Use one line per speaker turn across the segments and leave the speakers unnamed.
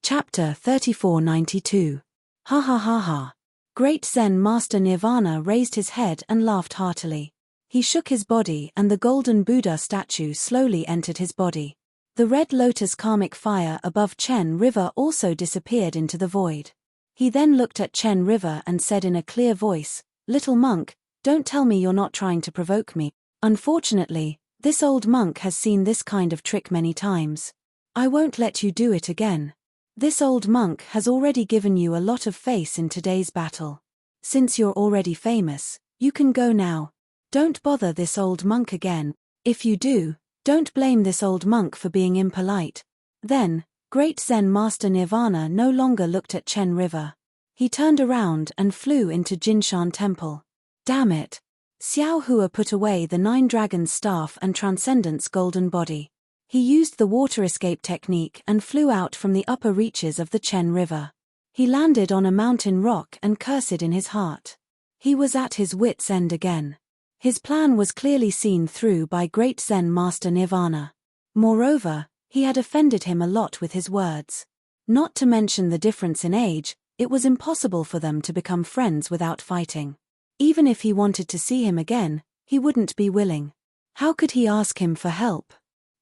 Chapter 3492. Ha ha ha ha. Great Zen Master Nirvana raised his head and laughed heartily. He shook his body and the golden Buddha statue slowly entered his body. The red lotus karmic fire above Chen River also disappeared into the void. He then looked at Chen River and said in a clear voice, "Little monk, don't tell me you're not trying to provoke me. Unfortunately, this old monk has seen this kind of trick many times. I won't let you do it again. This old monk has already given you a lot of face in today's battle. Since you're already famous, you can go now. Don't bother this old monk again. If you do, don't blame this old monk for being impolite." Then, Great Zen Master Nirvana no longer looked at Chen River. He turned around and flew into Jinshan Temple. Damn it! Xiao Hua put away the Nine Dragons staff and Transcendent's golden body. He used the water escape technique and flew out from the upper reaches of the Chen River. He landed on a mountain rock and cursed in his heart. He was at his wits' end again. His plan was clearly seen through by Great Zen Master Nirvana. Moreover, he had offended him a lot with his words. Not to mention the difference in age, it was impossible for them to become friends without fighting. Even if he wanted to see him again, he wouldn't be willing. How could he ask him for help?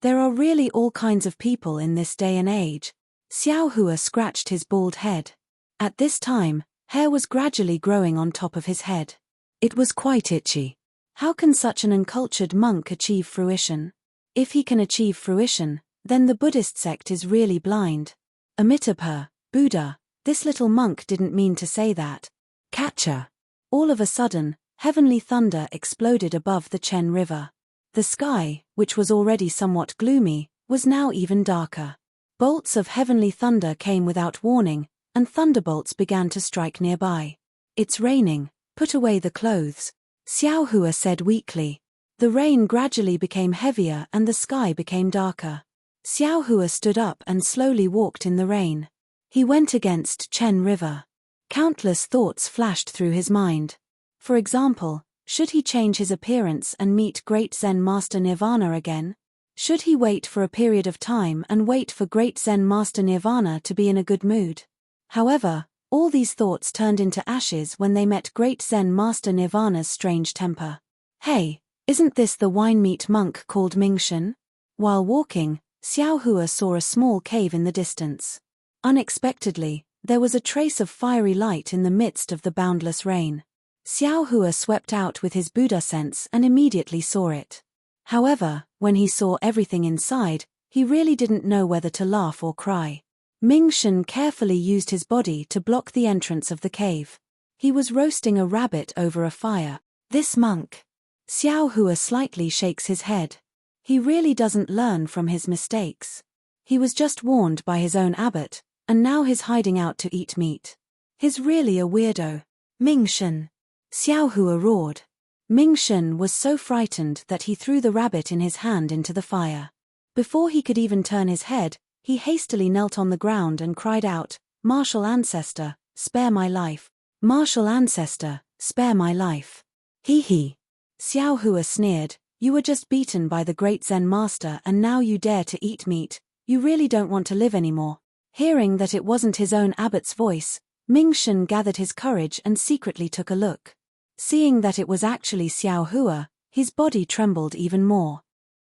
There are really all kinds of people in this day and age. Xiao Hua scratched his bald head. At this time, hair was gradually growing on top of his head. It was quite itchy. How can such an uncultured monk achieve fruition? If he can achieve fruition, then the Buddhist sect is really blind. Amitabha, Buddha, this little monk didn't mean to say that. Catcher. All of a sudden, heavenly thunder exploded above the Chen River. The sky, which was already somewhat gloomy, was now even darker. Bolts of heavenly thunder came without warning, and thunderbolts began to strike nearby. "It's raining, put away the clothes," Xiao Hua said weakly. The rain gradually became heavier and the sky became darker. Xiao Hua stood up and slowly walked in the rain. He went against Chen River. Countless thoughts flashed through his mind. For example, should he change his appearance and meet Great Zen Master Nirvana again? Should he wait for a period of time and wait for Great Zen Master Nirvana to be in a good mood? However, all these thoughts turned into ashes when they met Great Zen Master Nirvana's strange temper. "Hey, isn't this the wine-meat monk called Mingshan?" While walking, Xiao Hua saw a small cave in the distance. Unexpectedly, there was a trace of fiery light in the midst of the boundless rain. Xiao Hua swept out with his Buddha sense and immediately saw it. However, when he saw everything inside, he really didn't know whether to laugh or cry. Mingshan carefully used his body to block the entrance of the cave. He was roasting a rabbit over a fire. This monk. Xiao Hua slightly shakes his head. He really doesn't learn from his mistakes. He was just warned by his own abbot, and now he's hiding out to eat meat. He's really a weirdo. "Mingshan!" Xiao Hua roared. Mingshan was so frightened that he threw the rabbit in his hand into the fire. Before he could even turn his head, he hastily knelt on the ground and cried out, "Martial Ancestor, spare my life. Martial Ancestor, spare my life." "Hee hee." Xiao Hua sneered, "You were just beaten by the Great Zen Master and now you dare to eat meat. You really don't want to live anymore." Hearing that it wasn't his own abbot's voice, Mingshan gathered his courage and secretly took a look. Seeing that it was actually Xiao Hua, his body trembled even more.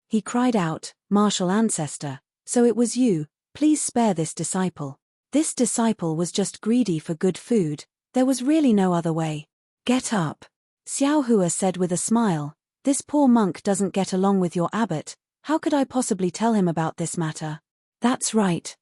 He cried out, "Martial Ancestor, so it was you, please spare this disciple." This disciple was just greedy for good food, there was really no other way. "Get up," Xiao Hua said with a smile, "this poor monk doesn't get along with your abbot, how could I possibly tell him about this matter?" That's right.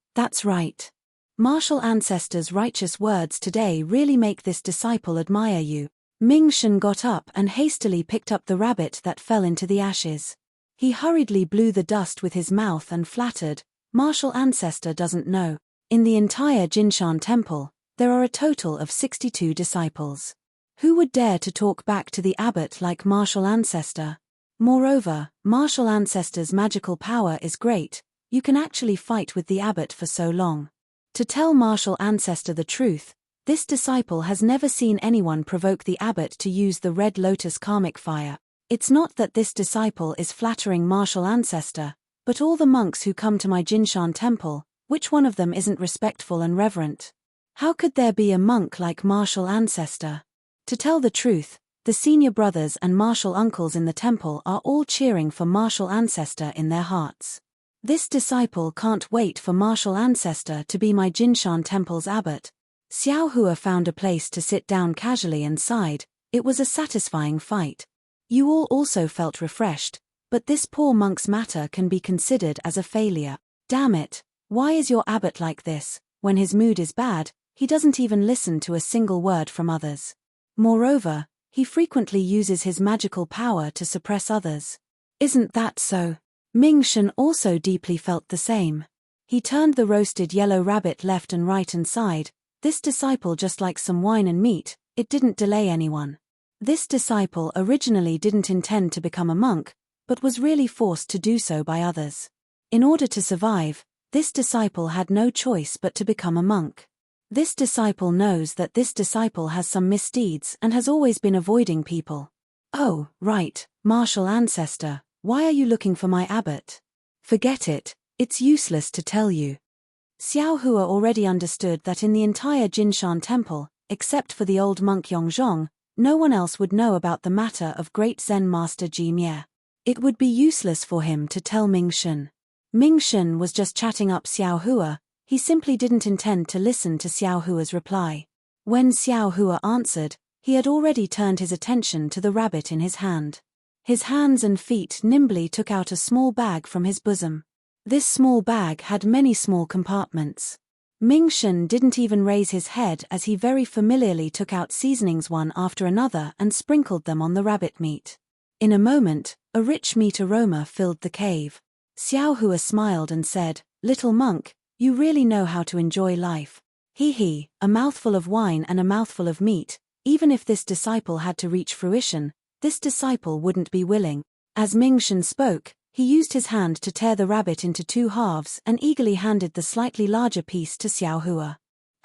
Martial Ancestor's righteous words today really make this disciple admire you." Mingshan got up and hastily picked up the rabbit that fell into the ashes. He hurriedly blew the dust with his mouth and flattered, "Martial Ancestor doesn't know. In the entire Jinshan Temple, there are a total of 62 disciples. Who would dare to talk back to the abbot like Martial Ancestor? Moreover, Martial Ancestor's magical power is great, you can actually fight with the abbot for so long." To tell Martial Ancestor the truth, this disciple has never seen anyone provoke the abbot to use the red lotus karmic fire. It's not that this disciple is flattering Martial Ancestor, but all the monks who come to my Jinshan temple, Which one of them isn't respectful and reverent? How could there be a monk like martial ancestor? To tell the truth, the senior brothers and martial uncles in the temple are all cheering for martial ancestor in their hearts. This disciple can't wait for martial ancestor to be my Jinshan temple's abbot. Xiao Hua found a place to sit down casually and sighed. It was a satisfying fight. You all also felt refreshed, but this poor monk's matter can be considered as a failure. Damn it, why is your abbot like this? When his mood is bad, he doesn't even listen to a single word from others. Moreover, he frequently uses his magical power to suppress others. Isn't that so? Ming Shen also deeply felt the same. He turned the roasted yellow rabbit left and right and sighed. This disciple just likes some wine and meat. It didn't delay anyone. This disciple originally didn't intend to become a monk, but was really forced to do so by others. In order to survive, this disciple had no choice but to become a monk. This disciple knows that this disciple has some misdeeds and has always been avoiding people. Oh, right, martial ancestor, why are you looking for my abbot? Forget it, it's useless to tell you. Xiao Hua already understood that in the entire Jinshan temple, except for the old monk Yongzhong, no one else would know about the matter of great Zen master Ji Mie. It would be useless for him to tell Ming Shen. Ming Shen was just chatting up Xiao Hua. He simply didn't intend to listen to Xiao Hua's reply. When Xiao Hua answered, he had already turned his attention to the rabbit in his hand. His hands and feet nimbly took out a small bag from his bosom. This small bag had many small compartments. Ming Shen didn't even raise his head as he very familiarly took out seasonings one after another and sprinkled them on the rabbit meat. In a moment, a rich meat aroma filled the cave. Xiao Hua smiled and said, "Little monk, you really know how to enjoy life. He, a mouthful of wine and a mouthful of meat, even if this disciple had to reach fruition, this disciple wouldn't be willing." As Ming Shen spoke, he used his hand to tear the rabbit into two halves and eagerly handed the slightly larger piece to Xiao Hua.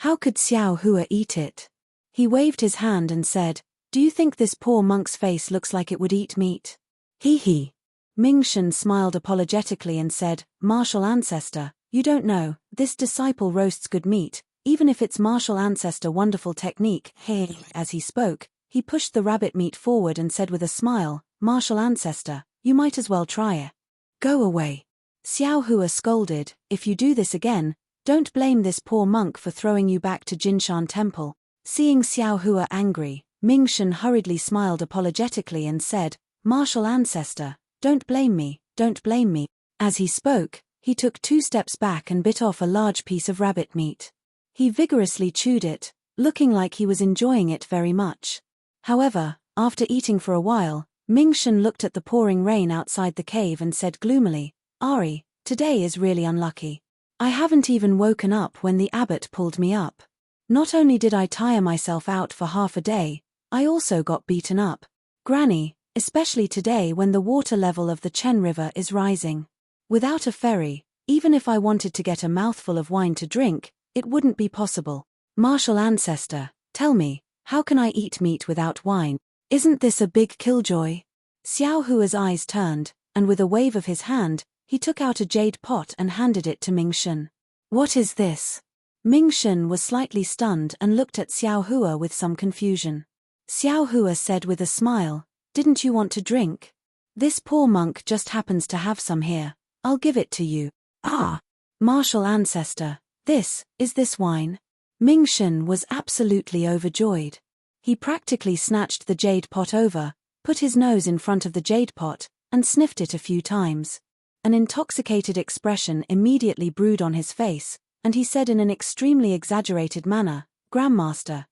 How could Xiao Hua eat it? He waved his hand and said, "Do you think this poor monk's face looks like it would eat meat?" He. Ming Shen smiled apologetically and said, "Martial ancestor, you don't know, this disciple roasts good meat, even if it's martial ancestor wonderful technique." Hey. As he spoke, he pushed the rabbit meat forward and said with a smile, "Martial ancestor, you might as well try it." "Go away." Xiao Hua scolded, "If you do this again, don't blame this poor monk for throwing you back to Jinshan temple." Seeing Xiao Hua angry, Ming Shen hurriedly smiled apologetically and said, "Martial ancestor, don't blame me, don't blame me." As he spoke, he took 2 steps back and bit off a large piece of rabbit meat. He vigorously chewed it, looking like he was enjoying it very much. However, after eating for a while, Ming Shen looked at the pouring rain outside the cave and said gloomily, "Ari, today is really unlucky. I haven't even woken up when the abbot pulled me up. Not only did I tire myself out for half a day, I also got beaten up. Granny, especially today when the water level of the Chen River is rising. Without a ferry, even if I wanted to get a mouthful of wine to drink, it wouldn't be possible. Martial ancestor, tell me, how can I eat meat without wine? Isn't this a big killjoy?" Xiao Hua's eyes turned, and with a wave of his hand, he took out a jade pot and handed it to Ming Shen. "What is this?" Ming Shen was slightly stunned and looked at Xiao Hua with some confusion. Xiao Hua said with a smile, "Didn't you want to drink? This poor monk just happens to have some here. I'll give it to you." "Ah! Martial ancestor, is this wine?" Ming Shen was absolutely overjoyed. He practically snatched the jade pot over, put his nose in front of the jade pot, and sniffed it a few times. An intoxicated expression immediately brewed on his face, and he said in an extremely exaggerated manner, "Grandmaster,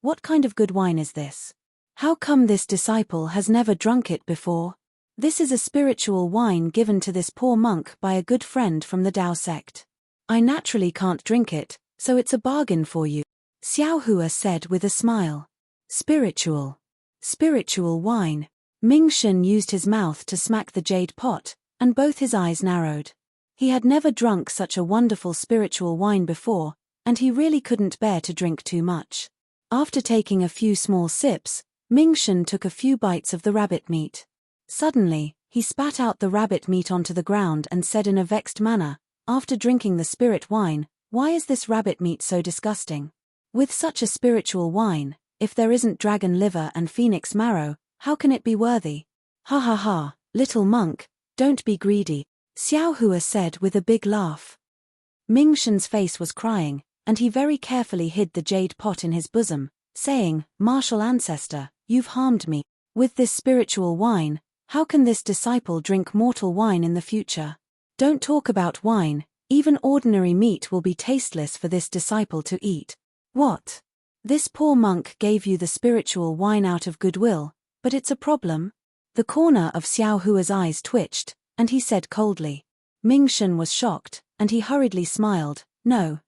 what kind of good wine is this? How come this disciple has never drunk it before? This is a spiritual wine given to this poor monk by a good friend from the Tao sect. I naturally can't drink it, so it's a bargain for you." Xiao Hua said with a smile. Spiritual wine. Ming Shen used his mouth to smack the jade pot, and both his eyes narrowed. He had never drunk such a wonderful spiritual wine before, and he really couldn't bear to drink too much. After taking a few small sips, Ming Shen took a few bites of the rabbit meat. Suddenly, he spat out the rabbit meat onto the ground and said in a vexed manner, after drinking the spirit wine, why is this rabbit meat so disgusting? With such a spiritual wine, if there isn't dragon liver and phoenix marrow, how can it be worthy? Ha ha ha, little monk, don't be greedy, Xiao Hua said with a big laugh. Ming Shen's face was crying, and he very carefully hid the jade pot in his bosom, saying, "Martial ancestor, you've harmed me. With this spiritual wine, how can this disciple drink mortal wine in the future? Don't talk about wine, even ordinary meat will be tasteless for this disciple to eat. What? This poor monk gave you the spiritual wine out of goodwill, but it's a problem?" The corner of Xiao Hua's eyes twitched, and he said coldly. Ming Shen was shocked, and he hurriedly smiled. No,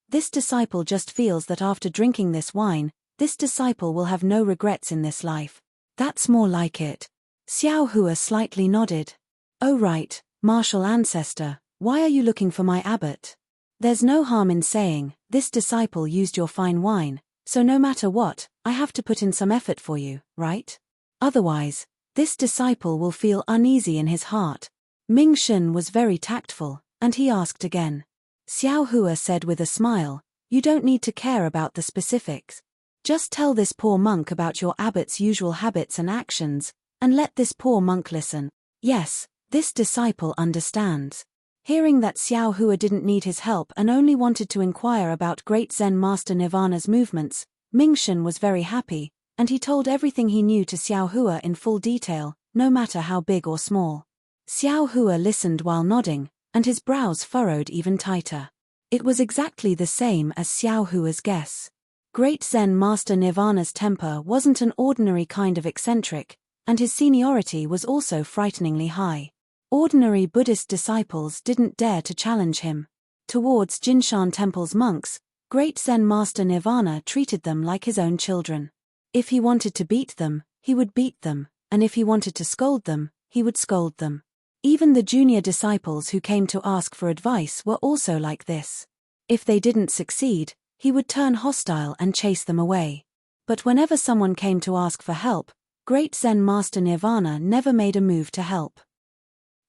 this disciple just feels that after drinking this wine, this disciple will have no regrets in this life. That's more like it. Xiao Hua slightly nodded. Oh right, martial ancestor, why are you looking for my abbot? There's no harm in saying, this disciple used your fine wine, so no matter what, I have to put in some effort for you, right? Otherwise, this disciple will feel uneasy in his heart. Ming Shen was very tactful, and he asked again. Xiao Hua said with a smile, "You don't need to care about the specifics. Just tell this poor monk about your abbot's usual habits and actions, and let this poor monk listen." Yes, this disciple understands. Hearing that Xiao Hua didn't need his help and only wanted to inquire about great Zen Master Nirvana's movements, Ming Shen was very happy, and he told everything he knew to Xiao Hua in full detail, no matter how big or small. Xiao Hua listened while nodding, and his brows furrowed even tighter. It was exactly the same as Xiao Hua's guess. Great Zen Master Nirvana's temper wasn't an ordinary kind of eccentric, and his seniority was also frighteningly high. Ordinary Buddhist disciples didn't dare to challenge him. Towards Jinshan Temple's monks, Great Zen Master Nirvana treated them like his own children. If he wanted to beat them, he would beat them, and if he wanted to scold them, he would scold them. Even the junior disciples who came to ask for advice were also like this. If they didn't succeed, he would turn hostile and chase them away. But whenever someone came to ask for help, Great Zen Master Nirvana never made a move to help.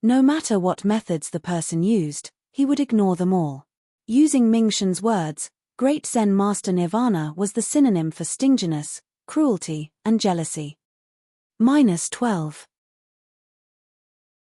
No matter what methods the person used, he would ignore them all. Using Ming Shen's words, Great Zen Master Nirvana was the synonym for stinginess, cruelty, and jealousy. -12.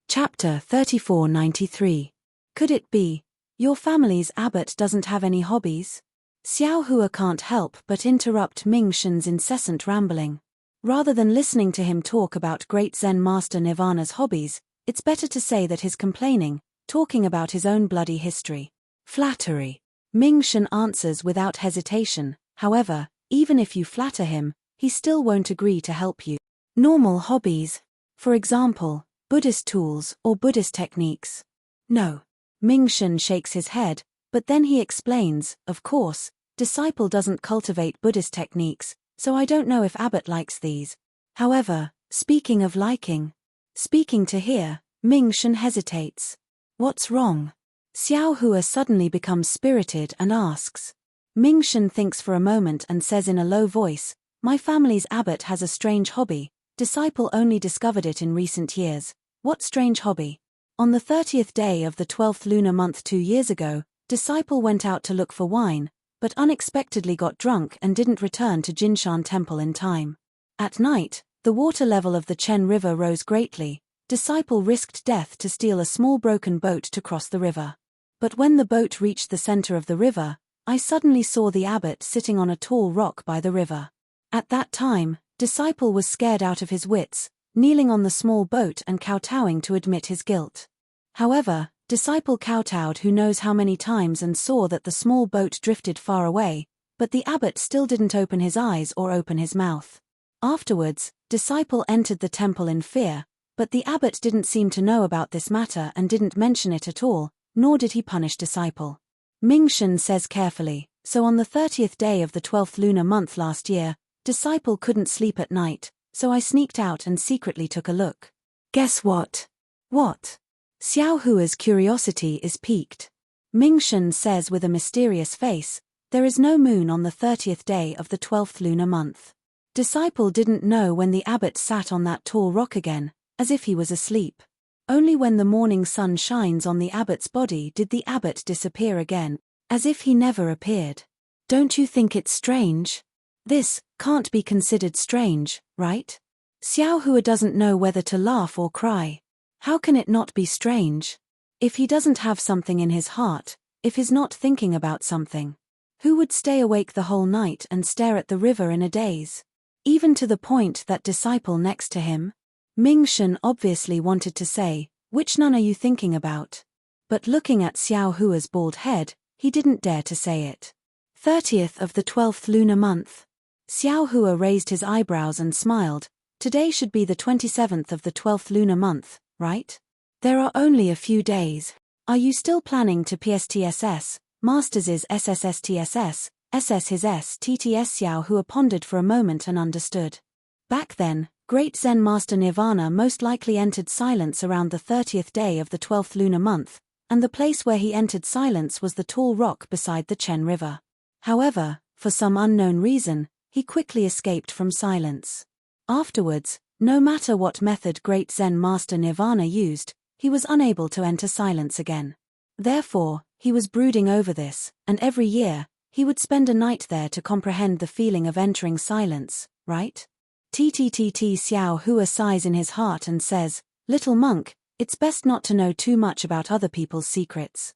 Chapter 3493. Could it be, your family's abbot doesn't have any hobbies? Xiao Hua can't help but interrupt Ming Shen's incessant rambling. Rather than listening to him talk about Great Zen Master Nirvana's hobbies, it's better to say that his complaining, talking about his own bloody history. Flattery. Ming Shen answers without hesitation, however, even if you flatter him, he still won't agree to help you. Normal hobbies. For example, Buddhist tools or Buddhist techniques. No. Ming Shen shakes his head, but then he explains, of course, disciple doesn't cultivate Buddhist techniques, so I don't know if abbot likes these. However, speaking of liking, speaking to hear, Ming Shen hesitates. What's wrong? Xiao Hua suddenly becomes spirited and asks. Ming Shen thinks for a moment and says in a low voice, my family's abbot has a strange hobby, disciple only discovered it in recent years. What strange hobby? On the 30th day of the 12th lunar month 2 years ago, disciple went out to look for wine, but unexpectedly got drunk and didn't return to Jinshan Temple in time. At night, the water level of the Chen River rose greatly. Disciple risked death to steal a small broken boat to cross the river. But when the boat reached the center of the river, I suddenly saw the abbot sitting on a tall rock by the river. At that time, disciple was scared out of his wits, kneeling on the small boat and kowtowing to admit his guilt. However, disciple kowtowed who knows how many times and saw that the small boat drifted far away, but the abbot still didn't open his eyes or open his mouth. Afterwards, disciple entered the temple in fear, but the abbot didn't seem to know about this matter and didn't mention it at all, nor did he punish disciple. Ming Shen says carefully, so on the 30th day of the 12th lunar month last year, disciple couldn't sleep at night, so I sneaked out and secretly took a look. Guess what? What? Xiao Hua's curiosity is piqued. Ming Shen says with a mysterious face, there is no moon on the 30th day of the 12th lunar month. Disciple didn't know when the abbot sat on that tall rock again, as if he was asleep. Only when the morning sun shines on the abbot's body did the abbot disappear again, as if he never appeared. Don't you think it's strange? This can't be considered strange, right? Xiao Hua doesn't know whether to laugh or cry. How can it not be strange? If he doesn't have something in his heart, if he's not thinking about something, who would stay awake the whole night and stare at the river in a daze? Even to the point that disciple next to him? Ming Shen obviously wanted to say, "Which nun are you thinking about?" But looking at Xiao Hua's bald head, he didn't dare to say it. 30th of the 12th lunar month. Xiao Hua raised his eyebrows and smiled. Today should be the 27th of the 12th lunar month, right? There are only a few days. Are you still planning to PSTSS, Masters' SSSTSS, SS his STTS? Xiao Hua pondered for a moment and understood. Back then, Great Zen Master Nirvana most likely entered silence around the 30th day of the 12th lunar month, and the place where he entered silence was the tall rock beside the Chen River. However, for some unknown reason, he quickly escaped from silence. Afterwards, no matter what method Great Zen Master Nirvana used, he was unable to enter silence again. Therefore, he was brooding over this, and every year, he would spend a night there to comprehend the feeling of entering silence, right? Xiao Hua sighs in his heart and says, "Little monk, it's best not to know too much about other people's secrets.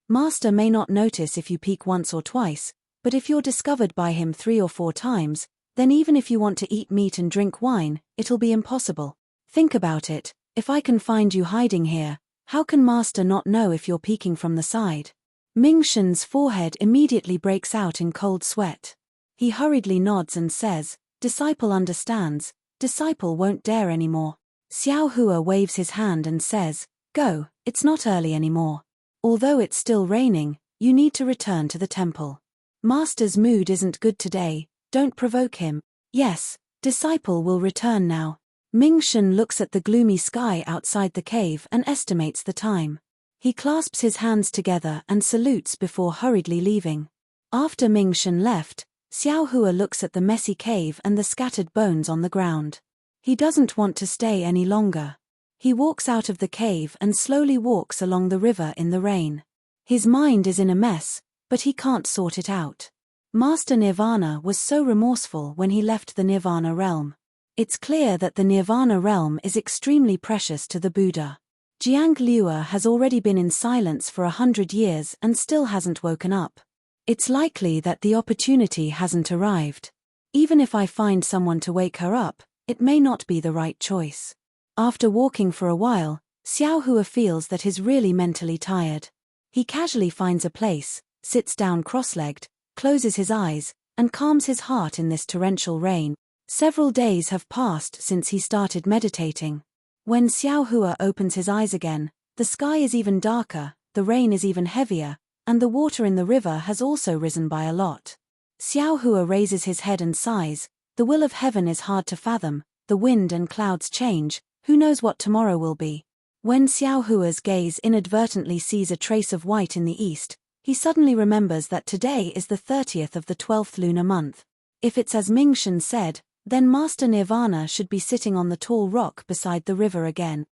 Master may not notice if you peek once or twice, but if you're discovered by him 3 or 4 times, then even if you want to eat meat and drink wine, it'll be impossible. Think about it, if I can find you hiding here, how can Master not know if you're peeking from the side?" Ming Shen's forehead immediately breaks out in cold sweat. He hurriedly nods and says, "Disciple understands, disciple won't dare anymore." Xiao Hua waves his hand and says, "Go, it's not early anymore. Although it's still raining, you need to return to the temple. Master's mood isn't good today, don't provoke him." "Yes, disciple will return now." Ming Shen looks at the gloomy sky outside the cave and estimates the time. He clasps his hands together and salutes before hurriedly leaving. After Ming Shen left, Xiao Hua looks at the messy cave and the scattered bones on the ground. He doesn't want to stay any longer. He walks out of the cave and slowly walks along the river in the rain. His mind is in a mess, but he can't sort it out. Master Nirvana was so remorseful when he left the Nirvana realm. It's clear that the Nirvana realm is extremely precious to the Buddha. Jiang Liuer has already been in silence for 100 years and still hasn't woken up. It's likely that the opportunity hasn't arrived. Even if I find someone to wake her up, it may not be the right choice. After walking for a while, Xiao Hua feels that he's really mentally tired. He casually finds a place, sits down cross-legged, closes his eyes, and calms his heart in this torrential rain. Several days have passed since he started meditating. When Xiao Hua opens his eyes again, the sky is even darker, the rain is even heavier, and the water in the river has also risen by a lot. Xiao Hua raises his head and sighs. The will of heaven is hard to fathom, the wind and clouds change, who knows what tomorrow will be. When Xiao Hua's gaze inadvertently sees a trace of white in the east, he suddenly remembers that today is the 30th of the 12th lunar month. If it's as Ming Shen said, then Master Nirvana should be sitting on the tall rock beside the river again.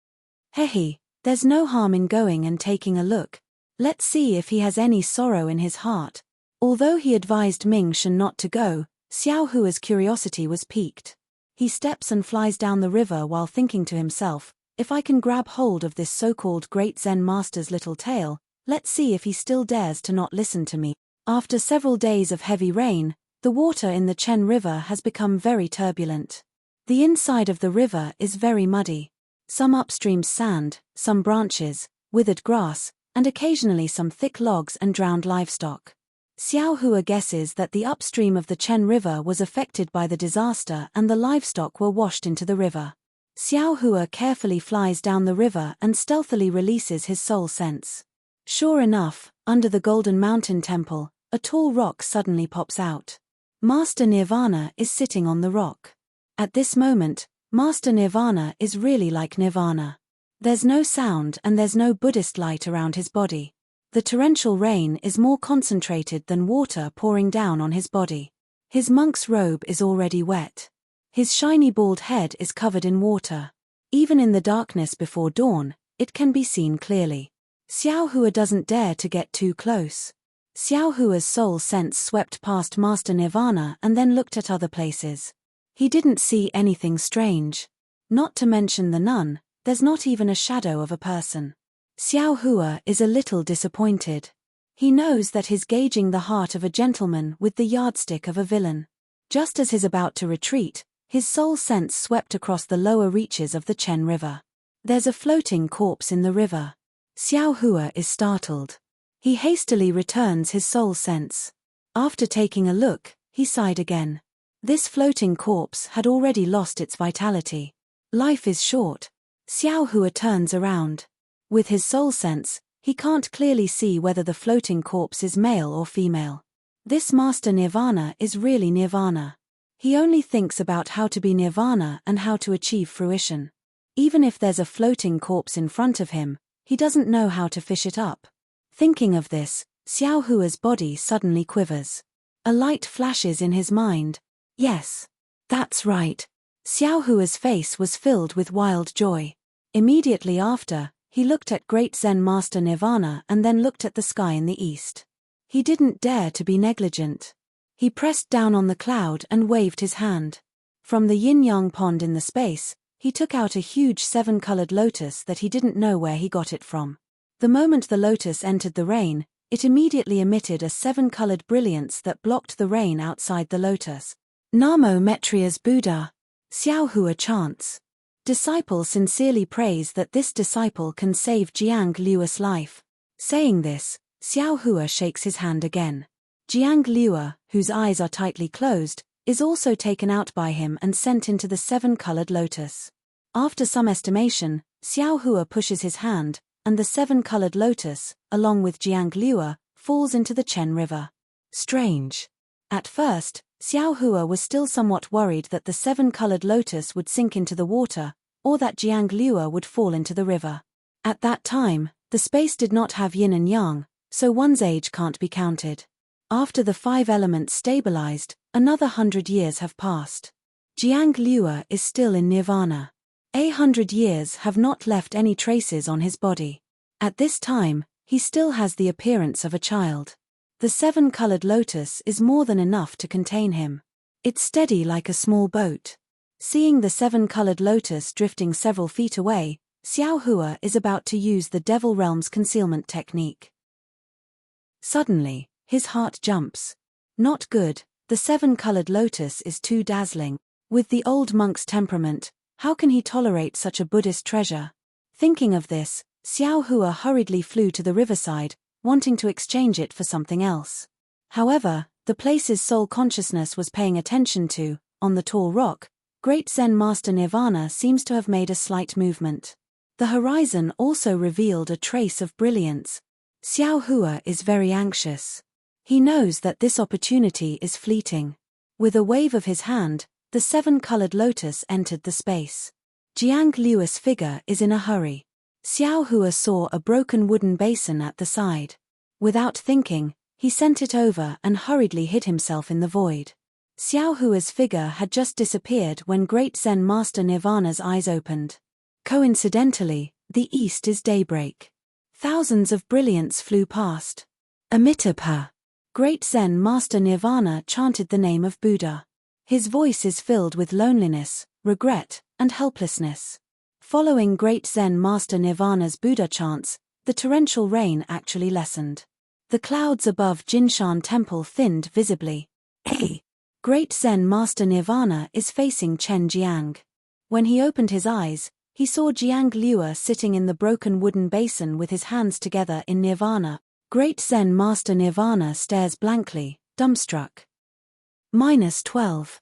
Hehe, there's no harm in going and taking a look. Let's see if he has any sorrow in his heart. Although he advised Ming Shen not to go, Xiao Hua's curiosity was piqued. He steps and flies down the river while thinking to himself, if I can grab hold of this so-called great Zen master's little tail, let's see if he still dares to not listen to me. After several days of heavy rain, the water in the Chen River has become very turbulent. The inside of the river is very muddy. Some upstream sand, some branches, withered grass, and occasionally some thick logs and drowned livestock. Xiao Hua guesses that the upstream of the Chen River was affected by the disaster and the livestock were washed into the river. Xiao Hua carefully flies down the river and stealthily releases his soul sense. Sure enough, under the Golden Mountain Temple, a tall rock suddenly pops out. Master Nirvana is sitting on the rock. At this moment, Master Nirvana is really like Nirvana. There's no sound and there's no Buddhist light around his body. The torrential rain is more concentrated than water pouring down on his body. His monk's robe is already wet. His shiny bald head is covered in water. Even in the darkness before dawn, it can be seen clearly. Xiao Hua doesn't dare to get too close. Xiao Hua's soul sense swept past Master Nirvana and then looked at other places. He didn't see anything strange. Not to mention the nun, there's not even a shadow of a person. Xiao Hua is a little disappointed. He knows that he's gauging the heart of a gentleman with the yardstick of a villain. Just as he's about to retreat, his soul sense swept across the lower reaches of the Chen River. There's a floating corpse in the river. Xiao Hua is startled. He hastily returns his soul sense. After taking a look, he sighed again. This floating corpse had already lost its vitality. Life is short. Xiao Hua turns around. With his soul sense, he can't clearly see whether the floating corpse is male or female. This Master Nirvana is really Nirvana. He only thinks about how to be Nirvana and how to achieve fruition. Even if there's a floating corpse in front of him, he doesn't know how to fish it up. Thinking of this, Xiao Hua's body suddenly quivers. A light flashes in his mind. Yes. That's right. Xiao Hua's face was filled with wild joy. Immediately after, he looked at Great Zen Master Nirvana and then looked at the sky in the east. He didn't dare to be negligent. He pressed down on the cloud and waved his hand. From the yin-yang pond in the space, he took out a huge 7-colored lotus that he didn't know where he got it from. The moment the lotus entered the rain, it immediately emitted a 7-colored brilliance that blocked the rain outside the lotus. Namo Metrias Buddha. Xiao Hua chants. Disciple sincerely prays that this disciple can save Jiang Liu's life. Saying this, Xiao Hua shakes his hand again. Jiang Liu, whose eyes are tightly closed, is also taken out by him and sent into the 7-colored lotus. After some estimation, Xiao Hua pushes his hand, and the 7-colored lotus, along with Jiang Liu, falls into the Chen River. Strange. At first, Xiao Hua was still somewhat worried that the 7-colored lotus would sink into the water, or that Jiang Liu would fall into the river. At that time, the space did not have yin and yang, so one's age can't be counted. After the 5 elements stabilized, another 100 years have passed. Jiang Liu is still in nirvana. 100 years have not left any traces on his body. At this time, he still has the appearance of a child. The 7-colored lotus is more than enough to contain him. It's steady like a small boat. Seeing the 7-colored lotus drifting several feet away, Xiao Hua is about to use the Devil Realm's concealment technique. Suddenly, his heart jumps. Not good, the 7-colored lotus is too dazzling. With the old monk's temperament, how can he tolerate such a Buddhist treasure? Thinking of this, Xiao Hua hurriedly flew to the riverside, wanting to exchange it for something else. However, the place's soul consciousness was paying attention to, on the tall rock, Great Zen Master Nirvana seems to have made a slight movement. The horizon also revealed a trace of brilliance. Xiao Hua is very anxious. He knows that this opportunity is fleeting. With a wave of his hand, the 7-colored lotus entered the space. Jiang Liu's figure is in a hurry. Xiao Hua saw a broken wooden basin at the side. Without thinking, he sent it over and hurriedly hid himself in the void. Xiao Hua's figure had just disappeared when Great Zen Master Nirvana's eyes opened. Coincidentally, the east is daybreak. Thousands of brilliance flew past. Amitabha. Great Zen Master Nirvana chanted the name of Buddha. His voice is filled with loneliness, regret, and helplessness. Following Great Zen Master Nirvana's Buddha chants, the torrential rain actually lessened. The clouds above Jinshan Temple thinned visibly. Great Zen Master Nirvana is facing Chen Jiang. When he opened his eyes, he saw Jiang Liu sitting in the broken wooden basin with his hands together in nirvana. Great Zen Master Nirvana stares blankly, dumbstruck. -12.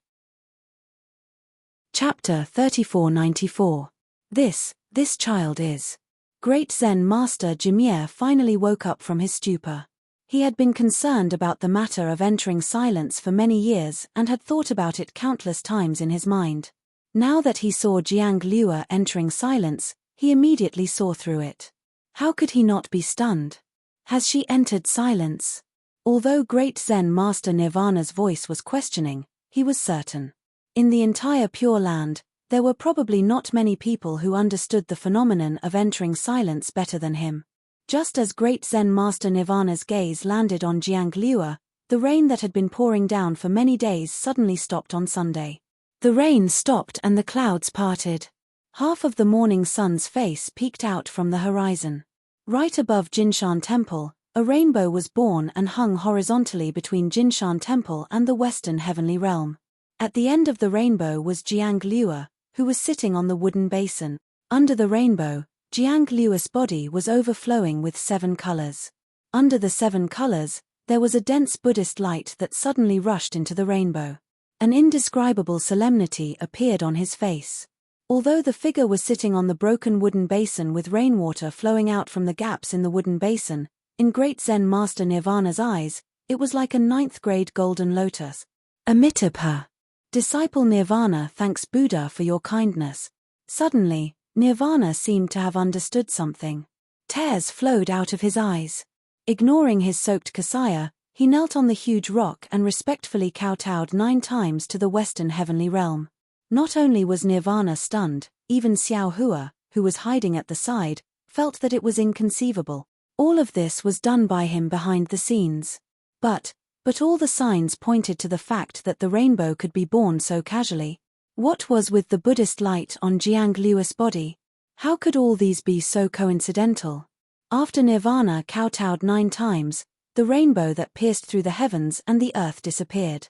Chapter 3494. This child is. Great Zen Master Jimie finally woke up from his stupor. He had been concerned about the matter of entering silence for many years and had thought about it countless times in his mind. Now that he saw Jiang Liu entering silence, he immediately saw through it. How could he not be stunned? Has she entered silence? Although Great Zen Master Nirvana's voice was questioning, he was certain. In the entire Pure Land, There were probably not many people who understood the phenomenon of entering silence better than him. Just as great Zen Master Nirvana's gaze landed on Jiang Liuer, the rain that had been pouring down for many days suddenly stopped on Sunday. The rain stopped and the clouds parted. Half of the morning sun's face peeked out from the horizon. Right above Jinshan Temple, a rainbow was born and hung horizontally between Jinshan Temple and the western heavenly realm. At the end of the rainbow was Jiang Liuer, who was sitting on the wooden basin. Under the rainbow, Jiang Liuer's body was overflowing with 7 colors. Under the 7 colors, there was a dense Buddhist light that suddenly rushed into the rainbow. An indescribable solemnity appeared on his face. Although the figure was sitting on the broken wooden basin with rainwater flowing out from the gaps in the wooden basin, in great Zen Master Nirvana's eyes, it was like a 9th-grade golden lotus. Amitabha. Disciple Nirvana thanks Buddha for your kindness. Suddenly, Nirvana seemed to have understood something. Tears flowed out of his eyes. Ignoring his soaked kasaya, he knelt on the huge rock and respectfully kowtowed 9 times to the western heavenly realm. Not only was Nirvana stunned, even Xiao Hua, who was hiding at the side, felt that it was inconceivable. All of this was done by him behind the scenes. But all the signs pointed to the fact that the rainbow could be born so casually. What was with the Buddhist light on Jiang Liuer's body? How could all these be so coincidental? After Nirvana kowtowed 9 times, the rainbow that pierced through the heavens and the earth disappeared.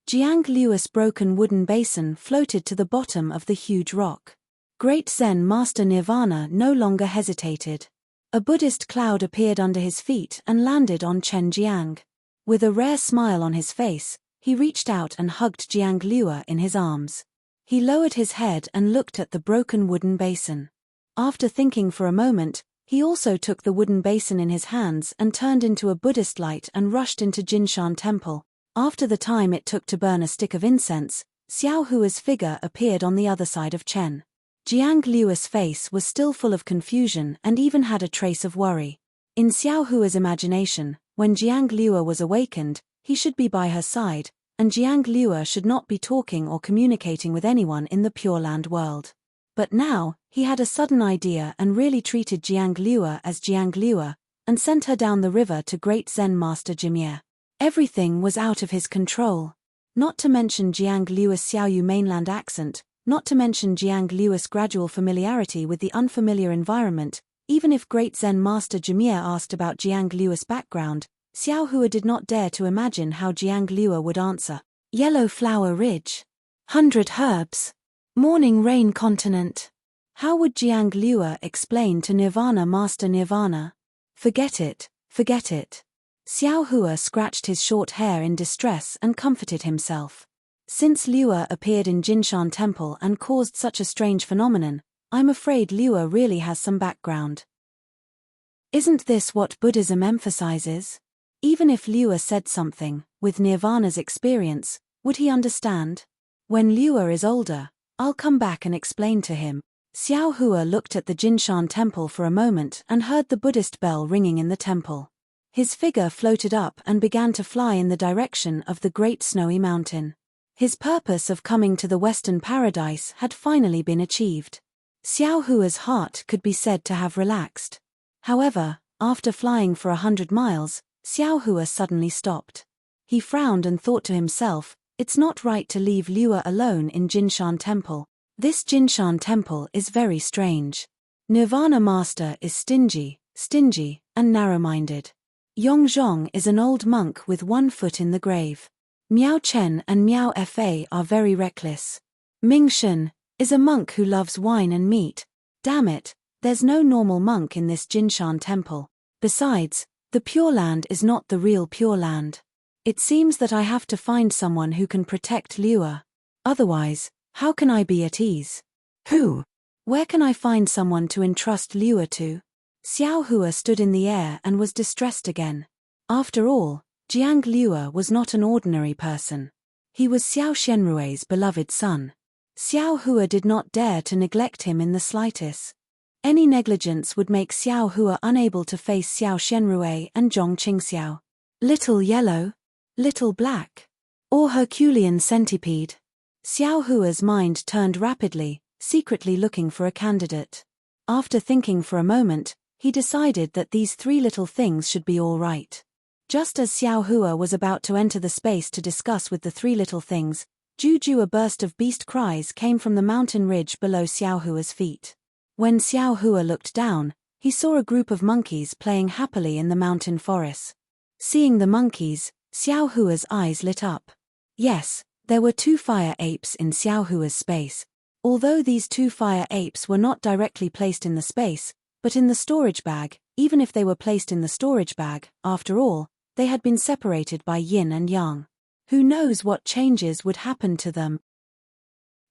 Jiang Liuer's broken wooden basin floated to the bottom of the huge rock. Great Zen Master Nirvana no longer hesitated. A Buddhist cloud appeared under his feet and landed on Chen Jiang. With a rare smile on his face, he reached out and hugged Jiang Liuer in his arms. He lowered his head and looked at the broken wooden basin. After thinking for a moment, he also took the wooden basin in his hands and turned into a Buddhist light and rushed into Jinshan Temple. After the time it took to burn a stick of incense, Xiao Hua's figure appeared on the other side of Chen. Jiang Liuer's face was still full of confusion and even had a trace of worry. In Xiao Hua's imagination, when Jiang Liuer was awakened, he should be by her side, and Jiang Liuer should not be talking or communicating with anyone in the Pure Land world. But now, he had a sudden idea and really treated Jiang Liuer as Jiang Liuer, and sent her down the river to great Zen Master Jimye. Everything was out of his control. Not to mention Jiang Liuer's Xiaoyu mainland accent, not to mention Jiang Liuer's gradual familiarity with the unfamiliar environment. Even if great Zen Master Jimye asked about Jiang Liuer's background, Xiao Hua did not dare to imagine how Jiang Liuer would answer. Yellow Flower Ridge. 100 Herbs. Morning Rain Continent. How would Jiang Liuer explain to Nirvana Master Nirvana? Forget it, forget it. Xiao Hua scratched his short hair in distress and comforted himself. Since Liuer appeared in Jinshan Temple and caused such a strange phenomenon, I'm afraid Liuer really has some background. Isn't this what Buddhism emphasizes? Even if Liuer said something, with Nirvana's experience, would he understand? When Liuer is older, I'll come back and explain to him. Xiao Hua looked at the Jinshan Temple for a moment and heard the Buddhist bell ringing in the temple. His figure floated up and began to fly in the direction of the great snowy mountain. His purpose of coming to the Western Paradise had finally been achieved. Xiao Hua's heart could be said to have relaxed. However, after flying for 100 miles, Xiao Hua suddenly stopped. He frowned and thought to himself, it's not right to leave Liuer alone in Jinshan Temple. This Jinshan Temple is very strange. Nirvana Master is stingy, and narrow-minded. Yongzhong is an old monk with 1 foot in the grave. Miao Chen and Miao Fa are very reckless. Ming Shen is a monk who loves wine and meat. Damn it, there's no normal monk in this Jinshan Temple. Besides, the Pure Land is not the real Pure Land. It seems that I have to find someone who can protect Liuer. Otherwise, how can I be at ease? Who? Where can I find someone to entrust Liuer to? Xiao Hua stood in the air and was distressed again. After all, Jiang Liuer was not an ordinary person. He was Xiao Shenrue's beloved son. Xiao Hua did not dare to neglect him in the slightest. Any negligence would make Xiao Hua unable to face Xiao Shenrue and Zhong Qingxiao. Little Yellow? Little Black? Or Herculean Centipede? Xiao Hua's mind turned rapidly, secretly looking for a candidate. After thinking for a moment, he decided that these three little things should be all right. Just as Xiao Hua was about to enter the space to discuss with the three little things, a burst of beast cries came from the mountain ridge below Xiao Hua's feet. When Xiao Hua looked down, he saw a group of monkeys playing happily in the mountain forest. Seeing the monkeys, Xiao Hua's eyes lit up. Yes, there were two fire apes in Xiao Hua's space. Although these two fire apes were not directly placed in the space, but in the storage bag, even if they were placed in the storage bag, after all, they had been separated by yin and yang. Who knows what changes would happen to them?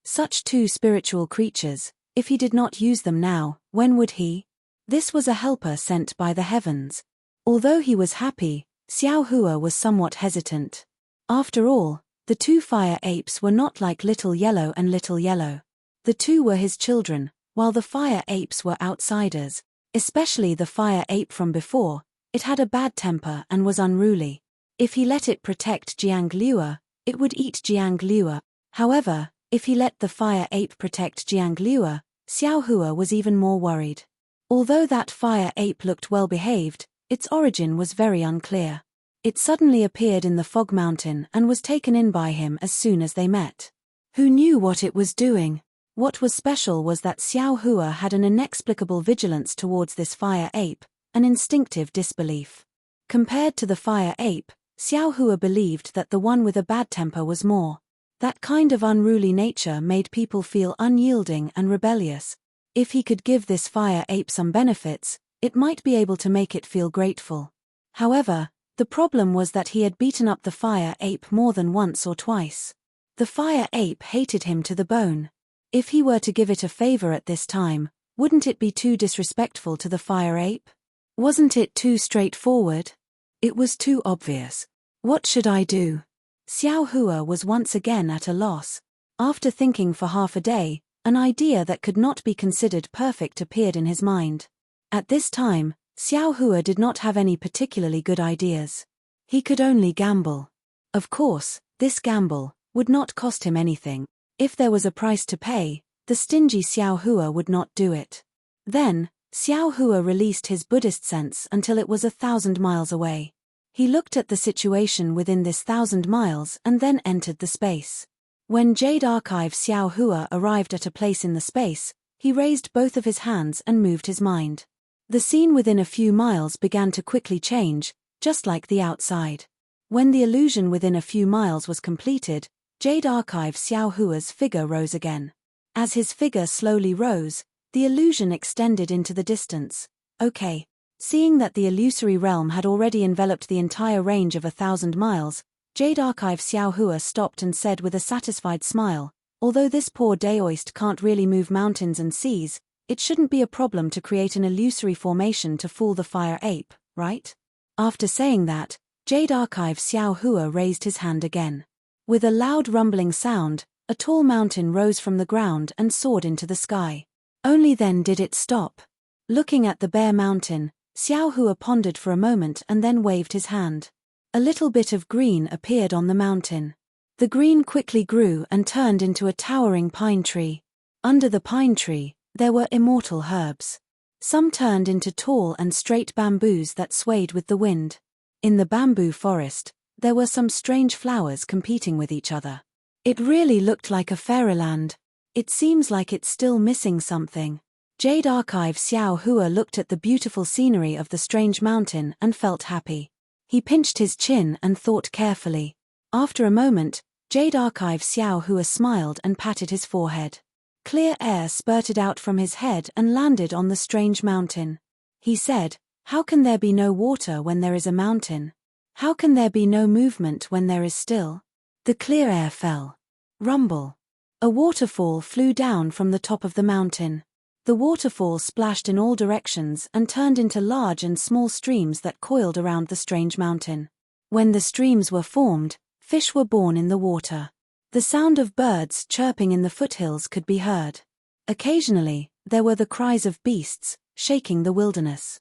Such two spiritual creatures, if he did not use them now, when would he? This was a helper sent by the heavens. Although he was happy, Xiao Hua was somewhat hesitant. After all, the two fire apes were not like Little Yellow and Little Yellow. The two were his children, while the fire apes were outsiders, especially the fire ape from before. It had a bad temper and was unruly. If he let it protect Jiang Liu, it would eat Jiang Liu. However, if he let the fire ape protect Jiang Liu, Xiao Hua was even more worried. Although that fire ape looked well behaved, its origin was very unclear. It suddenly appeared in the fog mountain and was taken in by him as soon as they met. Who knew what it was doing? What was special was that Xiao Hua had an inexplicable vigilance towards this fire ape, an instinctive disbelief. Compared to the fire ape, Xiao Hua believed that the one with a bad temper was more. That kind of unruly nature made people feel unyielding and rebellious. If he could give this fire ape some benefits, it might be able to make it feel grateful. However, the problem was that he had beaten up the fire ape more than once or twice. The fire ape hated him to the bone. If he were to give it a favor at this time, wouldn't it be too disrespectful to the fire ape? Wasn't it too straightforward? It was too obvious. What should I do? Xiao Hua was once again at a loss. After thinking for half a day, an idea that could not be considered perfect appeared in his mind. At this time, Xiao Hua did not have any particularly good ideas. He could only gamble. Of course, this gamble would not cost him anything. If there was a price to pay, the stingy Xiao Hua would not do it. Then, Xiao Hua released his Buddhist sense until it was 1,000 miles away. He looked at the situation within this 1,000 miles and then entered the space. When Jade Archive Xiao Hua arrived at a place in the space, he raised both of his hands and moved his mind. The scene within a few miles began to quickly change, just like the outside. When the illusion within a few miles was completed, Jade Archive Xiao Hua's figure rose again. As his figure slowly rose, the illusion extended into the distance. Okay. Seeing that the illusory realm had already enveloped the entire range of 1,000 miles, Jade Archive Xiao Hua stopped and said with a satisfied smile, although this poor Daoist can't really move mountains and seas, it shouldn't be a problem to create an illusory formation to fool the fire ape, right? After saying that, Jade Archive Xiao Hua raised his hand again. With a loud rumbling sound, a tall mountain rose from the ground and soared into the sky. Only then did it stop. Looking at the bare mountain, Xiao Hua pondered for a moment and then waved his hand. A little bit of green appeared on the mountain. The green quickly grew and turned into a towering pine tree. Under the pine tree, there were immortal herbs. Some turned into tall and straight bamboos that swayed with the wind. In the bamboo forest, there were some strange flowers competing with each other. It really looked like a fairyland. It seems like it's still missing something. Jade Archive Xiao Hua looked at the beautiful scenery of the strange mountain and felt happy. He pinched his chin and thought carefully. After a moment, Jade Archive Xiao Hua smiled and patted his forehead. Clear air spurted out from his head and landed on the strange mountain. He said, "How can there be no water when there is a mountain? How can there be no movement when there is still?" The clear air fell. Rumble. A waterfall flew down from the top of the mountain. The waterfall splashed in all directions and turned into large and small streams that coiled around the strange mountain. When the streams were formed, fish were born in the water. The sound of birds chirping in the foothills could be heard. Occasionally, there were the cries of beasts, shaking the wilderness.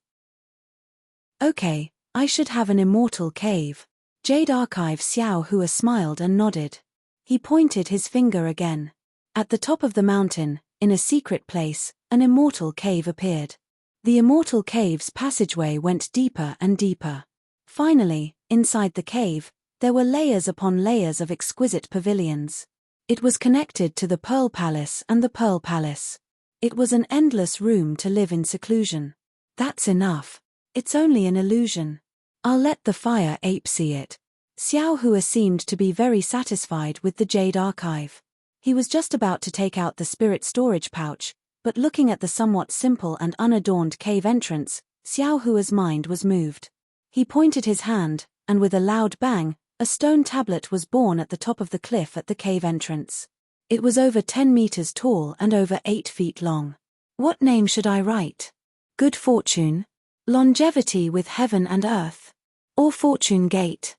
Okay, I should have an immortal cave. Jade Archive Xiao Hua smiled and nodded. He pointed his finger again. At the top of the mountain, In a secret place, an immortal cave appeared. The immortal cave's passageway went deeper and deeper. Finally, inside the cave, there were layers upon layers of exquisite pavilions. It was connected to the Pearl Palace and the Pearl Palace. It was an endless room to live in seclusion. That's enough. It's only an illusion. I'll let the fire ape see it. Xiao Hua seemed to be very satisfied with the jade archive. He was just about to take out the spirit storage pouch, but looking at the somewhat simple and unadorned cave entrance, Xiao Hua's mind was moved. He pointed his hand, and with a loud bang, a stone tablet was born at the top of the cliff at the cave entrance. It was over 10 meters tall and over 8 feet long. What name should I write? Good fortune? Longevity with heaven and earth? Or fortune gate?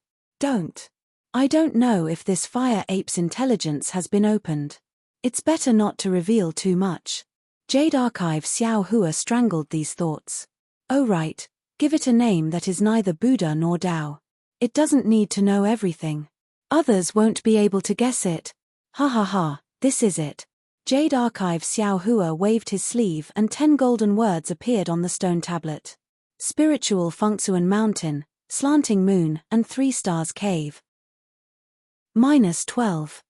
I don't know if this fire ape's intelligence has been opened. It's better not to reveal too much. Jade Archive Xiao Hua strangled these thoughts. Oh right, give it a name that is neither Buddha nor Tao. It doesn't need to know everything. Others won't be able to guess it. Ha ha ha, this is it. Jade Archive Xiao Hua waved his sleeve and 10 golden words appeared on the stone tablet. Spiritual Fengsuan Mountain, Slanting Moon, and 3 Stars Cave. -12.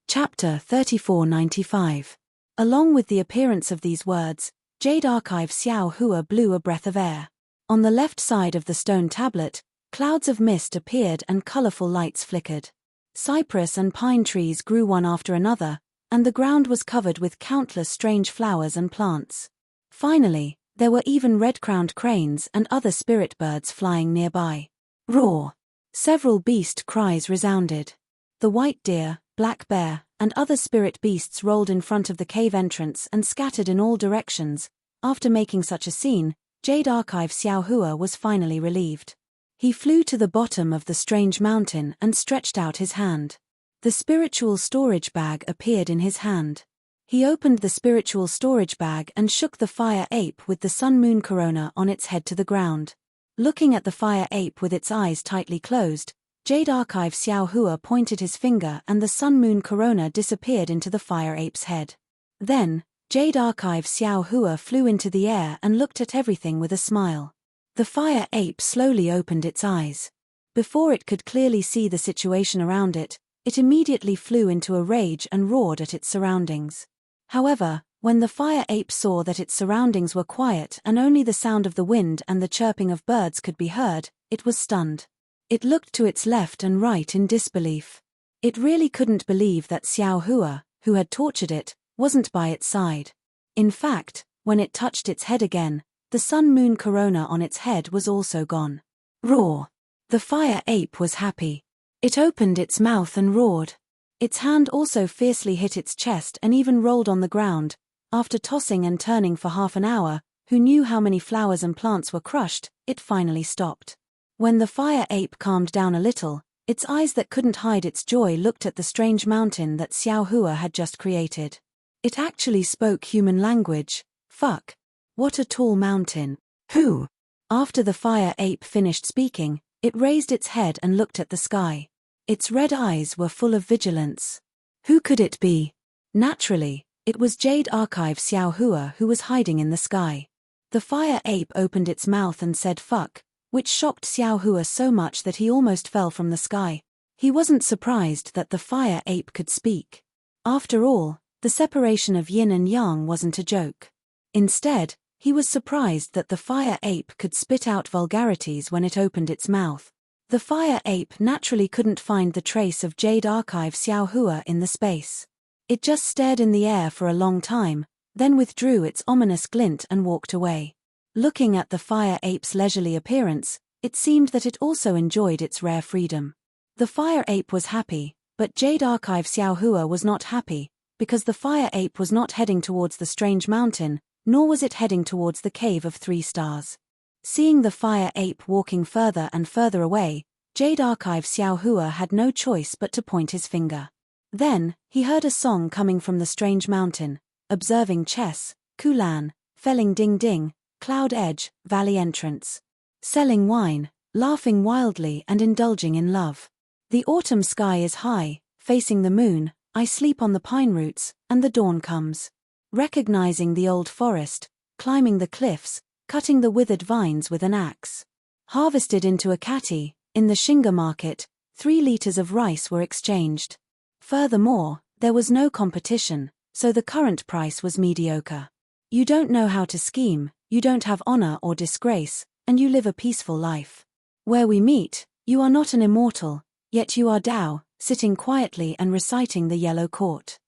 Chapter 3495. Along with the appearance of these words, Jade Archive Xiao Hua blew a breath of air. On the left side of the stone tablet, clouds of mist appeared and colorful lights flickered. Cypress and pine trees grew one after another, and the ground was covered with countless strange flowers and plants. Finally, there were even red-crowned cranes and other spirit birds flying nearby. Roar! Several beast cries resounded. The white deer, black bear, and other spirit beasts rolled in front of the cave entrance and scattered in all directions. After making such a scene, Jade Archive Xiao Hua was finally relieved. He flew to the bottom of the strange mountain and stretched out his hand. The spiritual storage bag appeared in his hand. He opened the spiritual storage bag and shook the fire ape with the sun-moon corona on its head to the ground. Looking at the fire ape with its eyes tightly closed, Jade Archive Xiao Hua pointed his finger and the sun-moon corona disappeared into the fire ape's head. Then, Jade Archive Xiao Hua flew into the air and looked at everything with a smile. The fire ape slowly opened its eyes. Before it could clearly see the situation around it, it immediately flew into a rage and roared at its surroundings. However, when the fire ape saw that its surroundings were quiet and only the sound of the wind and the chirping of birds could be heard, it was stunned. It looked to its left and right in disbelief. It really couldn't believe that Xiao Hua, who had tortured it, wasn't by its side. In fact, when it touched its head again, the sun-moon corona on its head was also gone. Roar! The fire ape was happy. It opened its mouth and roared. Its hand also fiercely hit its chest and even rolled on the ground. After tossing and turning for half an hour, who knew how many flowers and plants were crushed, it finally stopped. When the fire ape calmed down a little, its eyes that couldn't hide its joy looked at the strange mountain that Xiao Hua had just created. It actually spoke human language. Fuck. What a tall mountain. Who? After the fire ape finished speaking, it raised its head and looked at the sky. Its red eyes were full of vigilance. Who could it be? Naturally, it was Jade Archive Xiao Hua who was hiding in the sky. The fire ape opened its mouth and said fuck, which shocked Xiao Hua so much that he almost fell from the sky. He wasn't surprised that the fire ape could speak. After all, the separation of yin and yang wasn't a joke. Instead, he was surprised that the fire ape could spit out vulgarities when it opened its mouth. The fire ape naturally couldn't find the trace of Jade Archive Xiao Hua in the space. It just stared in the air for a long time, then withdrew its ominous glint and walked away. Looking at the fire ape's leisurely appearance, it seemed that it also enjoyed its rare freedom. The fire ape was happy, but Jade Archive Xiao Hua was not happy, because the fire ape was not heading towards the strange mountain, nor was it heading towards the cave of 3 stars. Seeing the fire ape walking further and further away, Jade Archive Xiao Hua had no choice but to point his finger. Then, he heard a song coming from the strange mountain, observing chess, kulan, felling ding-ding, cloud edge, valley entrance. Selling wine, laughing wildly and indulging in love. The autumn sky is high, facing the moon, I sleep on the pine roots, and the dawn comes. Recognizing the old forest, climbing the cliffs, cutting the withered vines with an axe. Harvested into a kati, in the Shinga market, 3 liters of rice were exchanged. Furthermore, there was no competition, so the current price was mediocre. You don't know how to scheme, you don't have honor or disgrace, and you live a peaceful life. Where we meet, you are not an immortal, yet you are Tao, sitting quietly and reciting the yellow court.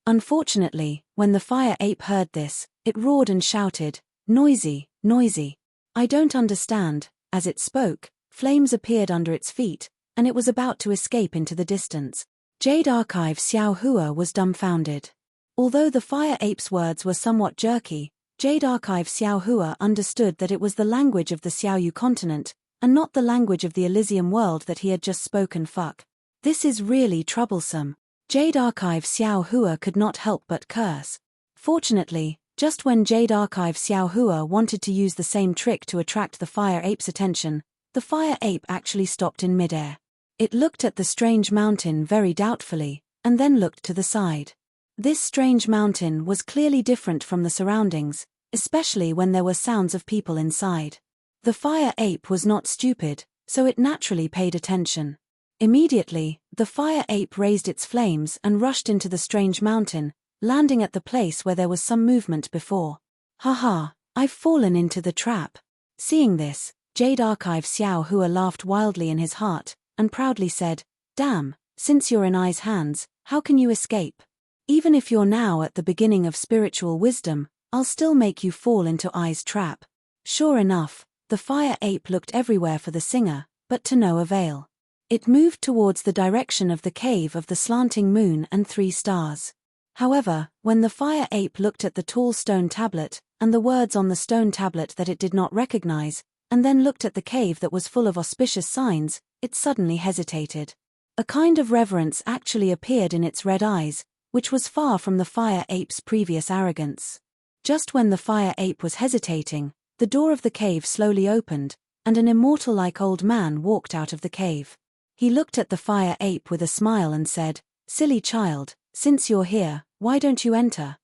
Unfortunately, when the fire ape heard this, it roared and shouted, "Noisy, noisy. I don't understand." As it spoke, flames appeared under its feet, and it was about to escape into the distance. Jade Archive Xiao Hua was dumbfounded. Although the fire ape's words were somewhat jerky, Jade Archive Xiao Hua understood that it was the language of the Xiaoyu continent, and not the language of the Elysium world that he had just spoken. Fuck. This is really troublesome. Jade Archive Xiao Hua could not help but curse. Fortunately, just when Jade Archive Xiao Hua wanted to use the same trick to attract the fire ape's attention, the fire ape actually stopped in midair. It looked at the strange mountain very doubtfully, and then looked to the side. This strange mountain was clearly different from the surroundings, especially when there were sounds of people inside. The fire ape was not stupid, so it naturally paid attention. Immediately, the fire ape raised its flames and rushed into the strange mountain, landing at the place where there was some movement before. Haha, I've fallen into the trap. Seeing this, Jade Archive Xiao Hua laughed wildly in his heart, and proudly said, "Damn, since you're in I's hands, how can you escape? Even if you're now at the beginning of spiritual wisdom, I'll still make you fall into I's trap." Sure enough, the fire ape looked everywhere for the singer, but to no avail. It moved towards the direction of the cave of the slanting moon and 3 stars. However, when the fire ape looked at the tall stone tablet, and the words on the stone tablet that it did not recognize, and then looked at the cave that was full of auspicious signs, it suddenly hesitated. A kind of reverence actually appeared in its red eyes, which was far from the fire ape's previous arrogance. Just when the fire ape was hesitating, the door of the cave slowly opened, and an immortal-like old man walked out of the cave. He looked at the fire ape with a smile and said, "Silly child, since you're here, why don't you enter?"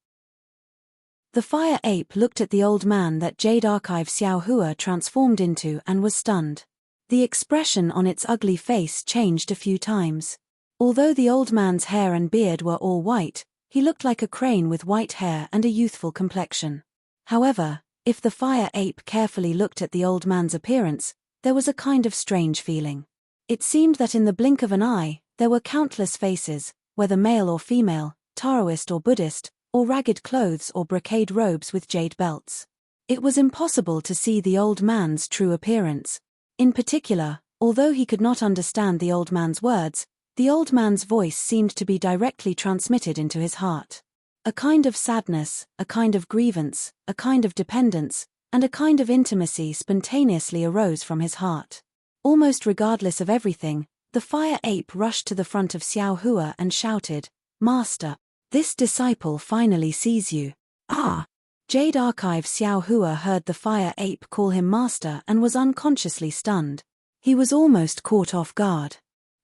The fire ape looked at the old man that Jade Archive Xiao Hua transformed into and was stunned. The expression on its ugly face changed a few times. Although the old man's hair and beard were all white, he looked like a crane with white hair and a youthful complexion. However, if the fire ape carefully looked at the old man's appearance, there was a kind of strange feeling. It seemed that in the blink of an eye, there were countless faces, whether male or female, Taoist or Buddhist, or ragged clothes or brocade robes with jade belts. It was impossible to see the old man's true appearance. In particular, although he could not understand the old man's words, the old man's voice seemed to be directly transmitted into his heart. A kind of sadness, a kind of grievance, a kind of dependence, and a kind of intimacy spontaneously arose from his heart. Almost regardless of everything, the fire ape rushed to the front of Xiao Hua and shouted, "Master, this disciple finally sees you." Ah! Jade Archive Xiao Hua heard the fire ape call him master and was unconsciously stunned. He was almost caught off guard.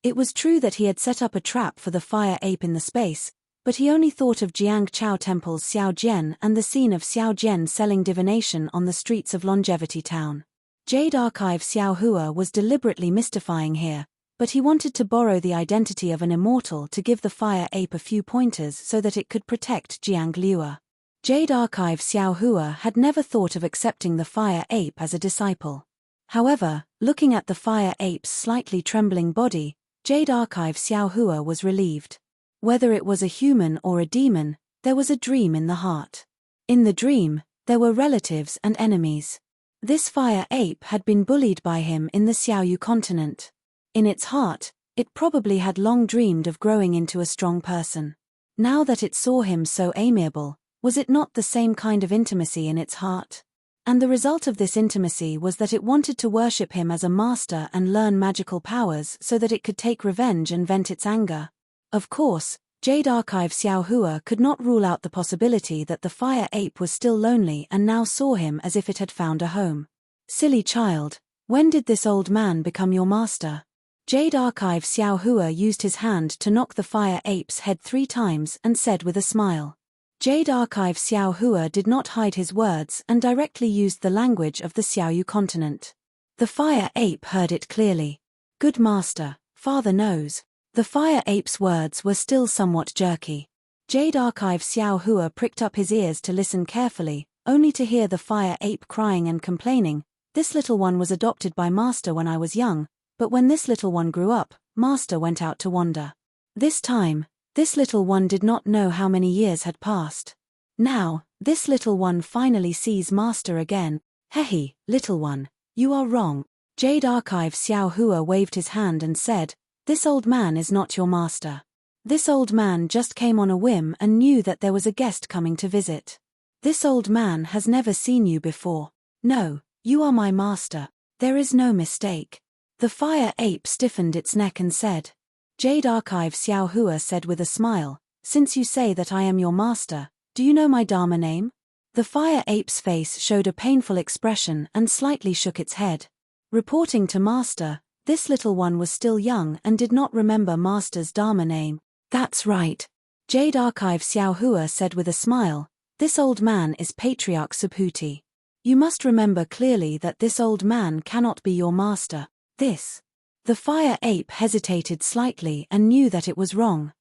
It was true that he had set up a trap for the fire ape in the space, but he only thought of Jiang Chao Temple's Xiao Jian and the scene of Xiao Jian selling divination on the streets of Longevity Town. Jade Archive Xiao Hua was deliberately mystifying here, but he wanted to borrow the identity of an immortal to give the fire ape a few pointers so that it could protect Jiang Liua. Jade Archive Xiao Hua had never thought of accepting the fire ape as a disciple. However, looking at the fire ape's slightly trembling body, Jade Archive Xiao Hua was relieved. Whether it was a human or a demon, there was a dream in the heart. In the dream, there were relatives and enemies. This fire ape had been bullied by him in the Xiaoyu continent. In its heart, it probably had long dreamed of growing into a strong person. Now that it saw him so amiable, was it not the same kind of intimacy in its heart? And the result of this intimacy was that it wanted to worship him as a master and learn magical powers so that it could take revenge and vent its anger. Of course, Jade Archive Xiao Hua could not rule out the possibility that the fire ape was still lonely and now saw him as if it had found a home. "Silly child, when did this old man become your master?" Jade Archive Xiao Hua used his hand to knock the fire ape's head 3 times and said with a smile. Jade Archive Xiao Hua did not hide his words and directly used the language of the Xiaoyu continent. The fire ape heard it clearly. Good master, father knows. The fire ape's words were still somewhat jerky. Jade Archive Xiao Hua pricked up his ears to listen carefully, only to hear the fire ape crying and complaining. This little one was adopted by master when I was young, but when this little one grew up, master went out to wander. This time, this little one did not know how many years had passed. Now, this little one finally sees master again. Hehe, little one, you are wrong. Jade Archive Xiao Hua waved his hand and said, this old man is not your master. This old man just came on a whim and knew that there was a guest coming to visit. This old man has never seen you before. No, you are my master. There is no mistake. The fire ape stiffened its neck and said. Jade Archive Xiao Hua said with a smile, since you say that I am your master, do you know my Dharma name? The fire ape's face showed a painful expression and slightly shook its head. Reporting to master, this little one was still young and did not remember master's Dharma name. That's right. Jade Archive Xiao Hua said with a smile, this old man is Patriarch Subhuti. You must remember clearly that this old man cannot be your master. This. The fire ape hesitated slightly and knew that it was wrong.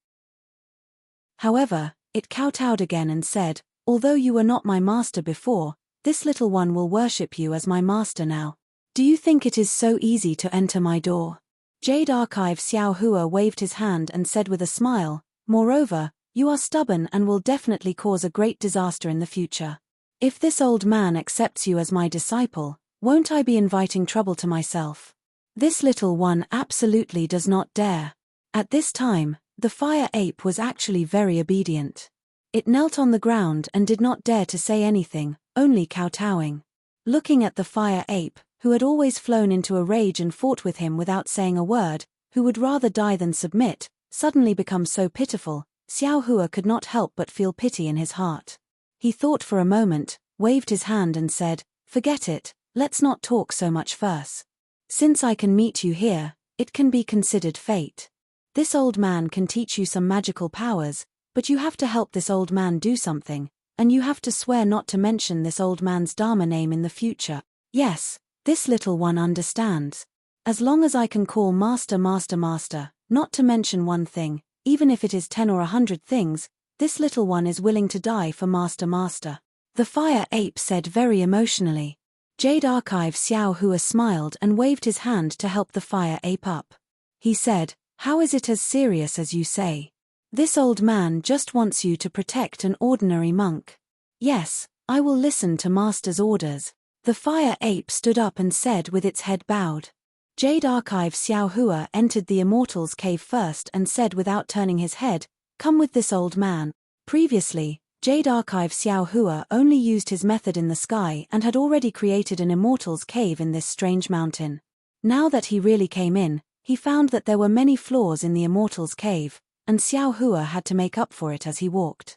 However, it kowtowed again and said, although you were not my master before, this little one will worship you as my master now. Do you think it is so easy to enter my door? Jade Archive Xiao Hua waved his hand and said with a smile, moreover, you are stubborn and will definitely cause a great disaster in the future. If this old man accepts you as my disciple, won't I be inviting trouble to myself? This little one absolutely does not dare. At this time, the fire ape was actually very obedient. It knelt on the ground and did not dare to say anything, only kowtowing. Looking at the fire ape, who had always flown into a rage and fought with him without saying a word, who would rather die than submit, suddenly become so pitiful, Xiao Hua could not help but feel pity in his heart. He thought for a moment, waved his hand and said, forget it, let's not talk so much first. Since I can meet you here, it can be considered fate. This old man can teach you some magical powers, but you have to help this old man do something, and you have to swear not to mention this old man's Dharma name in the future. Yes, this little one understands. As long as I can call master master master, not to mention one thing, even if it is 10 or 100 things, this little one is willing to die for master master. The fire ape said very emotionally. Jade Archive Xiao Hua smiled and waved his hand to help the fire ape up. He said, how is it as serious as you say? This old man just wants you to protect an ordinary monk. Yes, I will listen to master's orders. The fire ape stood up and said with its head bowed. Jade Archive Xiao Hua entered the immortal's cave first and said without turning his head, come with this old man. Previously, Jade Archive Xiao Hua only used his method in the sky and had already created an immortal's cave in this strange mountain. Now that he really came in, he found that there were many flaws in the immortal's cave, and Xiao Hua had to make up for it as he walked.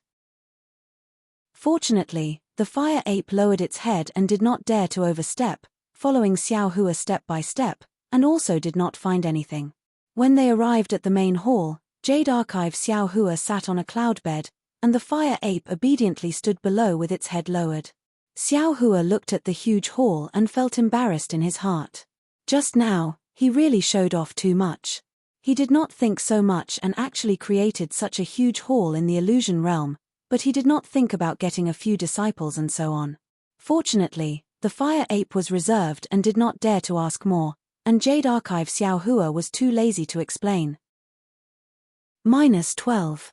Fortunately, the fire ape lowered its head and did not dare to overstep, following Xiao Hua step by step, and also did not find anything. When they arrived at the main hall, Jade Archive Xiao Hua sat on a cloud bed, and the fire ape obediently stood below with its head lowered. Xiao Hua looked at the huge hall and felt embarrassed in his heart. Just now, he really showed off too much. He did not think so much and actually created such a huge hall in the illusion realm, but he did not think about getting a few disciples and so on. Fortunately, the fire ape was reserved and did not dare to ask more, and Jade Archive Xiao Hua was too lazy to explain. -12.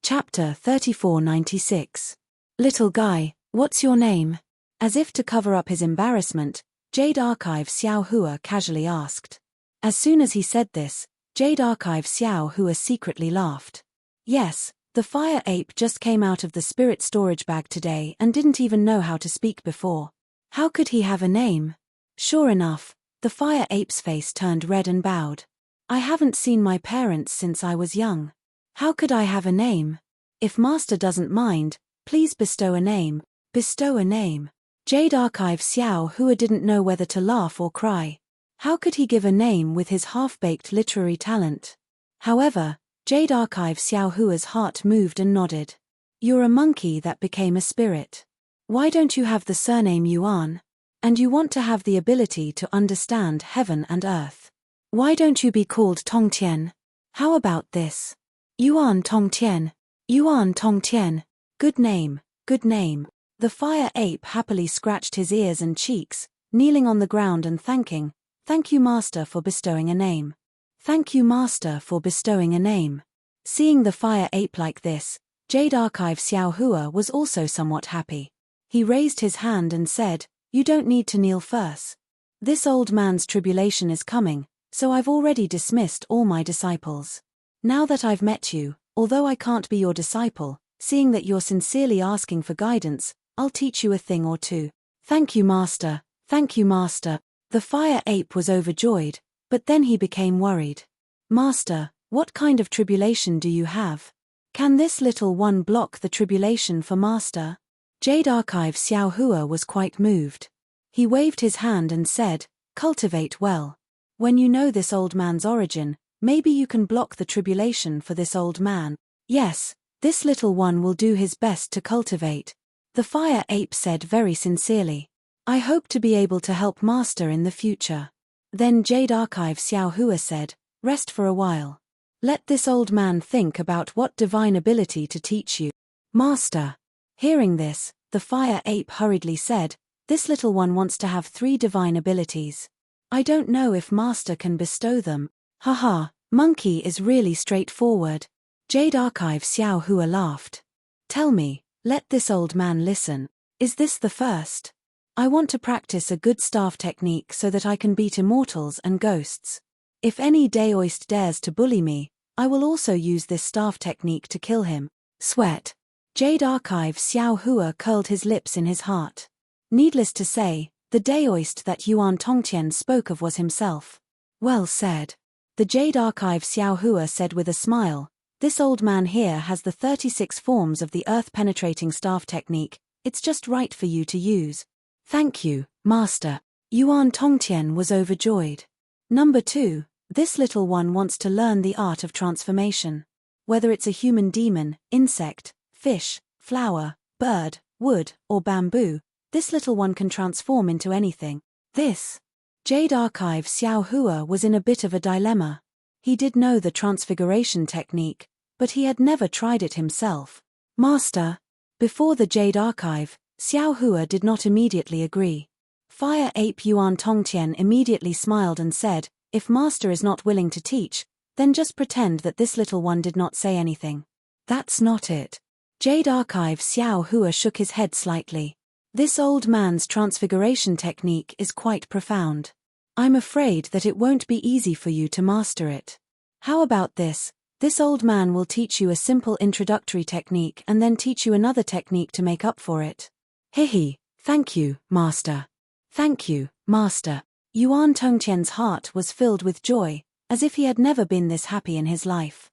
Chapter 3496. Little guy, what's your name? As if to cover up his embarrassment, Jade Archive Xiao Hua casually asked. As soon as he said this, Jade Archive Xiao Hua secretly laughed. Yes, the fire ape just came out of the spirit storage bag today and didn't even know how to speak before. How could he have a name? Sure enough, the fire ape's face turned red and bowed. I haven't seen my parents since I was young. How could I have a name? If master doesn't mind, please bestow a name. Bestow a name. Jade Archive Xiao Hua didn't know whether to laugh or cry. How could he give a name with his half-baked literary talent? However, Jade Archive Xiaohua's heart moved and nodded. You're a monkey that became a spirit. Why don't you have the surname Yuan? And you want to have the ability to understand heaven and earth. Why don't you be called Tongtian? How about this? Yuan Tongtian. Yuan Tongtian. Good name, good name. The fire ape happily scratched his ears and cheeks, kneeling on the ground and thank you master for bestowing a name. Thank you master for bestowing a name. Seeing the fire ape like this, Jade Archive Xiaohua was also somewhat happy. He raised his hand and said, "You don't need to kneel first. This old man's tribulation is coming, so I've already dismissed all my disciples. Now that I've met you, although I can't be your disciple, seeing that you're sincerely asking for guidance, I'll teach you a thing or two." Thank you master, thank you master. The fire ape was overjoyed, but then he became worried. Master, what kind of tribulation do you have? Can this little one block the tribulation for master? Jade Archive Xiaohua was quite moved. He waved his hand and said, "Cultivate well. When you know this old man's origin, maybe you can block the tribulation for this old man." "Yes, this little one will do his best to cultivate," the fire ape said very sincerely. "I hope to be able to help master in the future." Then Jade Archive Xiaohua said, "Rest for a while. Let this old man think about what divine ability to teach you." Master. Hearing this, the fire ape hurriedly said, "This little one wants to have 3 divine abilities. I don't know if master can bestow them." Haha, monkey is really straightforward. Jade Archive Xiaohua laughed. "Tell me, let this old man listen. Is this the first? I want to practice a good staff technique so that I can beat immortals and ghosts. If any Daoist dares to bully me, I will also use this staff technique to kill him." Sweat. Jade Archive Xiaohua curled his lips in his heart. Needless to say, the Daoist that Yuan Tongtian spoke of was himself. Well said. The Jade Archive Xiaohua said with a smile, "This old man here has the 36 forms of the earth-penetrating staff technique, it's just right for you to use." "Thank you, master." Yuan Tongtian was overjoyed. Number 2, this little one wants to learn the art of transformation. Whether it's a human demon, insect, fish, flower, bird, wood, or bamboo, this little one can transform into anything. This. Jade Archive Xiaohua was in a bit of a dilemma. He did know the transfiguration technique, but he had never tried it himself. Master. Before the Jade Archive, Xiaohua did not immediately agree. Fire Ape Yuan Tongtian immediately smiled and said, "If master is not willing to teach, then just pretend that this little one did not say anything." That's not it. Jade Archive Xiaohua shook his head slightly. This old man's transfiguration technique is quite profound. I'm afraid that it won't be easy for you to master it. How about this? This old man will teach you a simple introductory technique and then teach you another technique to make up for it. Hihi, thank you, master. Thank you, master. Yuan Tongtian's heart was filled with joy, as if he had never been this happy in his life.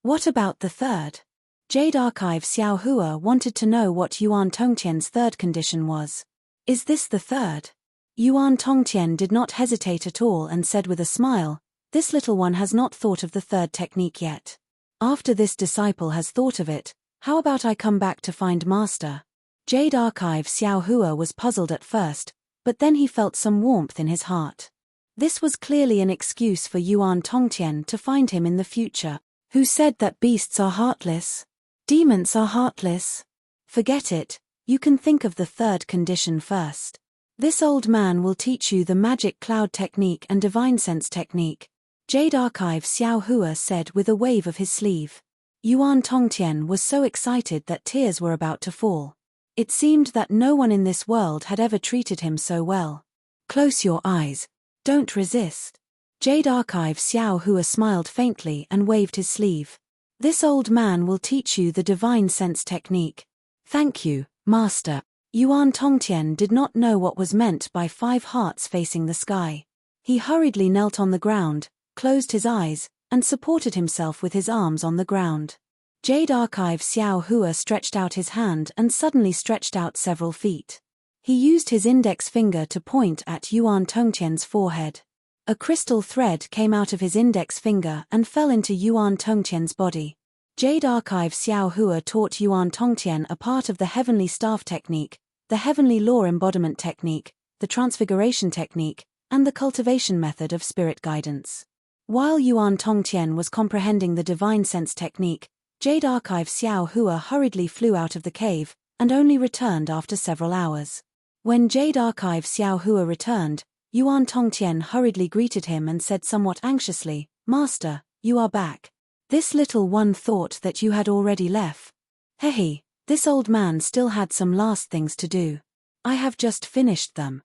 What about the third? Jade Archive Xiaohua wanted to know what Yuan Tongtian's third condition was. Is this the third? Yuan Tongtian did not hesitate at all and said with a smile, "This little one has not thought of the third technique yet. After this disciple has thought of it, how about I come back to find master?" Jade Archive Xiaohua was puzzled at first, but then he felt some warmth in his heart. This was clearly an excuse for Yuan Tongtian to find him in the future. Who said that beasts are heartless? Demons are heartless. Forget it, you can think of the third condition first. This old man will teach you the magic cloud technique and divine sense technique, Jade Archive Xiaohua said with a wave of his sleeve. Yuan Tongtian was so excited that tears were about to fall. It seemed that no one in this world had ever treated him so well. Close your eyes. Don't resist. Jade Archive Xiaohua smiled faintly and waved his sleeve. This old man will teach you the divine sense technique. Thank you, master. Yuan Tongtian did not know what was meant by 5 hearts facing the sky. He hurriedly knelt on the ground, closed his eyes, and supported himself with his arms on the ground. Jade Archive Xiaohua stretched out his hand and suddenly stretched out several feet. He used his index finger to point at Yuan Tongqian's forehead. A crystal thread came out of his index finger and fell into Yuan Tongqian's body. Jade Archive Xiao Hua taught Yuan Tongqian a part of the Heavenly Staff Technique, the Heavenly Law Embodiment Technique, the Transfiguration Technique, and the Cultivation Method of Spirit Guidance. While Yuan Tongqian was comprehending the Divine Sense Technique, Jade Archive Xiao Hua hurriedly flew out of the cave, and only returned after several hours. When Jade Archive Xiao Hua returned, Yuan Tongqian hurriedly greeted him and said somewhat anxiously, "Master, you are back. This little one thought that you had already left." Hehe, this old man still had some last things to do. I have just finished them.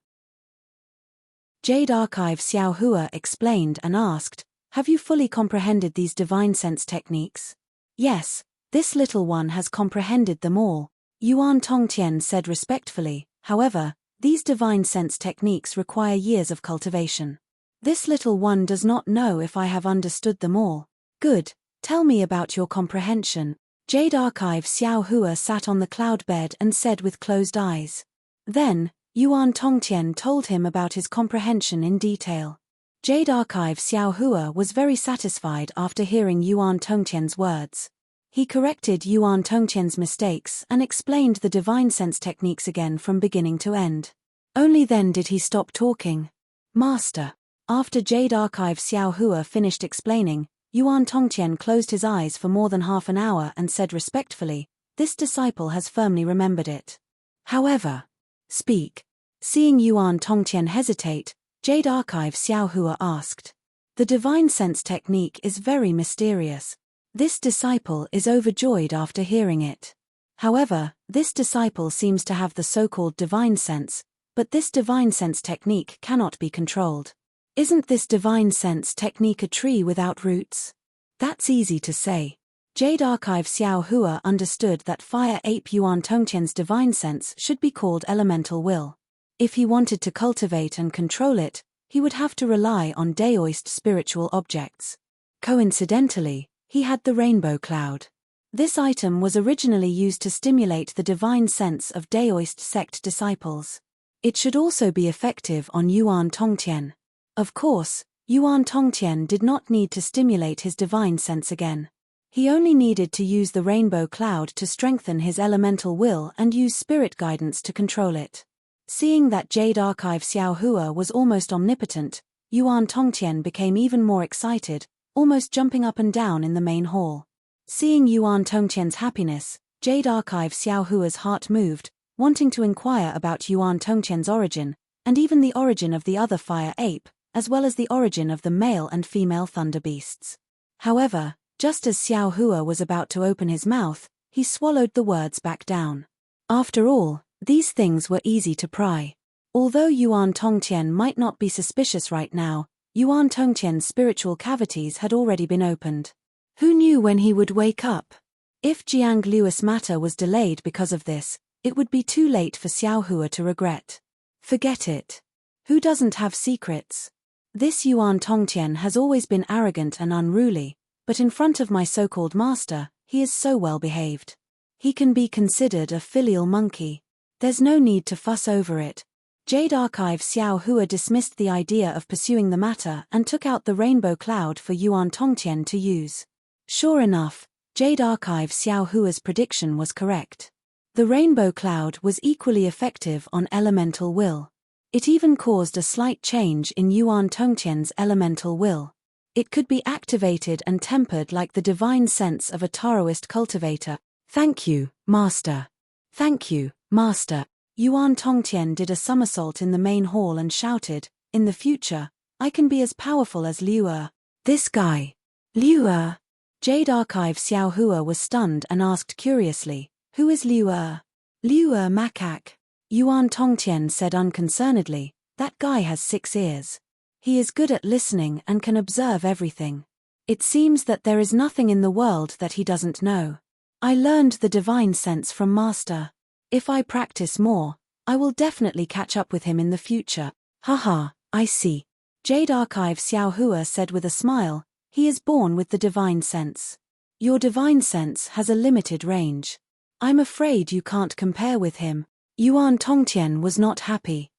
Jade Archive Xiao Hua explained and asked, "Have you fully comprehended these divine sense techniques?" "Yes, this little one has comprehended them all," Yuan Tongqian said respectfully. "However, these divine sense techniques require years of cultivation. This little one does not know if I have understood them all." "Good, tell me about your comprehension." Jade Archive Xiao Hua sat on the cloud bed and said with closed eyes. Then, Yuan Tongqian told him about his comprehension in detail. Jade Archive Xiao Hua was very satisfied after hearing Yuan Tongqian's words. He corrected Yuan Tongqian's mistakes and explained the divine sense techniques again from beginning to end. Only then did he stop talking. "Master." After Jade Archive Xiao Hua finished explaining, Yuan Tongqian closed his eyes for more than half an hour and said respectfully, "This disciple has firmly remembered it. However, speak." Seeing Yuan Tongqian hesitate, Jade Archive Xiao Hua asked. "The divine sense technique is very mysterious. This disciple is overjoyed after hearing it. However, this disciple seems to have the so-called divine sense, but this divine sense technique cannot be controlled. Isn't this divine sense technique a tree without roots?" "That's easy to say." Jade Archive Xiao Hua understood that Fire Ape Yuan Tongqian's divine sense should be called elemental will. If he wanted to cultivate and control it, he would have to rely on Daoist spiritual objects. Coincidentally, he had the rainbow cloud. This item was originally used to stimulate the divine sense of Daoist sect disciples. It should also be effective on Yuan Tongqian. Of course, Yuan Tongqian did not need to stimulate his divine sense again. He only needed to use the rainbow cloud to strengthen his elemental will and use spirit guidance to control it. Seeing that Jade Archive Xiao Hua was almost omnipotent, Yuan Tongqian became even more excited, almost jumping up and down in the main hall. Seeing Yuan Tongqian's happiness, Jade Archive Xiao Hua's heart moved, wanting to inquire about Yuan Tongqian's origin, and even the origin of the other fire ape, as well as the origin of the male and female thunder beasts. However, just as Xiao Hua was about to open his mouth, he swallowed the words back down. After all, these things were easy to pry. Although Yuan Tongqian might not be suspicious right now, Yuan Tongqian's spiritual cavities had already been opened. Who knew when he would wake up? If Jiang Luo's matter was delayed because of this, it would be too late for Xiao Hua to regret. Forget it. Who doesn't have secrets? This Yuan Tongqian has always been arrogant and unruly, but in front of my so-called master, he is so well behaved. He can be considered a filial monkey. There's no need to fuss over it. Jade Archive Xiao Hua dismissed the idea of pursuing the matter and took out the rainbow cloud for Yuan Tongqian to use. Sure enough, Jade Archive Xiao Hua's prediction was correct. The rainbow cloud was equally effective on elemental will. It even caused a slight change in Yuan Tongqian's elemental will. It could be activated and tempered like the divine sense of a Taoist cultivator. "Thank you, Master. Thank you, Master." Yuan Tongqian did a somersault in the main hall and shouted, "In the future, I can be as powerful as Liu. This guy. Liu." Jade Archive Xiao Hua was stunned and asked curiously, "Who is Liu?" "Liu macaque." Yuan Tongqian said unconcernedly, "That guy has 6 ears. He is good at listening and can observe everything. It seems that there is nothing in the world that he doesn't know. I learned the divine sense from Master. If I practice more, I will definitely catch up with him in the future." "Haha, I see." Jade Archive Xiao Hua said with a smile, "He is born with the divine sense. Your divine sense has a limited range. I'm afraid you can't compare with him." Yuan Tongtian was not happy.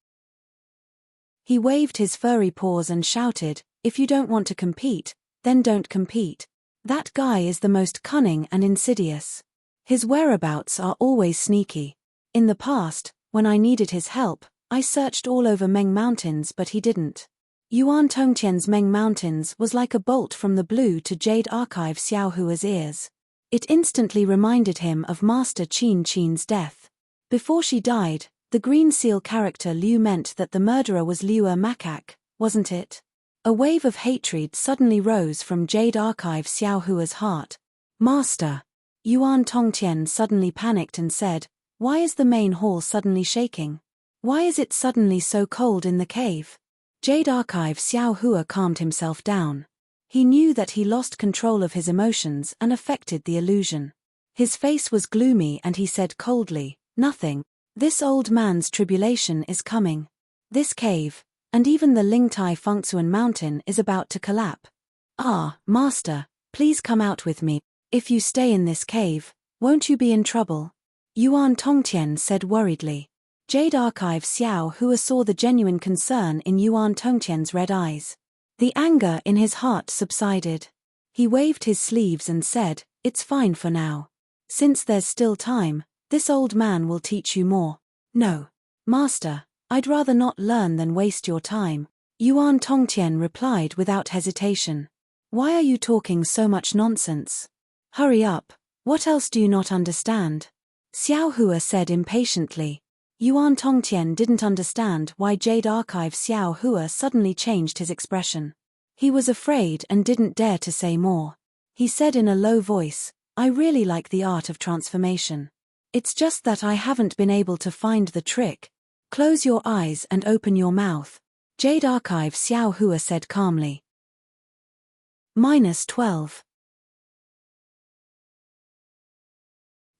He waved his furry paws and shouted, "If you don't want to compete, then don't compete. That guy is the most cunning and insidious. His whereabouts are always sneaky. In the past, when I needed his help, I searched all over Meng Mountains but he didn't." Yuan Tongtian's Meng Mountains was like a bolt from the blue to Jade Archive Xiaohua's ears. It instantly reminded him of Master Qin Qin's death. Before she died, the Green Seal character Liu meant that the murderer was Liu Macaque, wasn't it? A wave of hatred suddenly rose from Jade Archive Xiaohua's heart. "Master!" Yuan Tongtian suddenly panicked and said, "Why is the main hall suddenly shaking? Why is it suddenly so cold in the cave?" Jade Archive Xiaohua calmed himself down. He knew that he lost control of his emotions and affected the illusion. His face was gloomy and he said coldly, "Nothing. This old man's tribulation is coming. This cave, and even the Lingtai Fengsuan mountain is about to collapse. Ah, Master, please come out with me. If you stay in this cave, won't you be in trouble?" Yuan Tongtian said worriedly. Jade Archive Xiaohua saw the genuine concern in Yuan Tongtian's red eyes. The anger in his heart subsided. He waved his sleeves and said, "It's fine for now. Since there's still time, this old man will teach you more." "No. Master, I'd rather not learn than waste your time," Yuan Tongtian replied without hesitation. "Why are you talking so much nonsense? Hurry up, what else do you not understand?" Xiaohua said impatiently. Yuan Tongtian didn't understand why Jade Archive Xiaohua suddenly changed his expression. He was afraid and didn't dare to say more. He said in a low voice, "I really like the art of transformation. It's just that I haven't been able to find the trick." "Close your eyes and open your mouth," Jade Archive Xiaohua said calmly. -12.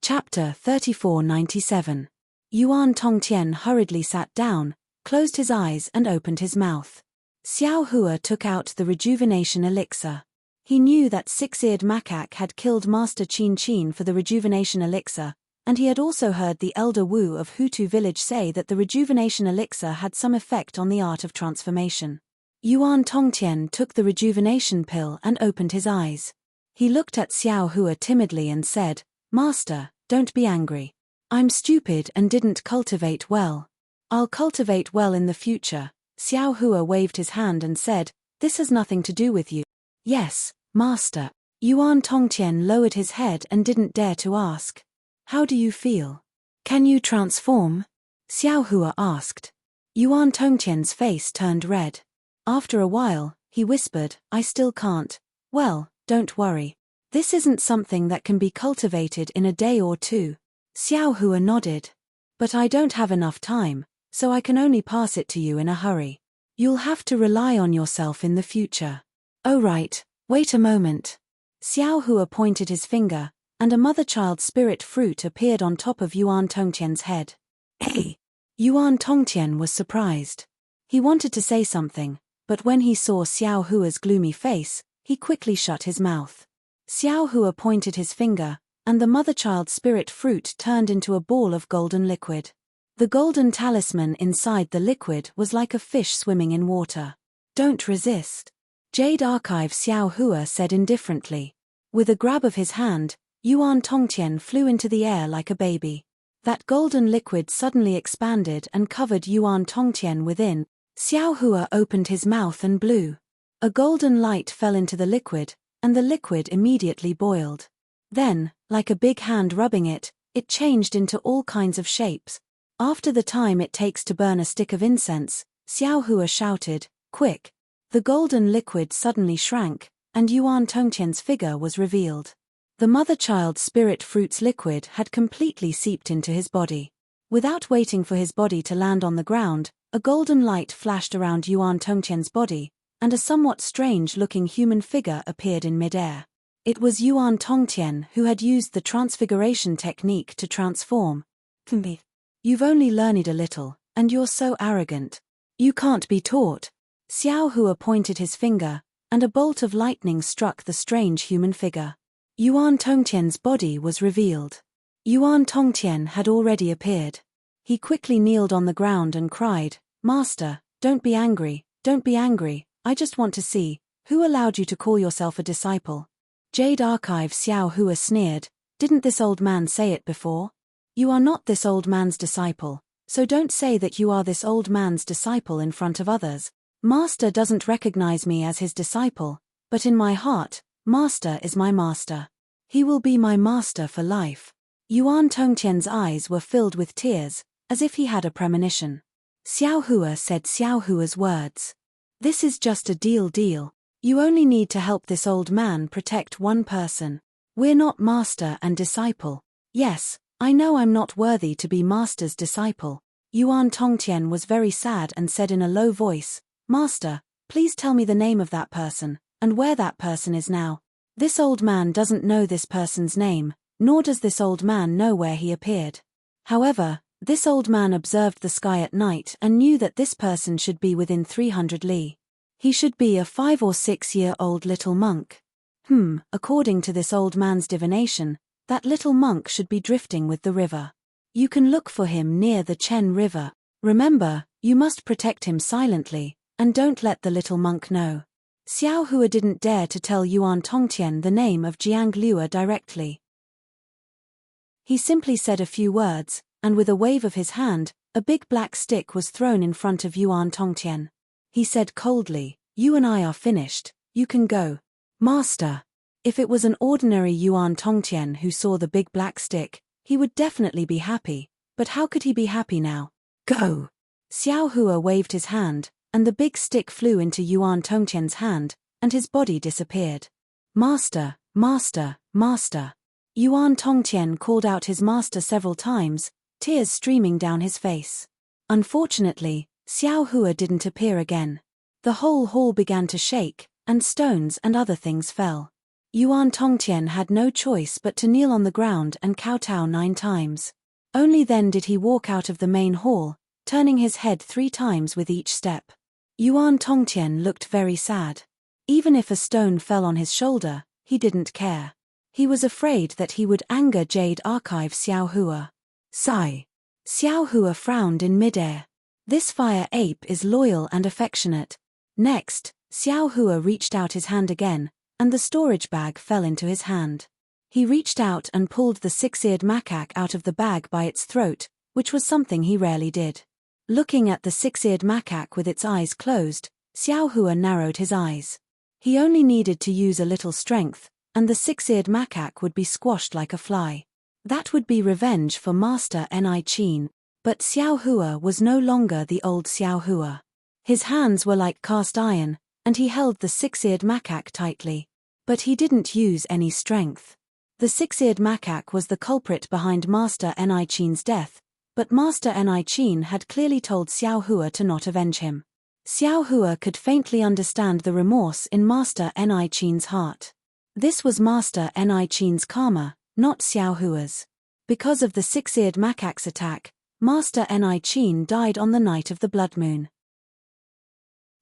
Chapter 3497. Yuan Tongtian hurriedly sat down, closed his eyes and opened his mouth. Xiaohua took out the rejuvenation elixir. He knew that Six-Eared Macaque had killed Master Qin Qin for the rejuvenation elixir, and he had also heard the Elder Wu of Hutu village say that the rejuvenation elixir had some effect on the art of transformation. Yuan Tongtian took the rejuvenation pill and opened his eyes. He looked at Xiaohua timidly and said, "Master, don't be angry. I'm stupid and didn't cultivate well. I'll cultivate well in the future." Xiaohua waved his hand and said, "This has nothing to do with you." "Yes, Master." Yuan Tongtian lowered his head and didn't dare to ask. "How do you feel? Can you transform?" Xiaohua asked. Yuan Tongtian's face turned red. After a while, he whispered, "I still can't." "Well, don't worry. This isn't something that can be cultivated in a day or two." Xiaohua nodded. "But I don't have enough time, so I can only pass it to you in a hurry. You'll have to rely on yourself in the future." "Oh right, wait a moment." Xiaohua pointed his finger, and a mother-child spirit fruit appeared on top of Yuan Tongtian's head. "Hey!" Yuan Tongtian was surprised. He wanted to say something, but when he saw Xiaohua's gloomy face, he quickly shut his mouth. Xiaohua pointed his finger, and the mother-child spirit fruit turned into a ball of golden liquid. The golden talisman inside the liquid was like a fish swimming in water. "Don't resist," Jade Archive Xiaohua said indifferently. With a grab of his hand, Yuan Tongtian flew into the air like a baby. That golden liquid suddenly expanded and covered Yuan Tongtian within. Xiaohua opened his mouth and blew. A golden light fell into the liquid, and the liquid immediately boiled. Then, like a big hand rubbing it, it changed into all kinds of shapes. After the time it takes to burn a stick of incense, Xiaohua shouted, "Quick!" The golden liquid suddenly shrank, and Yuan Tongtian's figure was revealed. The mother-child spirit fruit's liquid had completely seeped into his body. Without waiting for his body to land on the ground, a golden light flashed around Yuan Tongtian's body, and a somewhat strange-looking human figure appeared in midair. It was Yuan Tongtian who had used the transfiguration technique to transform. "You've only learned a little, and you're so arrogant. You can't be taught." Xiaohua pointed his finger, and a bolt of lightning struck the strange human figure. Yuan Tongtian's body was revealed. Yuan Tongtian had already appeared. He quickly kneeled on the ground and cried, "Master, don't be angry, don't be angry, I just want to see, who allowed you to call yourself a disciple?" Jade Archive Xiao Hua sneered, "Didn't this old man say it before? You are not this old man's disciple, so don't say that you are this old man's disciple in front of others. Master doesn't recognize me as his disciple, but in my heart, Master is my master. He will be my master for life." Yuan Tongtian's eyes were filled with tears, as if he had a premonition. Xiao Hua said Xiao Hua's words. "This is just a deal. You only need to help this old man protect one person. We're not master and disciple." "Yes, I know I'm not worthy to be master's disciple." Yuan Tongtian was very sad and said in a low voice, "Master, please tell me the name of that person, and where that person is now." This old man doesn't know this person's name, nor does this old man know where he appeared. However, this old man observed the sky at night and knew that this person should be within 300 li. He should be a 5 or 6-year-old little monk. According to this old man's divination, that little monk should be drifting with the river. You can look for him near the Chen River. Remember, you must protect him silently, and don't let the little monk know. Xiao Hua didn't dare to tell Yuan Tongtian the name of Jiang Liu directly. He simply said a few words, and with a wave of his hand, a big black stick was thrown in front of Yuan Tongtian. He said coldly, "You and I are finished, you can go." "Master." If it was an ordinary Yuan Tongtian who saw the big black stick, he would definitely be happy, but how could he be happy now? "Go!" Xiao Hua waved his hand, and the big stick flew into Yuan Tongtian's hand, and his body disappeared. "Master, master, master." Yuan Tongtian called out his master several times, tears streaming down his face. Unfortunately, Xiao Hua didn't appear again. The whole hall began to shake, and stones and other things fell. Yuan Tongtian had no choice but to kneel on the ground and kowtow 9 times. Only then did he walk out of the main hall, turning his head 3 times with each step. Yuan Tongtian looked very sad. Even if a stone fell on his shoulder, he didn't care. He was afraid that he would anger Jade Archive Xiao Hua. Sigh. Xiao Hua frowned in midair. This fire ape is loyal and affectionate. Next, Xiao Hua reached out his hand again, and the storage bag fell into his hand. He reached out and pulled the 6-eared macaque out of the bag by its throat, which was something he rarely did. Looking at the 6-eared macaque with its eyes closed, Xiao Hua narrowed his eyes. He only needed to use a little strength, and the 6-eared macaque would be squashed like a fly. That would be revenge for Master Ni Qin, but Xiao Hua was no longer the old Xiao Hua. His hands were like cast iron, and he held the 6-eared macaque tightly. But he didn't use any strength. The 6-eared macaque was the culprit behind Master Ni Qin's death, but Master Ni Qin had clearly told Xiao Hua to not avenge him. Xiao Hua could faintly understand the remorse in Master Ni Qin's heart. This was Master Ni Qin's karma, not Xiao Hua's. Because of the 6-eared macaque's attack, Master Ni Qin died on the night of the blood moon.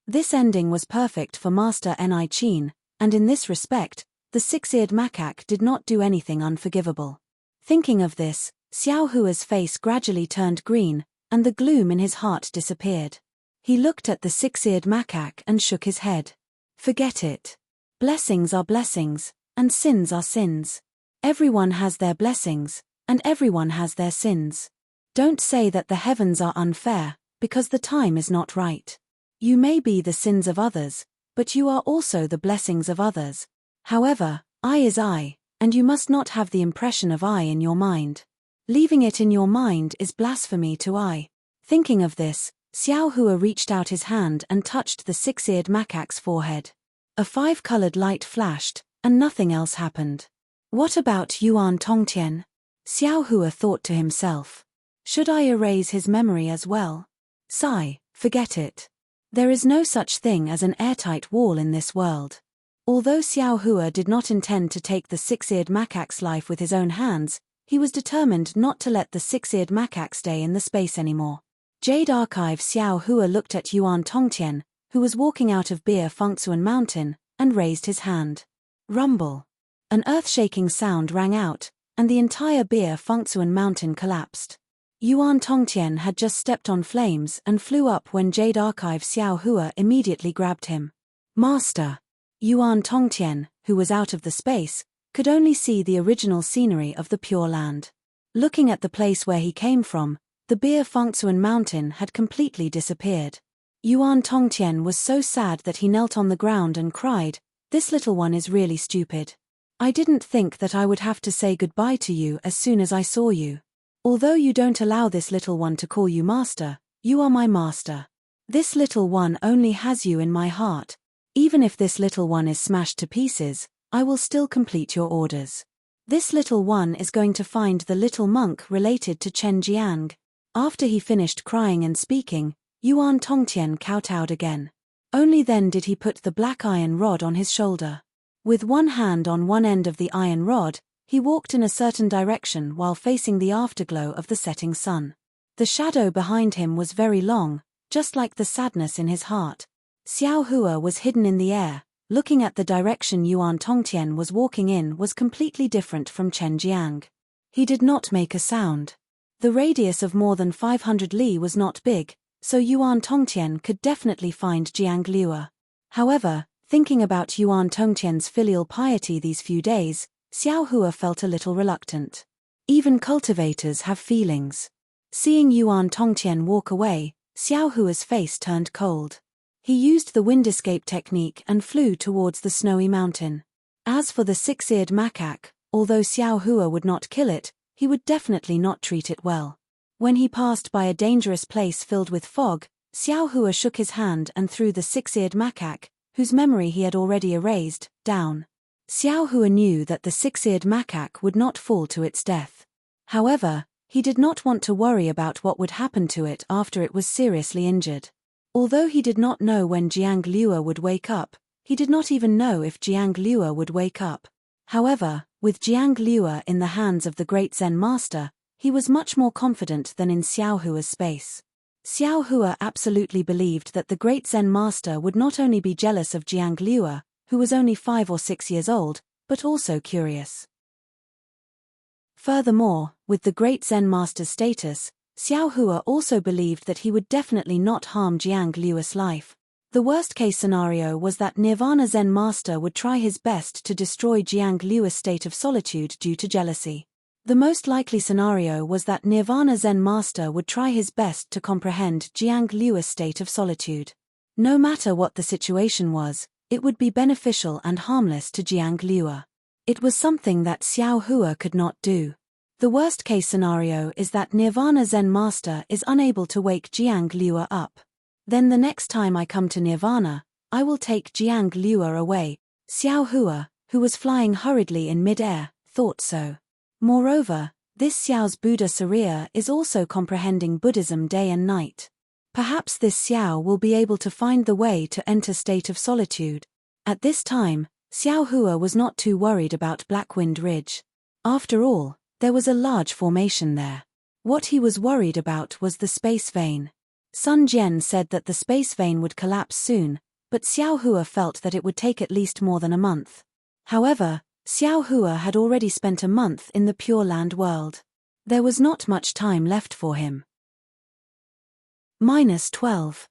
This ending was perfect for Master Ni Qin, and in this respect, the 6-eared macaque did not do anything unforgivable. Thinking of this, Xiao Hua's face gradually turned green, and the gloom in his heart disappeared. He looked at the 6-eared macaque and shook his head. Forget it. Blessings are blessings, and sins are sins. Everyone has their blessings, and everyone has their sins. Don't say that the heavens are unfair, because the time is not right. You may be the sins of others, but you are also the blessings of others. However, I is I, and you must not have the impression of I in your mind. Leaving it in your mind is blasphemy to I. Thinking of this, Xiao Hua reached out his hand and touched the 6-eared macaque's forehead. A 5-colored light flashed, and nothing else happened. What about Yuan Tongtian? Xiao Hua thought to himself. Should I erase his memory as well? Sigh, forget it. There is no such thing as an airtight wall in this world. Although Xiao Hua did not intend to take the 6-eared macaque's life with his own hands, he was determined not to let the 6-eared macaque stay in the space anymore. Jade Archive Xiao Hua looked at Yuan Tongtian, who was walking out of Bir Fengsuan Mountain, and raised his hand. Rumble. An earth-shaking sound rang out, and the entire Bir Fengsuan Mountain collapsed. Yuan Tongtian had just stepped on flames and flew up when Jade Archive Xiao Hua immediately grabbed him. Master! Yuan Tongtian, who was out of the space, could only see the original scenery of the Pure Land. Looking at the place where he came from, the Bir Fengtsuan mountain had completely disappeared. Yuan Tongtian was so sad that he knelt on the ground and cried, "This little one is really stupid. I didn't think that I would have to say goodbye to you as soon as I saw you. Although you don't allow this little one to call you master, you are my master. This little one only has you in my heart. Even if this little one is smashed to pieces, I will still complete your orders. This little one is going to find the little monk related to Chen Jiang." After he finished crying and speaking, Yuan Tongtian kowtowed again. Only then did he put the black iron rod on his shoulder. With one hand on one end of the iron rod, he walked in a certain direction while facing the afterglow of the setting sun. The shadow behind him was very long, just like the sadness in his heart. Xiao Hua was hidden in the air. Looking at the direction Yuan Tongtian was walking in was completely different from Chen Jiang. He did not make a sound. The radius of more than 500 li was not big, so Yuan Tongtian could definitely find Jiang Liuer. However, thinking about Yuan Tongtian's filial piety these few days, Xiao Hua felt a little reluctant. Even cultivators have feelings. Seeing Yuan Tongtian walk away, Xiao Hua's face turned cold. He used the wind escape technique and flew towards the snowy mountain. As for the six-eared macaque, although Xiao Hua would not kill it, he would definitely not treat it well. When he passed by a dangerous place filled with fog, Xiao Hua shook his hand and threw the six-eared macaque, whose memory he had already erased, down. Xiao Hua knew that the six-eared macaque would not fall to its death. However, he did not want to worry about what would happen to it after it was seriously injured. Although he did not know when Jiang Liuer would wake up, he did not even know if Jiang Liuer would wake up. However, with Jiang Liuer in the hands of the great Zen master, he was much more confident than in Xiao Hua's space. Xiao Hua absolutely believed that the great Zen master would not only be jealous of Jiang Liuer, who was only 5 or 6 years old, but also curious. Furthermore, with the great Zen master's status, Xiao Hua also believed that he would definitely not harm Jiang Liuer's life. The worst-case scenario was that Nirvana Zen master would try his best to destroy Jiang Liuer's state of solitude due to jealousy. The most likely scenario was that Nirvana Zen master would try his best to comprehend Jiang Liuer's state of solitude. No matter what the situation was, it would be beneficial and harmless to Jiang Liuer. It was something that Xiao Hua could not do. The worst-case scenario is that Nirvana Zen master is unable to wake Jiang Liuer up. Then the next time I come to Nirvana, I will take Jiang Liuer away. Xiao Hua, who was flying hurriedly in mid-air, thought so. Moreover, this Xiao's Buddha Sariya is also comprehending Buddhism day and night. Perhaps this Xiao will be able to find the way to enter state of solitude. At this time, Xiao Hua was not too worried about Blackwind Ridge. After all, there was a large formation there. What he was worried about was the space vein. Sun Jian said that the space vein would collapse soon, but Xiao Hua felt that it would take at least more than a month. However, Xiao Hua had already spent a month in the Pure Land world. There was not much time left for him. -12.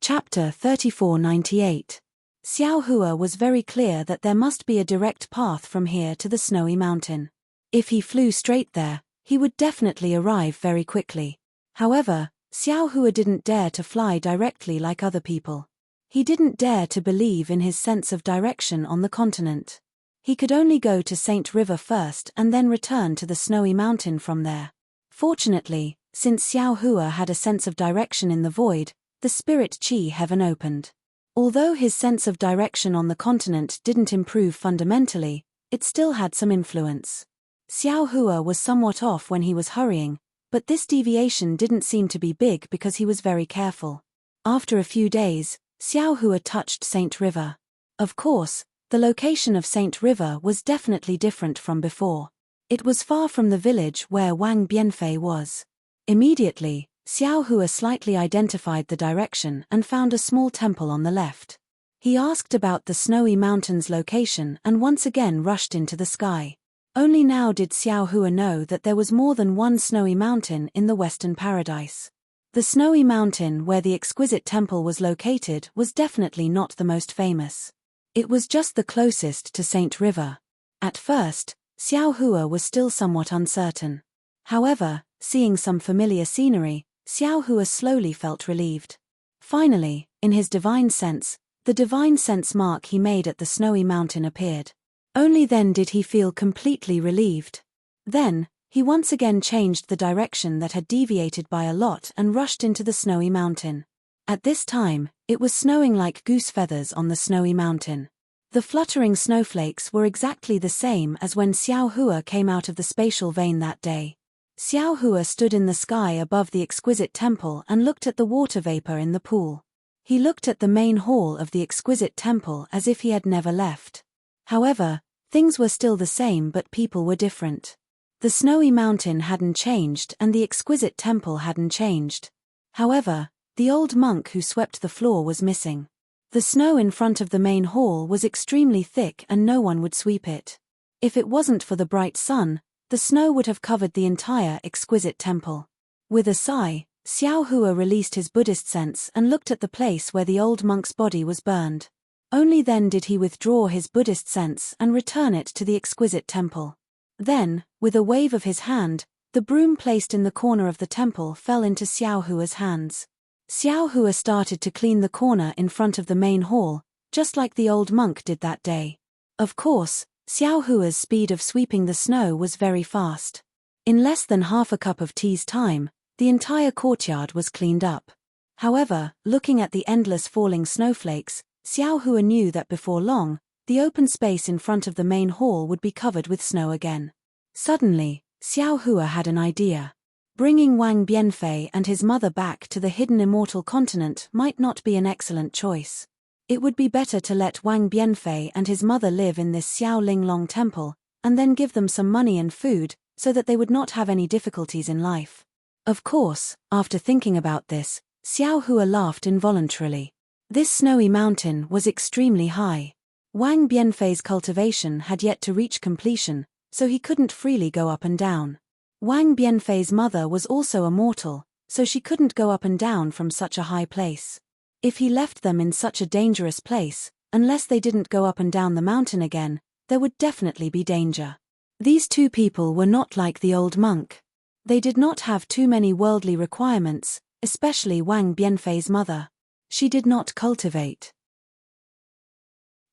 Chapter 3498. Xiao Hua was very clear that there must be a direct path from here to the snowy mountain. If he flew straight there, he would definitely arrive very quickly. However, Xiao Hua didn't dare to fly directly like other people. He didn't dare to believe in his sense of direction on the continent. He could only go to Saint River first and then return to the snowy mountain from there. Fortunately, since Xiao Hua had a sense of direction in the void, the spirit chi heaven opened. Although his sense of direction on the continent didn't improve fundamentally, it still had some influence. Xiao Hua was somewhat off when he was hurrying, but this deviation didn't seem to be big because he was very careful. After a few days, Xiao Hua touched Saint River. Of course, the location of Saint River was definitely different from before. It was far from the village where Wang Bianfei was. Immediately, Xiao Hua slightly identified the direction and found a small temple on the left. He asked about the snowy mountain's location and once again rushed into the sky. Only now did Xiao Hua know that there was more than one snowy mountain in the Western Paradise. The snowy mountain where the exquisite temple was located was definitely not the most famous. It was just the closest to Saint River. At first, Xiao Hua was still somewhat uncertain. However, seeing some familiar scenery, Xiao Hua slowly felt relieved. Finally, in his divine sense, the divine sense mark he made at the snowy mountain appeared. Only then did he feel completely relieved. Then, he once again changed the direction that had deviated by a lot and rushed into the snowy mountain. At this time, it was snowing like goose feathers on the snowy mountain. The fluttering snowflakes were exactly the same as when Xiao Hua came out of the spatial vein that day. Xiao Hua stood in the sky above the exquisite temple and looked at the water vapor in the pool. He looked at the main hall of the exquisite temple as if he had never left. However, things were still the same but people were different. The snowy mountain hadn't changed and the exquisite temple hadn't changed. However, the old monk who swept the floor was missing. The snow in front of the main hall was extremely thick and no one would sweep it. If it wasn't for the bright sun, the snow would have covered the entire exquisite temple. With a sigh, Xiao Hua released his Buddhist sense and looked at the place where the old monk's body was burned. Only then did he withdraw his Buddhist sense and return it to the exquisite temple. Then, with a wave of his hand, the broom placed in the corner of the temple fell into Xiao Hua's hands. Xiao Hua started to clean the corner in front of the main hall, just like the old monk did that day. Of course, Xiao Hua's speed of sweeping the snow was very fast. In less than half a cup of tea's time, the entire courtyard was cleaned up. However, looking at the endless falling snowflakes, Xiao Hua knew that before long, the open space in front of the main hall would be covered with snow again. Suddenly, Xiao Hua had an idea. Bringing Wang Bianfei and his mother back to the hidden immortal continent might not be an excellent choice. It would be better to let Wang Bianfei and his mother live in this Xiao Linglong temple, and then give them some money and food, so that they would not have any difficulties in life. Of course, after thinking about this, Xiao Hua laughed involuntarily. This snowy mountain was extremely high. Wang Bianfei's cultivation had yet to reach completion, so he couldn't freely go up and down. Wang Bianfei's mother was also a mortal, so she couldn't go up and down from such a high place. If he left them in such a dangerous place, unless they didn't go up and down the mountain again, there would definitely be danger. These two people were not like the old monk. They did not have too many worldly requirements, especially Wang Bianfei's mother. She did not cultivate.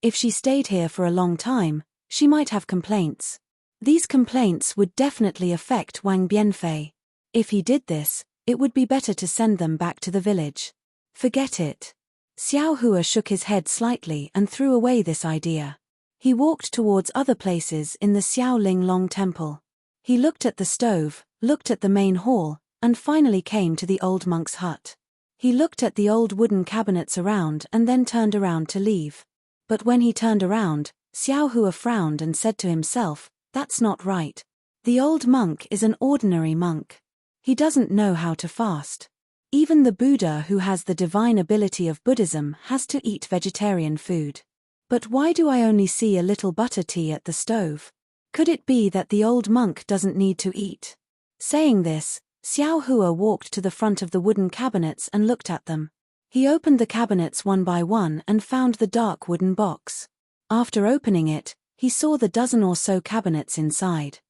If she stayed here for a long time, she might have complaints. These complaints would definitely affect Wang Bianfei. If he did this, it would be better to send them back to the village. Forget it. Xiao Hua shook his head slightly and threw away this idea. He walked towards other places in the Xiao Linglong temple. He looked at the stove, looked at the main hall, and finally came to the old monk's hut. He looked at the old wooden cabinets around and then turned around to leave. But when he turned around, Xiao Hua frowned and said to himself, "That's not right. The old monk is an ordinary monk. He doesn't know how to fast. Even the Buddha who has the divine ability of Buddhism has to eat vegetarian food. But why do I only see a little butter tea at the stove? Could it be that the old monk doesn't need to eat?" Saying this, Xiao Hua walked to the front of the wooden cabinets and looked at them. He opened the cabinets one by one and found the dark wooden box. After opening it, he saw the dozen or so cabinets inside.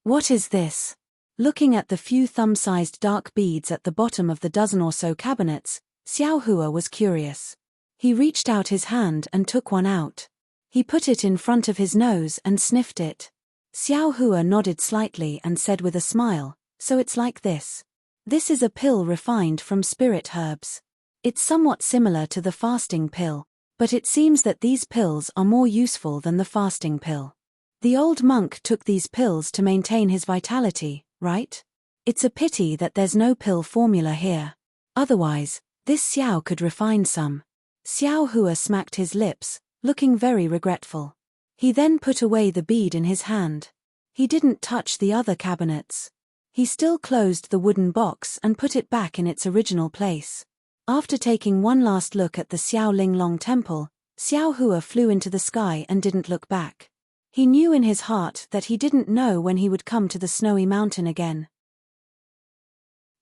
What is this? Looking at the few thumb-sized dark beads at the bottom of the dozen or so cabinets, Xiao Hua was curious. He reached out his hand and took one out. He put it in front of his nose and sniffed it. Xiao Hua nodded slightly and said with a smile, "So it's like this. This is a pill refined from spirit herbs. It's somewhat similar to the fasting pill, but it seems that these pills are more useful than the fasting pill. The old monk took these pills to maintain his vitality, right? It's a pity that there's no pill formula here. Otherwise, this Xiao could refine some." Xiao Hua smacked his lips, looking very regretful. He then put away the bead in his hand. He didn't touch the other cabinets. He still closed the wooden box and put it back in its original place. After taking one last look at the Xiao Linglong temple, Xiao Hua flew into the sky and didn't look back. He knew in his heart that he didn't know when he would come to the snowy mountain again.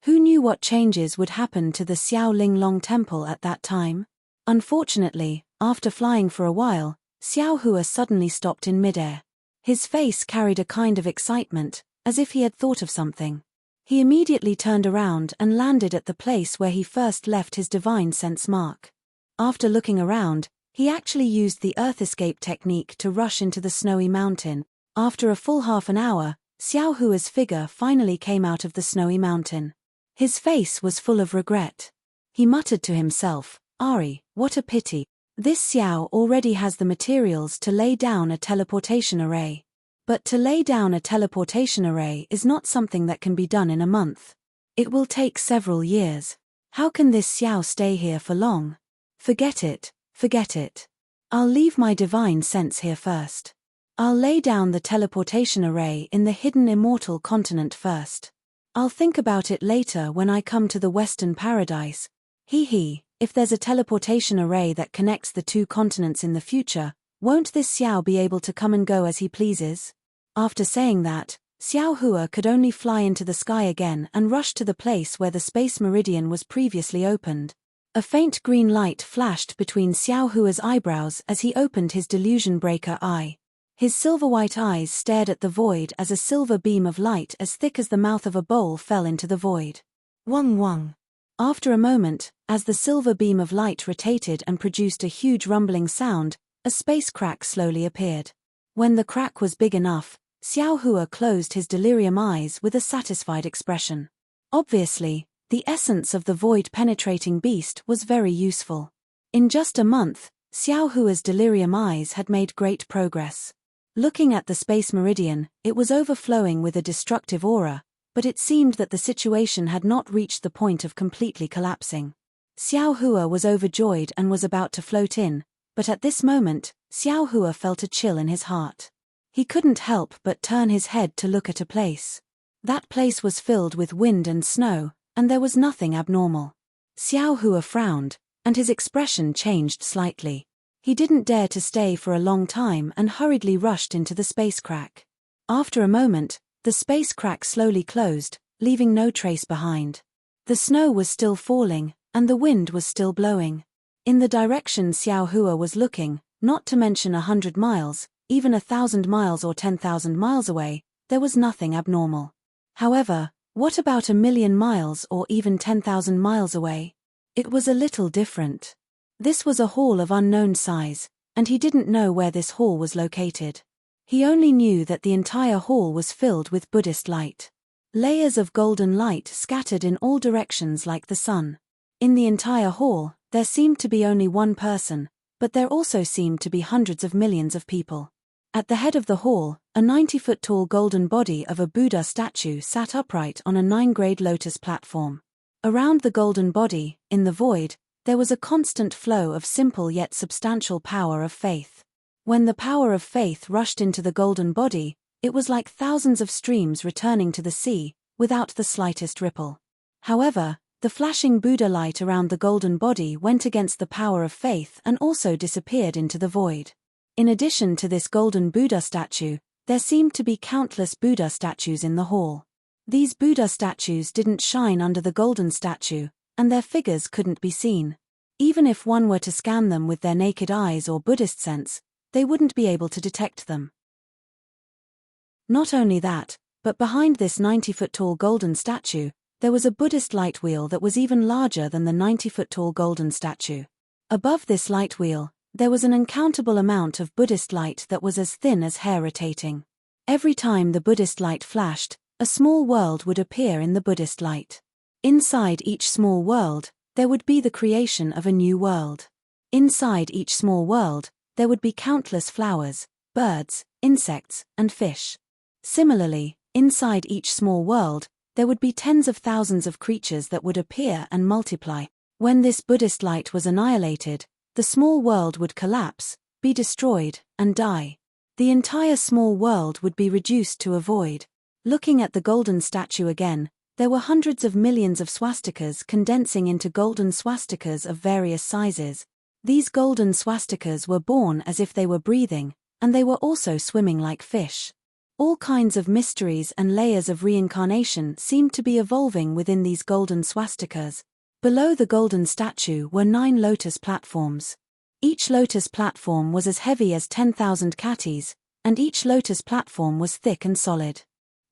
Who knew what changes would happen to the Xiao Linglong temple at that time? Unfortunately, after flying for a while, Xiao Hua suddenly stopped in midair. His face carried a kind of excitement, as if he had thought of something. He immediately turned around and landed at the place where he first left his divine sense mark. After looking around, he actually used the earth escape technique to rush into the snowy mountain. After a full half an hour, Xiao Hua's figure finally came out of the snowy mountain. His face was full of regret. He muttered to himself, "Ari, what a pity. This Xiao already has the materials to lay down a teleportation array." But to lay down a teleportation array is not something that can be done in a month. It will take several years. How can this Xiao stay here for long? Forget it, forget it. I'll leave my divine sense here first. I'll lay down the teleportation array in the hidden immortal continent first. I'll think about it later when I come to the Western Paradise. If there's a teleportation array that connects the two continents in the future, won't this Xiao be able to come and go as he pleases? After saying that, Xiao Hua could only fly into the sky again and rush to the place where the space meridian was previously opened. A faint green light flashed between Xiao Hua's eyebrows as he opened his delusion breaker eye. His silver-white eyes stared at the void as a silver beam of light as thick as the mouth of a bowl fell into the void. Wang wang. After a moment, as the silver beam of light rotated and produced a huge rumbling sound, a space crack slowly appeared. When the crack was big enough, Xiao Hua closed his delirium eyes with a satisfied expression. Obviously, the essence of the void-penetrating beast was very useful. In just a month, Xiao Hua's delirium eyes had made great progress. Looking at the space meridian, it was overflowing with a destructive aura, but it seemed that the situation had not reached the point of completely collapsing. Xiao Hua was overjoyed and was about to float in, but at this moment, Xiao Hua felt a chill in his heart. He couldn't help but turn his head to look at a place. That place was filled with wind and snow, and there was nothing abnormal. Xiao Hua frowned, and his expression changed slightly. He didn't dare to stay for a long time and hurriedly rushed into the space crack. After a moment, the space crack slowly closed, leaving no trace behind. The snow was still falling, and the wind was still blowing. In the direction Xiao Hua was looking, not to mention 100 miles, even 1,000 miles or 10,000 miles away, there was nothing abnormal. However, what about 1,000,000 miles or even 10,000 miles away? It was a little different. This was a hall of unknown size, and he didn't know where this hall was located. He only knew that the entire hall was filled with Buddhist light. Layers of golden light scattered in all directions like the sun. In the entire hall, there seemed to be only one person, but there also seemed to be hundreds of millions of people. At the head of the hall, a 90-foot-tall golden body of a Buddha statue sat upright on a 9-grade lotus platform. Around the golden body, in the void, there was a constant flow of simple yet substantial power of faith. When the power of faith rushed into the golden body, it was like thousands of streams returning to the sea, without the slightest ripple. However, the flashing Buddha light around the golden body went against the power of faith and also disappeared into the void. In addition to this golden Buddha statue, there seemed to be countless Buddha statues in the hall. These Buddha statues didn't shine under the golden statue, and their figures couldn't be seen. Even if one were to scan them with their naked eyes or Buddhist sense, they wouldn't be able to detect them. Not only that, but behind this 90-foot-tall golden statue, there was a Buddhist light wheel that was even larger than the 90-foot-tall golden statue. Above this light wheel, there was an uncountable amount of Buddhist light that was as thin as hair rotating. Every time the Buddhist light flashed, a small world would appear in the Buddhist light. Inside each small world, there would be the creation of a new world. Inside each small world, there would be countless flowers, birds, insects, and fish. Similarly, inside each small world, there would be tens of thousands of creatures that would appear and multiply. When this Buddhist light was annihilated, the small world would collapse, be destroyed, and die. The entire small world would be reduced to a void. Looking at the golden statue again, there were hundreds of millions of swastikas condensing into golden swastikas of various sizes. These golden swastikas were born as if they were breathing, and they were also swimming like fish. All kinds of mysteries and layers of reincarnation seemed to be evolving within these golden swastikas. Below the golden statue were 9 lotus platforms. Each lotus platform was as heavy as 10,000 katis, and each lotus platform was thick and solid.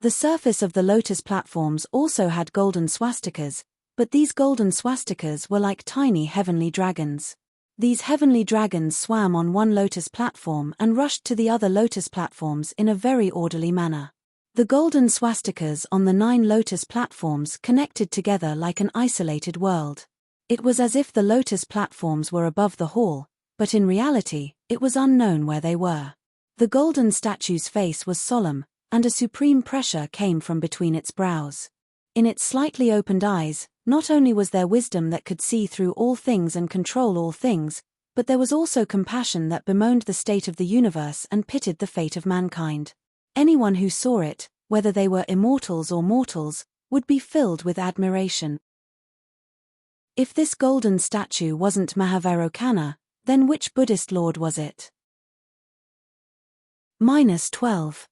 The surface of the lotus platforms also had golden swastikas, but these golden swastikas were like tiny heavenly dragons. These heavenly dragons swam on one lotus platform and rushed to the other lotus platforms in a very orderly manner. The golden swastikas on the 9 lotus platforms connected together like an isolated world. It was as if the lotus platforms were above the hall, but in reality, it was unknown where they were. The golden statue's face was solemn, and a supreme pressure came from between its brows. In its slightly opened eyes, not only was there wisdom that could see through all things and control all things, but there was also compassion that bemoaned the state of the universe and pitied the fate of mankind. Anyone who saw it, whether they were immortals or mortals, would be filled with admiration. If this golden statue wasn't Mahavairocana, then which Buddhist lord was it? -12.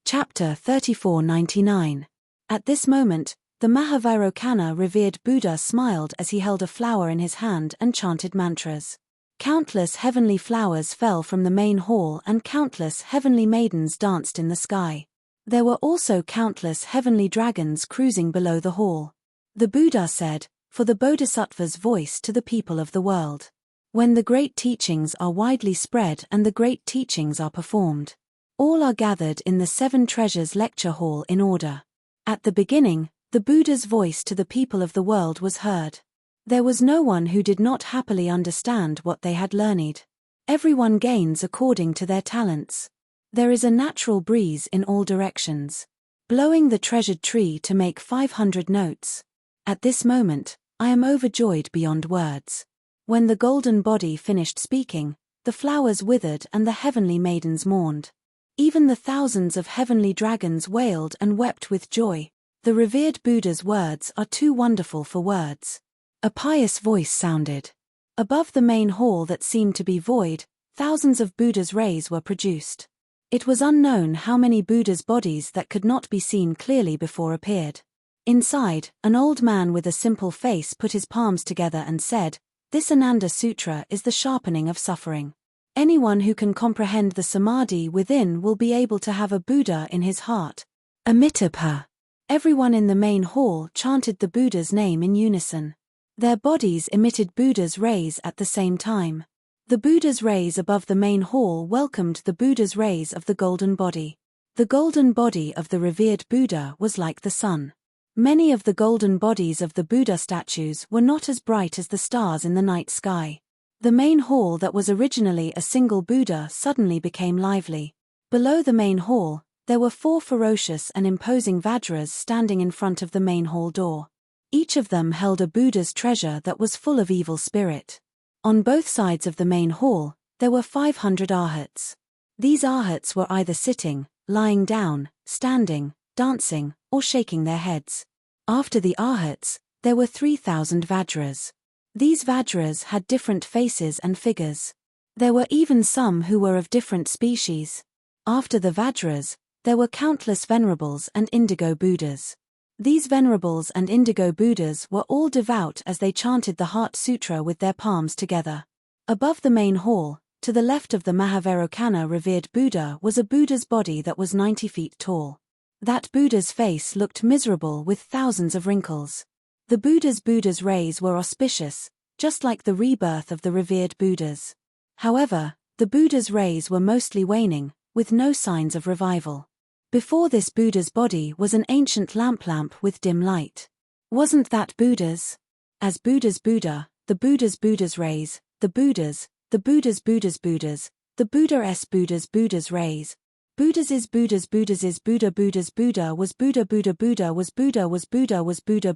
Chapter 3499. At this moment, the Mahavairocana revered Buddha smiled as he held a flower in his hand and chanted mantras. Countless heavenly flowers fell from the main hall and countless heavenly maidens danced in the sky. There were also countless heavenly dragons cruising below the hall. The Buddha said, "For the Bodhisattva's voice to the people of the world. When the great teachings are widely spread and the great teachings are performed, all are gathered in the 7 treasures lecture hall in order." At the beginning, the Buddha's voice to the people of the world was heard. There was no one who did not happily understand what they had learned. Everyone gains according to their talents. There is a natural breeze in all directions, blowing the treasured tree to make 500 notes. At this moment, I am overjoyed beyond words. When the golden body finished speaking, the flowers withered and the heavenly maidens mourned. Even the thousands of heavenly dragons wailed and wept with joy. The revered Buddha's words are too wonderful for words. A pious voice sounded. Above the main hall that seemed to be void, thousands of Buddha's rays were produced. It was unknown how many Buddha's bodies that could not be seen clearly before appeared. Inside, an old man with a simple face put his palms together and said, "This Ananda Sutra is the sharpening of suffering. Anyone who can comprehend the samadhi within will be able to have a Buddha in his heart." Amitabha. Everyone in the main hall chanted the Buddha's name in unison. Their bodies emitted Buddha's rays at the same time. The Buddha's rays above the main hall welcomed the Buddha's rays of the golden body. The golden body of the revered Buddha was like the sun. Many of the golden bodies of the Buddha statues were not as bright as the stars in the night sky. The main hall that was originally a single Buddha suddenly became lively. Below the main hall, there were 4 ferocious and imposing Vajras standing in front of the main hall door. Each of them held a Buddha's treasure that was full of evil spirit. On both sides of the main hall, there were 500 arhats. These arhats were either sitting, lying down, standing, dancing, or shaking their heads. After the arhats, there were 3,000 Vajras. These Vajras had different faces and figures. There were even some who were of different species. After the Vajras, there were countless venerables and indigo Buddhas. These venerables and indigo Buddhas were all devout as they chanted the Heart Sutra with their palms together. Above the main hall, to the left of the Mahavairocana revered Buddha was a Buddha's body that was 90 feet tall. That Buddha's face looked miserable with thousands of wrinkles. The Buddha's rays were auspicious, just like the rebirth of the revered Buddhas. However, the Buddha's rays were mostly waning, with no signs of revival. Before this Buddha's body was an ancient lamp with dim light. Wasn't that Buddha's? As Buddha's Buddha, the Buddha's rays, the Buddha's Buddha's, the Buddha's rays. Buddha's is Buddha Buddha's Buddha was Buddha was Buddha was Buddha was Buddha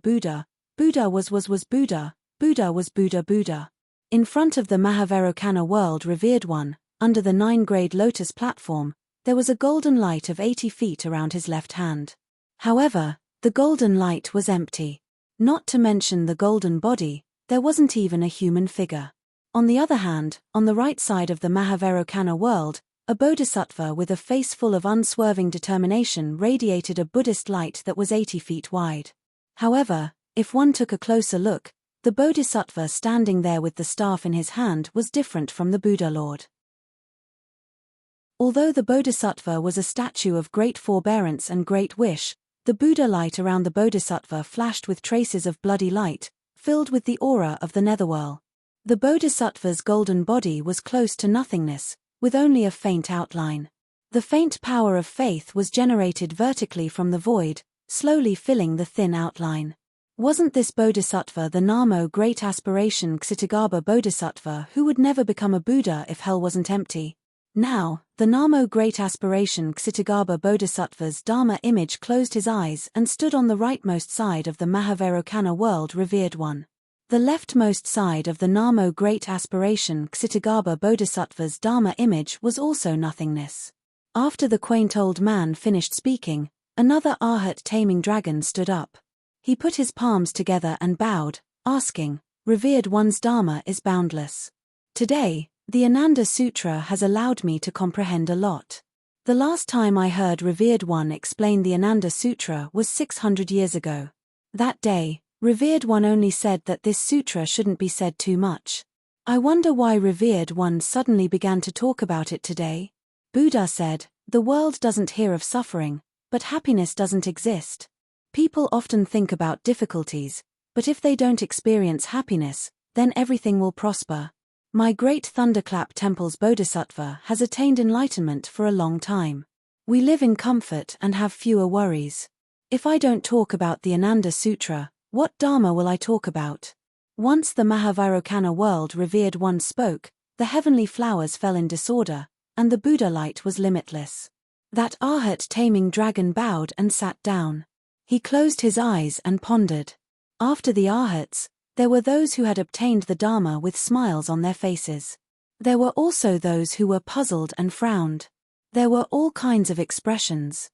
Buddha was Buddha was Buddha. In front of the Mahavairocana world revered one, under the 9-grade lotus platform, there was a golden light of 80 feet around his left hand. However, the golden light was empty. Not to mention the golden body, there wasn't even a human figure. On the other hand, on the right side of the Mahavairokkana world, a bodhisattva with a face full of unswerving determination radiated a Buddhist light that was 80 feet wide. However, if one took a closer look, the bodhisattva standing there with the staff in his hand was different from the Buddha Lord. Although the bodhisattva was a statue of great forbearance and great wish, the Buddha light around the bodhisattva flashed with traces of bloody light, filled with the aura of the netherworld. The bodhisattva's golden body was close to nothingness, with only a faint outline. The faint power of faith was generated vertically from the void, slowly filling the thin outline. Wasn't this bodhisattva the Namo Great Aspiration Kshitigarbha Bodhisattva who would never become a Buddha if hell wasn't empty? Now, the Namo Great Aspiration Kshitigarbha Bodhisattva's Dharma image closed his eyes and stood on the rightmost side of the Mahavairokkana world, revered one. The leftmost side of the Namo Great Aspiration Kshitigarbha Bodhisattva's Dharma image was also nothingness. After the quaint old man finished speaking, another Arhat taming dragon stood up. He put his palms together and bowed, asking, "Revered one's Dharma is boundless. Today, the Ananda Sutra has allowed me to comprehend a lot. The last time I heard Revered One explain the Ananda Sutra was 600 years ago. That day, Revered One only said that this sutra shouldn't be said too much. I wonder why Revered One suddenly began to talk about it today." Buddha said, "The world doesn't hear of suffering, but happiness doesn't exist. People often think about difficulties, but if they don't experience happiness, then everything will prosper. My great Thunderclap Temple's Bodhisattva has attained enlightenment for a long time. We live in comfort and have fewer worries. If I don't talk about the Ananda Sutra, what Dharma will I talk about?" Once the Mahavairokkana world revered one spoke, the heavenly flowers fell in disorder, and the Buddha light was limitless. That Arhat taming dragon bowed and sat down. He closed his eyes and pondered. After the Arhats, there were those who had obtained the Dharma with smiles on their faces. There were also those who were puzzled and frowned. There were all kinds of expressions.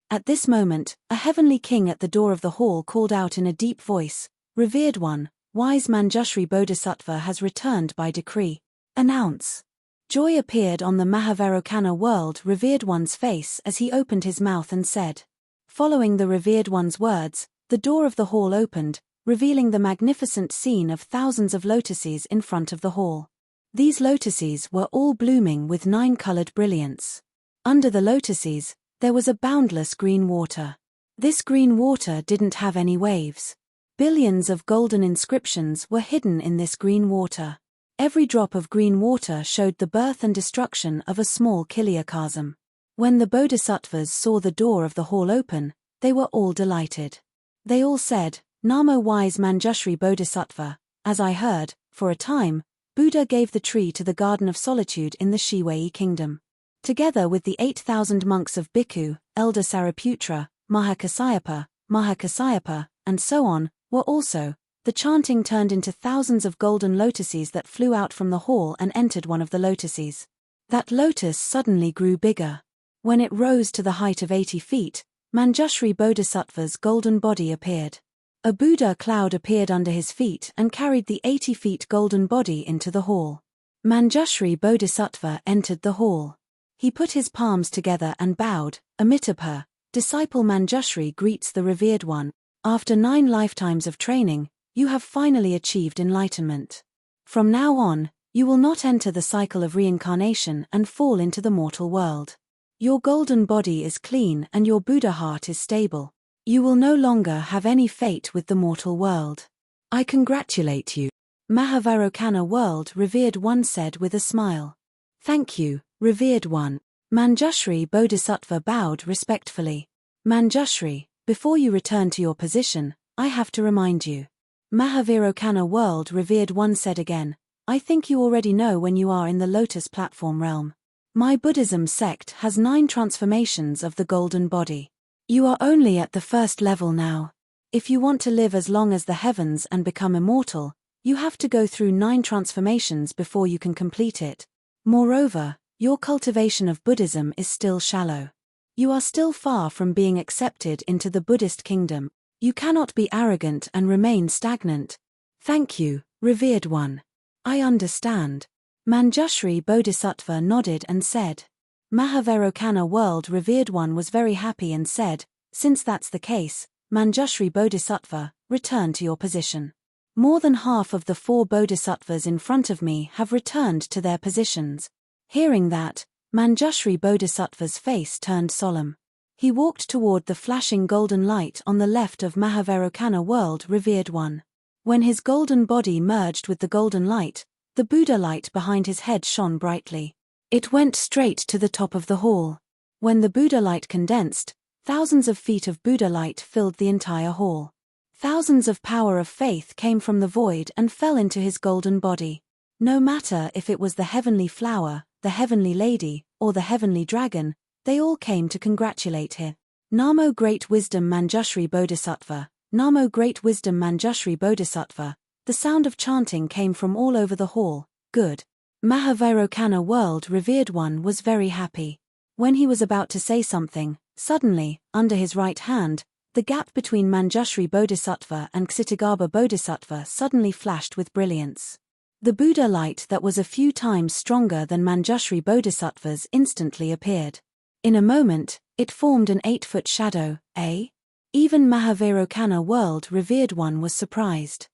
At this moment, a heavenly king at the door of the hall called out in a deep voice, "Revered one, wise Manjushri Bodhisattva has returned by decree. Announce." Joy appeared on the Mahavairokkana world revered one's face as he opened his mouth and said. Following the revered one's words, the door of the hall opened, revealing the magnificent scene of thousands of lotuses in front of the hall. These lotuses were all blooming with 9-colored brilliance. Under the lotuses, there was a boundless green water. This green water didn't have any waves. Billions of golden inscriptions were hidden in this green water. Every drop of green water showed the birth and destruction of a small Kiliakasm. When the bodhisattvas saw the door of the hall open, they were all delighted. They all said, "Namo wise Manjushri Bodhisattva, as I heard, for a time, Buddha gave the tree to the Garden of Solitude in the Shiwei kingdom. Together with the 8,000 monks of Bhikkhu, Elder Sariputra, Mahakasyapa, and so on, were also, the chanting turned into thousands of golden lotuses that flew out from the hall and entered one of the lotuses. That lotus suddenly grew bigger. When it rose to the height of 80 feet, Manjushri Bodhisattva's golden body appeared. A Buddha cloud appeared under his feet and carried the 80 feet golden body into the hall. Manjushri Bodhisattva entered the hall. He put his palms together and bowed. Amitabha, disciple Manjushri greets the revered one. After 9 lifetimes of training, you have finally achieved enlightenment. From now on, you will not enter the cycle of reincarnation and fall into the mortal world. Your golden body is clean and your Buddha heart is stable. You will no longer have any fate with the mortal world. I congratulate you. Mahavairokkana world revered one said with a smile. Thank you, revered one. Manjushri Bodhisattva bowed respectfully. Manjushri, before you return to your position, I have to remind you. Mahavairokkana world revered one said again, I think you already know when you are in the Lotus Platform realm. My Buddhism sect has 9 transformations of the golden body. You are only at the first level now. If you want to live as long as the heavens and become immortal, you have to go through 9 transformations before you can complete it. Moreover, your cultivation of Buddhism is still shallow. You are still far from being accepted into the Buddhist kingdom. You cannot be arrogant and remain stagnant. Thank you, Revered one. I understand. Manjushri Bodhisattva nodded and said. Mahavarokana world revered one was very happy and said, since that's the case, Manjushri Bodhisattva, return to your position. More than half of the 4 bodhisattvas in front of me have returned to their positions. Hearing that, Manjushri Bodhisattva's face turned solemn. He walked toward the flashing golden light on the left of Mahavarokana world revered one. When his golden body merged with the golden light, the Buddha light behind his head shone brightly. It went straight to the top of the hall. When the Buddha light condensed, thousands of feet of Buddha light filled the entire hall. Thousands of power of faith came from the void and fell into his golden body. No matter if it was the heavenly flower, the heavenly lady, or the heavenly dragon, they all came to congratulate him. Namo Great Wisdom Manjushri Bodhisattva, Namo Great Wisdom Manjushri Bodhisattva. The sound of chanting came from all over the hall. Good. Mahavarokana world revered one was very happy. When he was about to say something, suddenly, under his right hand, the gap between Manjushri Bodhisattva and Ksitigarbha Bodhisattva suddenly flashed with brilliance. The Buddha light that was a few times stronger than Manjushri Bodhisattva's instantly appeared. In a moment, it formed an 8-foot shadow, Even Mahavarokana world revered one was surprised.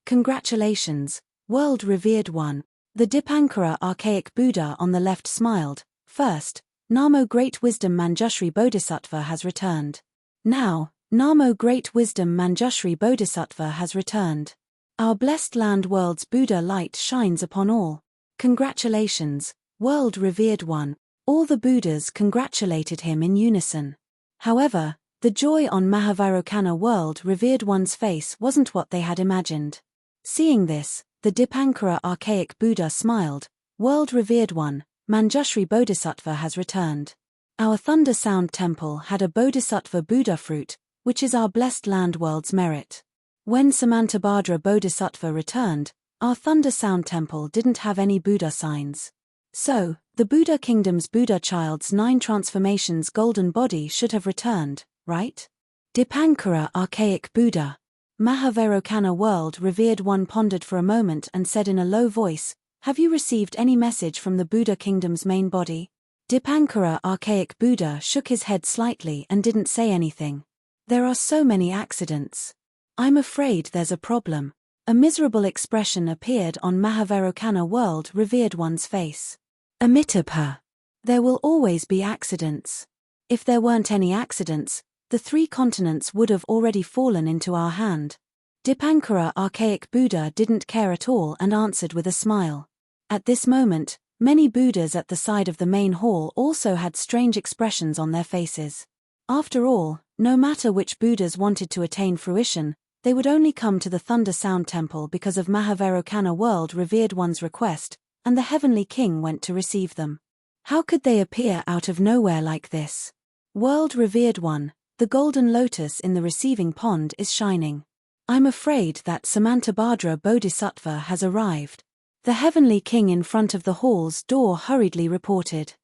Congratulations, world revered one. The Dipankara archaic Buddha on the left smiled. First, Namo Great Wisdom Manjushri Bodhisattva has returned. Now, Namo Great Wisdom Manjushri Bodhisattva has returned. Our blessed land world's Buddha light shines upon all. Congratulations, world revered one. All the Buddhas congratulated him in unison. However, the joy on Mahavarokana world revered one's face wasn't what they had imagined. Seeing this, the Dipankara archaic Buddha smiled. World revered one, Manjushri Bodhisattva has returned. Our Thunder Sound Temple had a Bodhisattva Buddha fruit, which is our blessed land world's merit. When Samantabhadra Bodhisattva returned, our Thunder Sound Temple didn't have any Buddha signs. So, the Buddha Kingdom's Buddha child's 9 transformations golden body should have returned, right? Dipankara archaic Buddha. Mahavarokana world revered one pondered for a moment and said in a low voice, have you received any message from the Buddha Kingdom's main body? Dipankara archaic Buddha shook his head slightly and didn't say anything. There are so many accidents. I'm afraid there's a problem. A miserable expression appeared on Mahavarokana world revered one's face. Amitabha. There will always be accidents. If there weren't any accidents, the 3 continents would have already fallen into our hand. Dipankara archaic Buddha didn't care at all and answered with a smile. At this moment, many Buddhas at the side of the main hall also had strange expressions on their faces. After all, no matter which Buddhas wanted to attain fruition, they would only come to the Thunder Sound Temple because of Mahavarokana world revered one's request, and the Heavenly King went to receive them. How could they appear out of nowhere like this? World revered one, the golden lotus in the receiving pond is shining. I'm afraid that Samantabhadra Bodhisattva has arrived. The Heavenly King in front of the hall's door hurriedly reported.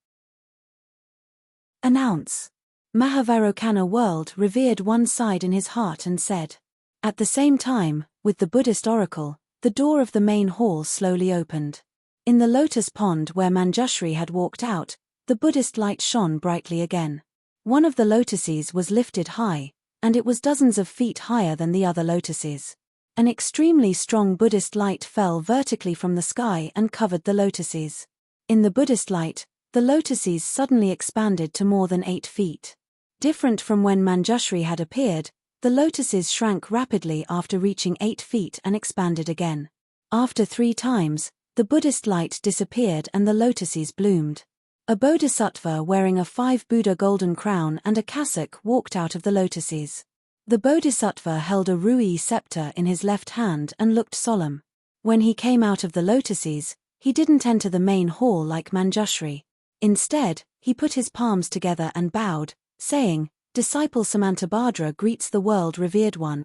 Announce. Mahavarokana world revered one sighed in his heart and said. At the same time, with the Buddhist oracle, the door of the main hall slowly opened. In the lotus pond where Manjushri had walked out, the Buddhist light shone brightly again. One of the lotuses was lifted high, and it was dozens of feet higher than the other lotuses. An extremely strong Buddhist light fell vertically from the sky and covered the lotuses. In the Buddhist light, the lotuses suddenly expanded to more than 8 feet. Different from when Manjushri had appeared, the lotuses shrank rapidly after reaching 8 feet and expanded again. After 3 times, the Buddhist light disappeared and the lotuses bloomed. A bodhisattva wearing a 5 Buddha golden crown and a cassock walked out of the lotuses. The bodhisattva held a rui scepter in his left hand and looked solemn. When he came out of the lotuses, he didn't enter the main hall like Manjushri. Instead, he put his palms together and bowed, saying, Disciple Samantabhadra greets the world revered one.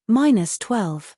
-12.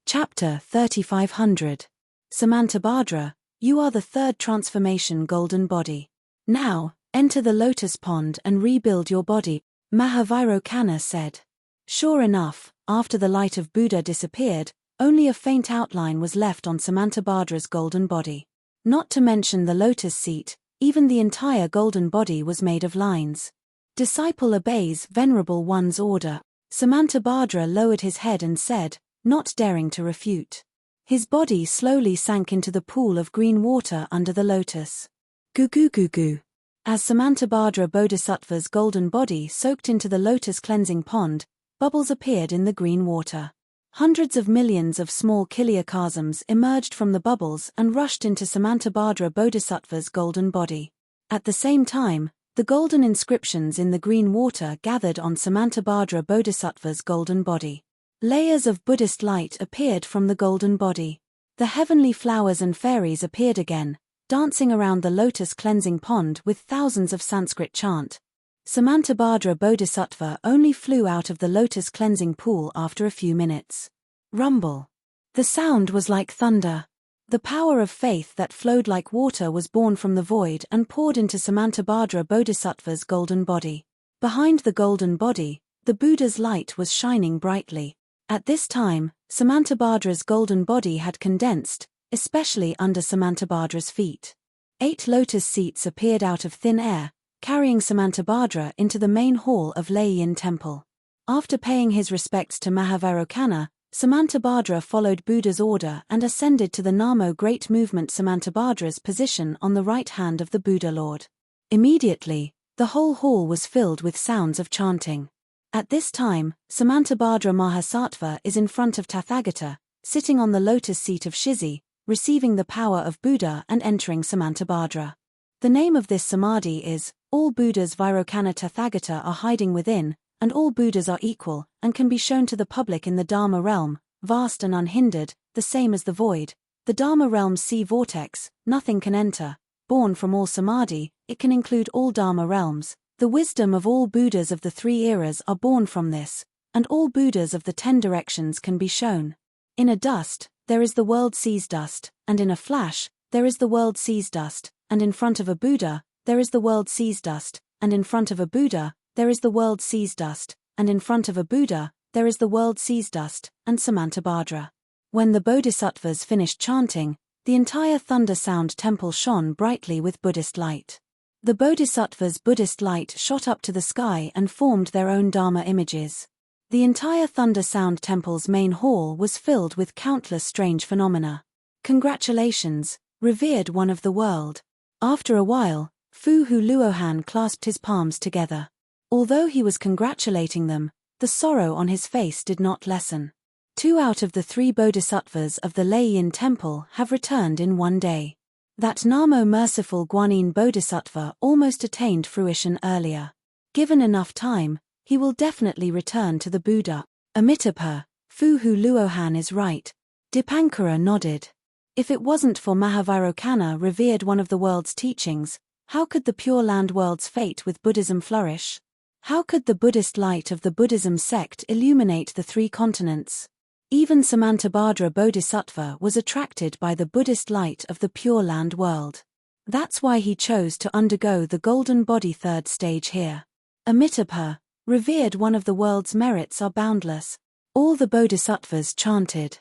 Chapter 3500. Samantabhadra, you are the 3rd transformation golden body. Now, enter the lotus pond and rebuild your body. Mahavairokkana said. Sure enough, after the light of Buddha disappeared, only a faint outline was left on Samantabhadra's golden body. Not to mention the lotus seat, even the entire golden body was made of lines. Disciple obeys Venerable One's order. Samantabhadra lowered his head and said, not daring to refute. His body slowly sank into the pool of green water under the lotus. Goo goo goo goo. As Samantabhadra Bodhisattva's golden body soaked into the lotus cleansing pond, bubbles appeared in the green water. Hundreds of millions of small chiliocosms emerged from the bubbles and rushed into Samantabhadra Bodhisattva's golden body. At the same time, the golden inscriptions in the green water gathered on Samantabhadra Bodhisattva's golden body. Layers of Buddhist light appeared from the golden body. The heavenly flowers and fairies appeared again, dancing around the lotus cleansing pond with thousands of Sanskrit chant. Samantabhadra Bodhisattva only flew out of the lotus cleansing pool after a few minutes. Rumble. The sound was like thunder. The power of faith that flowed like water was born from the void and poured into Samantabhadra Bodhisattva's golden body. Behind the golden body, the Buddha's light was shining brightly. At this time, Samantabhadra's golden body had condensed, especially under Samantabhadra's feet. 8 lotus seats appeared out of thin air, carrying Samantabhadra into the main hall of Lei Temple. After paying his respects to Mahavairokkana, Samantabhadra followed Buddha's order and ascended to the Namo Great Movement Samantabhadra's position on the right hand of the Buddha Lord. Immediately, the whole hall was filled with sounds of chanting. At this time, Samantabhadra Mahasattva is in front of Tathagata, sitting on the lotus seat of Shizi, receiving the power of Buddha and entering Samantabhadra. The name of this samadhi is, all Buddhas Vairocana Tathagata are hiding within, and all Buddhas are equal, and can be shown to the public in the Dharma realm, vast and unhindered, the same as the void. The Dharma realm's sea vortex, nothing can enter. Born from all samadhi, it can include all Dharma realms. The wisdom of all Buddhas of the 3 eras are born from this, and all Buddhas of the 10 directions can be shown. In a dust, there is the world sees dust, and in a flash, there is the world sees dust, and in front of a Buddha, there is the world sees dust, and in front of a Buddha, there is the world sees dust, and in front of a Buddha, there is the world sees dust, and Samantabhadra. When the Bodhisattvas finished chanting, the entire thunder sound temple shone brightly with Buddhist light. The Bodhisattvas' Buddhist light shot up to the sky and formed their own Dharma images. The entire thunder sound temple's main hall was filled with countless strange phenomena. Congratulations, revered one of the world. After a while, Fu Hu Luohan clasped his palms together. Although he was congratulating them, the sorrow on his face did not lessen. 2 out of the 3 bodhisattvas of the Lei temple have returned in one day. That Namo merciful Guanyin Bodhisattva almost attained fruition earlier. Given enough time, he will definitely return to the Buddha. Amitabha, Fu Hu Luohan is right. Dipankara nodded. If it wasn't for Mahavairokkana revered one of the world's teachings, how could the Pure Land world's fate with Buddhism flourish? How could the Buddhist light of the Buddhism sect illuminate the 3 continents? Even Samantabhadra Bodhisattva was attracted by the Buddhist light of the Pure Land world. That's why he chose to undergo the golden body 3rd stage here. Amitabha, revered one of the world's merits are boundless. All the bodhisattvas chanted.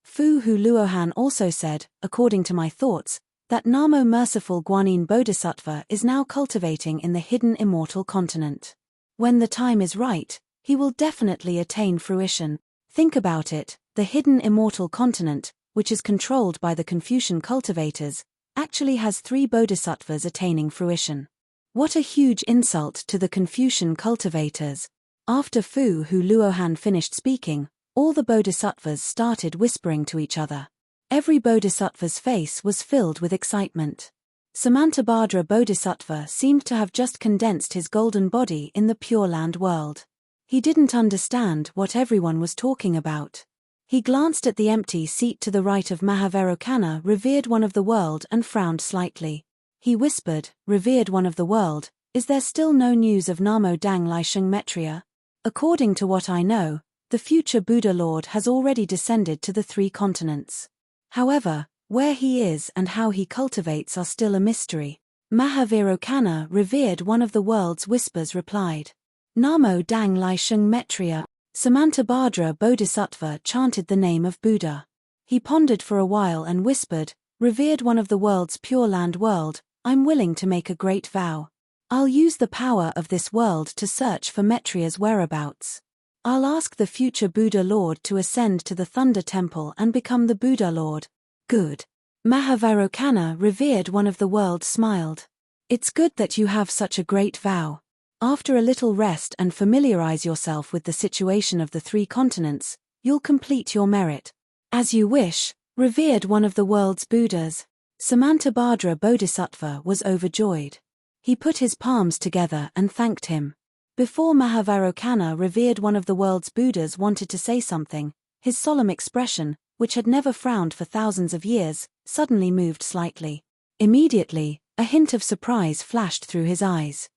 Fu Hu Luohan also said, according to my thoughts, that Namo merciful Guanyin Bodhisattva is now cultivating in the hidden immortal continent. When the time is right, he will definitely attain fruition. Think about it, the hidden immortal continent, which is controlled by the Confucian cultivators, actually has 3 bodhisattvas attaining fruition. What a huge insult to the Confucian cultivators. After Fu Hu Luohan finished speaking, all the bodhisattvas started whispering to each other. Every bodhisattva's face was filled with excitement. Samantabhadra Bodhisattva seemed to have just condensed his golden body in the Pure Land world. He didn't understand what everyone was talking about. He glanced at the empty seat to the right of Mahavairokkana revered one of the world and frowned slightly. He whispered, revered one of the world, is there still no news of Namo Dang Laisheng Metria? According to what I know, the future Buddha Lord has already descended to the 3 continents. However, where he is and how he cultivates are still a mystery. Mahavairokkana, revered one of the world's whispers, replied. Namo Dang Lai Shung Metriya. Samantabhadra Bodhisattva chanted the name of Buddha. He pondered for a while and whispered, revered one of the world's pure land world, I'm willing to make a great vow. I'll use the power of this world to search for Metriya's whereabouts. I'll ask the future Buddha Lord to ascend to the Thunder Temple and become the Buddha Lord. Good. Mahavairokkana, revered one of the world, smiled. It's good that you have such a great vow. After a little rest and familiarize yourself with the situation of the 3 continents, you'll complete your merit. As you wish, revered one of the world's Buddhas. Samantabhadra Bodhisattva was overjoyed. He put his palms together and thanked him. Before Mahavairokkana, revered one of the world's Buddhas, wanted to say something, his solemn expression, which had never frowned for thousands of years, suddenly moved slightly. Immediately, a hint of surprise flashed through his eyes.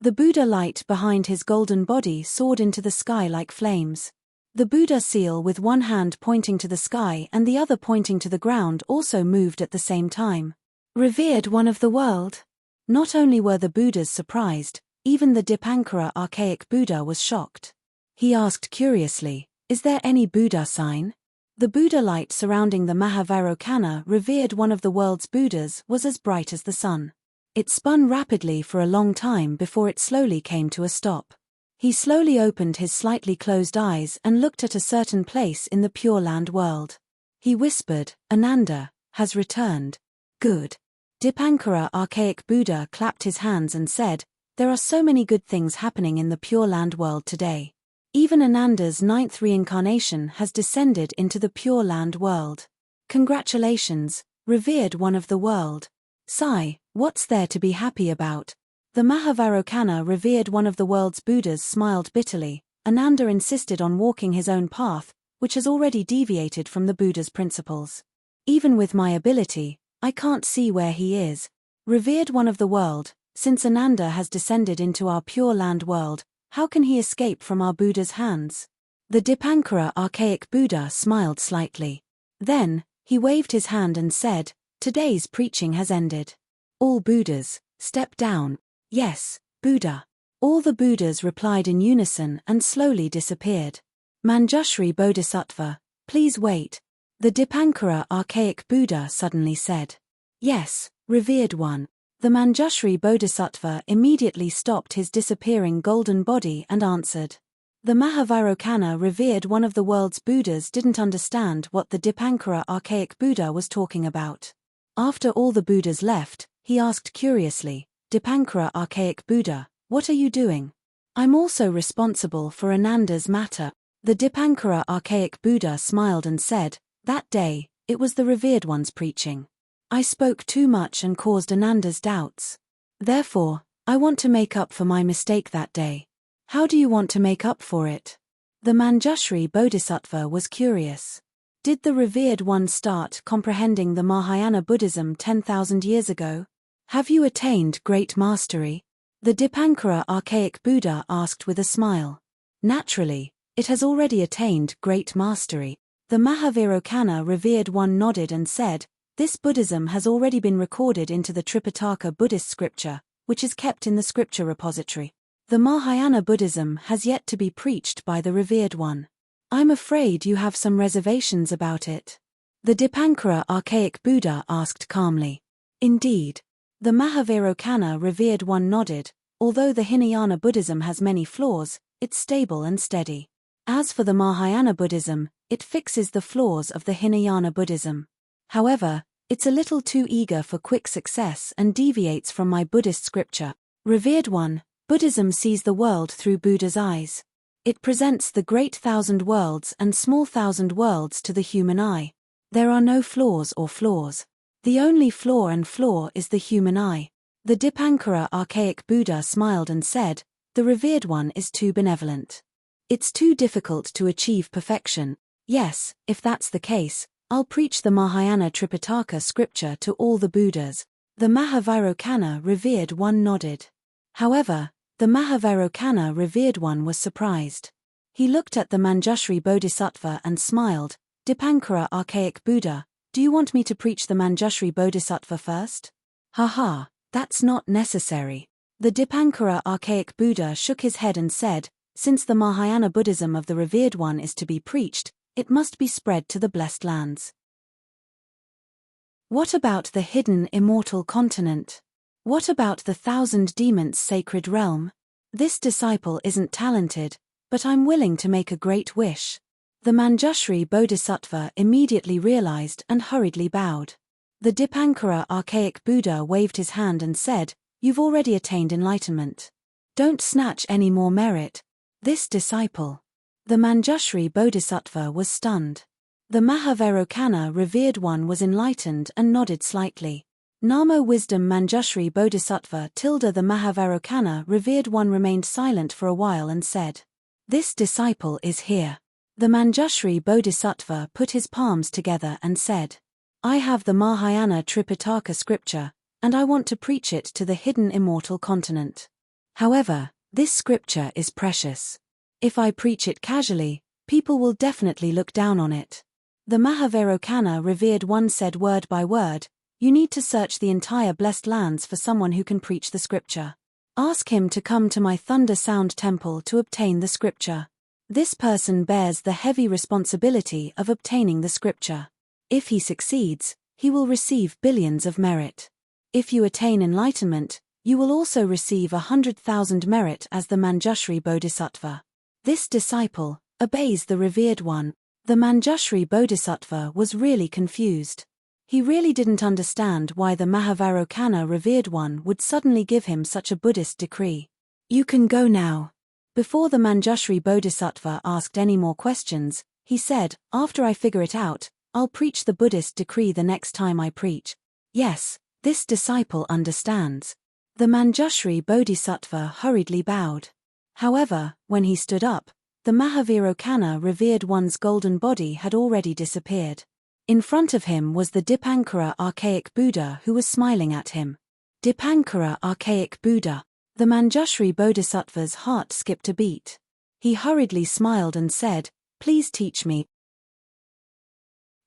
The Buddha light behind his golden body soared into the sky like flames. The Buddha seal, with one hand pointing to the sky and the other pointing to the ground, also moved at the same time. Revered one of the world. Not only were the Buddhas surprised, even the Dipankara archaic Buddha was shocked. He asked curiously, is there any Buddha sign? The Buddha light surrounding the Mahavairokkana, revered one of the world's Buddhas, was as bright as the sun. It spun rapidly for a long time before it slowly came to a stop. He slowly opened his slightly closed eyes and looked at a certain place in the Pure Land world. He whispered, Ananda has returned. Good. Dipankara archaic Buddha clapped his hands and said, there are so many good things happening in the Pure Land world today. Even Ananda's 9th reincarnation has descended into the Pure Land world. Congratulations, revered one of the world. Sigh, what's there to be happy about? The Mahavairokkana, revered one of the world's Buddhas, smiled bitterly. Ananda insisted on walking his own path, which has already deviated from the Buddha's principles. Even with my ability, I can't see where he is. Revered one of the world, since Ananda has descended into our Pure Land world, how can he escape from our Buddha's hands? The Dipankara archaic Buddha smiled slightly. Then, he waved his hand and said, today's preaching has ended. All Buddhas, step down. Yes, Buddha. All the Buddhas replied in unison and slowly disappeared. Manjushri Bodhisattva, please wait. The Dipankara archaic Buddha suddenly said. Yes, revered one. The Manjushri Bodhisattva immediately stopped his disappearing golden body and answered. The Mahavairokkana, revered one of the world's Buddhas, didn't understand what the Dipankara archaic Buddha was talking about. After all the Buddhas left, he asked curiously, Dipankara archaic Buddha, what are you doing? I'm also responsible for Ananda's matter. The Dipankara archaic Buddha smiled and said, that day, it was the revered one's preaching. I spoke too much and caused Ananda's doubts. Therefore, I want to make up for my mistake that day. How do you want to make up for it? The Manjushri Bodhisattva was curious. Did the revered one start comprehending the Mahayana Buddhism 10,000 years ago? Have you attained great mastery? The Dipankara archaic Buddha asked with a smile. Naturally, it has already attained great mastery. The Mahavairokkana, revered one, nodded and said, this Buddhism has already been recorded into the Tripitaka Buddhist scripture, which is kept in the scripture repository. The Mahayana Buddhism has yet to be preached by the revered one. I'm afraid you have some reservations about it. The Dipankara archaic Buddha asked calmly. Indeed. The Mahavairokkana, revered one, nodded. Although the Hinayana Buddhism has many flaws, it's stable and steady. As for the Mahayana Buddhism, it fixes the flaws of the Hinayana Buddhism. However, it's a little too eager for quick success and deviates from my Buddhist scripture. Revered one, Buddhism sees the world through Buddha's eyes. It presents the great thousand worlds and small thousand worlds to the human eye. There are no flaws or flaws. The only flaw and flaw is the human eye. The Dipankara archaic Buddha smiled and said, the revered one is too benevolent. It's too difficult to achieve perfection. Yes, if that's the case, I'll preach the Mahayana Tripitaka scripture to all the Buddhas. The Mahavairokkana, revered one, nodded. However, the Mahavairokkana, revered one, was surprised. He looked at the Manjushri Bodhisattva and smiled. Dipankara archaic Buddha, do you want me to preach the Manjushri Bodhisattva first? Haha, that's not necessary. The Dipankara archaic Buddha shook his head and said, since the Mahayana Buddhism of the revered one is to be preached, it must be spread to the blessed lands. What about the hidden immortal continent? What about the 1,000 demons sacred realm? This disciple isn't talented, but I'm willing to make a great wish. The Manjushri Bodhisattva immediately realized and hurriedly bowed. The Dipankara archaic Buddha waved his hand and said, you've already attained enlightenment. Don't snatch any more merit. This disciple. The Manjushri Bodhisattva was stunned. The Mahavairokkana revered one was enlightened and nodded slightly. Namo Wisdom Manjushri Bodhisattva tilde the Mahavairokkana revered one remained silent for a while and said, this disciple is here. The Manjushri Bodhisattva put his palms together and said, I have the Mahayana Tripitaka scripture, and I want to preach it to the hidden immortal continent. However, this scripture is precious. If I preach it casually, people will definitely look down on it. The Mahavairokkana revered one said word by word, you need to search the entire blessed lands for someone who can preach the scripture. Ask him to come to my Thunder Sound temple to obtain the scripture. This person bears the heavy responsibility of obtaining the scripture. If he succeeds, he will receive billions of merit. If you attain enlightenment, you will also receive 100,000 merit as the Manjushri Bodhisattva. This disciple obeys the revered one. The Manjushri Bodhisattva was really confused. He really didn't understand why the Mahavairokkana revered one would suddenly give him such a Buddhist decree. You can go now. Before the Manjushri Bodhisattva asked any more questions, he said, after I figure it out, I'll preach the Buddhist decree the next time I preach. Yes, this disciple understands. The Manjushri Bodhisattva hurriedly bowed. However, when he stood up, the Mahavairokkana revered one's golden body had already disappeared. In front of him was the Dipankara archaic Buddha who was smiling at him. Dipankara archaic Buddha. The Manjushri Bodhisattva's heart skipped a beat. He hurriedly smiled and said, please teach me.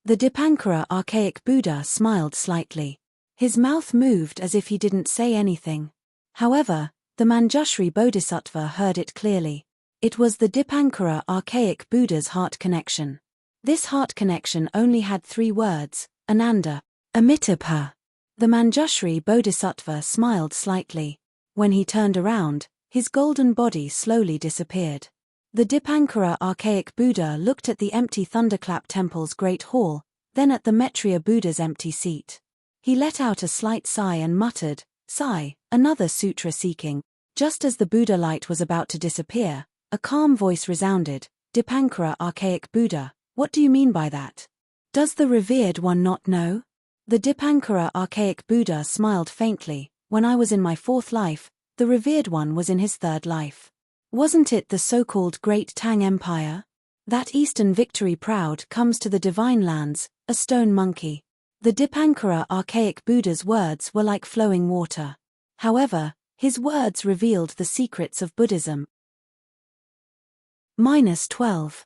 The Dipankara archaic Buddha smiled slightly. His mouth moved as if he didn't say anything. However, the Manjushri Bodhisattva heard it clearly. It was the Dipankara archaic Buddha's heart connection. This heart connection only had 3 words, Ananda, Amitabha. The Manjushri Bodhisattva smiled slightly. When he turned around, his golden body slowly disappeared. The Dipankara archaic Buddha looked at the empty Thunderclap Temple's great hall, then at the Maitreya Buddha's empty seat. He let out a slight sigh and muttered, sigh, another sutra seeking. Just as the Buddha light was about to disappear, a calm voice resounded, Dipankara archaic Buddha, what do you mean by that? Does the revered one not know? The Dipankara archaic Buddha smiled faintly. When I was in my 4th life, the revered one was in his 3rd life. Wasn't it the so-called Great Tang Empire? That Eastern victory proud comes to the divine lands, a stone monkey. The Dipankara archaic Buddha's words were like flowing water. However, his words revealed the secrets of Buddhism. -12.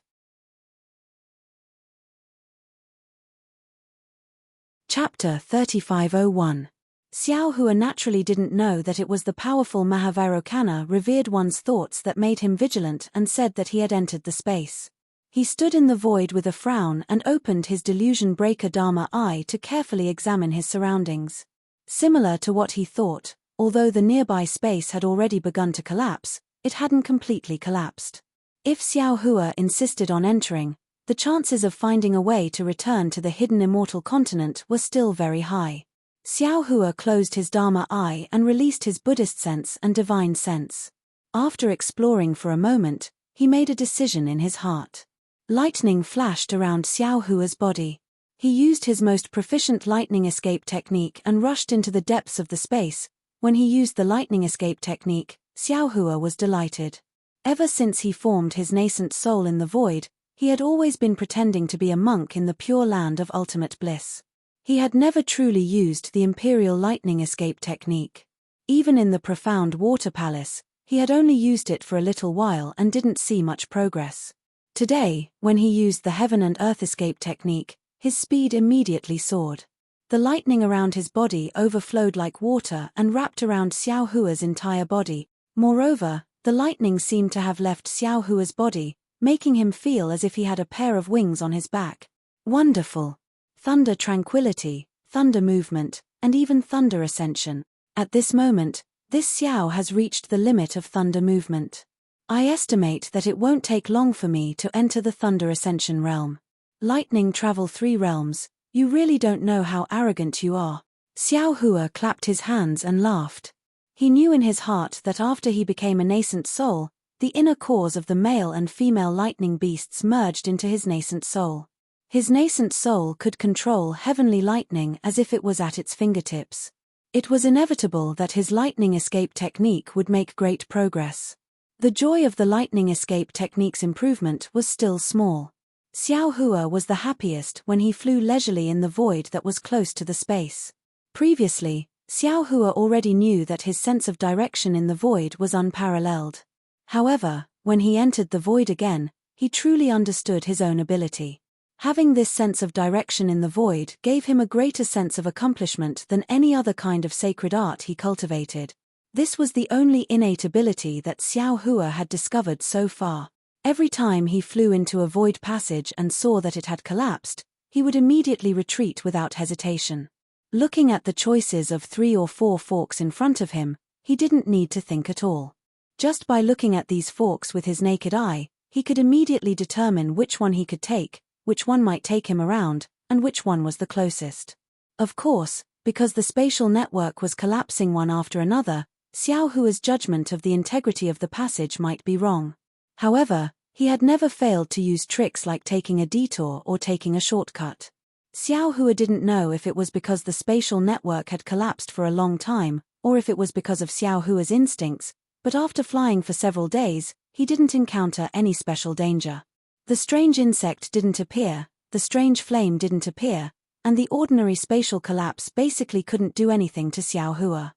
Chapter 3501. Xiao Hua naturally didn't know that it was the powerful Mahavairokkana revered one's thoughts that made him vigilant and said that he had entered the space. He stood in the void with a frown and opened his delusion breaker Dharma eye to carefully examine his surroundings. Similar to what he thought, although the nearby space had already begun to collapse, it hadn't completely collapsed. If Xiao Hua insisted on entering, the chances of finding a way to return to the hidden immortal continent were still very high. Xiao Hua closed his Dharma eye and released his Buddhist sense and divine sense. After exploring for a moment, he made a decision in his heart. Lightning flashed around Xiao Hua's body. He used his most proficient lightning escape technique and rushed into the depths of the space. When he used the lightning escape technique, Xiao Hua was delighted. Ever since he formed his nascent soul in the void, he had always been pretending to be a monk in the pure land of ultimate bliss. He had never truly used the imperial lightning escape technique. Even in the profound water palace, he had only used it for a little while and didn't see much progress. Today, when he used the heaven and earth escape technique, his speed immediately soared. The lightning around his body overflowed like water and wrapped around Xiao Hua's entire body. Moreover, the lightning seemed to have left Xiao Hua's body, making him feel as if he had a pair of wings on his back. Wonderful! Thunder tranquility, thunder movement, and even thunder ascension. At this moment, this Xiao has reached the limit of thunder movement. I estimate that it won't take long for me to enter the thunder ascension realm. Lightning travel 3 realms, you really don't know how arrogant you are. Xiao Hua clapped his hands and laughed. He knew in his heart that after he became a nascent soul, the inner cores of the male and female lightning beasts merged into his nascent soul. His nascent soul could control heavenly lightning as if it was at its fingertips. It was inevitable that his lightning escape technique would make great progress. The joy of the lightning escape technique's improvement was still small. Xiao Hua was the happiest when he flew leisurely in the void that was close to the space. Previously, Xiao Hua already knew that his sense of direction in the void was unparalleled. However, when he entered the void again, he truly understood his own ability. Having this sense of direction in the void gave him a greater sense of accomplishment than any other kind of sacred art he cultivated. This was the only innate ability that Xiao Hua had discovered so far. Every time he flew into a void passage and saw that it had collapsed, he would immediately retreat without hesitation. Looking at the choices of 3 or 4 forks in front of him, he didn't need to think at all. Just by looking at these forks with his naked eye, he could immediately determine which one he could take, which one might take him around, and which one was the closest. Of course, because the spatial network was collapsing one after another, Xiao Hua's judgment of the integrity of the passage might be wrong. However, he had never failed to use tricks like taking a detour or taking a shortcut. Xiao Hua didn't know if it was because the spatial network had collapsed for a long time, or if it was because of Xiao Hua's instincts, but after flying for several days, he didn't encounter any special danger. The strange insect didn't appear, the strange flame didn't appear, and the ordinary spatial collapse basically couldn't do anything to Xiao Hua.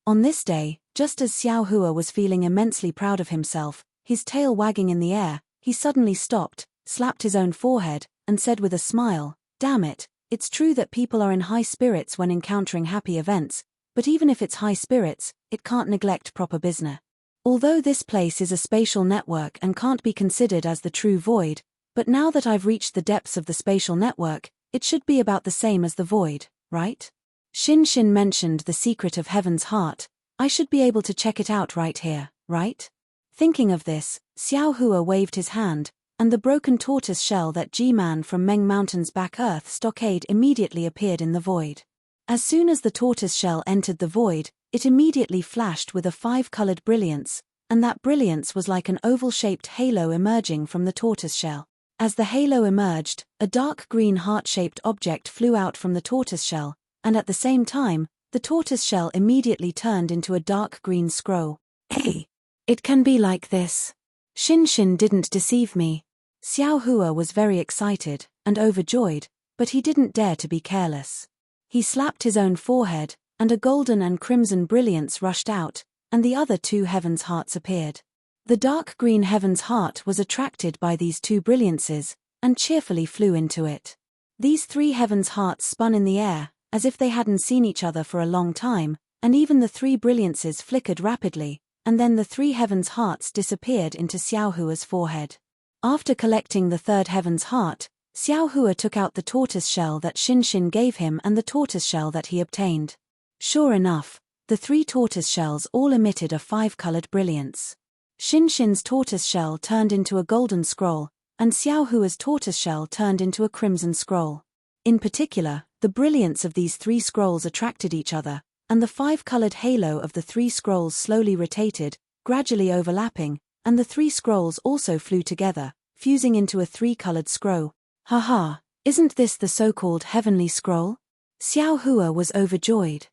On this day, just as Xiao Hua was feeling immensely proud of himself, his tail wagging in the air, he suddenly stopped, slapped his own forehead, and said with a smile, "Damn it, it's true that people are in high spirits when encountering happy events, but even if it's high spirits, it can't neglect proper business. Although this place is a spatial network and can't be considered as the true void, but now that I've reached the depths of the spatial network, it should be about the same as the void, right? Xin mentioned the secret of Heaven's heart, I should be able to check it out right here, right?" Thinking of this, Xiao Hua waved his hand, and the broken tortoise shell that G-Man from Meng Mountain's back earth stockade immediately appeared in the void. As soon as the tortoise shell entered the void, it immediately flashed with a 5-colored brilliance, and that brilliance was like an oval-shaped halo emerging from the tortoise shell. As the halo emerged, a dark green heart-shaped object flew out from the tortoise shell, and at the same time, the tortoise shell immediately turned into a dark green scroll. Hey! It can be like this. Xin didn't deceive me. Xiao Hua was very excited and overjoyed, but he didn't dare to be careless. He slapped his own forehead, and a golden and crimson brilliance rushed out, and the other 2 heaven's hearts appeared. The dark green heaven's heart was attracted by these 2 brilliances, and cheerfully flew into it. These 3 heaven's hearts spun in the air, as if they hadn't seen each other for a long time, and even the 3 brilliances flickered rapidly, and then the 3 heaven's hearts disappeared into Xiao Hua's forehead. After collecting the 3rd heaven's heart, Xiao Hua took out the tortoise shell that Xin gave him and the tortoise shell that he obtained. Sure enough, the 3 tortoise shells all emitted a 5-colored brilliance. Xin's tortoise shell turned into a golden scroll, and Xiao Hua's tortoise shell turned into a crimson scroll. In particular, the brilliance of these 3 scrolls attracted each other, and the 5-colored halo of the 3 scrolls slowly rotated, gradually overlapping, and the 3 scrolls also flew together, fusing into a 3-colored scroll. Haha, isn't this the so-called heavenly scroll? Xiao Hua was overjoyed.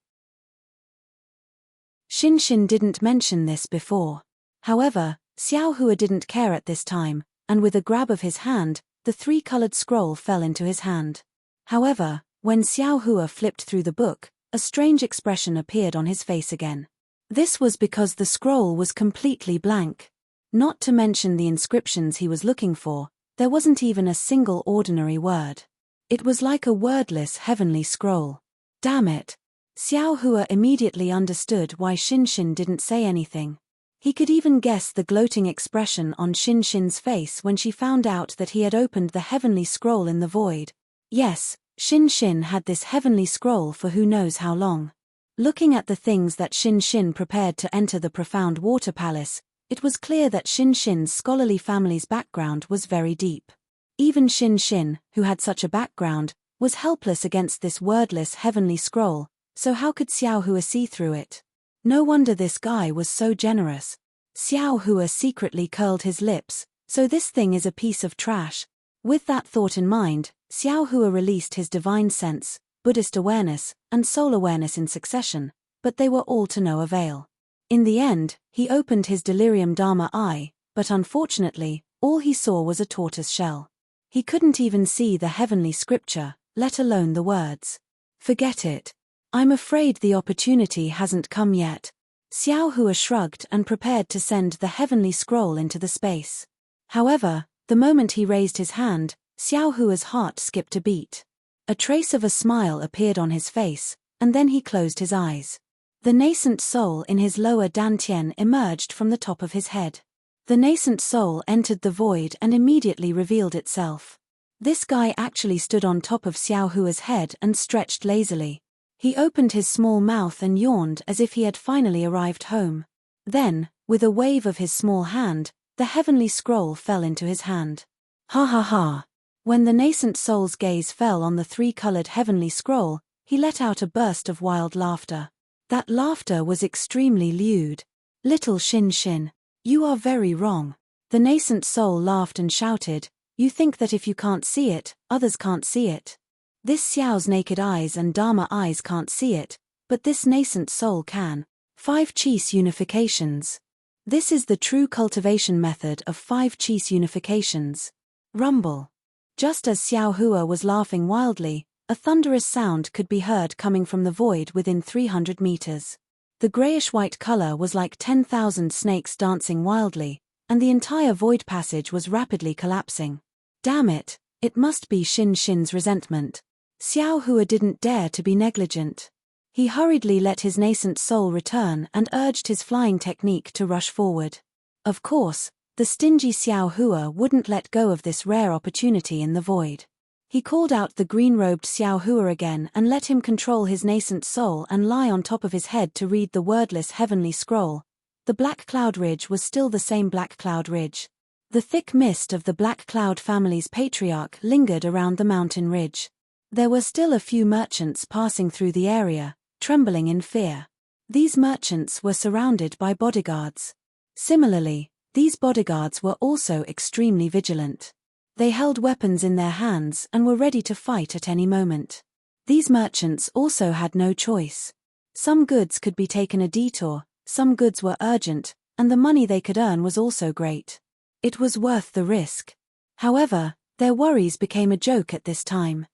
Xin didn't mention this before. However, Xiao Hua didn't care at this time, and with a grab of his hand, the 3-colored scroll fell into his hand. However, when Xiao Hua flipped through the book, a strange expression appeared on his face again. This was because the scroll was completely blank. Not to mention the inscriptions he was looking for, there wasn't even a single ordinary word. It was like a wordless heavenly scroll. Damn it! Xiao Hua immediately understood why Xin Xin didn't say anything. He could even guess the gloating expression on Xin Xin's face when she found out that he had opened the heavenly scroll in the void. Yes, Xin Xin had this heavenly scroll for who knows how long. Looking at the things that Xin Xin prepared to enter the profound water palace, it was clear that Xin Xin's scholarly family's background was very deep. Even Xin Xin, who had such a background, was helpless against this wordless heavenly scroll, so how could Xiao Hua see through it? No wonder this guy was so generous. Xiao Hua secretly curled his lips, so this thing is a piece of trash. With that thought in mind, Xiao Hua released his divine sense, Buddhist awareness, and soul awareness in succession, but they were all to no avail. In the end, he opened his delirium dharma eye, but unfortunately, all he saw was a tortoise shell. He couldn't even see the heavenly scripture, let alone the words. Forget it. I'm afraid the opportunity hasn't come yet. Xiao Hua shrugged and prepared to send the heavenly scroll into the space. However, the moment he raised his hand, Xiao Hua's heart skipped a beat. A trace of a smile appeared on his face, and then he closed his eyes. The nascent soul in his lower dantian emerged from the top of his head. The nascent soul entered the void and immediately revealed itself. This guy actually stood on top of Xiao Hua's head and stretched lazily. He opened his small mouth and yawned as if he had finally arrived home. Then, with a wave of his small hand, the heavenly scroll fell into his hand. Ha ha ha! When the nascent soul's gaze fell on the three-colored heavenly scroll, he let out a burst of wild laughter. That laughter was extremely lewd. Little Xin Xin, you are very wrong. The nascent soul laughed and shouted, you think that if you can't see it, others can't see it. This Xiao's naked eyes and Dharma eyes can't see it, but this nascent soul can. 5 Qis unifications. This is the true cultivation method of 5 Qis unifications. Rumble. Just as Xiao Hua was laughing wildly, a thunderous sound could be heard coming from the void within 300 meters. The grayish-white color was like 10,000 snakes dancing wildly, and the entire void passage was rapidly collapsing. Damn it, it must be Xin Xin's resentment. Xiao Hua didn't dare to be negligent. He hurriedly let his nascent soul return and urged his flying technique to rush forward. Of course, the stingy Xiao Hua wouldn't let go of this rare opportunity in the void. He called out the green-robed Xiao Hua again and let him control his nascent soul and lie on top of his head to read the wordless heavenly scroll. The Black Cloud Ridge was still the same Black Cloud Ridge. The thick mist of the Black Cloud family's patriarch lingered around the mountain ridge. There were still a few merchants passing through the area, trembling in fear. These merchants were surrounded by bodyguards. Similarly, these bodyguards were also extremely vigilant. They held weapons in their hands and were ready to fight at any moment. These merchants also had no choice. Some goods could be taken a detour, some goods were urgent, and the money they could earn was also great. It was worth the risk. However, their worries became a joke at this time.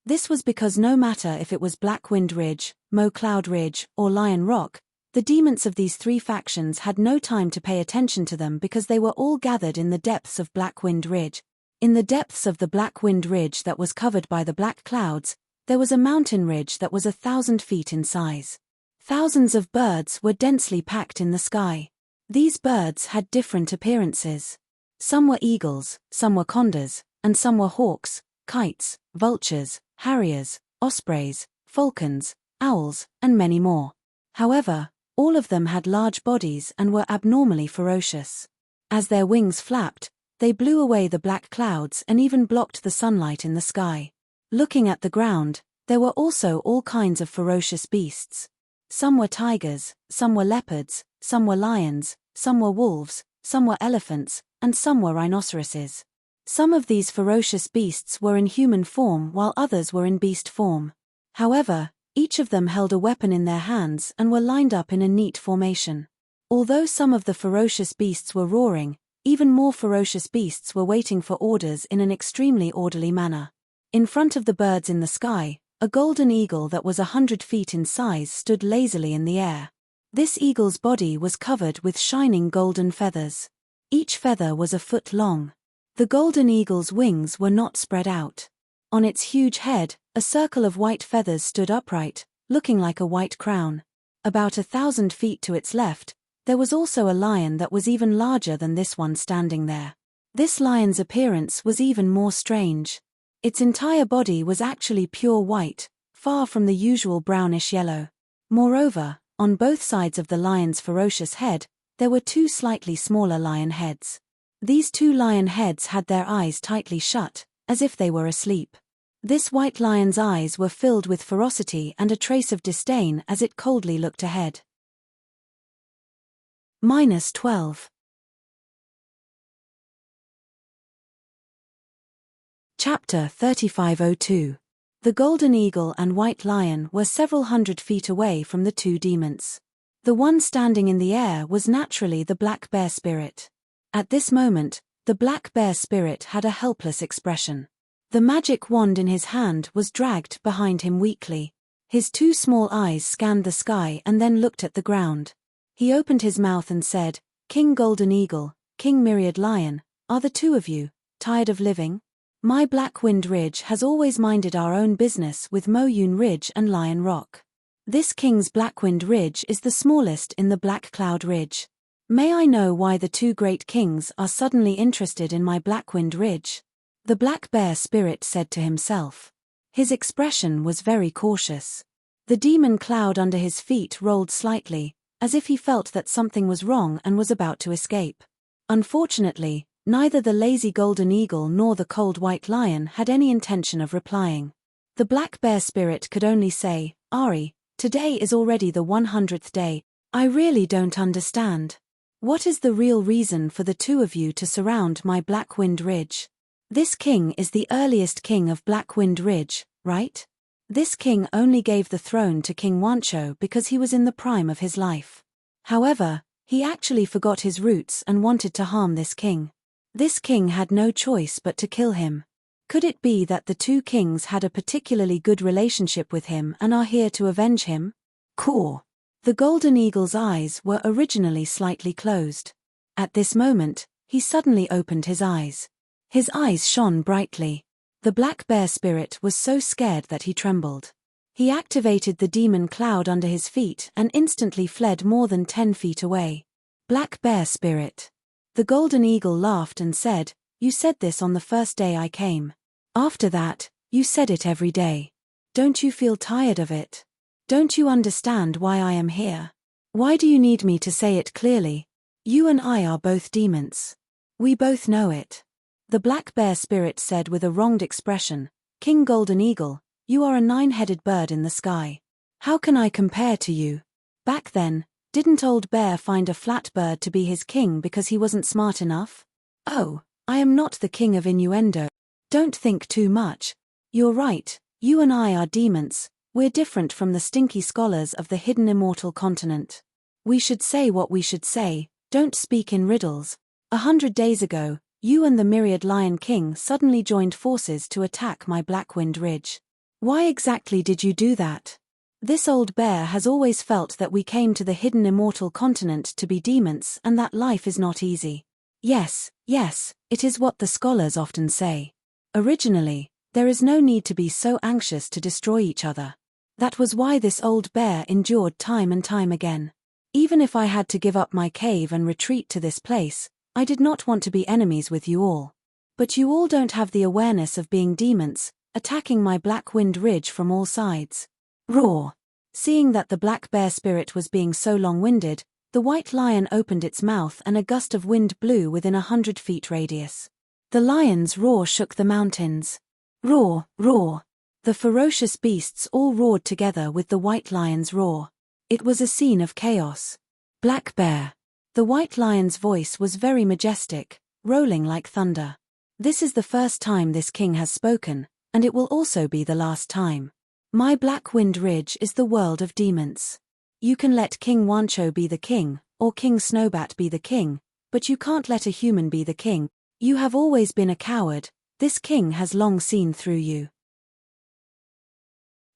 This was because no matter if it was Black Wind Ridge, Mo Cloud Ridge, or Lion Rock, the demons of these 3 factions had no time to pay attention to them because they were all gathered in the depths of Black Wind Ridge. In the depths of the Black Wind Ridge that was covered by the black clouds, there was a mountain ridge that was 1,000 feet in size. Thousands of birds were densely packed in the sky. These birds had different appearances. Some were eagles, some were condors, and some were hawks, kites, vultures, harriers, ospreys, falcons, owls, and many more. However, all of them had large bodies and were abnormally ferocious. As their wings flapped, they blew away the black clouds and even blocked the sunlight in the sky. Looking at the ground, there were also all kinds of ferocious beasts. Some were tigers, some were leopards, some were lions, some were wolves, some were elephants, and some were rhinoceroses. Some of these ferocious beasts were in human form while others were in beast form. However, each of them held a weapon in their hands and were lined up in a neat formation. Although some of the ferocious beasts were roaring, even more ferocious beasts were waiting for orders in an extremely orderly manner. In front of the birds in the sky, a golden eagle that was 100 feet in size stood lazily in the air. This eagle's body was covered with shining golden feathers. Each feather was a foot long. The golden eagle's wings were not spread out. On its huge head, a circle of white feathers stood upright, looking like a white crown. About 1,000 feet to its left, there was also a lion that was even larger than this one standing there. This lion's appearance was even more strange. Its entire body was actually pure white, far from the usual brownish yellow. Moreover, on both sides of the lion's ferocious head, there were two slightly smaller lion heads. These two lion heads had their eyes tightly shut, as if they were asleep. This white lion's eyes were filled with ferocity and a trace of disdain as it coldly looked ahead. -12. Chapter 3502. The golden eagle and white lion were several hundred feet away from the two demons. The one standing in the air was naturally the black bear spirit. At this moment, the black bear spirit had a helpless expression. The magic wand in his hand was dragged behind him weakly. His two small eyes scanned the sky and then looked at the ground. He opened his mouth and said, "King Golden Eagle, King Myriad Lion, are the two of you tired of living? My Black Wind Ridge has always minded our own business with Moyun Ridge and Lion Rock. This king's Blackwind Ridge is the smallest in the Black Cloud Ridge. May I know why the two great kings are suddenly interested in my Blackwind Ridge?" The black bear spirit said to himself. His expression was very cautious. The demon cloud under his feet rolled slightly, as if he felt that something was wrong and was about to escape. Unfortunately, neither the lazy golden eagle nor the cold white lion had any intention of replying. The black bear spirit could only say, "Ari, today is already the 100th day. I really don't understand. What is the real reason for the two of you to surround my Blackwind Ridge? This king is the earliest king of Blackwind Ridge, right? This king only gave the throne to King Wancho because he was in the prime of his life. However, he actually forgot his roots and wanted to harm this king. This king had no choice but to kill him. Could it be that the two kings had a particularly good relationship with him and are here to avenge him? Caw. The golden eagle's eyes were originally slightly closed. At this moment, he suddenly opened his eyes. His eyes shone brightly. The black bear spirit was so scared that he trembled. He activated the demon cloud under his feet and instantly fled more than 10 feet away. Black bear spirit. The golden eagle laughed and said, "You said this on the first day I came. After that, you said it every day. Don't you feel tired of it? Don't you understand why I am here? Why do you need me to say it clearly? You and I are both demons. We both know it." The black bear spirit said with a wronged expression, "King Golden Eagle, you are a 9-headed bird in the sky. How can I compare to you? Back then, didn't Old Bear find a flat bird to be his king because he wasn't smart enough? Oh, I am not the king of innuendo. Don't think too much. You're right, you and I are demons. We're different from the stinky scholars of the hidden immortal continent. We should say what we should say, don't speak in riddles. 100 days ago, you and the Myriad Lion King suddenly joined forces to attack my Blackwind Ridge. Why exactly did you do that? This old bear has always felt that we came to the hidden immortal continent to be demons and that life is not easy. Yes, it is what the scholars often say. Originally, there is no need to be so anxious to destroy each other. That was why this old bear endured time and time again. Even if I had to give up my cave and retreat to this place, I did not want to be enemies with you all. But you all don't have the awareness of being demons, attacking my Blackwind Ridge from all sides. Roar! Seeing that the black bear spirit was being so long-winded, the white lion opened its mouth and a gust of wind blew within 100 feet radius. The lion's roar shook the mountains. Roar, roar! The ferocious beasts all roared together with the white lion's roar. It was a scene of chaos. Black bear. The white lion's voice was very majestic, rolling like thunder. This is the first time this king has spoken, and it will also be the last time. My Blackwind Ridge is the world of demons. You can let King Wancho be the king, or King Snowbat be the king, but you can't let a human be the king. You have always been a coward. This king has long seen through you.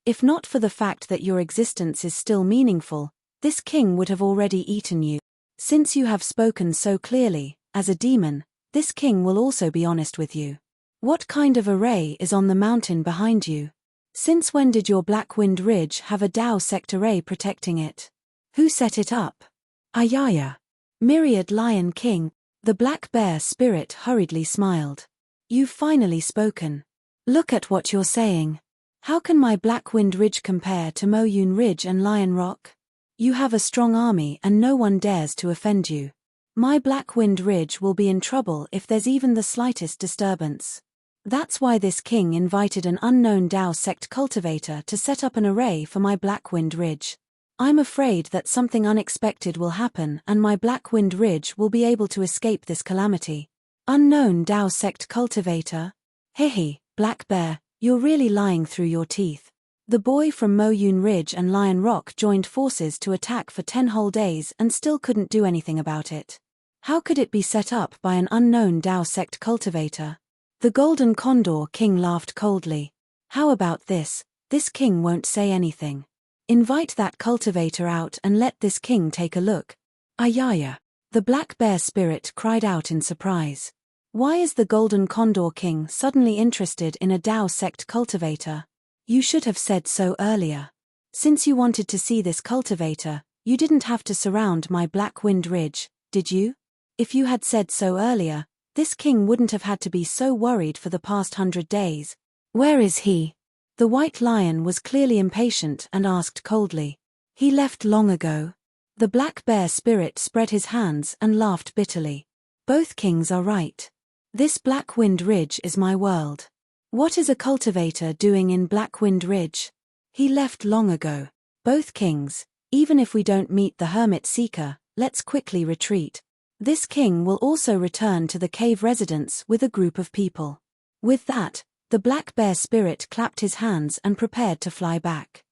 If not for the fact that your existence is still meaningful, this king would have already eaten you. Since you have spoken so clearly, as a demon, this king will also be honest with you. What kind of array is on the mountain behind you? Since when did your Black Wind Ridge have a Dao sect array protecting it? Who set it up? Ayaya. Myriad Lion King, the black bear spirit hurriedly smiled. You've finally spoken. Look at what you're saying. How can my Black Wind Ridge compare to Mo Yun Ridge and Lion Rock? You have a strong army and no one dares to offend you. My Black Wind Ridge will be in trouble if there's even the slightest disturbance. That's why this king invited an unknown Dao sect cultivator to set up an array for my Black Wind Ridge. I'm afraid that something unexpected will happen and my Black Wind Ridge will be able to escape this calamity. Unknown Dao sect cultivator? Hehe, Black Bear, you're really lying through your teeth. The boy from Mo Yun Ridge and Lion Rock joined forces to attack for 10 whole days and still couldn't do anything about it. How could it be set up by an unknown Dao sect cultivator? The Golden Condor King laughed coldly. How about this? This king won't say anything. Invite that cultivator out and let this king take a look. Ayaya. The black bear spirit cried out in surprise. Why is the Golden Condor King suddenly interested in a Dao sect cultivator? You should have said so earlier. Since you wanted to see this cultivator, you didn't have to surround my Black Wind Ridge, did you? If you had said so earlier, this king wouldn't have had to be so worried for the past 100 days. Where is he? The white lion was clearly impatient and asked coldly. He left long ago. The black bear spirit spread his hands and laughed bitterly. Both kings are right. This Black Wind Ridge is my world. What is a cultivator doing in Black Wind Ridge? He left long ago. Both kings, even if we don't meet the hermit seeker, let's quickly retreat. This king will also return to the cave residence with a group of people. With that, the black bear spirit clapped his hands and prepared to fly back.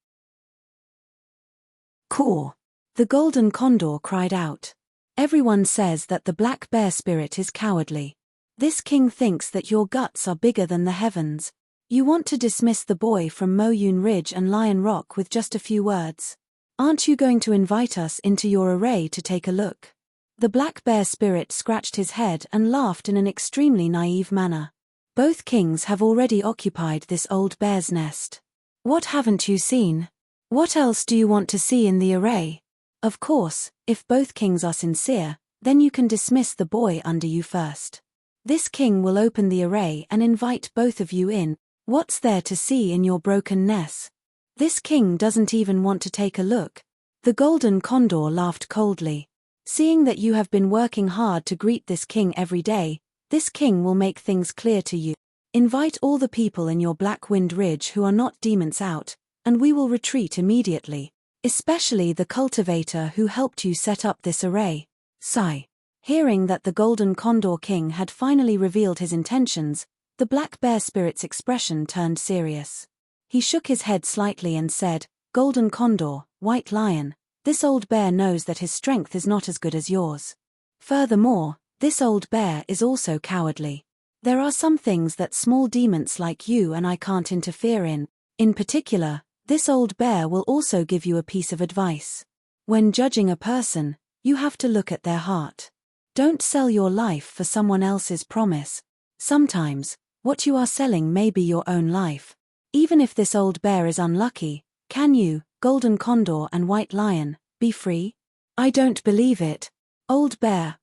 Caw! The golden condor cried out. Everyone says that the black bear spirit is cowardly. This king thinks that your guts are bigger than the heavens. You want to dismiss the boy from Mo Yun Ridge and Lion Rock with just a few words. Aren't you going to invite us into your array to take a look? The black bear spirit scratched his head and laughed in an extremely naive manner. Both kings have already occupied this old bear's nest. What haven't you seen? What else do you want to see in the array? Of course, if both kings are sincere, then you can dismiss the boy under you first. This king will open the array and invite both of you in. What's there to see in your broken nest? This king doesn't even want to take a look. The golden condor laughed coldly. Seeing that you have been working hard to greet this king every day, this king will make things clear to you. Invite all the people in your Black Wind Ridge who are not demons out, and we will retreat immediately, especially the cultivator who helped you set up this array. Sigh. Hearing that the Golden Condor King had finally revealed his intentions, the black bear spirit's expression turned serious. He shook his head slightly and said, Golden Condor, White Lion, this old bear knows that his strength is not as good as yours. Furthermore, this old bear is also cowardly. There are some things that small demons like you and I can't interfere in. In particular, this old bear will also give you a piece of advice. When judging a person, you have to look at their heart. Don't sell your life for someone else's promise. Sometimes, what you are selling may be your own life. Even if this old bear is unlucky, can you, Golden Condor and White Lion, be free? I don't believe it. Old bear,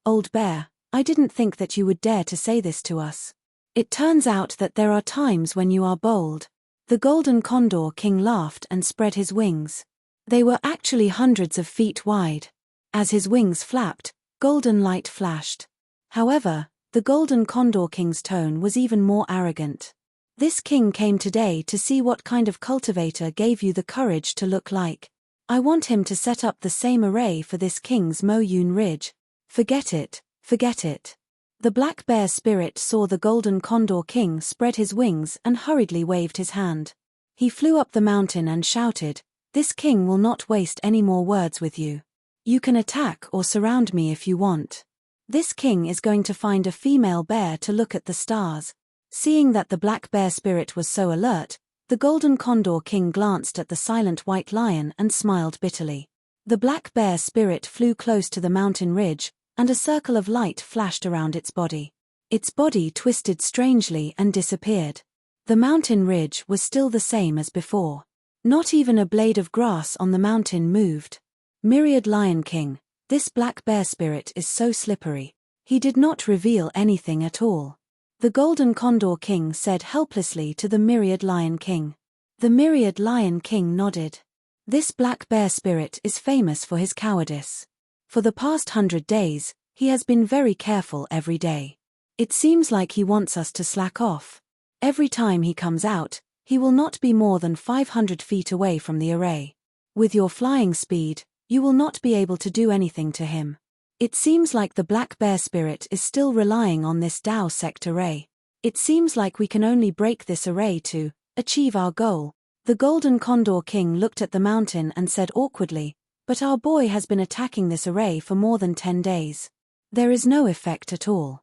I didn't think that you would dare to say this to us. It turns out that there are times when you are bold. The Golden Condor King laughed and spread his wings. They were actually hundreds of feet wide. As his wings flapped, golden light flashed. However, the Golden Condor King's tone was even more arrogant. This king came today to see what kind of cultivator gave you the courage to look like. I want him to set up the same array for this king's Mo Yun Ridge. Forget it, forget it. The black bear spirit saw the Golden Condor King spread his wings and hurriedly waved his hand. He flew up the mountain and shouted, This king will not waste any more words with you. You can attack or surround me if you want. This king is going to find a female bear to look at the stars. Seeing that the black bear spirit was so alert, the Golden Condor King glanced at the silent white lion and smiled bitterly. The black bear spirit flew close to the mountain ridge, and a circle of light flashed around its body. Its body twisted strangely and disappeared. The mountain ridge was still the same as before. Not even a blade of grass on the mountain moved. Myriad Lion King, this black bear spirit is so slippery. He did not reveal anything at all. The Golden Condor King said helplessly to the Myriad Lion King. The Myriad Lion King nodded. This black bear spirit is famous for his cowardice. For the past 100 days, he has been very careful every day. It seems like he wants us to slack off. Every time he comes out, he will not be more than 500 feet away from the array. With your flying speed, you will not be able to do anything to him. It seems like the black bear spirit is still relying on this Dao sect array. It seems like we can only break this array to achieve our goal. The Golden Condor King looked at the mountain and said awkwardly, but our boy has been attacking this array for more than 10 days. There is no effect at all.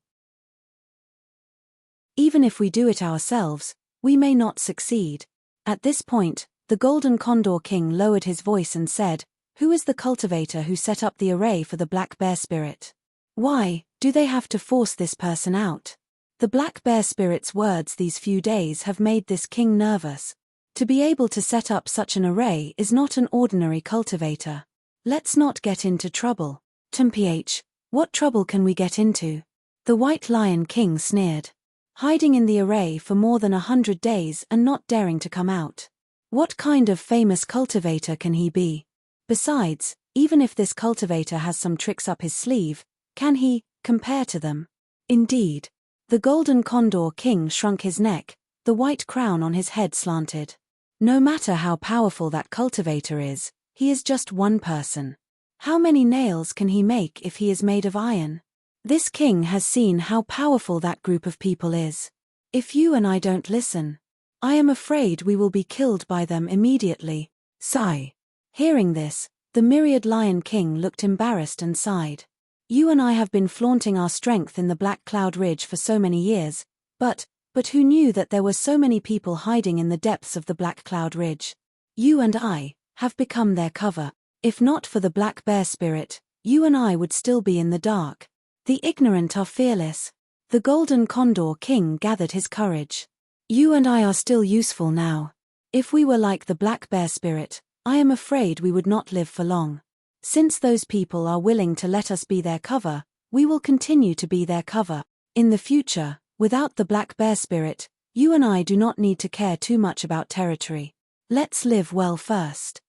Even if we do it ourselves, we may not succeed. At this point, the Golden Condor King lowered his voice and said, "Who is the cultivator who set up the array for the black bear spirit? Why do they have to force this person out?" The black bear spirit's words these few days have made this king nervous. To be able to set up such an array is not an ordinary cultivator. Let's not get into trouble. TMPH, what trouble can we get into? The White Lion King sneered. Hiding in the array for more than 100 days and not daring to come out. What kind of famous cultivator can he be? Besides, even if this cultivator has some tricks up his sleeve, can he compare to them? Indeed. The Golden Condor King shrunk his neck, the white crown on his head slanted. No matter how powerful that cultivator is, he is just one person. How many nails can he make if he is made of iron? This king has seen how powerful that group of people is. If you and I don't listen, I am afraid we will be killed by them immediately. Sigh. Hearing this, the Myriad Lion King looked embarrassed and sighed. You and I have been flaunting our strength in the Black Cloud Ridge for so many years, but who knew that there were so many people hiding in the depths of the Black Cloud Ridge? You and I have become their cover. If not for the black bear spirit, you and I would still be in the dark. The ignorant are fearless. The Golden Condor King gathered his courage. You and I are still useful now. If we were like the black bear spirit, I am afraid we would not live for long. Since those people are willing to let us be their cover, we will continue to be their cover. In the future, without the black bear spirit, you and I do not need to care too much about territory. Let's live well first.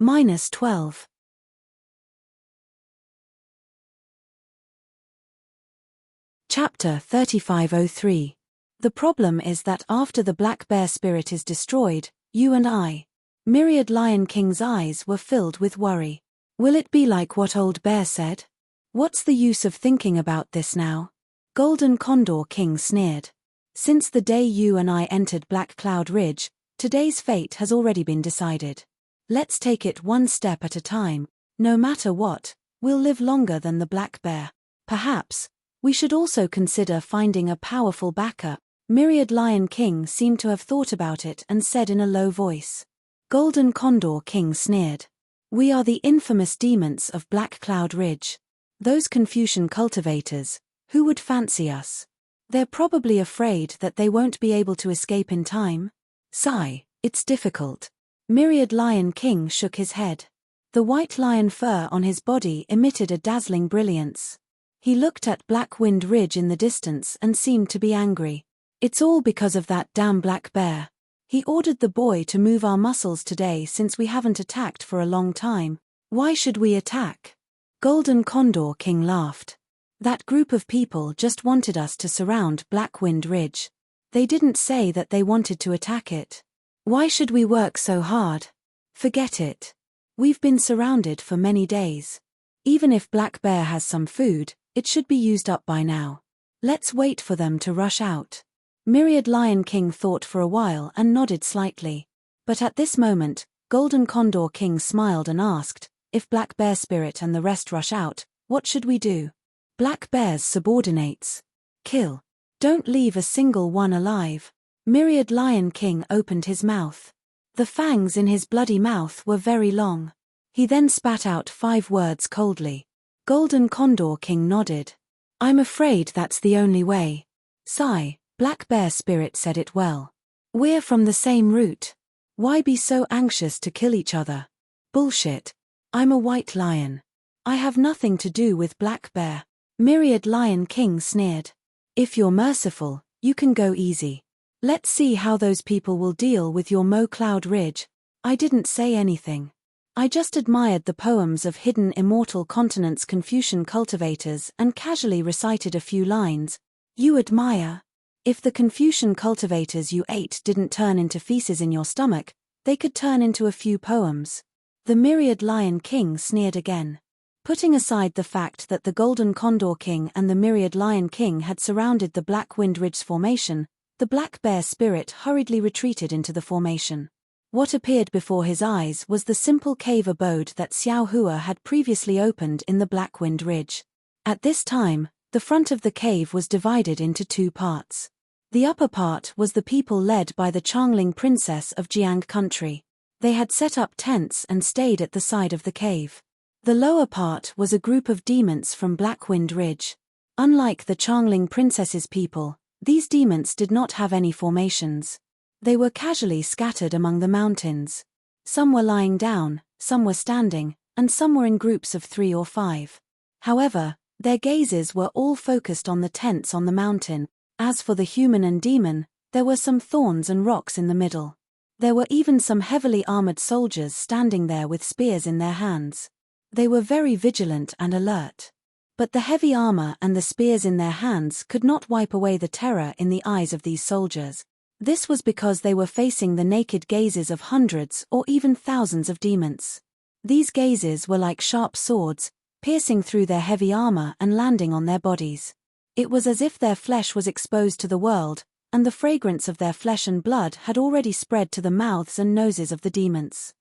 -12. Chapter 3503. The problem is that after the black bear spirit is destroyed, you and I. Myriad Lion King's eyes were filled with worry. Will it be like what Old Bear said? What's the use of thinking about this now? Golden Condor King sneered. Since the day you and I entered Black Cloud Ridge, today's fate has already been decided. Let's take it one step at a time. No matter what, we'll live longer than the black bear. Perhaps we should also consider finding a powerful backer. Myriad Lion King seemed to have thought about it and said in a low voice. Golden Condor King sneered. We are the infamous demons of Black Cloud Ridge. Those Confucian cultivators, who would fancy us? They're probably afraid that they won't be able to escape in time. Sigh, it's difficult. Myriad Lion King shook his head. The white lion fur on his body emitted a dazzling brilliance. He looked at Black Wind Ridge in the distance and seemed to be angry. It's all because of that damn black bear. He ordered the boy to move our muscles today since we haven't attacked for a long time. Why should we attack? Golden Condor King laughed. That group of people just wanted us to surround Black Wind Ridge. They didn't say that they wanted to attack it. Why should we work so hard? Forget it. We've been surrounded for many days. Even if Black Bear has some food, it should be used up by now. Let's wait for them to rush out. Myriad Lion King thought for a while and nodded slightly. But at this moment, Golden Condor King smiled and asked, if Black Bear Spirit and the rest rush out, what should we do? Black Bear's subordinates. Kill. Don't leave a single one alive. Myriad Lion King opened his mouth. The fangs in his bloody mouth were very long. He then spat out 5 words coldly. Golden Condor King nodded. I'm afraid that's the only way. Sigh, Black Bear Spirit said it well. We're from the same root. Why be so anxious to kill each other? Bullshit. I'm a white lion. I have nothing to do with Black Bear. Myriad Lion King sneered. If you're merciful, you can go easy. Let's see how those people will deal with your Mo Cloud Ridge. I didn't say anything. I just admired the poems of hidden immortal continents Confucian cultivators and casually recited a few lines. You admire? If the Confucian cultivators you ate didn't turn into feces in your stomach, they could turn into a few poems. The Myriad Lion King sneered again. Putting aside the fact that the Golden Condor King and the Myriad Lion King had surrounded the Black Wind Ridge formation, the Black Bear Spirit hurriedly retreated into the formation. What appeared before his eyes was the simple cave abode that Xiao Hua had previously opened in the Black Wind Ridge. At this time, the front of the cave was divided into two parts. The upper part was the people led by the Changling princess of Jiang country. They had set up tents and stayed at the side of the cave. The lower part was a group of demons from Black Wind Ridge. Unlike the Changling princess's people, these demons did not have any formations. They were casually scattered among the mountains. Some were lying down, some were standing, and some were in groups of 3 or 5. However, their gazes were all focused on the tents on the mountain. As for the human and demon, there were some thorns and rocks in the middle. There were even some heavily armored soldiers standing there with spears in their hands. They were very vigilant and alert. But the heavy armor and the spears in their hands could not wipe away the terror in the eyes of these soldiers. This was because they were facing the naked gazes of hundreds or even thousands of demons. These gazes were like sharp swords, piercing through their heavy armor and landing on their bodies. It was as if their flesh was exposed to the world, and the fragrance of their flesh and blood had already spread to the mouths and noses of the demons.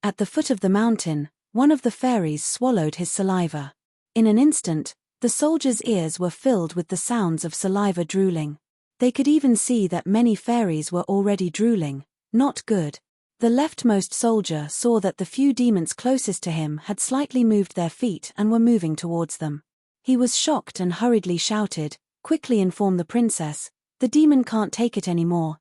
At the foot of the mountain, one of the fairies swallowed his saliva. In an instant, the soldiers' ears were filled with the sounds of saliva drooling. They could even see that many fairies were already drooling. Not good. The leftmost soldier saw that the few demons closest to him had slightly moved their feet and were moving towards them. He was shocked and hurriedly shouted, "Quickly inform the princess, the demon can't take it anymore."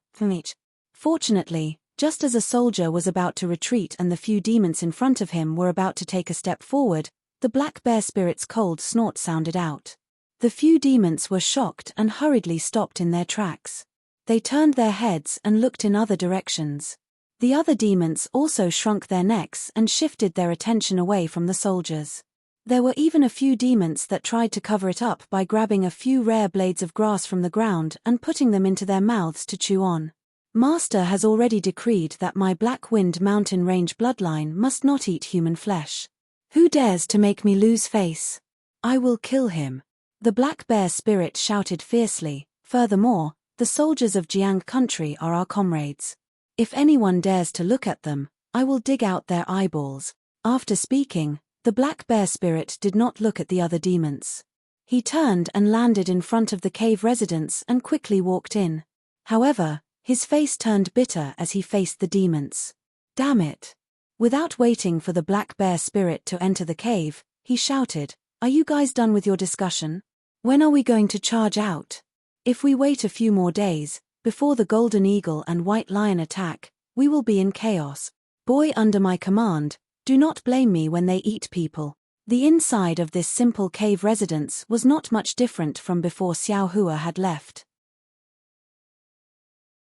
Fortunately, just as a soldier was about to retreat and the few demons in front of him were about to take a step forward, the Black Bear Spirit's cold snort sounded out. The few demons were shocked and hurriedly stopped in their tracks. They turned their heads and looked in other directions. The other demons also shrunk their necks and shifted their attention away from the soldiers. There were even a few demons that tried to cover it up by grabbing a few rare blades of grass from the ground and putting them into their mouths to chew on. Master has already decreed that my Black Wind Mountain Range bloodline must not eat human flesh. Who dares to make me lose face? I will kill him. The Black Bear Spirit shouted fiercely. Furthermore, the soldiers of Jiang country are our comrades. If anyone dares to look at them, I will dig out their eyeballs. After speaking, the Black Bear Spirit did not look at the other demons. He turned and landed in front of the cave residence and quickly walked in. However, his face turned bitter as he faced the demons. Damn it! Without waiting for the Black Bear Spirit to enter the cave, he shouted, "Are you guys done with your discussion? When are we going to charge out? If we wait a few more days, before the Golden Eagle and White Lion attack, we will be in chaos. Boy under my command, do not blame me when they eat people." The inside of this simple cave residence was not much different from before Xiao Hua had left.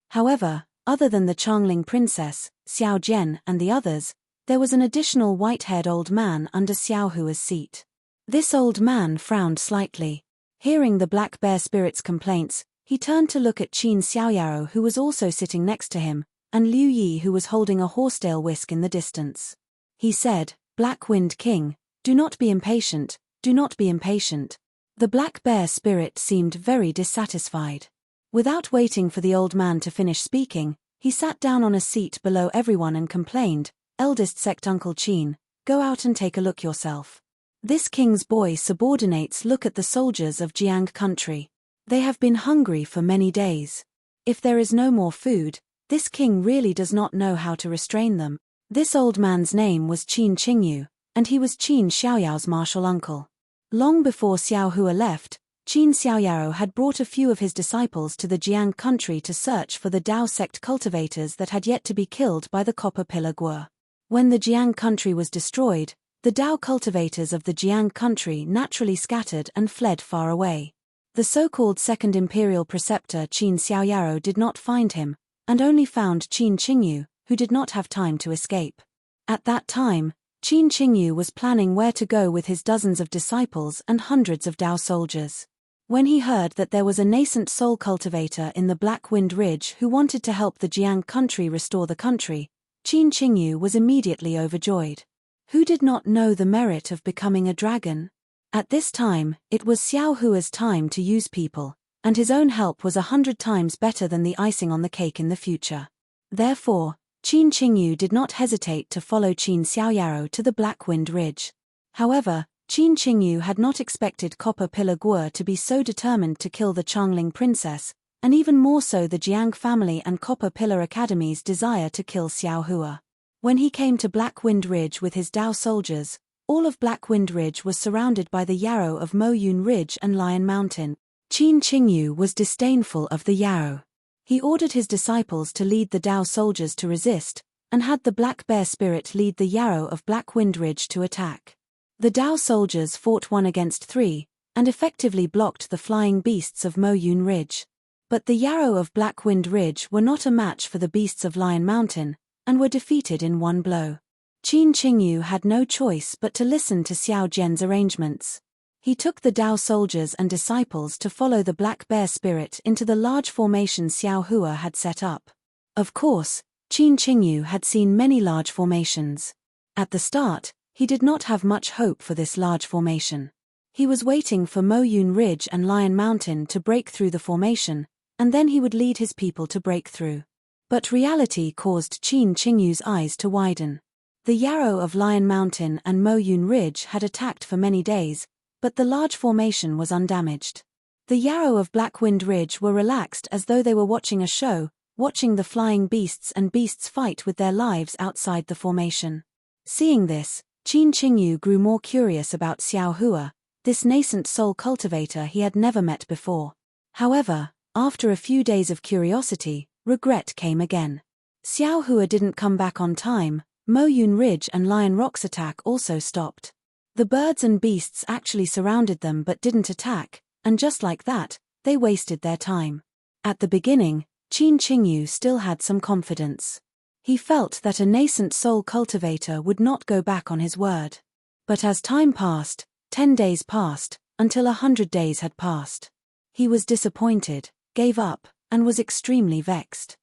However, other than the Changling princess, Xiao Jian and the others, there was an additional white-haired old man under Xiao Hua's seat. This old man frowned slightly. Hearing the Black Bear Spirit's complaints, he turned to look at Qin Xiaoyao, who was also sitting next to him, and Liu Yi, who was holding a horsetail whisk in the distance. He said, "Black Wind King, do not be impatient, do not be impatient." The Black Bear Spirit seemed very dissatisfied. Without waiting for the old man to finish speaking, he sat down on a seat below everyone and complained, "Eldest sect Uncle Qin, go out and take a look yourself. This king's boy subordinates look at the soldiers of Jiang country. They have been hungry for many days. If there is no more food, this king really does not know how to restrain them." This old man's name was Qin Qingyu, and he was Qin Xiaoyao's martial uncle. Long before Xiao Hua left, Qin Xiaoyaro had brought a few of his disciples to the Jiang country to search for the Dao sect cultivators that had yet to be killed by the Copper Pillar Guo. When the Jiang country was destroyed, the Dao cultivators of the Jiang country naturally scattered and fled far away. The so-called Second Imperial Preceptor Qin Xiaoyaro did not find him, and only found Qin Qingyu, who did not have time to escape. At that time, Qin Qingyu was planning where to go with his dozens of disciples and hundreds of Dao soldiers. When he heard that there was a nascent soul cultivator in the Black Wind Ridge who wanted to help the Jiang country restore the country, Qin Qingyu was immediately overjoyed. Who did not know the merit of becoming a dragon? At this time, it was Xiao Hua's time to use people, and his own help was 100 times better than the icing on the cake in the future. Therefore, Qin Qingyu did not hesitate to follow Qin Xiaoyaro to the Black Wind Ridge. However, Qin Qingyu had not expected Copper Pillar Guo to be so determined to kill the Changling princess, and even more so the Jiang family and Copper Pillar Academy's desire to kill Xiao Hua. When he came to Black Wind Ridge with his Dao soldiers, all of Black Wind Ridge was surrounded by the yarrow of Mo Yun Ridge and Lion Mountain. Qin Qingyu was disdainful of the yarrow. He ordered his disciples to lead the Dao soldiers to resist, and had the Black Bear Spirit lead the yarrow of Black Wind Ridge to attack. The Dao soldiers fought 1 against 3, and effectively blocked the flying beasts of Mo Yun Ridge. But the yarrow of Black Wind Ridge were not a match for the beasts of Lion Mountain, and were defeated in one blow. Qin Qingyu had no choice but to listen to Xiao Jian's arrangements. He took the Dao soldiers and disciples to follow the Black Bear Spirit into the large formation Xiao Hua had set up. Of course, Qin Qingyu had seen many large formations. At the start, he did not have much hope for this large formation. He was waiting for Mo Yun Ridge and Lion Mountain to break through the formation, and then he would lead his people to break through. But reality caused Qin Qingyu's eyes to widen. The yarrow of Lion Mountain and Mo Yun Ridge had attacked for many days, but the large formation was undamaged. The yarrow of Black Wind Ridge were relaxed as though they were watching a show, watching the flying beasts and beasts fight with their lives outside the formation. Seeing this, Qin Qingyu grew more curious about Xiao Hua, this nascent soul cultivator he had never met before. However, after a few days of curiosity, regret came again. Xiao Hua didn't come back on time. Mo Yun Ridge and Lion Rock's attack also stopped. The birds and beasts actually surrounded them but didn't attack, and just like that, they wasted their time. At the beginning, Qin Qingyu still had some confidence. He felt that a nascent soul cultivator would not go back on his word. But as time passed, 10 days passed, until 100 days had passed. He was disappointed, gave up, and was extremely vexed.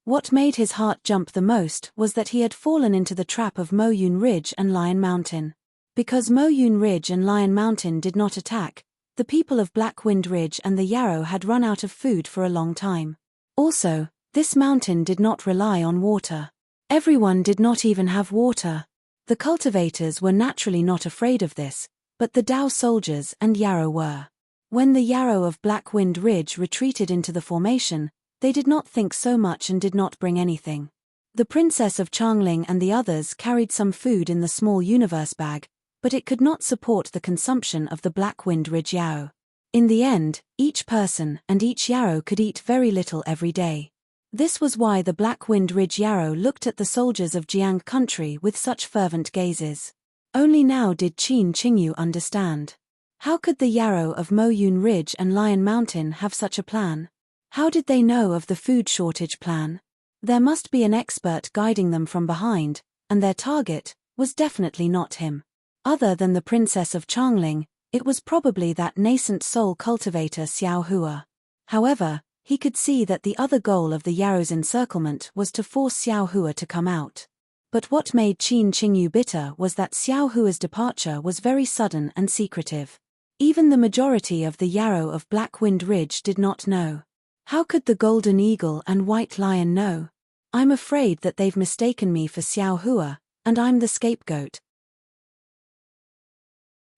What made his heart jump the most was that he had fallen into the trap of Mo Yun Ridge and Lion Mountain. Because Mo Yun Ridge and Lion Mountain did not attack, the people of Black Wind Ridge and the yarrow had run out of food for a long time. Also, this mountain did not rely on water. Everyone did not even have water. The cultivators were naturally not afraid of this, but the Dao soldiers and yarrow were. When the yarrow of Black Wind Ridge retreated into the formation, they did not think so much and did not bring anything. The princess of Changling and the others carried some food in the small universe bag, but it could not support the consumption of the Black Wind Ridge yarrow. In the end, each person and each yarrow could eat very little every day. This was why the Black Wind Ridge yarrow looked at the soldiers of Jiang country with such fervent gazes. Only now did Qin Qingyu understand. How could the yarrow of Mo Yun Ridge and Lion Mountain have such a plan? How did they know of the food shortage plan? There must be an expert guiding them from behind, and their target was definitely not him. Other than the princess of Changling, it was probably that nascent soul cultivator Xiao Hua. However, he could see that the other goal of the yarrow's encirclement was to force Xiao Hua to come out. But what made Qin Qingyu bitter was that Xiao Hua's departure was very sudden and secretive. Even the majority of the yarrow of Black Wind Ridge did not know. How could the Golden Eagle and White Lion know? I'm afraid that they've mistaken me for Xiao Hua, and I'm the scapegoat.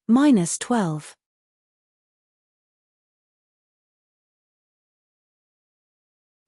-12.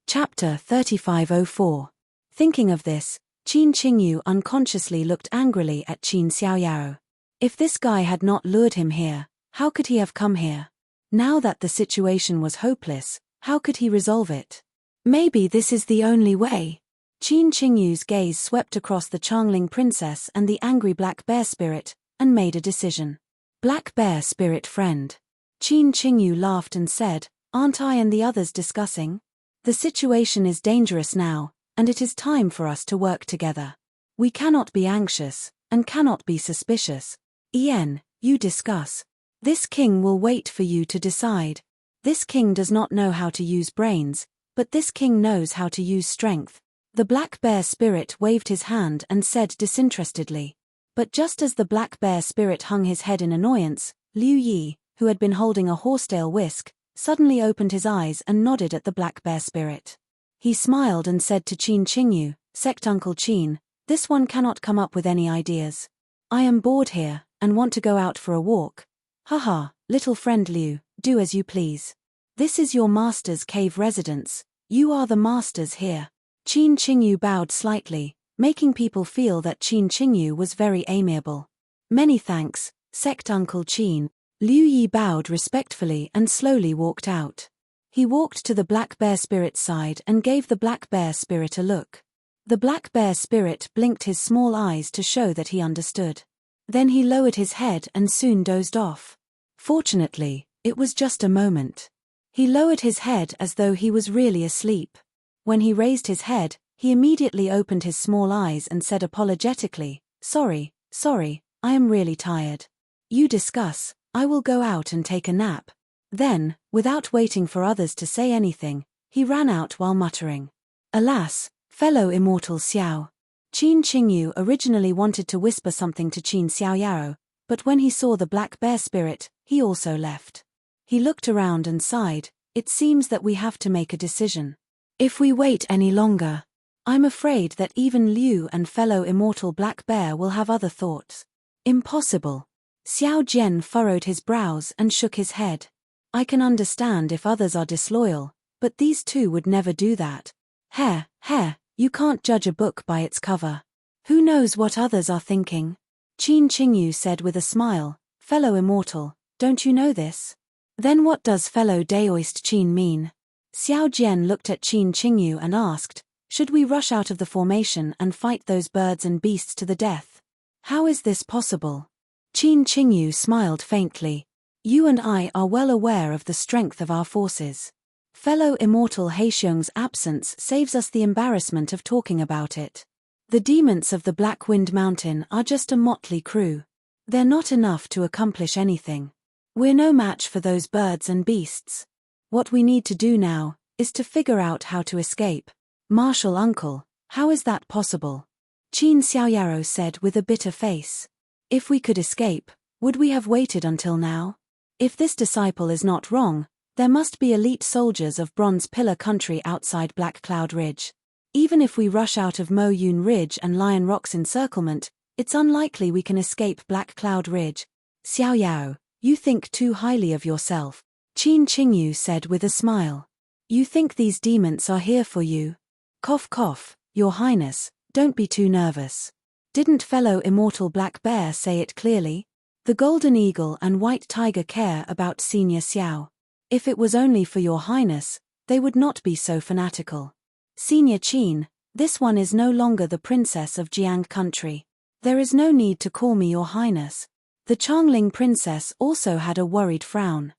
Chapter 3504. Thinking of this, Qin Qingyu unconsciously looked angrily at Qin Xiaoyaro. If this guy had not lured him here, how could he have come here? Now that the situation was hopeless, how could he resolve it? Maybe this is the only way. Qin Qingyu's gaze swept across the Changling princess and the angry black bear spirit, and made a decision. Black bear spirit friend. Qin Qingyu laughed and said, "Aren't I and the others discussing? The situation is dangerous now, and it is time for us to work together. We cannot be anxious, and cannot be suspicious. Yen, you discuss. This king will wait for you to decide. This king does not know how to use brains, but this king knows how to use strength." The black bear spirit waved his hand and said disinterestedly. But just as the black bear spirit hung his head in annoyance, Liu Yi, who had been holding a horsetail whisk, suddenly opened his eyes and nodded at the black bear spirit. He smiled and said to Qin Qingyu, "Sect Uncle Qin, this one cannot come up with any ideas. I am bored here, and want to go out for a walk. Haha, little friend Liu, do as you please. This is your master's cave residence, you are the masters here." Qin Qingyu bowed slightly, making people feel that Qin Qingyu was very amiable. "Many thanks, Sect Uncle Qin." Liu Yi bowed respectfully and slowly walked out. He walked to the black bear spirit's side and gave the black bear spirit a look. The black bear spirit blinked his small eyes to show that he understood. Then he lowered his head and soon dozed off. Fortunately, it was just a moment. He lowered his head as though he was really asleep. When he raised his head, he immediately opened his small eyes and said apologetically, sorry, I am really tired. You discuss, I will go out and take a nap." Then, without waiting for others to say anything, he ran out while muttering, "Alas, fellow immortal Xiao." Qin Qingyu originally wanted to whisper something to Qin Xiaoyao, but when he saw the black bear spirit, he also left. He looked around and sighed, "It seems that we have to make a decision. If we wait any longer, I'm afraid that even Liu and fellow immortal black bear will have other thoughts. Impossible." Xiao Jian furrowed his brows and shook his head. "I can understand if others are disloyal, but these two would never do that. You can't judge a book by its cover. Who knows what others are thinking?" Qin Qingyu said with a smile, "Fellow immortal, don't you know this? Then what does fellow Daoist Qin mean?" Xiao Jian looked at Qin Qingyu and asked, "Should we rush out of the formation and fight those birds and beasts to the death? How is this possible?" Qin Qingyu smiled faintly. "You and I are well aware of the strength of our forces. Fellow immortal Heixiong's absence saves us the embarrassment of talking about it. The demons of the Black Wind Mountain are just a motley crew. They're not enough to accomplish anything. We're no match for those birds and beasts. What we need to do now is to figure out how to escape." "Martial uncle, how is that possible?" Qin Xiaoyao said with a bitter face. "If we could escape, would we have waited until now? If this disciple is not wrong, there must be elite soldiers of Bronze Pillar country outside Black Cloud Ridge. Even if we rush out of Mo Yun Ridge and Lion Rock's encirclement, it's unlikely we can escape Black Cloud Ridge." "Xiaoyao, you think too highly of yourself," Qin Qingyu said with a smile. "You think these demons are here for you? Cough cough, Your Highness, don't be too nervous. Didn't fellow immortal Black Bear say it clearly? The Golden Eagle and White Tiger care about Senior Xiao. If it was only for Your Highness, they would not be so fanatical. Senior Qin, this one is no longer the princess of Jiang country. There is no need to call me Your Highness." The Changling princess also had a worried frown.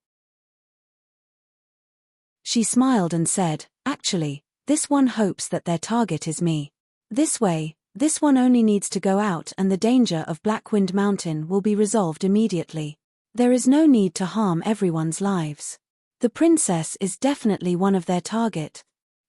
She smiled and said, "Actually, this one hopes that their target is me. This way, this one only needs to go out and the danger of Blackwind Mountain will be resolved immediately. There is no need to harm everyone's lives. The princess is definitely one of their target."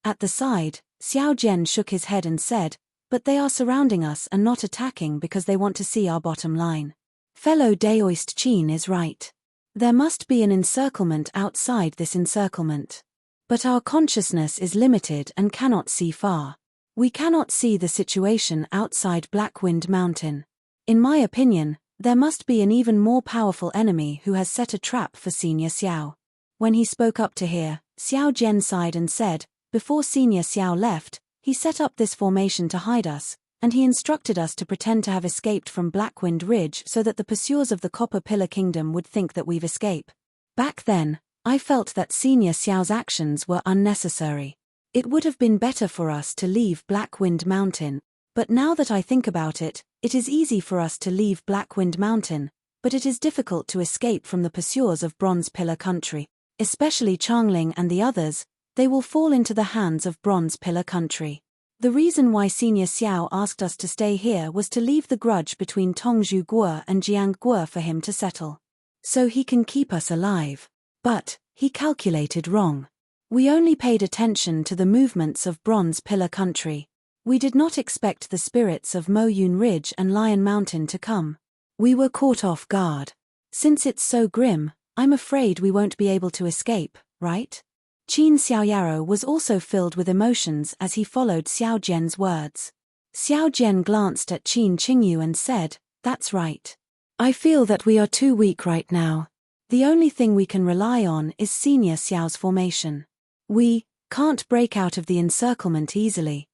At the side, Xiao Jian shook his head and said, "But they are surrounding us and not attacking because they want to see our bottom line. Fellow Daoist Qin is right. There must be an encirclement outside this encirclement. But our consciousness is limited and cannot see far. We cannot see the situation outside Blackwind Mountain. In my opinion, there must be an even more powerful enemy who has set a trap for Senior Xiao." When he spoke up to hear, Xiao Jian sighed and said, "Before Senior Xiao left, he set up this formation to hide us, and he instructed us to pretend to have escaped from Blackwind Ridge so that the pursuers of the Copper Pillar Kingdom would think that we've escaped. Back then, I felt that Senior Xiao's actions were unnecessary. It would have been better for us to leave Blackwind Mountain, but now that I think about it, it is easy for us to leave Blackwind Mountain, but it is difficult to escape from the pursuers of Bronze Pillar Country. Especially Changling and the others, they will fall into the hands of Bronze Pillar Country. The reason why Senior Xiao asked us to stay here was to leave the grudge between Tongzhu Guo and Jiang Guo for him to settle. So he can keep us alive. But he calculated wrong. We only paid attention to the movements of Bronze Pillar Country. We did not expect the spirits of Mo Yun Ridge and Lion Mountain to come. We were caught off guard. Since it's so grim, I'm afraid we won't be able to escape, right? Qin Xiaoyaro was also filled with emotions as he followed Xiao Jian's words. Xiao Jian glanced at Qin Qingyu and said, "That's right. I feel that we are too weak right now. The only thing we can rely on is Senior Xiao's formation. We can't break out of the encirclement easily.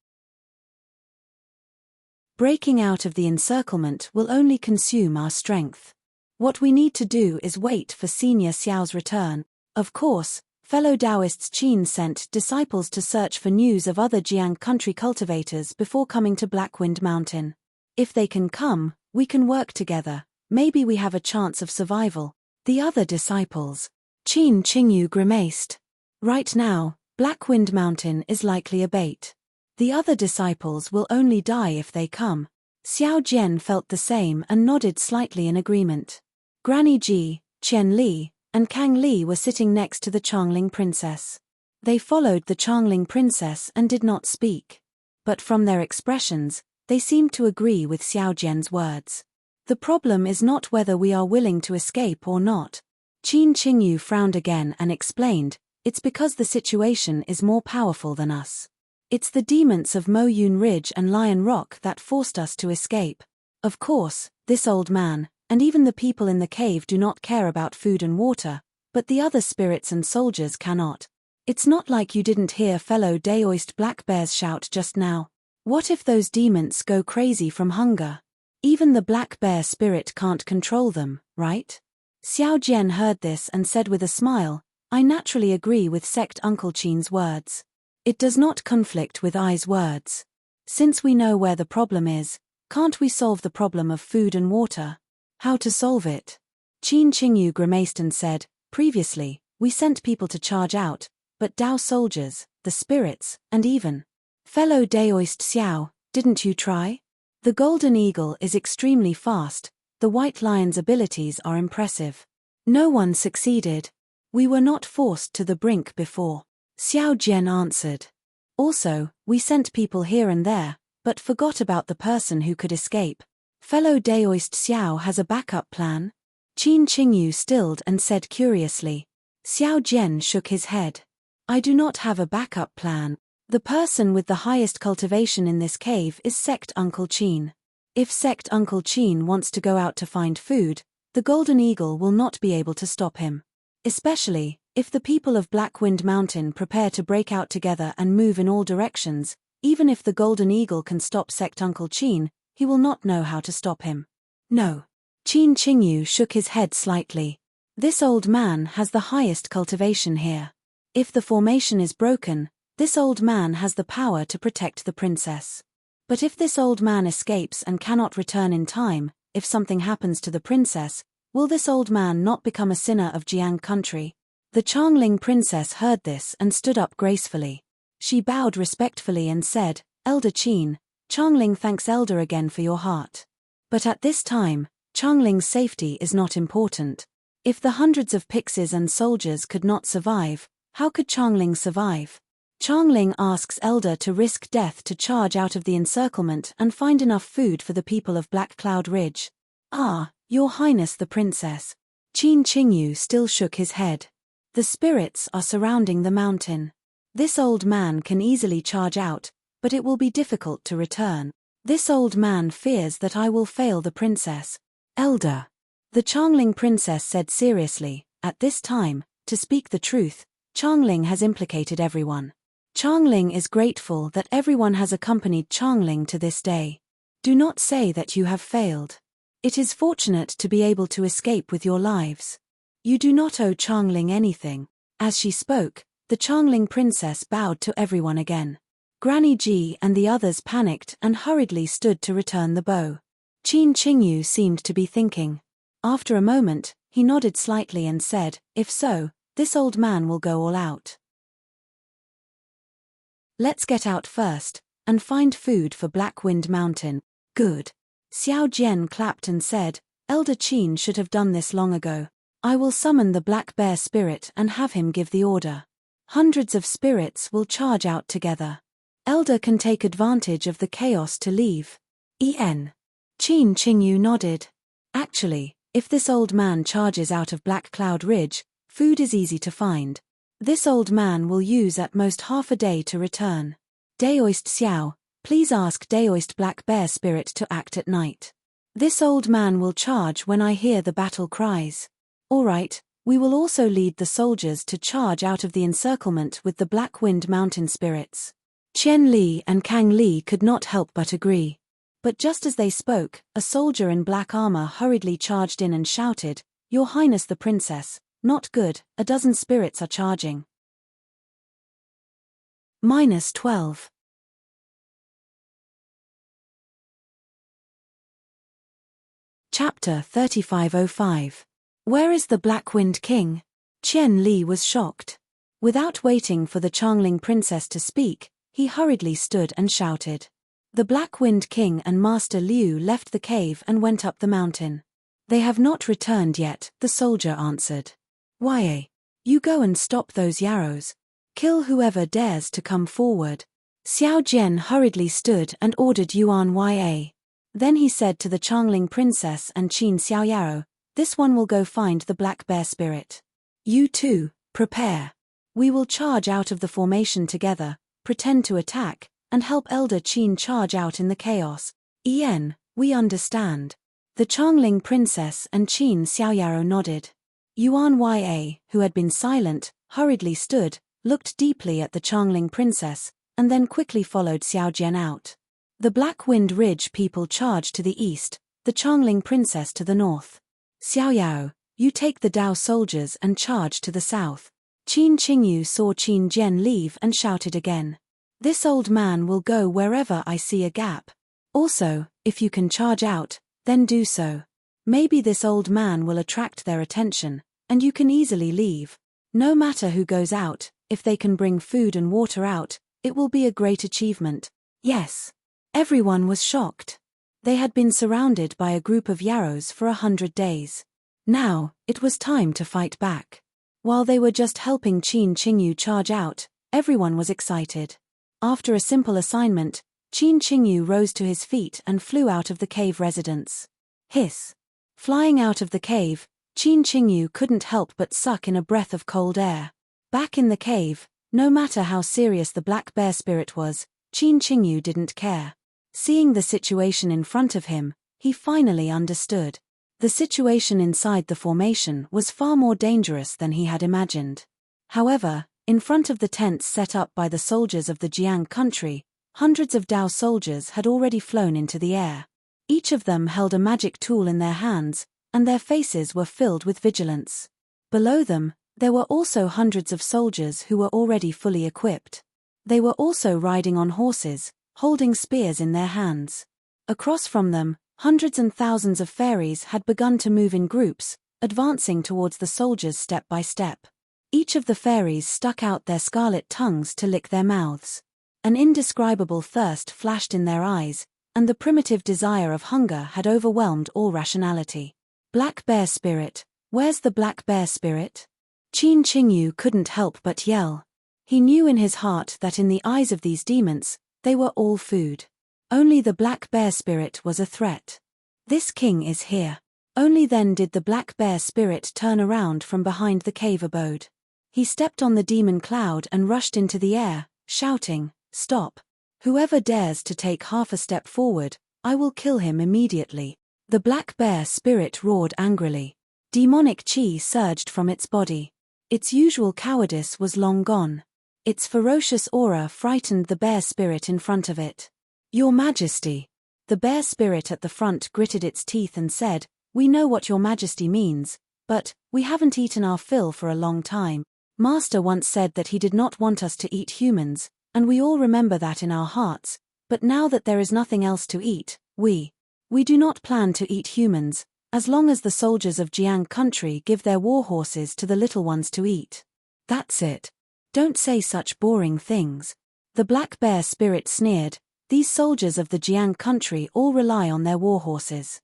Breaking out of the encirclement will only consume our strength. What we need to do is wait for Senior Xiao's return." Of course, fellow Taoists Qin sent disciples to search for news of other Jiang country cultivators before coming to Blackwind Mountain. If they can come, we can work together, maybe we have a chance of survival. The other disciples. Qin Qingyu grimaced. Right now, Blackwind Mountain is likely a bait. The other disciples will only die if they come. Xiao Jian felt the same and nodded slightly in agreement. Granny Ji, Qian Li, and Kang Li were sitting next to the Changling princess. They followed the Changling princess and did not speak. But from their expressions, they seemed to agree with Xiao Jian's words. The problem is not whether we are willing to escape or not. Qin Qingyu frowned again and explained, "It's because the situation is more powerful than us. It's the demons of Mo Yun Ridge and Lion Rock that forced us to escape. Of course, this old man, and even the people in the cave do not care about food and water, but the other spirits and soldiers cannot. It's not like you didn't hear fellow Daoist black bears shout just now. What if those demons go crazy from hunger? Even the black bear spirit can't control them, right?" Xiao Jian heard this and said with a smile, "I naturally agree with Sect Uncle Qin's words. It does not conflict with I's words. Since we know where the problem is, can't we solve the problem of food and water? How to solve it?" Qin Qingyu grimaced and said, "Previously, we sent people to charge out, but Dao soldiers, the spirits, and even fellow Daoist Xiao, didn't you try? The Golden Eagle is extremely fast, the White Lion's abilities are impressive. No one succeeded. We were not forced to the brink before." Xiao Jian answered. "Also, we sent people here and there, but forgot about the person who could escape. Fellow Daoist Xiao has a backup plan?" Qin Qingyu stilled and said curiously. Xiao Jian shook his head. "I do not have a backup plan. The person with the highest cultivation in this cave is Sect Uncle Qin. If Sect Uncle Qin wants to go out to find food, the Golden Eagle will not be able to stop him. Especially, if the people of Blackwind Mountain prepare to break out together and move in all directions, even if the Golden Eagle can stop Sect Uncle Qin, he will not know how to stop him." "No." Qin Qingyu shook his head slightly. "This old man has the highest cultivation here. If the formation is broken, this old man has the power to protect the princess. But if this old man escapes and cannot return in time, if something happens to the princess, will this old man not become a sinner of Jiang country?" The Changling princess heard this and stood up gracefully. She bowed respectfully and said, "Elder Qin, Changling thanks Elder again for your heart. But at this time, Changling's safety is not important. If the hundreds of pixies and soldiers could not survive, how could Changling survive? Changling asks Elder to risk death to charge out of the encirclement and find enough food for the people of Black Cloud Ridge." "Ah, Your Highness the Princess." Qin Qingyu still shook his head. "The spirits are surrounding the mountain. This old man can easily charge out, but it will be difficult to return. This old man fears that I will fail the princess." "Elder," the Changling princess said seriously, "at this time, to speak the truth, Changling has implicated everyone. Changling is grateful that everyone has accompanied Changling to this day. Do not say that you have failed. It is fortunate to be able to escape with your lives. You do not owe Changling anything." As she spoke, the Changling princess bowed to everyone again. Granny Ji and the others panicked and hurriedly stood to return the bow. Qin Qingyu seemed to be thinking. After a moment, he nodded slightly and said, "If so, this old man will go all out. Let's get out first, and find food for Black Wind Mountain." "Good." Xiao Jian clapped and said, "Elder Qin should have done this long ago. I will summon the Black Bear spirit and have him give the order. Hundreds of spirits will charge out together. Elder can take advantage of the chaos to leave." Qin Qingyu nodded. "Actually, if this old man charges out of Black Cloud Ridge, food is easy to find. This old man will use at most half a day to return. Daoist Xiao, please ask Daoist Black Bear Spirit to act at night. This old man will charge when I hear the battle cries. All right, we will also lead the soldiers to charge out of the encirclement with the Black Wind Mountain spirits." Qian Li and Kang Li could not help but agree. But just as they spoke, a soldier in black armor hurriedly charged in and shouted, "Your Highness the Princess, not good, a dozen spirits are charging." -12. Chapter 3505. Where is the Black Wind King? Qian Li was shocked. Without waiting for the Changling princess to speak, he hurriedly stood and shouted. The Black Wind King and Master Liu left the cave and went up the mountain. "They have not returned yet," the soldier answered. "Why? You go and stop those yarrows. Kill whoever dares to come forward." Xiao Jian hurriedly stood and ordered Yuan Ya. Then he said to the Changling princess and Qin Xiaoyaro, "This one will go find the Black Bear spirit. You two, prepare. We will charge out of the formation together, pretend to attack, and help Elder Qin charge out in the chaos." We understand." The Changling princess and Qin Xiaoyaro nodded. Yuan Ya, who had been silent, hurriedly stood, looked deeply at the Changling princess, and then quickly followed Xiao Jian out. The Black Wind Ridge people charged to the east, the Changling princess to the north. "Xiaoyao, you take the Dao soldiers and charge to the south." Qin Qingyu saw Qin Jian leave and shouted again. "This old man will go wherever I see a gap. Also, if you can charge out, then do so. Maybe this old man will attract their attention, and you can easily leave. No matter who goes out, if they can bring food and water out, it will be a great achievement." Yes. Everyone was shocked. They had been surrounded by a group of yarrows for 100 days. Now, it was time to fight back. While they were just helping Qin Qingyu charge out, everyone was excited. After a simple assignment, Qin Qingyu rose to his feet and flew out of the cave residence. Hiss. Flying out of the cave, Qin Qingyu couldn't help but suck in a breath of cold air. Back in the cave, no matter how serious the Black Bear spirit was, Qin Qingyu didn't care. Seeing the situation in front of him, he finally understood. The situation inside the formation was far more dangerous than he had imagined. However, in front of the tents set up by the soldiers of the Jiang country, hundreds of Dao soldiers had already flown into the air. Each of them held a magic tool in their hands, and their faces were filled with vigilance. Below them, there were also hundreds of soldiers who were already fully equipped. They were also riding on horses, holding spears in their hands. Across from them, hundreds and thousands of fairies had begun to move in groups, advancing towards the soldiers step by step. Each of the fairies stuck out their scarlet tongues to lick their mouths. An indescribable thirst flashed in their eyes, and the primitive desire of hunger had overwhelmed all rationality. "Black Bear Spirit, where's the Black Bear Spirit?" Qin Qingyu couldn't help but yell. He knew in his heart that in the eyes of these demons, they were all food. Only the Black Bear Spirit was a threat. "This king is here." Only then did the Black Bear Spirit turn around from behind the cave abode. He stepped on the demon cloud and rushed into the air, shouting, "Stop! Whoever dares to take half a step forward, I will kill him immediately." The Black Bear Spirit roared angrily. Demonic chi surged from its body. Its usual cowardice was long gone. Its ferocious aura frightened the bear spirit in front of it. "Your Majesty!" The bear spirit at the front gritted its teeth and said, "We know what your majesty means, but we haven't eaten our fill for a long time. Master once said that he did not want us to eat humans, and we all remember that in our hearts, but now that there is nothing else to eat, we do not plan to eat humans, as long as the soldiers of Jiang country give their war horses to the little ones to eat." "That's it. Don't say such boring things." The black bear spirit sneered, "These soldiers of the Jiang country all rely on their war horses.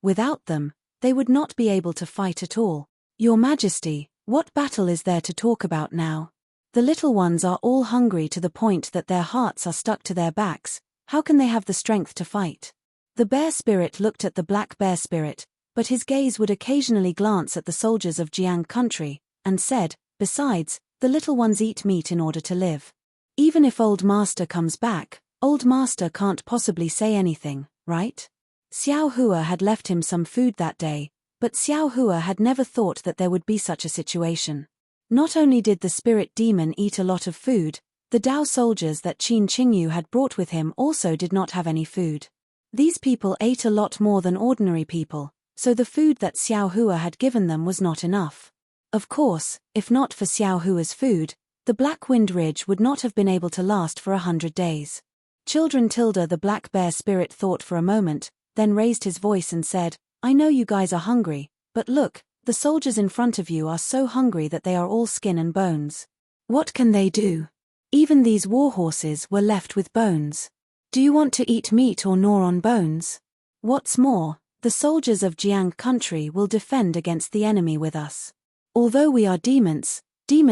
Without them, they would not be able to fight at all. Your Majesty, what battle is there to talk about now? The little ones are all hungry to the point that their hearts are stuck to their backs. How can they have the strength to fight?" The bear spirit looked at the black bear spirit, but his gaze would occasionally glance at the soldiers of Jiang country, and said, "Besides, the little ones eat meat in order to live. Even if Old Master comes back, Old Master can't possibly say anything, right?" Xiao Hua had left him some food that day, but Xiao Hua had never thought that there would be such a situation. Not only did the spirit demon eat a lot of food, the Dao soldiers that Qin Qingyu had brought with him also did not have any food. These people ate a lot more than ordinary people, so the food that Xiao Hua had given them was not enough. Of course, if not for Xiao Hua's food, the Black Wind Ridge would not have been able to last for 100 days. Children Tilda the black bear spirit thought for a moment, then raised his voice and said, "I know you guys are hungry, but look, the soldiers in front of you are so hungry that they are all skin and bones. What can they do? Even these war horses were left with bones. Do you want to eat meat or gnaw on bones? What's more, the soldiers of Jiang country will defend against the enemy with us. Although we are demons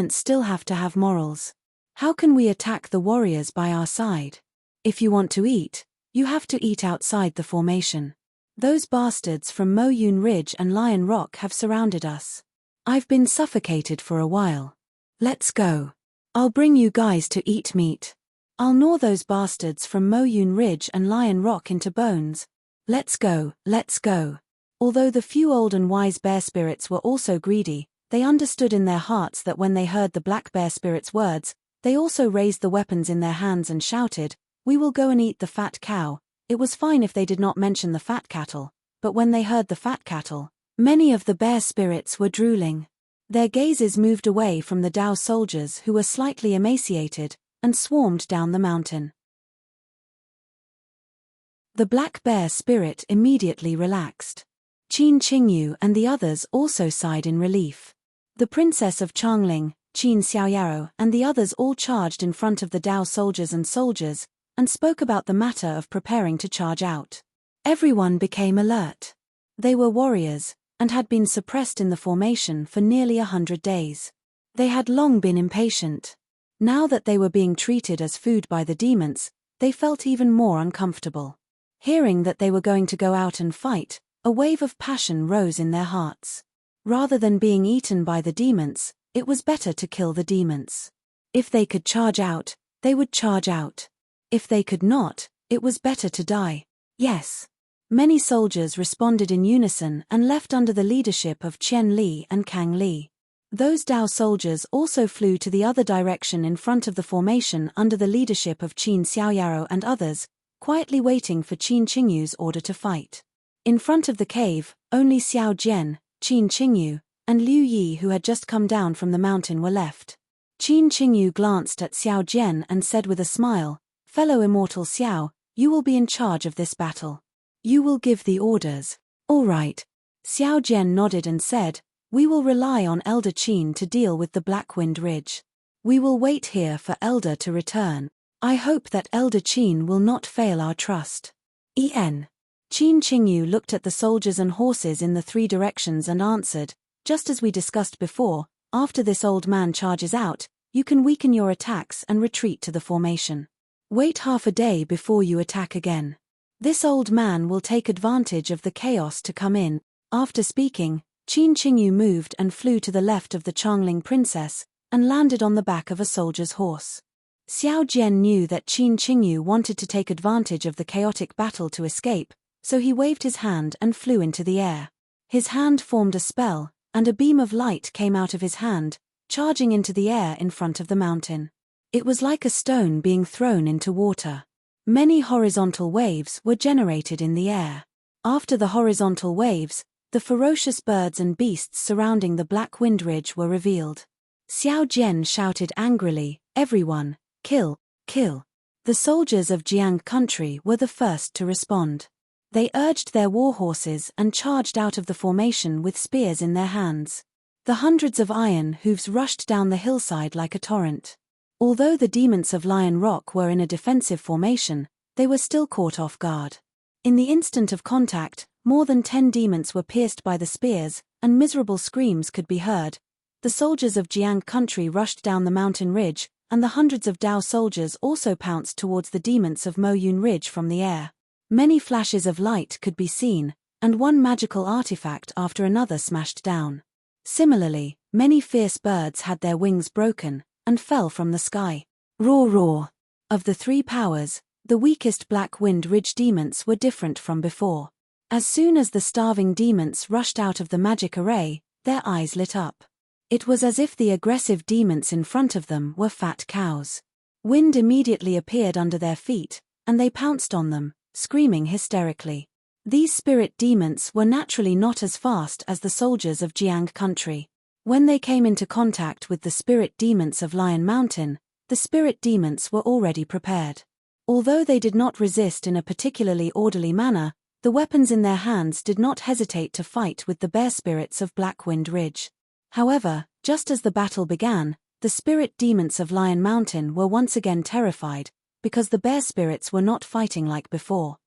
still have to have morals. How can we attack the warriors by our side? If you want to eat, you have to eat outside the formation. Those bastards from Mo Yun Ridge and Lion Rock have surrounded us. I've been suffocated for a while. Let's go. I'll bring you guys to eat meat. I'll gnaw those bastards from Mo Yun Ridge and Lion Rock into bones. Let's go, let's go." Although the few old and wise bear spirits were also greedy, they understood in their hearts that when they heard the black bear spirit's words, they also raised the weapons in their hands and shouted, "We will go and eat the fat cow." It was fine if they did not mention the fat cattle, but when they heard the fat cattle, many of the bear spirits were drooling. Their gazes moved away from the Dao soldiers who were slightly emaciated, and swarmed down the mountain. The black bear spirit immediately relaxed. Qin Qingyu and the others also sighed in relief. The princess of Changling, Qin Xiaoyaro, and the others all charged in front of the Dao soldiers and spoke about the matter of preparing to charge out. Everyone became alert. They were warriors, and had been suppressed in the formation for nearly 100 days. They had long been impatient. Now that they were being treated as food by the demons, they felt even more uncomfortable. Hearing that they were going to go out and fight, a wave of passion rose in their hearts. Rather than being eaten by the demons, it was better to kill the demons. If they could charge out, they would charge out. If they could not, it was better to die. Yes. Many soldiers responded in unison and left under the leadership of Qian Li and Kang Li. Those Dao soldiers also flew to the other direction in front of the formation under the leadership of Qin Xiaoyaro and others, quietly waiting for Qin Qingyu's order to fight. In front of the cave, only Xiao Jian, Qin Qingyu, and Liu Yi who had just come down from the mountain were left. Qin Qingyu glanced at Xiao Jian and said with a smile, "Fellow immortal Xiao, you will be in charge of this battle. You will give the orders." "All right." Xiao Jian nodded and said, "We will rely on Elder Qin to deal with the Black Wind Ridge. We will wait here for Elder to return. I hope that Elder Qin will not fail our trust." Qin Qingyu looked at the soldiers and horses in the three directions and answered, "Just as we discussed before, after this old man charges out, you can weaken your attacks and retreat to the formation. Wait half a day before you attack again. This old man will take advantage of the chaos to come in." After speaking, Qin Qingyu moved and flew to the left of the Changling princess, and landed on the back of a soldier's horse. Xiao Jian knew that Qin Qingyu wanted to take advantage of the chaotic battle to escape, so he waved his hand and flew into the air. His hand formed a spell, and a beam of light came out of his hand, charging into the air in front of the mountain. It was like a stone being thrown into water. Many horizontal waves were generated in the air. After the horizontal waves, the ferocious birds and beasts surrounding the black wind ridge were revealed. Xiao Jian shouted angrily, "Everyone, kill, kill!" The soldiers of Jiang country were the first to respond. They urged their war horses and charged out of the formation with spears in their hands. The hundreds of iron hooves rushed down the hillside like a torrent. Although the demons of Lion Rock were in a defensive formation, they were still caught off guard. In the instant of contact, more than 10 demons were pierced by the spears, and miserable screams could be heard. The soldiers of Jiang country rushed down the mountain ridge, and the hundreds of Dao soldiers also pounced towards the demons of Mo Yun Ridge from the air. Many flashes of light could be seen, and one magical artifact after another smashed down. Similarly, many fierce birds had their wings broken, and fell from the sky. Roar roar! Of the 3 powers, the weakest Black Wind Ridge demons were different from before. As soon as the starving demons rushed out of the magic array, their eyes lit up. It was as if the aggressive demons in front of them were fat cows. Wind immediately appeared under their feet, and they pounced on them, screaming hysterically. These spirit demons were naturally not as fast as the soldiers of Jiang country. When they came into contact with the spirit demons of Lion Mountain, the spirit demons were already prepared. Although they did not resist in a particularly orderly manner, the weapons in their hands did not hesitate to fight with the bear spirits of Black Wind Ridge. However, just as the battle began, the spirit demons of Lion Mountain were once again terrified, because the bear spirits were not fighting like before.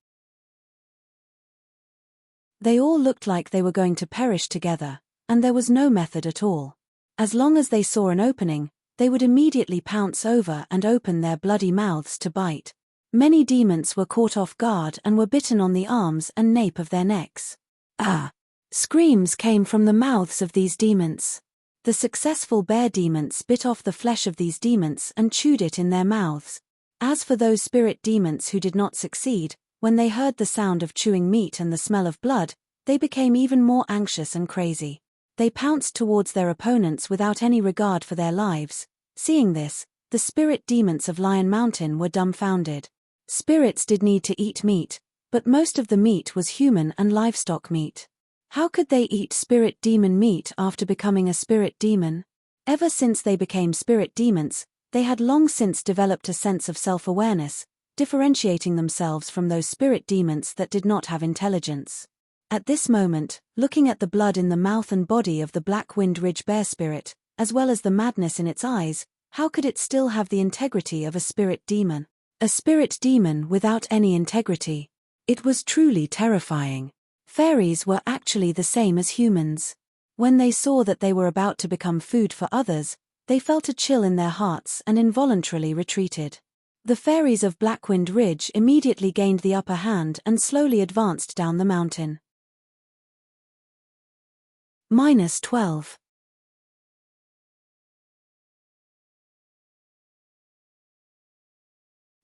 They all looked like they were going to perish together, and there was no method at all. As long as they saw an opening, they would immediately pounce over and open their bloody mouths to bite. Many demons were caught off guard and were bitten on the arms and nape of their necks. Ah! Screams came from the mouths of these demons. The successful bear demons bit off the flesh of these demons and chewed it in their mouths. As for those spirit demons who did not succeed, when they heard the sound of chewing meat and the smell of blood, they became even more anxious and crazy. They pounced towards their opponents without any regard for their lives. Seeing this, the spirit demons of Lion Mountain were dumbfounded. Spirits did need to eat meat, but most of the meat was human and livestock meat. How could they eat spirit demon meat after becoming a spirit demon? Ever since they became spirit demons, they had long since developed a sense of self-awareness, differentiating themselves from those spirit demons that did not have intelligence. At this moment, looking at the blood in the mouth and body of the Black Wind Ridge bear spirit, as well as the madness in its eyes, how could it still have the integrity of a spirit demon? A spirit demon without any integrity. It was truly terrifying. Fairies were actually the same as humans. When they saw that they were about to become food for others, they felt a chill in their hearts and involuntarily retreated. The fairies of Blackwind Ridge immediately gained the upper hand and slowly advanced down the mountain. -12.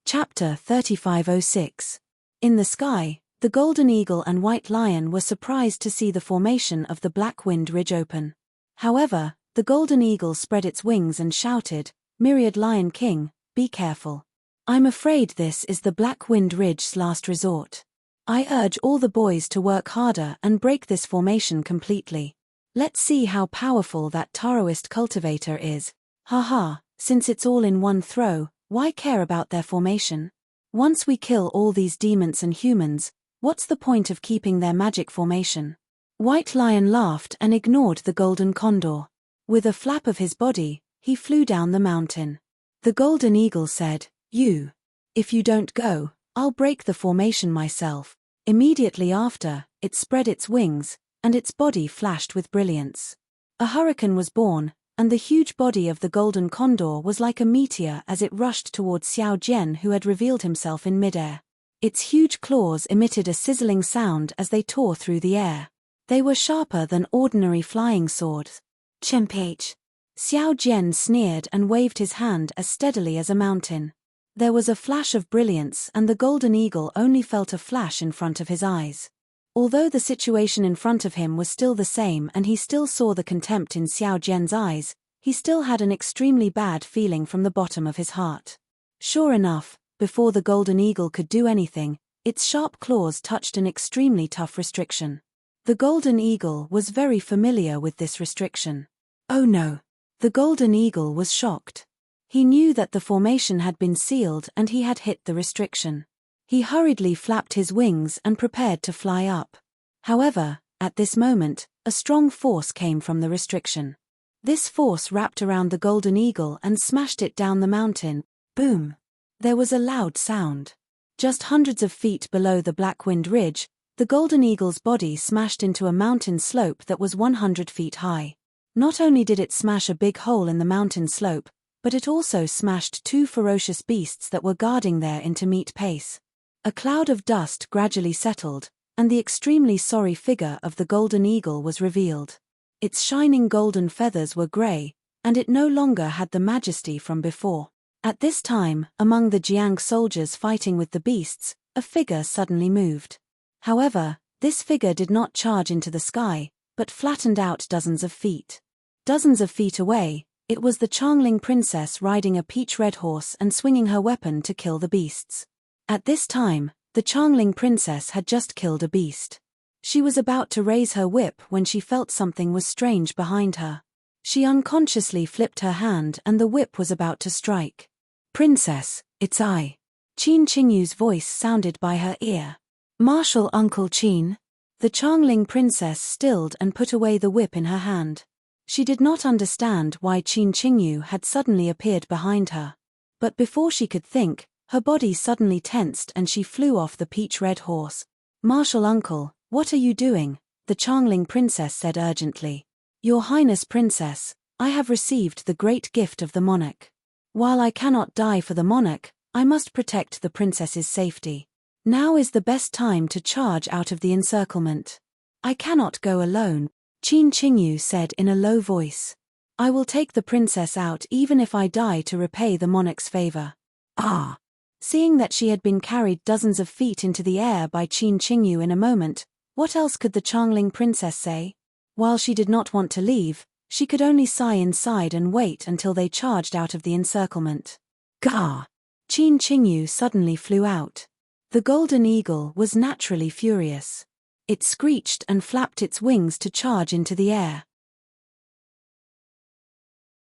Chapter 3506. In the sky, the golden eagle and white lion were surprised to see the formation of the Black Wind Ridge open. However, the golden eagle spread its wings and shouted, "Myriad Lion King, be careful. I'm afraid this is the Black Wind Ridge's last resort. I urge all the boys to work harder and break this formation completely. Let's see how powerful that Taoist cultivator is. Haha, since it's all in one throw, why care about their formation? Once we kill all these demons and humans, what's the point of keeping their magic formation?" White Lion laughed and ignored the golden condor. With a flap of his body, he flew down the mountain. The golden eagle said, If you don't go, I'll break the formation myself." Immediately after, it spread its wings, and its body flashed with brilliance. A hurricane was born, and the huge body of the golden condor was like a meteor as it rushed towards Xiao Jian, who had revealed himself in midair. Its huge claws emitted a sizzling sound as they tore through the air. They were sharper than ordinary flying swords. "Chimpage." Xiao Jian sneered and waved his hand as steadily as a mountain. There was a flash of brilliance, and the golden eagle only felt a flash in front of his eyes. Although the situation in front of him was still the same and he still saw the contempt in Xiao Jian's eyes, he still had an extremely bad feeling from the bottom of his heart. Sure enough, before the golden eagle could do anything, its sharp claws touched an extremely tough restriction. The golden eagle was very familiar with this restriction. Oh no! The golden eagle was shocked. He knew that the formation had been sealed and he had hit the restriction. He hurriedly flapped his wings and prepared to fly up. However, at this moment, a strong force came from the restriction. This force wrapped around the golden eagle and smashed it down the mountain. Boom! There was a loud sound. Just hundreds of feet below the Blackwind Ridge, the golden eagle's body smashed into a mountain slope that was 100 feet high. Not only did it smash a big hole in the mountain slope, but it also smashed two ferocious beasts that were guarding there into meet pace. A cloud of dust gradually settled, and the extremely sorry figure of the golden eagle was revealed. Its shining golden feathers were grey, and it no longer had the majesty from before. At this time, among the Jiang soldiers fighting with the beasts, a figure suddenly moved. However, this figure did not charge into the sky, but flattened out dozens of feet. Dozens of feet away, it was the Changling princess riding a peach-red horse and swinging her weapon to kill the beasts. At this time, the Changling princess had just killed a beast. She was about to raise her whip when she felt something was strange behind her. She unconsciously flipped her hand and the whip was about to strike. "Princess, it's I." Qin Qingyu's voice sounded by her ear. "Martial Uncle Qin." The Changling princess stilled and put away the whip in her hand. She did not understand why Qin Qingyu had suddenly appeared behind her. But before she could think, her body suddenly tensed and she flew off the peach-red horse. "Martial Uncle, what are you doing?" the Changling princess said urgently. "Your Highness Princess, I have received the great gift of the monarch. While I cannot die for the monarch, I must protect the princess's safety. Now is the best time to charge out of the encirclement. I cannot go alone," Qin Qingyu said in a low voice. "I will take the princess out even if I die to repay the monarch's favor." Ah! Seeing that she had been carried dozens of feet into the air by Qin Qingyu in a moment, what else could the Changling princess say? While she did not want to leave, she could only sigh inside and wait until they charged out of the encirclement. Gah! Qin Qingyu suddenly flew out. The golden eagle was naturally furious. It screeched and flapped its wings to charge into the air.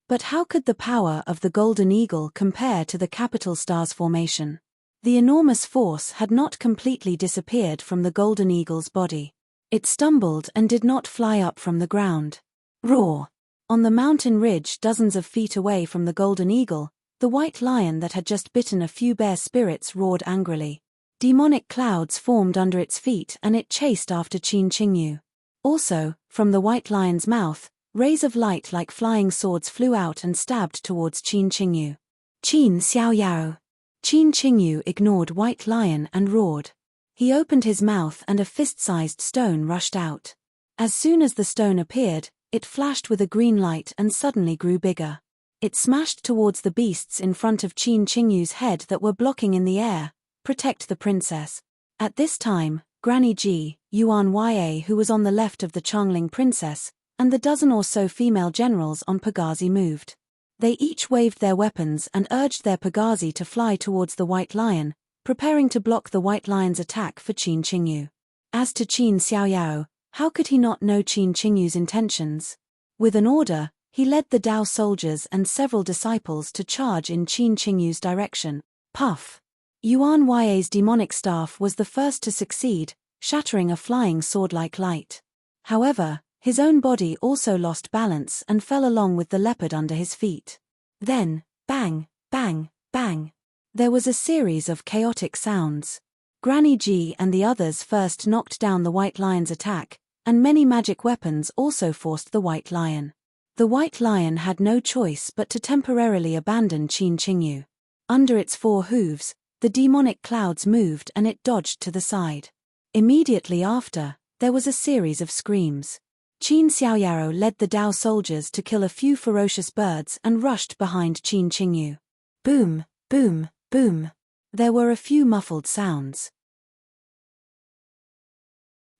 But how could the power of the golden eagle compare to the capital star's formation? The enormous force had not completely disappeared from the golden eagle's body. It stumbled and did not fly up from the ground. Roar! On the mountain ridge dozens of feet away from the golden eagle, the white lion that had just bitten a few bear spirits roared angrily. Demonic clouds formed under its feet and it chased after Qin Qingyu. Also, from the white lion's mouth, rays of light like flying swords flew out and stabbed towards Qin Qingyu. "Qin Xiaoyao!" Qin Qingyu ignored White Lion and roared. He opened his mouth and a fist-sized stone rushed out. As soon as the stone appeared, it flashed with a green light and suddenly grew bigger. It smashed towards the beasts in front of Qin Qingyu's head that were blocking in the air. "Protect the princess." At this time, Granny Ji, Yuan Ya, who was on the left of the Changling princess, and the dozen or so female generals on pagazi moved. They each waved their weapons and urged their pagazi to fly towards the White Lion, preparing to block the White Lion's attack for Qin Qingyu. As to Qin Xiaoyao, how could he not know Qin Qingyu's intentions? With an order, he led the Dao soldiers and several disciples to charge in Qin Qingyu's direction. Puff! Yuan Ya's demonic staff was the first to succeed, shattering a flying sword-like light. However, his own body also lost balance and fell along with the leopard under his feet. Then, bang, bang, bang. There was a series of chaotic sounds. Granny Ji and the others first knocked down the White Lion's attack, and many magic weapons also forced the White Lion. The White Lion had no choice but to temporarily abandon Qin Qingyu. Under its four hooves, the demonic clouds moved and it dodged to the side. Immediately after, there was a series of screams. Qin Xiaoyao led the Dao soldiers to kill a few ferocious birds and rushed behind Qin Qingyu. Boom, boom, boom. There were a few muffled sounds.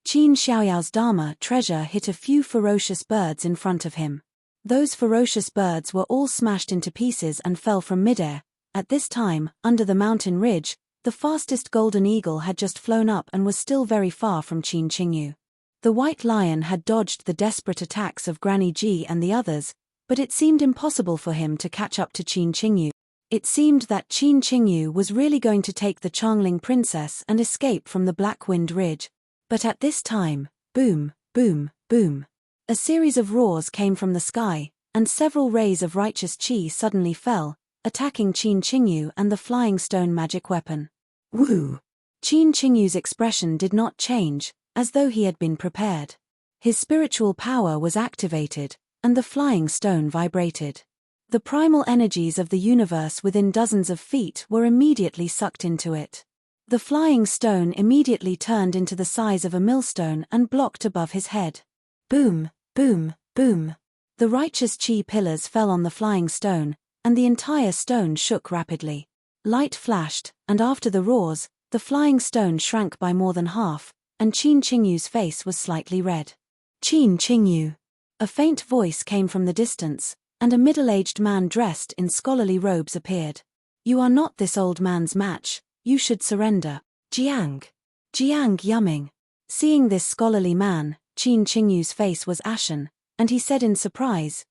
Qin Xiaoyao's Dharma treasure hit a few ferocious birds in front of him. Those ferocious birds were all smashed into pieces and fell from midair, At this time, under the mountain ridge, the fastest golden eagle had just flown up and was still very far from Qin Qingyu. The white lion had dodged the desperate attacks of Granny Ji and the others, but it seemed impossible for him to catch up to Qin Qingyu. It seemed that Qin Qingyu was really going to take the Changling princess and escape from the Black Wind Ridge. But at this time, boom, boom, boom. A series of roars came from the sky, and several rays of righteous qi suddenly fell, attacking Qin Qingyu and the flying stone magic weapon. Woo! Qin Qingyu's expression did not change, as though he had been prepared. His spiritual power was activated, and the flying stone vibrated. The primal energies of the universe within dozens of feet were immediately sucked into it. The flying stone immediately turned into the size of a millstone and blocked above his head. Boom, boom, boom. The righteous qi pillars fell on the flying stone, and the entire stone shook rapidly. Light flashed, and after the roars, the flying stone shrank by more than half, and Qin Qingyu's face was slightly red. Qin Qingyu. A faint voice came from the distance, and a middle-aged man dressed in scholarly robes appeared. You are not this old man's match, you should surrender. Jiang. Jiang Yuming. Seeing this scholarly man, Qin Qingyu's face was ashen, and he said in surprise,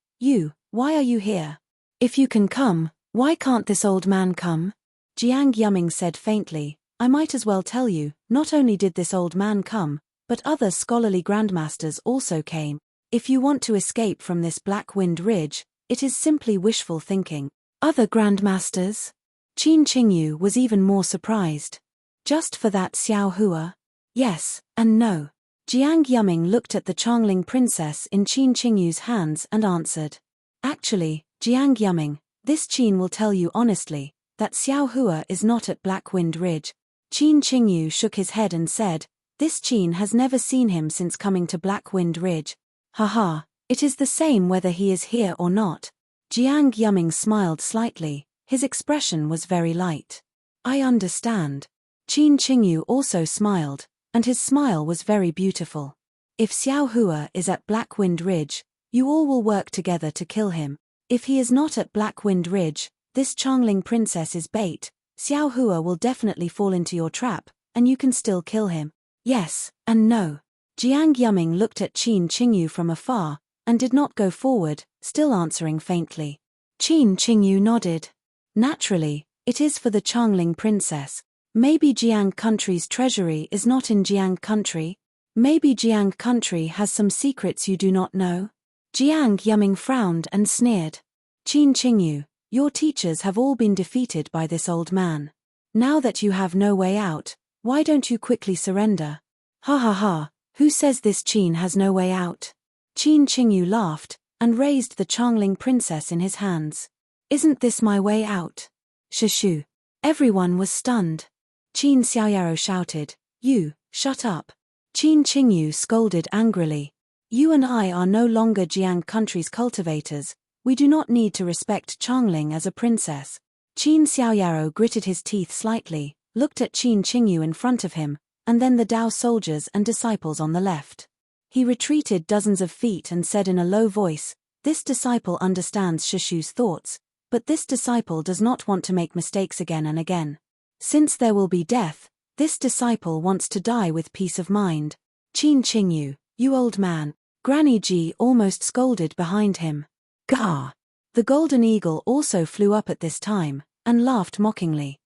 why are you here? If you can come, why can't this old man come? Jiang Yuming said faintly, I might as well tell you, not only did this old man come, but other scholarly grandmasters also came. If you want to escape from this Black Wind Ridge, it is simply wishful thinking. Other grandmasters? Qin Qingyu was even more surprised. Just for that Xiao Hua? Yes, and no. Jiang Yuming looked at the Changling princess in Qin Qingyu's hands and answered. Actually, Jiang Yuming, this Qin will tell you honestly, that Xiao Hua is not at Black Wind Ridge. Qin Qingyu shook his head and said, this Qin has never seen him since coming to Black Wind Ridge. Haha, it is the same whether he is here or not. Jiang Yuming smiled slightly, his expression was very light. I understand. Qin Qingyu also smiled, and his smile was very beautiful. If Xiao Hua is at Black Wind Ridge, you all will work together to kill him. If he is not at Black Wind Ridge, this Changling princess is bait. Xiao Hua will definitely fall into your trap, and you can still kill him. Yes, and no. Jiang Yuming looked at Qin Qingyu from afar, and did not go forward, still answering faintly. Qin Qingyu nodded. Naturally, it is for the Changling princess. Maybe Jiang country's treasury is not in Jiang country? Maybe Jiang country has some secrets you do not know? Jiang Yuming frowned and sneered. Qin Qingyu, your teachers have all been defeated by this old man. Now that you have no way out, why don't you quickly surrender? Ha ha ha, who says this Qin has no way out? Qin Qingyu laughed, and raised the Changling princess in his hands. Isn't this my way out? Shishu. Everyone was stunned. Qin Xiaoyaro shouted, you, shut up. Qin Qingyu scolded angrily. You and I are no longer Jiang country's cultivators, we do not need to respect Changling as a princess. Qin Xiaoyaro gritted his teeth slightly, looked at Qin Qingyu in front of him, and then the Dao soldiers and disciples on the left. He retreated dozens of feet and said in a low voice, this disciple understands Shishu's thoughts, but this disciple does not want to make mistakes again and again. Since there will be death, this disciple wants to die with peace of mind. Qin Qingyu, you old man. Granny Ji almost scolded behind him. Gah! The golden eagle also flew up at this time, and laughed mockingly.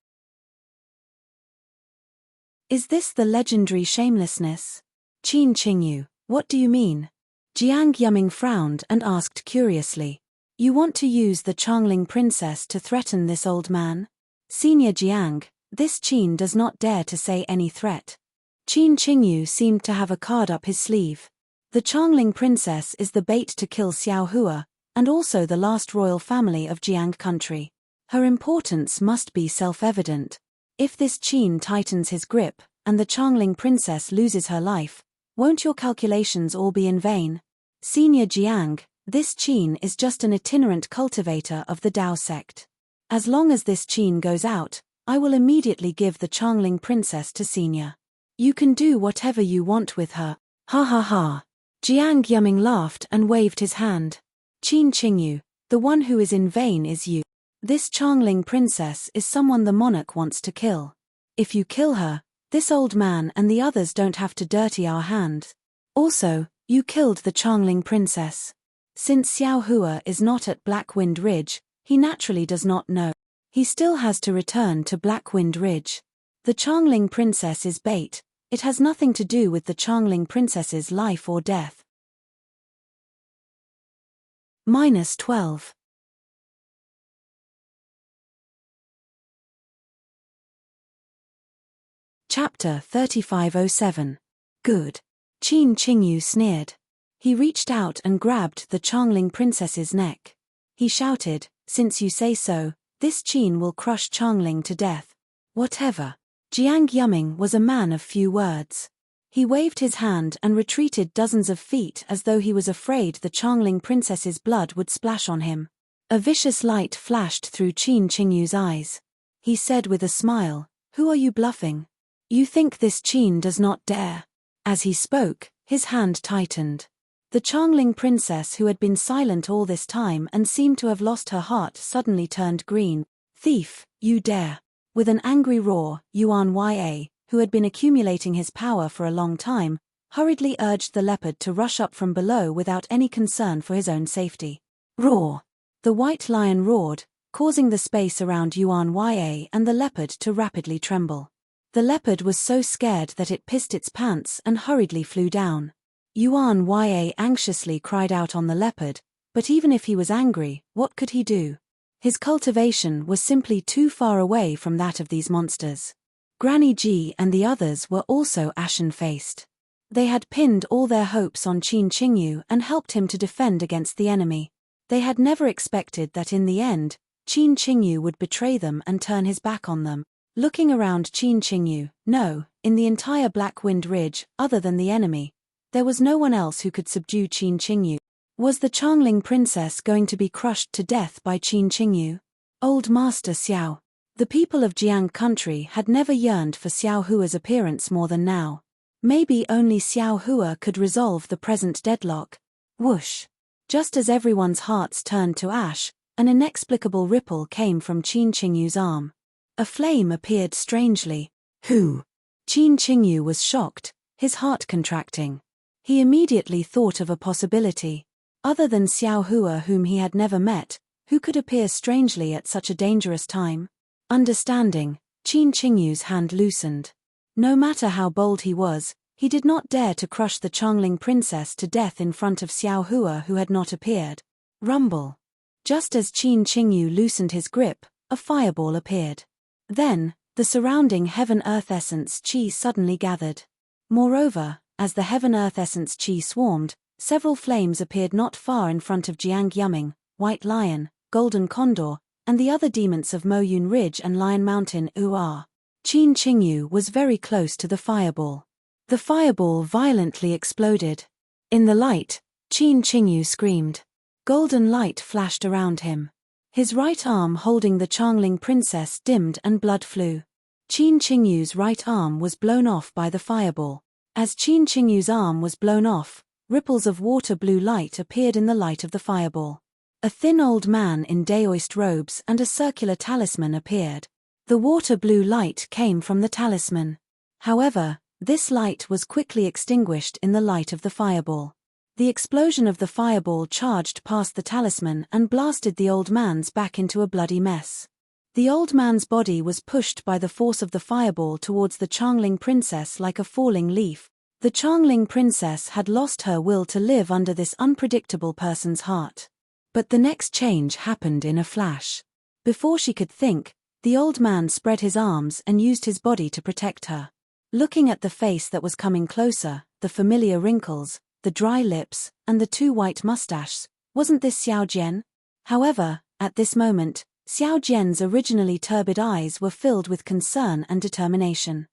Is this the legendary shamelessness? Qin Qingyu, what do you mean? Jiang Yuming frowned and asked curiously. You want to use the Changling princess to threaten this old man? Senior Jiang, this Qin does not dare to say any threat. Qin Qingyu seemed to have a card up his sleeve. The Changling princess is the bait to kill Xiao Hua, and also the last royal family of Jiang country. Her importance must be self-evident. If this Qin tightens his grip, and the Changling princess loses her life, won't your calculations all be in vain? Senior Jiang, this Qin is just an itinerant cultivator of the Dao sect. As long as this Qin goes out, I will immediately give the Changling princess to Senior. You can do whatever you want with her. Ha ha ha. Jiang Yuming laughed and waved his hand. Qin Qingyu, the one who is in vain is you. This Changling princess is someone the monarch wants to kill. If you kill her, this old man and the others don't have to dirty our hands. Also, you killed the Changling princess. Since Xiao Hua is not at Blackwind Ridge, he naturally does not know. He still has to return to Blackwind Ridge. The Changling princess is bait, it has nothing to do with the Changling princess's life or death. -12. Chapter 3507. Good. Qin Qingyu sneered. He reached out and grabbed the Changling princess's neck. He shouted, "Since you say so, this Qin will crush Changling to death." Whatever. Jiang Yuming was a man of few words. He waved his hand and retreated dozens of feet as though he was afraid the Changling princess's blood would splash on him. A vicious light flashed through Qin Qingyu's eyes. He said with a smile, "Who are you bluffing? You think this Qin does not dare?" As he spoke, his hand tightened. The Changling princess, who had been silent all this time and seemed to have lost her heart, suddenly turned green. "Thief, you dare!" With an angry roar, Yuan Ya, who had been accumulating his power for a long time, hurriedly urged the leopard to rush up from below without any concern for his own safety. Roar! The white lion roared, causing the space around Yuan Ya and the leopard to rapidly tremble. The leopard was so scared that it pissed its pants and hurriedly flew down. Yuan Ya anxiously cried out on the leopard, but even if he was angry, what could he do? His cultivation was simply too far away from that of these monsters. Granny Ji and the others were also ashen-faced. They had pinned all their hopes on Qin Qingyu and helped him to defend against the enemy. They had never expected that in the end, Qin Qingyu would betray them and turn his back on them. Looking around Qin Qingyu, no, in the entire Blackwind Ridge, other than the enemy, there was no one else who could subdue Qin Qingyu. Was the Changling princess going to be crushed to death by Qin Qingyu? Old Master Xiao. The people of Jiang country had never yearned for Xiao Hua's appearance more than now. Maybe only Xiao Hua could resolve the present deadlock. Whoosh! Just as everyone's hearts turned to ash, an inexplicable ripple came from Qin Qingyu's arm. A flame appeared strangely. Who? Qin Qingyu was shocked, his heart contracting. He immediately thought of a possibility. Other than Xiao Hua, whom he had never met, who could appear strangely at such a dangerous time? Understanding, Qin Qingyu's hand loosened. No matter how bold he was, he did not dare to crush the Changling princess to death in front of Xiao Hua, who had not appeared. Rumble. Just as Qin Qingyu loosened his grip, a fireball appeared. Then, the surrounding heaven-earth essence qi suddenly gathered. Moreover, as the heaven-earth essence qi swarmed, several flames appeared not far in front of Jiang Yuming, White Lion, Golden Condor, and the other demons of Moyun Ridge and Lion Mountain Uar. Qin Qingyu was very close to the fireball. The fireball violently exploded. In the light, Qin Qingyu screamed. Golden light flashed around him. His right arm holding the Changling princess dimmed and blood flew. Qin Qingyu's right arm was blown off by the fireball. As Qin Qingyu's arm was blown off, ripples of water blue light appeared in the light of the fireball. A thin old man in Daoist robes and a circular talisman appeared. The water blue light came from the talisman. However, this light was quickly extinguished in the light of the fireball. The explosion of the fireball charged past the talisman and blasted the old man's back into a bloody mess. The old man's body was pushed by the force of the fireball towards the Changling princess like a falling leaf. The Changling princess had lost her will to live under this unpredictable person's heart. But the next change happened in a flash. Before she could think, the old man spread his arms and used his body to protect her. Looking at the face that was coming closer, the familiar wrinkles, the dry lips, and the two white mustaches, wasn't this Xiao Jian? However, at this moment, Xiao Jian's originally turbid eyes were filled with concern and determination.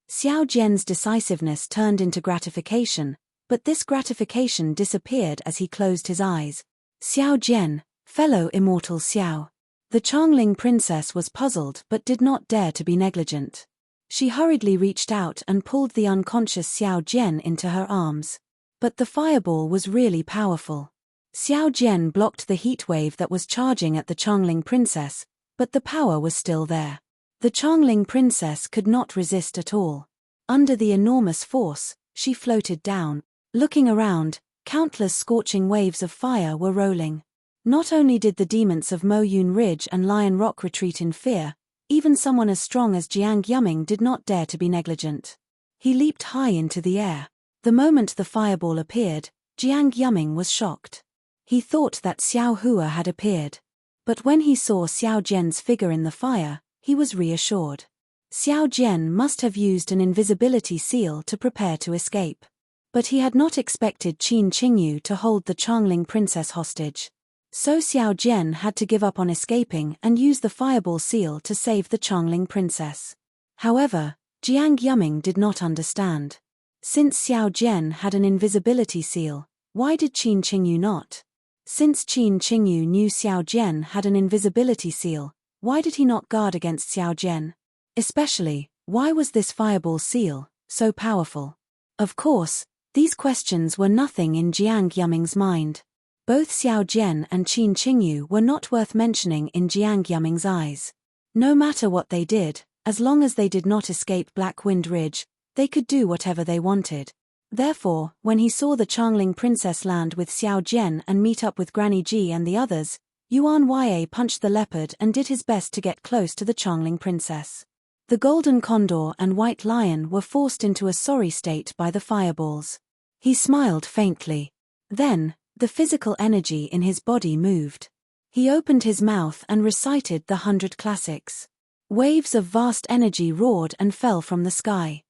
Xiao Jian's decisiveness turned into gratification, but this gratification disappeared as he closed his eyes. Xiao Jian, fellow immortal Xiao. The Changling princess was puzzled but did not dare to be negligent. She hurriedly reached out and pulled the unconscious Xiao Jian into her arms. But the fireball was really powerful. Xiao Jian blocked the heat wave that was charging at the Changling princess, but the power was still there. The Changling princess could not resist at all. Under the enormous force, she floated down. Looking around, countless scorching waves of fire were rolling. Not only did the demons of Mo Yun Ridge and Lion Rock retreat in fear, even someone as strong as Jiang Yuming did not dare to be negligent. He leaped high into the air. The moment the fireball appeared, Jiang Yuming was shocked. He thought that Xiao Hua had appeared. But when he saw Xiao Jian's figure in the fire, he was reassured. Xiao Jian must have used an invisibility seal to prepare to escape. But he had not expected Qin Qingyu to hold the Changling princess hostage. So Xiao Jian had to give up on escaping and use the fireball seal to save the Changling princess. However, Jiang Yuming did not understand. Since Xiao Jian had an invisibility seal, why did Qin Qingyu not? Since Qin Qingyu knew Xiao Jian had an invisibility seal, why did he not guard against Xiao Jian? Especially, why was this fireball seal so powerful? Of course, these questions were nothing in Jiang Yuming's mind. Both Xiao Jian and Qin Qingyu were not worth mentioning in Jiang Yuming's eyes. No matter what they did, as long as they did not escape Black Wind Ridge, they could do whatever they wanted. Therefore, when he saw the Changling princess land with Xiao Jian and meet up with Granny Ji and the others, Yuan Yue punched the leopard and did his best to get close to the Changling princess. The golden condor and white lion were forced into a sorry state by the fireballs. He smiled faintly. Then, the physical energy in his body moved. He opened his mouth and recited the 100 classics. Waves of vast energy roared and fell from the sky.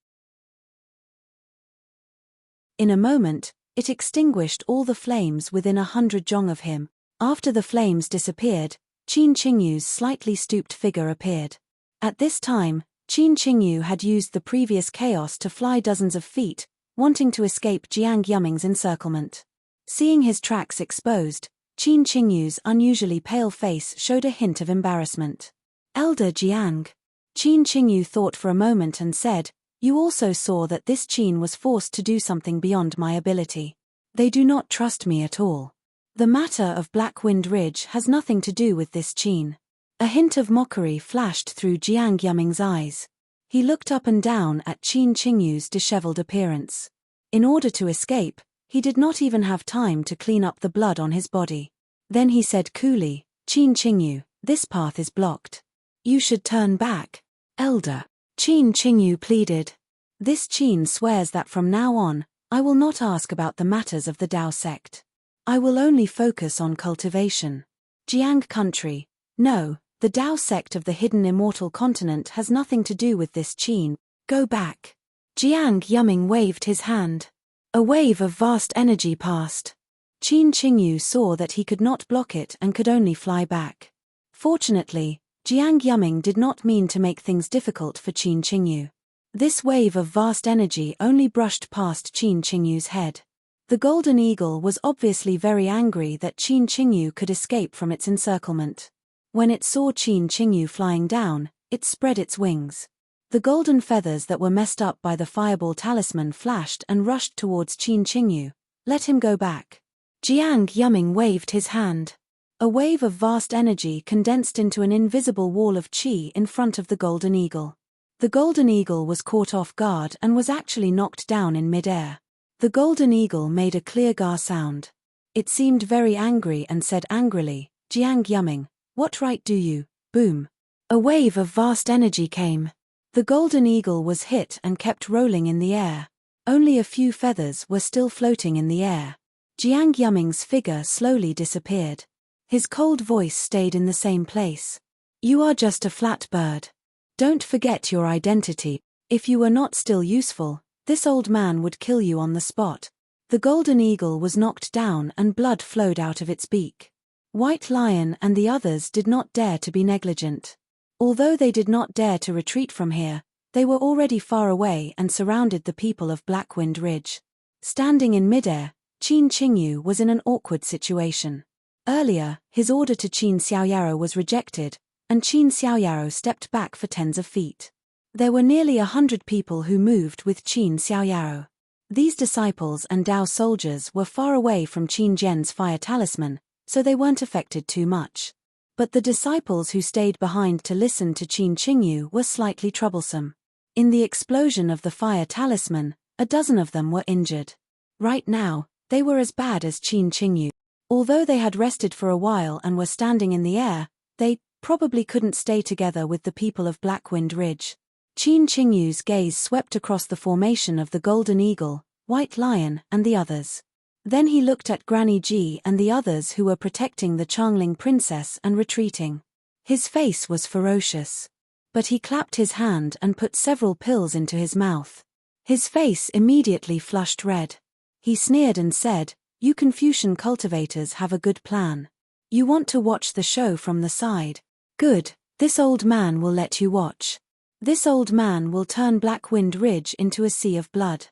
In a moment, it extinguished all the flames within 100 jong of him. After the flames disappeared, Qin Qingyu's slightly stooped figure appeared. At this time, Qin Qingyu had used the previous chaos to fly dozens of feet, wanting to escape Jiang Yuming's encirclement. Seeing his tracks exposed, Qin Qingyu's unusually pale face showed a hint of embarrassment. Elder Jiang. Qin Qingyu thought for a moment and said, "You also saw that this Qin was forced to do something beyond my ability. They do not trust me at all. The matter of Black Wind Ridge has nothing to do with this Qin." A hint of mockery flashed through Jiang Yuming's eyes. He looked up and down at Qin Qingyu's disheveled appearance. In order to escape, he did not even have time to clean up the blood on his body. Then he said coolly, "Qin Qingyu, this path is blocked. You should turn back." "Elder," Qin Qingyu pleaded. "This Qin swears that from now on, I will not ask about the matters of the Dao sect. I will only focus on cultivation. Jiang country, no, the Dao sect of the hidden immortal continent has nothing to do with this Qin. Go back." Jiang Yuming waved his hand. A wave of vast energy passed. Qin Qingyu saw that he could not block it and could only fly back. Fortunately, Jiang Yuming did not mean to make things difficult for Qin Qingyu. This wave of vast energy only brushed past Qin Qingyu's head. The golden eagle was obviously very angry that Qin Qingyu could escape from its encirclement. When it saw Qin Qingyu flying down, it spread its wings. The golden feathers that were messed up by the fireball talisman flashed and rushed towards Qin Qingyu. "Let him go back." Jiang Yuming waved his hand. A wave of vast energy condensed into an invisible wall of qi in front of the golden eagle. The golden eagle was caught off guard and was actually knocked down in midair. The golden eagle made a clear gar sound. It seemed very angry and said angrily, "Jiang Yuming, what right do you?" Boom. A wave of vast energy came. The golden eagle was hit and kept rolling in the air. Only a few feathers were still floating in the air. Jiang Yuming's figure slowly disappeared. His cold voice stayed in the same place. "You are just a flat bird. Don't forget your identity. If you were not still useful, this old man would kill you on the spot." The golden eagle was knocked down and blood flowed out of its beak. White Lion and the others did not dare to be negligent. Although they did not dare to retreat from here, they were already far away and surrounded the people of Black Wind Ridge. Standing in midair, Qin Qingyu was in an awkward situation. Earlier, his order to Qin Xiaoyaro was rejected, and Qin Xiaoyaro stepped back for tens of feet. There were nearly 100 people who moved with Qin Xiaoyaro. These disciples and Dao soldiers were far away from Qin Zhen's fire talisman, so they weren't affected too much. But the disciples who stayed behind to listen to Qin Qingyu were slightly troublesome. In the explosion of the fire talisman, a dozen of them were injured. Right now, they were as bad as Qin Qingyu. Although they had rested for a while and were standing in the air, they probably couldn't stay together with the people of Blackwind Ridge. Qin Qingyu's gaze swept across the formation of the Golden Eagle, White Lion, and the others. Then he looked at Granny Ji and the others who were protecting the Changling princess and retreating. His face was ferocious. But he clapped his hand and put several pills into his mouth. His face immediately flushed red. He sneered and said, "You Confucian cultivators have a good plan. You want to watch the show from the side. Good, this old man will let you watch. This old man will turn Blackwind Ridge into a sea of blood.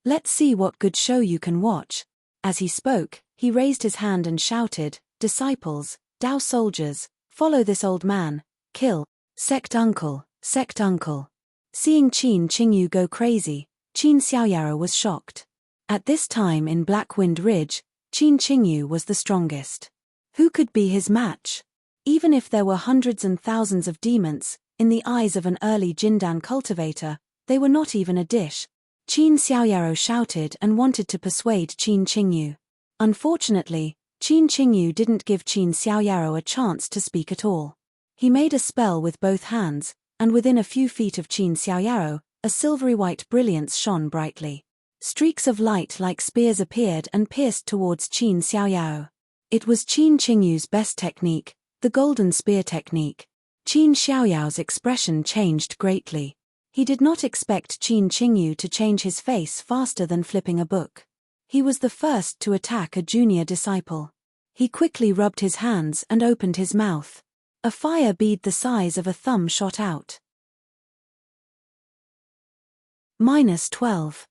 Let's see what good show you can watch." As he spoke, he raised his hand and shouted, "Disciples, Dao soldiers, follow this old man, kill, sect uncle, sect uncle." Seeing Qin Qingyu go crazy, Qin Xiaoyaro was shocked. At this time in Blackwind Ridge, Qin Qingyu was the strongest. Who could be his match? Even if there were hundreds and thousands of demons, in the eyes of an early Jindan cultivator, they were not even a dish. Qin Xiaoyaro shouted and wanted to persuade Qin Qingyu. Unfortunately, Qin Qingyu didn't give Qin Xiaoyaro a chance to speak at all. He made a spell with both hands, and within a few feet of Qin Xiaoyaro, a silvery white brilliance shone brightly. Streaks of light like spears appeared and pierced towards Qin Xiaoyaro. It was Qin Qingyu's best technique, the golden spear technique. Qin Xiaoyao's expression changed greatly. He did not expect Qin Qingyu to change his face faster than flipping a book. He was the first to attack a junior disciple. He quickly rubbed his hands and opened his mouth. A fire bead the size of a thumb shot out. -12.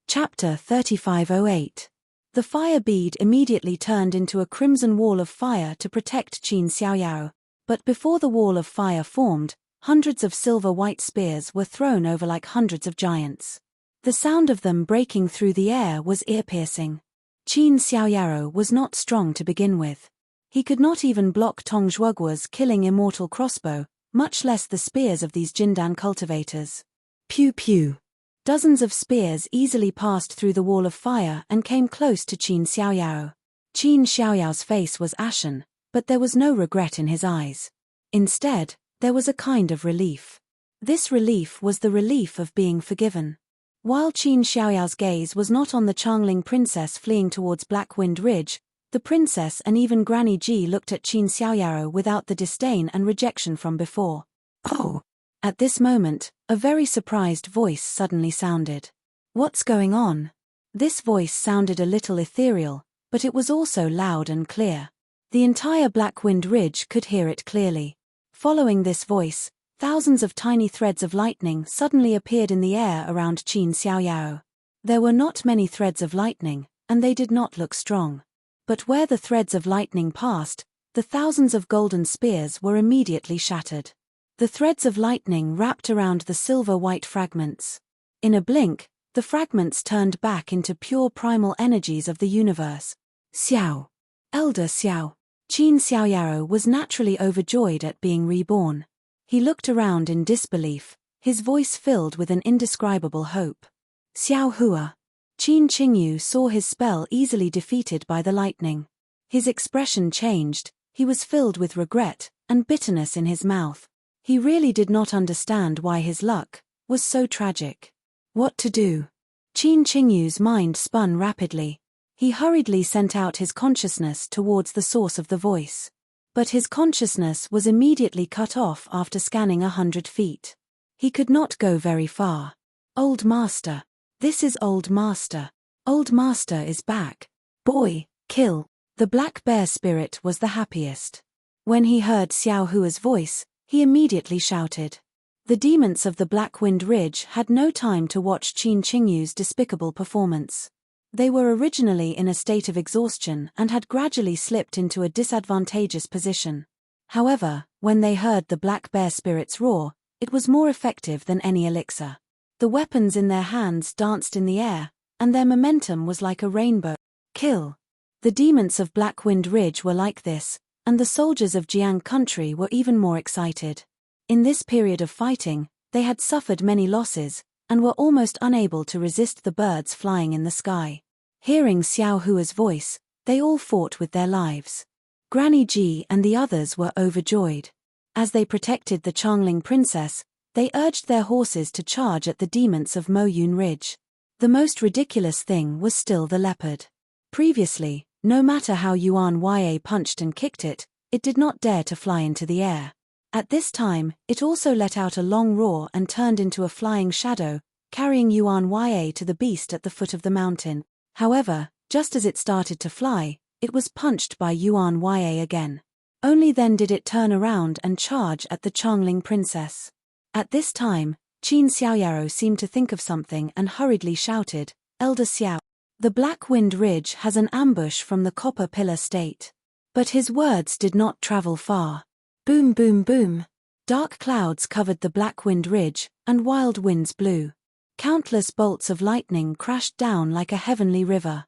Chapter 3508. The fire bead immediately turned into a crimson wall of fire to protect Qin Xiaoyao, but before the wall of fire formed, hundreds of silver-white spears were thrown over like hundreds of giants. The sound of them breaking through the air was ear-piercing. Qin Xiaoyao was not strong to begin with. He could not even block Tong Zhuoguo's killing immortal crossbow, much less the spears of these Jindan cultivators. Pew pew. Dozens of spears easily passed through the wall of fire and came close to Qin Xiaoyao. Qin Xiaoyao's face was ashen, but there was no regret in his eyes. Instead, there was a kind of relief. This relief was the relief of being forgiven. While Qin Xiaoyao's gaze was not on the Changling princess fleeing towards Blackwind Ridge, the princess and even Granny Ji looked at Qin Xiaoyao without the disdain and rejection from before. "Oh!" At this moment, a very surprised voice suddenly sounded. "What's going on?" This voice sounded a little ethereal, but it was also loud and clear. The entire Blackwind Ridge could hear it clearly. Following this voice, thousands of tiny threads of lightning suddenly appeared in the air around Qin Xiaoyao. There were not many threads of lightning, and they did not look strong. But where the threads of lightning passed, the thousands of golden spears were immediately shattered. The threads of lightning wrapped around the silver-white fragments. In a blink, the fragments turned back into pure primal energies of the universe. Xiao. Elder Xiao. Qin Xiaoyao was naturally overjoyed at being reborn. He looked around in disbelief, his voice filled with an indescribable hope. Xiao Hua. Qin Qingyu saw his spell easily defeated by the lightning. His expression changed, he was filled with regret and bitterness in his mouth. He really did not understand why his luck was so tragic. What to do? Qin Qingyu's mind spun rapidly. He hurriedly sent out his consciousness towards the source of the voice. But his consciousness was immediately cut off after scanning 100 feet. He could not go very far. Old Master. This is Old Master. Old Master is back. Boy, kill. The black bear spirit was the happiest. When he heard Xiao Hua's voice, he immediately shouted. The demons of the Blackwind Ridge had no time to watch Qin Qingyu's despicable performance. They were originally in a state of exhaustion and had gradually slipped into a disadvantageous position. However, when they heard the black bear spirits roar, it was more effective than any elixir. The weapons in their hands danced in the air, and their momentum was like a rainbow. Kill. The demons of Blackwind Ridge were like this, and the soldiers of Jiang country were even more excited. In this period of fighting, they had suffered many losses, and were almost unable to resist the birds flying in the sky. Hearing Xiao Hua's voice, they all fought with their lives. Granny Ji and the others were overjoyed. As they protected the Changling princess, they urged their horses to charge at the demons of Mo Yun Ridge. The most ridiculous thing was still the leopard. Previously, no matter how Yuan Ya punched and kicked it, it did not dare to fly into the air. At this time, it also let out a long roar and turned into a flying shadow, carrying Yuan Ya to the beast at the foot of the mountain. However, just as it started to fly, it was punched by Yuan Ya again. Only then did it turn around and charge at the Changling princess. At this time, Qin Xiaoyaro seemed to think of something and hurriedly shouted, "Elder Xiao, the Blackwind Ridge has an ambush from the Copper Pillar State." But his words did not travel far. Boom boom boom. Dark clouds covered the Blackwind Ridge, and wild winds blew. Countless bolts of lightning crashed down like a heavenly river.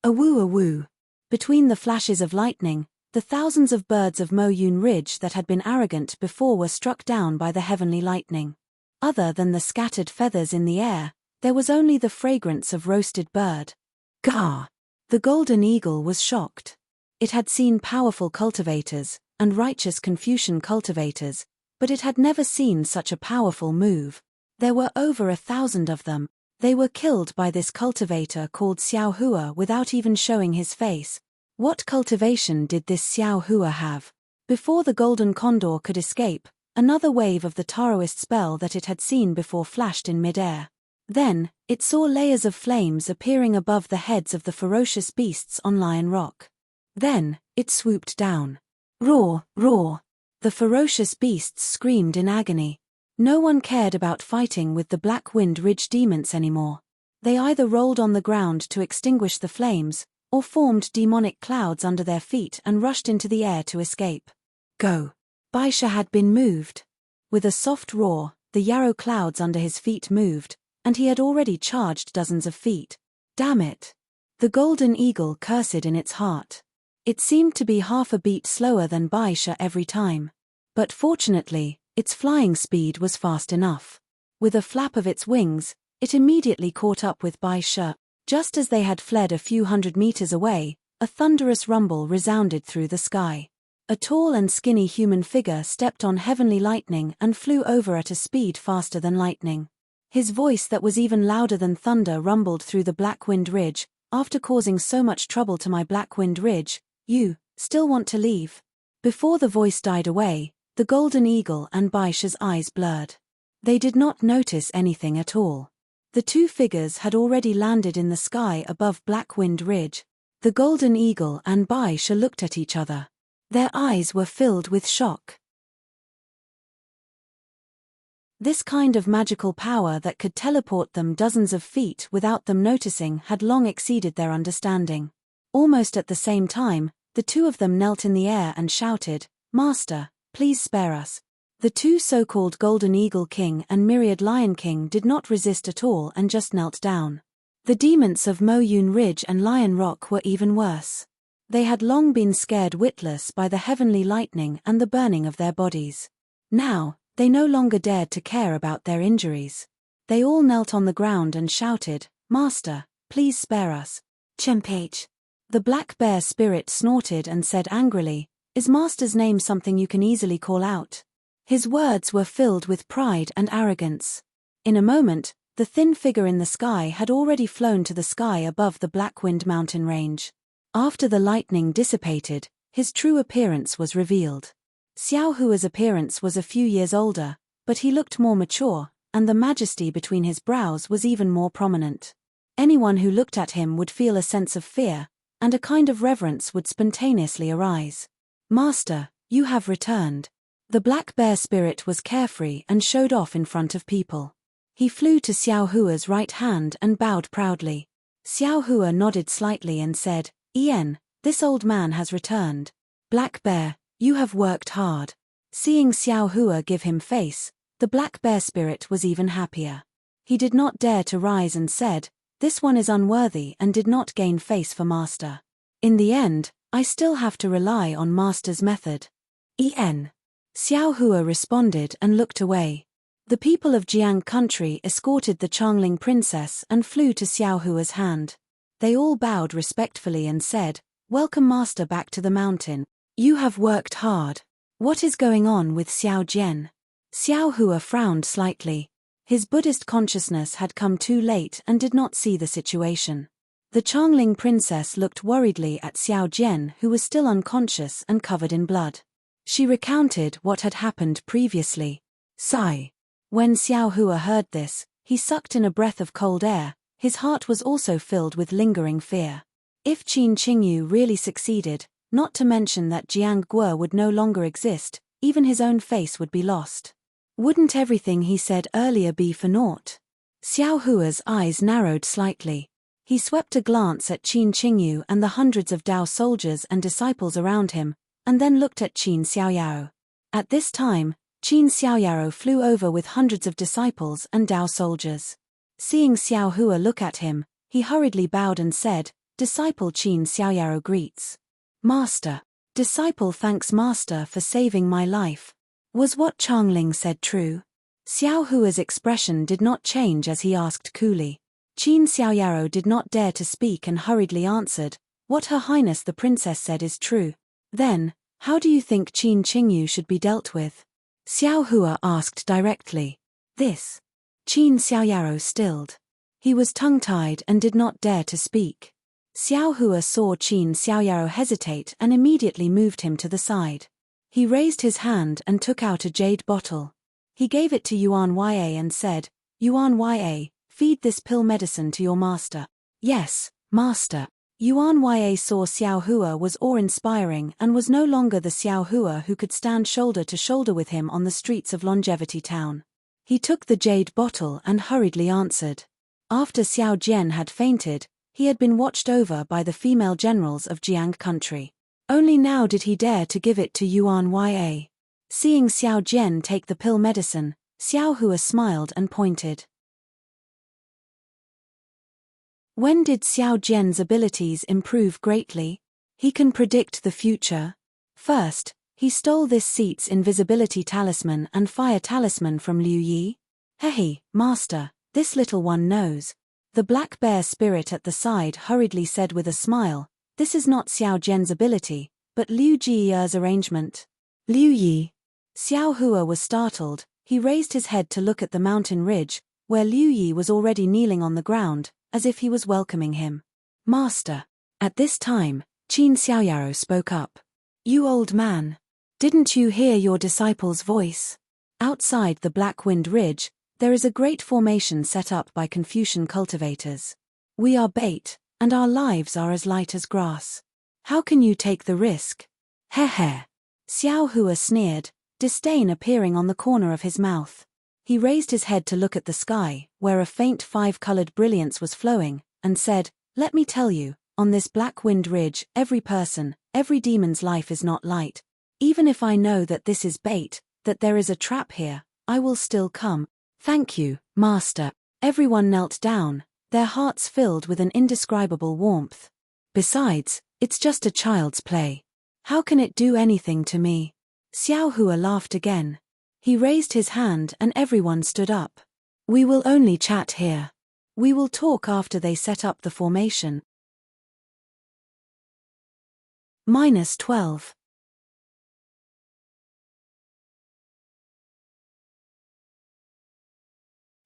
Awoo awoo. Between the flashes of lightning, the thousands of birds of Mo Yun Ridge that had been arrogant before were struck down by the heavenly lightning. Other than the scattered feathers in the air, there was only the fragrance of roasted bird. Gah! The golden eagle was shocked. It had seen powerful cultivators, and righteous Confucian cultivators, but it had never seen such a powerful move. There were over 1,000 of them. They were killed by this cultivator called Xiao Hua without even showing his face. What cultivation did this Xiao Hua have? Before the golden condor could escape, another wave of the Taoist spell that it had seen before flashed in midair. Then, it saw layers of flames appearing above the heads of the ferocious beasts on Lion Rock. Then, it swooped down. Roar, roar! The ferocious beasts screamed in agony. No one cared about fighting with the Blackwind Ridge demons anymore. They either rolled on the ground to extinguish the flames, or formed demonic clouds under their feet and rushed into the air to escape. Go! Baisha had been moved. With a soft roar, the yarrow clouds under his feet moved, and he had already charged dozens of feet. Damn it! The golden eagle cursed in its heart. It seemed to be half a beat slower than Baisha every time. But fortunately, its flying speed was fast enough. With a flap of its wings, it immediately caught up with Baisha. Just as they had fled a few hundred meters away, a thunderous rumble resounded through the sky. A tall and skinny human figure stepped on heavenly lightning and flew over at a speed faster than lightning. His voice that was even louder than thunder rumbled through the Blackwind Ridge. "After causing so much trouble to my Blackwind Ridge, you still want to leave?" Before the voice died away, the golden eagle and Baisha's eyes blurred. They did not notice anything at all. The two figures had already landed in the sky above Blackwind Ridge. The golden eagle and Baisha looked at each other. Their eyes were filled with shock. This kind of magical power that could teleport them dozens of feet without them noticing had long exceeded their understanding. Almost at the same time, the two of them knelt in the air and shouted, "Master, please spare us." The two so-called Golden Eagle King and Myriad Lion King did not resist at all and just knelt down. The demons of Mo Yun Ridge and Lion Rock were even worse. They had long been scared witless by the heavenly lightning and the burning of their bodies. Now, they no longer dared to care about their injuries. They all knelt on the ground and shouted, "Master, please spare us." Chempage. The black bear spirit snorted and said angrily, "Is Master's name something you can easily call out?" His words were filled with pride and arrogance. In a moment, the thin figure in the sky had already flown to the sky above the Blackwind mountain range. After the lightning dissipated, his true appearance was revealed. Xiao Hua's appearance was a few years older, but he looked more mature, and the majesty between his brows was even more prominent. Anyone who looked at him would feel a sense of fear, and a kind of reverence would spontaneously arise. "Master, you have returned." The black bear spirit was carefree and showed off in front of people. He flew to Xiao Hua's right hand and bowed proudly. Xiao Hua nodded slightly and said, "Ien, This old man has returned. Black Bear, you have worked hard. Seeing Xiao Hua give him face, the Black Bear spirit was even happier. He did not dare to rise and said, "This one is unworthy," and did not gain face for Master. "In the end, I still have to rely on Master's method." Xiao Hua responded and looked away. The people of Jiang country escorted the Changling princess and flew to Xiao Hua's hand. They all bowed respectfully and said, "Welcome Master back to the mountain. You have worked hard. What is going on with Xiao Jian?" Xiao Hua frowned slightly. His Buddhist consciousness had come too late and did not see the situation. The Changling princess looked worriedly at Xiao Jian, who was still unconscious and covered in blood. She recounted what had happened previously. Sigh. When Xiao Hua heard this, he sucked in a breath of cold air. His heart was also filled with lingering fear. If Qin Qingyu really succeeded, not to mention that Jiang Guo would no longer exist, even his own face would be lost. Wouldn't everything he said earlier be for naught? Xiao Hua's eyes narrowed slightly. He swept a glance at Qin Qingyu and the hundreds of Dao soldiers and disciples around him, and then looked at Qin Xiaoyao. At this time, Qin Xiaoyao flew over with hundreds of disciples and Dao soldiers. Seeing Xiao Hua look at him, he hurriedly bowed and said, "Disciple Qin Xiaoyao greets. Master." "Disciple thanks Master for saving my life." Was what Changling said true? Xiao Hua's expression did not change as he asked coolly. Qin Xiaoyao did not dare to speak and hurriedly answered, "What Her Highness the Princess said is true." "Then, how do you think Qin Qingyu should be dealt with?" Xiao Hua asked directly. "This." Qin Xiaoyao stilled. He was tongue-tied and did not dare to speak. Xiao Hua saw Qin Xiaoyao hesitate and immediately moved him to the side. He raised his hand and took out a jade bottle. He gave it to Yuan Ya and said, "Yuan Ya, feed this pill medicine to your master." "Yes, Master." Yuan Ya saw Xiao Hua was awe-inspiring and was no longer the Xiao Hua who could stand shoulder to shoulder with him on the streets of Longevity Town. He took the jade bottle and hurriedly answered. After Xiao Jian had fainted, he had been watched over by the female generals of Jiang country. Only now did he dare to give it to Yuan Ya. Seeing Xiao Jian take the pill medicine, Xiao Hua smiled and pointed. When did Xiao Jian's abilities improve greatly? He can predict the future. First, he stole this seat's invisibility talisman and fire talisman from Liu Yi. "Hehe, Master, this little one knows." The Black Bear spirit at the side hurriedly said with a smile, "This is not Xiao Jian's ability, but Liu Ji's arrangement." Liu Yi. Xiao Hua was startled. He raised his head to look at the mountain ridge, where Liu Yi was already kneeling on the ground, as if he was welcoming him. "Master." At this time, Qin Xiaoyao spoke up. "You old man. Didn't you hear your disciple's voice?" Outside the Black Wind Ridge, there is a great formation set up by Confucian cultivators. "We are bait, and our lives are as light as grass. How can you take the risk?" "Heh." Xiao Hua sneered, disdain appearing on the corner of his mouth. He raised his head to look at the sky, where a faint five-colored brilliance was flowing, and said, "Let me tell you, on this Black Wind Ridge, every person, every demon's life is not light. Even if I know that this is bait, that there is a trap here, I will still come." "Thank you, Master." Everyone knelt down, their hearts filled with an indescribable warmth. "Besides, it's just a child's play. How can it do anything to me?" Xiao Hua laughed again. He raised his hand and everyone stood up. "We will only chat here. We will talk after they set up the formation." -12.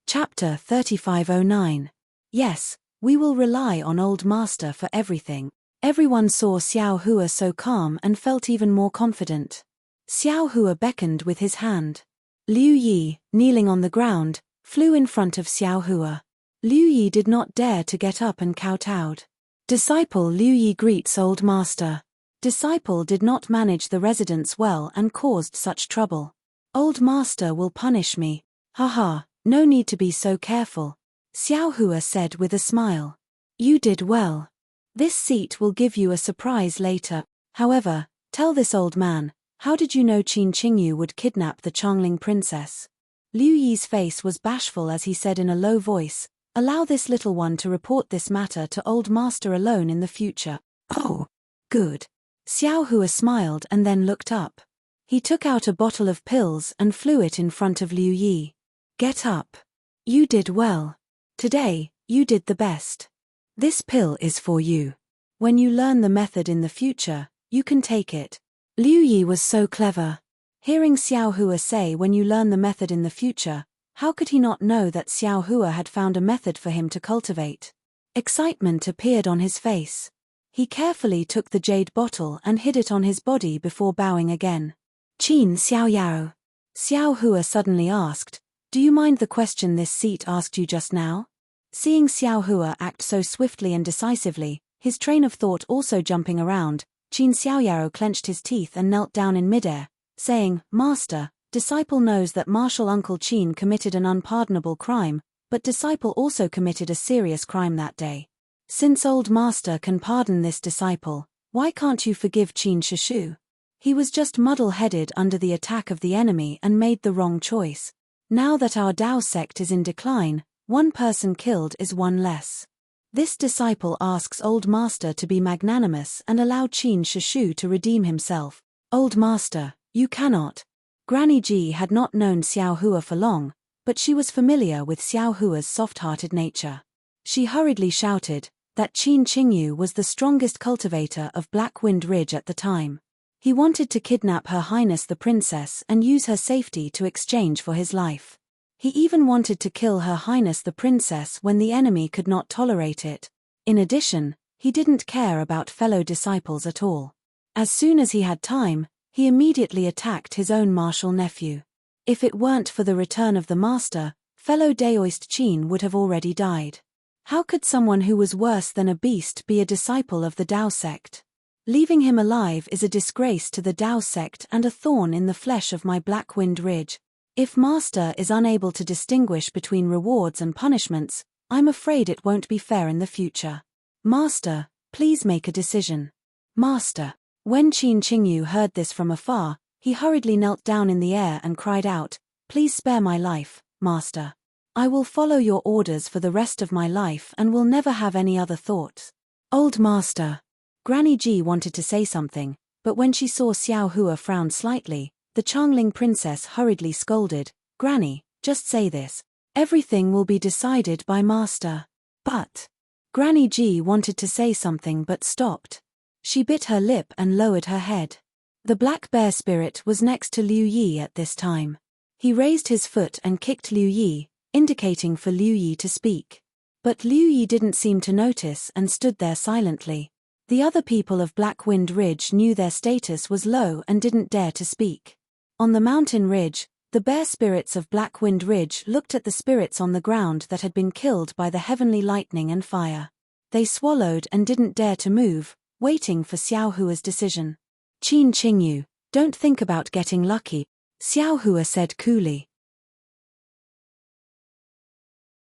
Chapter 3509. Yes, we will rely on Old Master for everything. Everyone saw Xiao Hua so calm and felt even more confident. Xiao Hua beckoned with his hand. Liu Yi, kneeling on the ground, flew in front of Xiao Hua. Liu Yi did not dare to get up and kowtowed. "Disciple Liu Yi greets Old Master." Disciple did not manage the residence well and caused such trouble. "Old Master will punish me. Haha, no need to be so careful," Xiao Hua said with a smile. "You did well." This seat will give you a surprise later. However, tell this old man, how did you know Qin Qingyu would kidnap the Changling princess? Liu Yi's face was bashful as he said in a low voice, allow this little one to report this matter to old master alone in the future. Oh, good. Xiao Hua smiled and then looked up. He took out a bottle of pills and flew it in front of Liu Yi. Get up. You did well. Today, you did the best. This pill is for you. When you learn the method in the future, you can take it. Liu Yi was so clever. Hearing Xiao Hua say when you learn the method in the future, how could he not know that Xiao Hua had found a method for him to cultivate? Excitement appeared on his face. He carefully took the jade bottle and hid it on his body before bowing again. Qin Xiaoyao. Xiao Hua suddenly asked, do you mind the question this seat asked you just now? Seeing Xiao Hua act so swiftly and decisively, his train of thought also jumping around, Qin Xiaoyao clenched his teeth and knelt down in midair, saying, Master, disciple knows that martial uncle Qin committed an unpardonable crime, but disciple also committed a serious crime that day. Since old master can pardon this disciple, why can't you forgive Qin Shishu? He was just muddle-headed under the attack of the enemy and made the wrong choice. Now that our Dao sect is in decline, one person killed is one less. This disciple asks old master to be magnanimous and allow Qin Shishu to redeem himself. Old master, you cannot. Granny Ji had not known Xiao Hua for long, but she was familiar with Xiao Hua's soft-hearted nature. She hurriedly shouted that Qin Qingyu was the strongest cultivator of Black Wind Ridge at the time. He wanted to kidnap Her Highness the Princess and use her safety to exchange for his life. He even wanted to kill Her Highness the Princess when the enemy could not tolerate it. In addition, he didn't care about fellow disciples at all. As soon as he had time, he immediately attacked his own martial nephew. If it weren't for the return of the master, fellow Daoist Qin would have already died. How could someone who was worse than a beast be a disciple of the Dao sect? Leaving him alive is a disgrace to the Dao sect and a thorn in the flesh of my Black Wind Ridge. If master is unable to distinguish between rewards and punishments, I'm afraid it won't be fair in the future. Master, please make a decision. Master. When Qin Qingyu heard this from afar, he hurriedly knelt down in the air and cried out, please spare my life, master. I will follow your orders for the rest of my life and will never have any other thoughts. Old master. Granny Ji wanted to say something, but when she saw Xiao Hua frown slightly, the Changling princess hurriedly scolded, Granny, just say this. Everything will be decided by master. But Granny Ji wanted to say something but stopped. She bit her lip and lowered her head. The black bear spirit was next to Liu Yi at this time. He raised his foot and kicked Liu Yi, indicating for Liu Yi to speak. But Liu Yi didn't seem to notice and stood there silently. The other people of Black Wind Ridge knew their status was low and didn't dare to speak. On the mountain ridge, the bear spirits of Black Wind Ridge looked at the spirits on the ground that had been killed by the heavenly lightning and fire. They swallowed and didn't dare to move, waiting for Xiao Hua's decision. Qin Qingyu, don't think about getting lucky, Xiao Hua said coolly.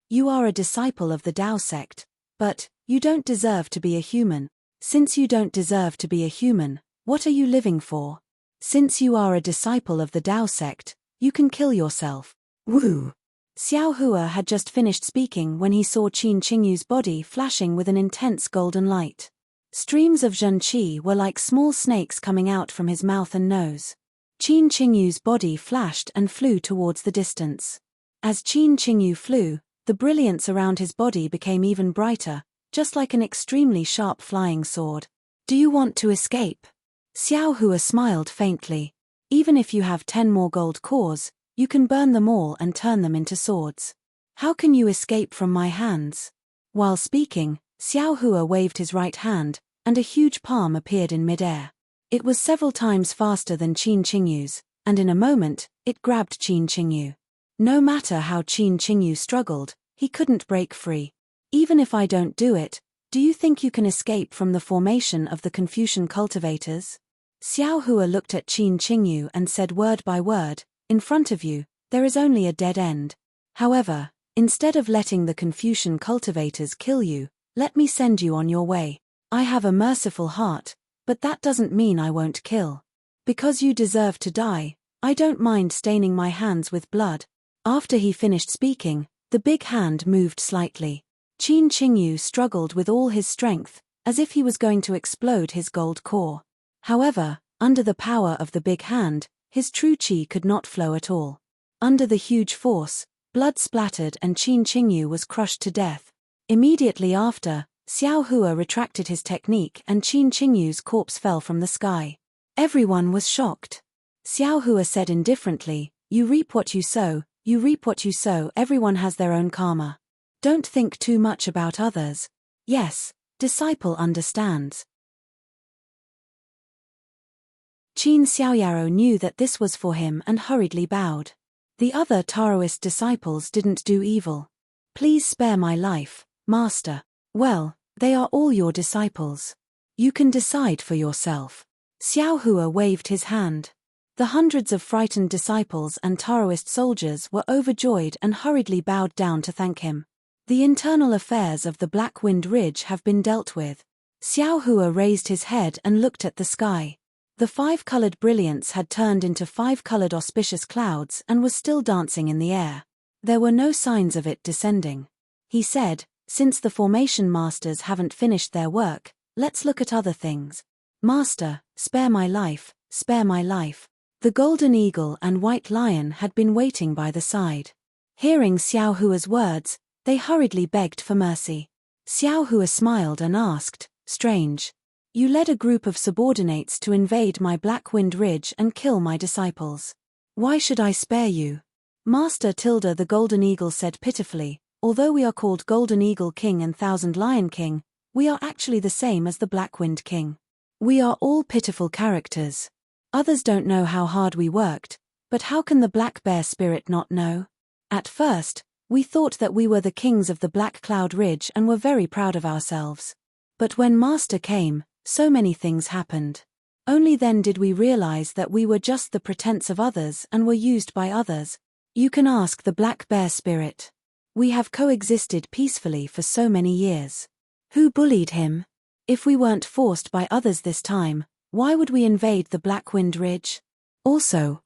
You are a disciple of the Dao sect, but you don't deserve to be a human. Since you don't deserve to be a human, what are you living for? Since you are a disciple of the Dao sect, you can kill yourself. Woo! Xiao Hua had just finished speaking when he saw Qin Qingyu's body flashing with an intense golden light. Streams of Zhen Qi were like small snakes coming out from his mouth and nose. Qin Qingyu's body flashed and flew towards the distance. As Qin Qingyu flew, the brilliance around his body became even brighter, just like an extremely sharp flying sword. Do you want to escape? Xiao Hua smiled faintly. Even if you have 10 more gold cores, you can burn them all and turn them into swords. How can you escape from my hands? While speaking, Xiao Hua waved his right hand, and a huge palm appeared in midair. It was several times faster than Qin Qingyu's, and in a moment, it grabbed Qin Qingyu. No matter how Qin Qingyu struggled, he couldn't break free. Even if I don't do it, do you think you can escape from the formation of the Confucian cultivators? Xiao Hua looked at Qin Qingyu and said word by word, in front of you, there is only a dead end. However, instead of letting the Confucian cultivators kill you, let me send you on your way. I have a merciful heart, but that doesn't mean I won't kill. Because you deserve to die, I don't mind staining my hands with blood. After he finished speaking, the big hand moved slightly. Qin Qingyu struggled with all his strength, as if he was going to explode his gold core. However, under the power of the big hand, his true qi could not flow at all. Under the huge force, blood splattered and Qin Qingyu was crushed to death. Immediately after, Xiao Hua retracted his technique and Qin Qingyu's corpse fell from the sky. Everyone was shocked. Xiao Hua said indifferently, "You reap what you sow, you reap what you sow. Everyone has their own karma. Don't think too much about others." Yes, disciple understands. Qin Xiaoyaro knew that this was for him and hurriedly bowed. The other Taoist disciples didn't do evil. "Please spare my life, Master." "Well, they are all your disciples. You can decide for yourself." Xiao Hua waved his hand. The hundreds of frightened disciples and Taoist soldiers were overjoyed and hurriedly bowed down to thank him. The internal affairs of the Black Wind Ridge have been dealt with. Xiao Hua raised his head and looked at the sky. The 5-colored brilliance had turned into 5-colored auspicious clouds and was still dancing in the air. There were no signs of it descending. He said, "Since the formation masters haven't finished their work, let's look at other things. Master, spare my life, spare my life." The golden eagle and white lion had been waiting by the side. Hearing Xiao Hua's words, they hurriedly begged for mercy. Xiao Hua smiled and asked, "Strange. You led a group of subordinates to invade my Black Wind Ridge and kill my disciples. Why should I spare you?" "Master Tilda," the golden eagle said pitifully, "although we are called Golden Eagle King and Thousand Lion King, we are actually the same as the Black Wind King. We are all pitiful characters. Others don't know how hard we worked, but how can the Black Bear Spirit not know? At first, we thought that we were the kings of the Black Cloud Ridge and were very proud of ourselves. But when Master came, so many things happened. Only then did we realize that we were just the pretense of others and were used by others. You can ask the Black Bear Spirit. We have coexisted peacefully for so many years. Who bullied him? If we weren't forced by others this time, why would we invade the Black Wind Ridge? Also,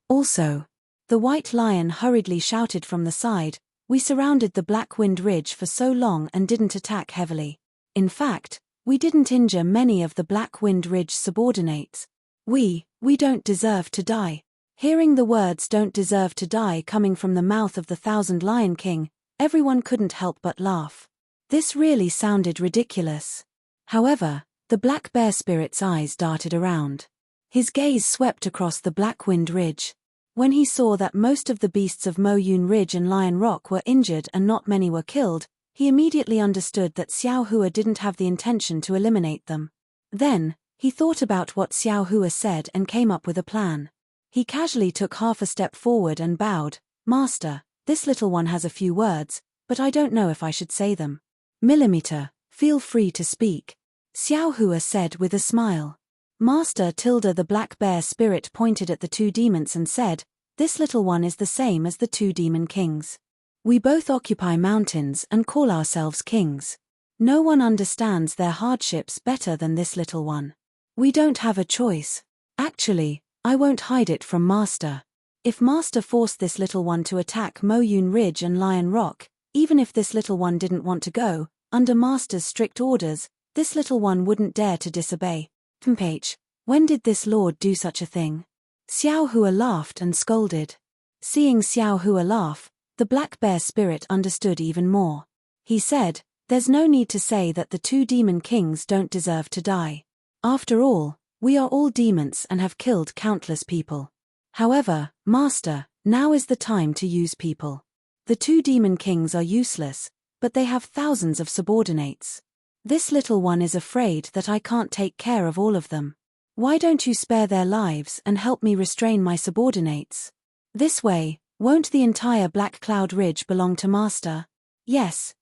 the white lion hurriedly shouted from the side, "We surrounded the Black Wind Ridge for so long and didn't attack heavily. In fact, we didn't injure many of the Black Wind Ridge subordinates. We don't deserve to die." Hearing the words "don't deserve to die" coming from the mouth of the Thousand Lion King, everyone couldn't help but laugh. This really sounded ridiculous. However, the Black Bear Spirit's eyes darted around. His gaze swept across the Black Wind Ridge. When he saw that most of the beasts of Mo Yun Ridge and Lion Rock were injured and not many were killed, he immediately understood that Xiao Hua didn't have the intention to eliminate them. Then, he thought about what Xiao Hua said and came up with a plan. He casually took half a step forward and bowed, "Master, this little one has a few words, but I don't know if I should say them." "Millimeter, feel free to speak," Xiao Hua said with a smile. Master Tilda the Black Bear Spirit pointed at the two demons and said, "This little one is the same as the two demon kings. We both occupy mountains and call ourselves kings. No one understands their hardships better than this little one. We don't have a choice. Actually, I won't hide it from Master. If Master forced this little one to attack Mo Yun Ridge and Lion Rock, even if this little one didn't want to go, under Master's strict orders, this little one wouldn't dare to disobey. H. When did this lord do such a thing?" Xiao Hua laughed and scolded. Seeing Xiao Hua laugh, the Black Bear Spirit understood even more. He said, "There's no need to say that the two demon kings don't deserve to die. After all, we are all demons and have killed countless people. However, Master, now is the time to use people. The two demon kings are useless, but they have thousands of subordinates. This little one is afraid that I can't take care of all of them. Why don't you spare their lives and help me restrain my subordinates? This way, won't the entire Black Cloud Ridge belong to Master? Yes,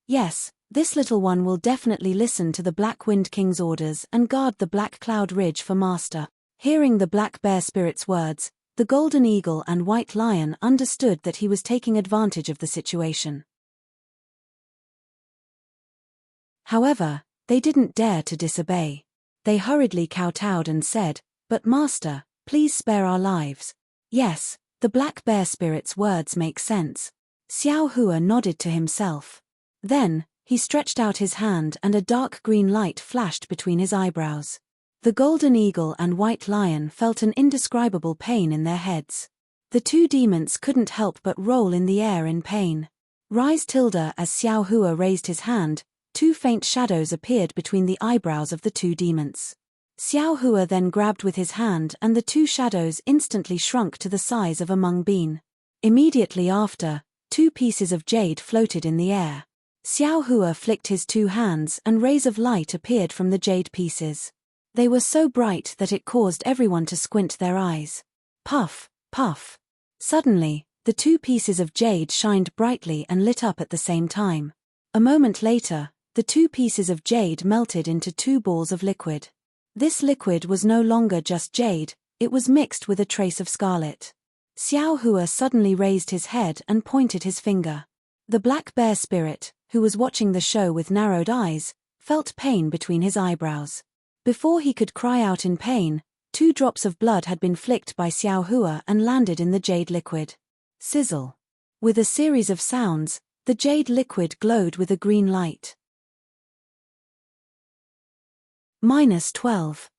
this little one will definitely listen to the Black Wind King's orders and guard the Black Cloud Ridge for Master." Hearing the Black Bear Spirit's words, the Golden Eagle and White Lion understood that he was taking advantage of the situation. However, they didn't dare to disobey. They hurriedly kowtowed and said, "But master, please spare our lives." "Yes, the black bear spirit's words make sense." Xiao Hua nodded to himself. Then, he stretched out his hand and a dark green light flashed between his eyebrows. The golden eagle and white lion felt an indescribable pain in their heads. The two demons couldn't help but roll in the air in pain. "Rise tilde." As Xiao Hua raised his hand, two faint shadows appeared between the eyebrows of the two demons. Xiao Hua then grabbed with his hand and the two shadows instantly shrunk to the size of a mung bean. Immediately after, two pieces of jade floated in the air. Xiao Hua flicked his two hands and rays of light appeared from the jade pieces. They were so bright that it caused everyone to squint their eyes. Puff, puff. Suddenly, the two pieces of jade shined brightly and lit up at the same time. A moment later, the two pieces of jade melted into two balls of liquid. This liquid was no longer just jade, it was mixed with a trace of scarlet. Xiao Hua suddenly raised his head and pointed his finger. The black bear spirit, who was watching the show with narrowed eyes, felt pain between his eyebrows. Before he could cry out in pain, 2 drops of blood had been flicked by Xiao Hua and landed in the jade liquid. Sizzle. With a series of sounds, the jade liquid glowed with a green light. -12.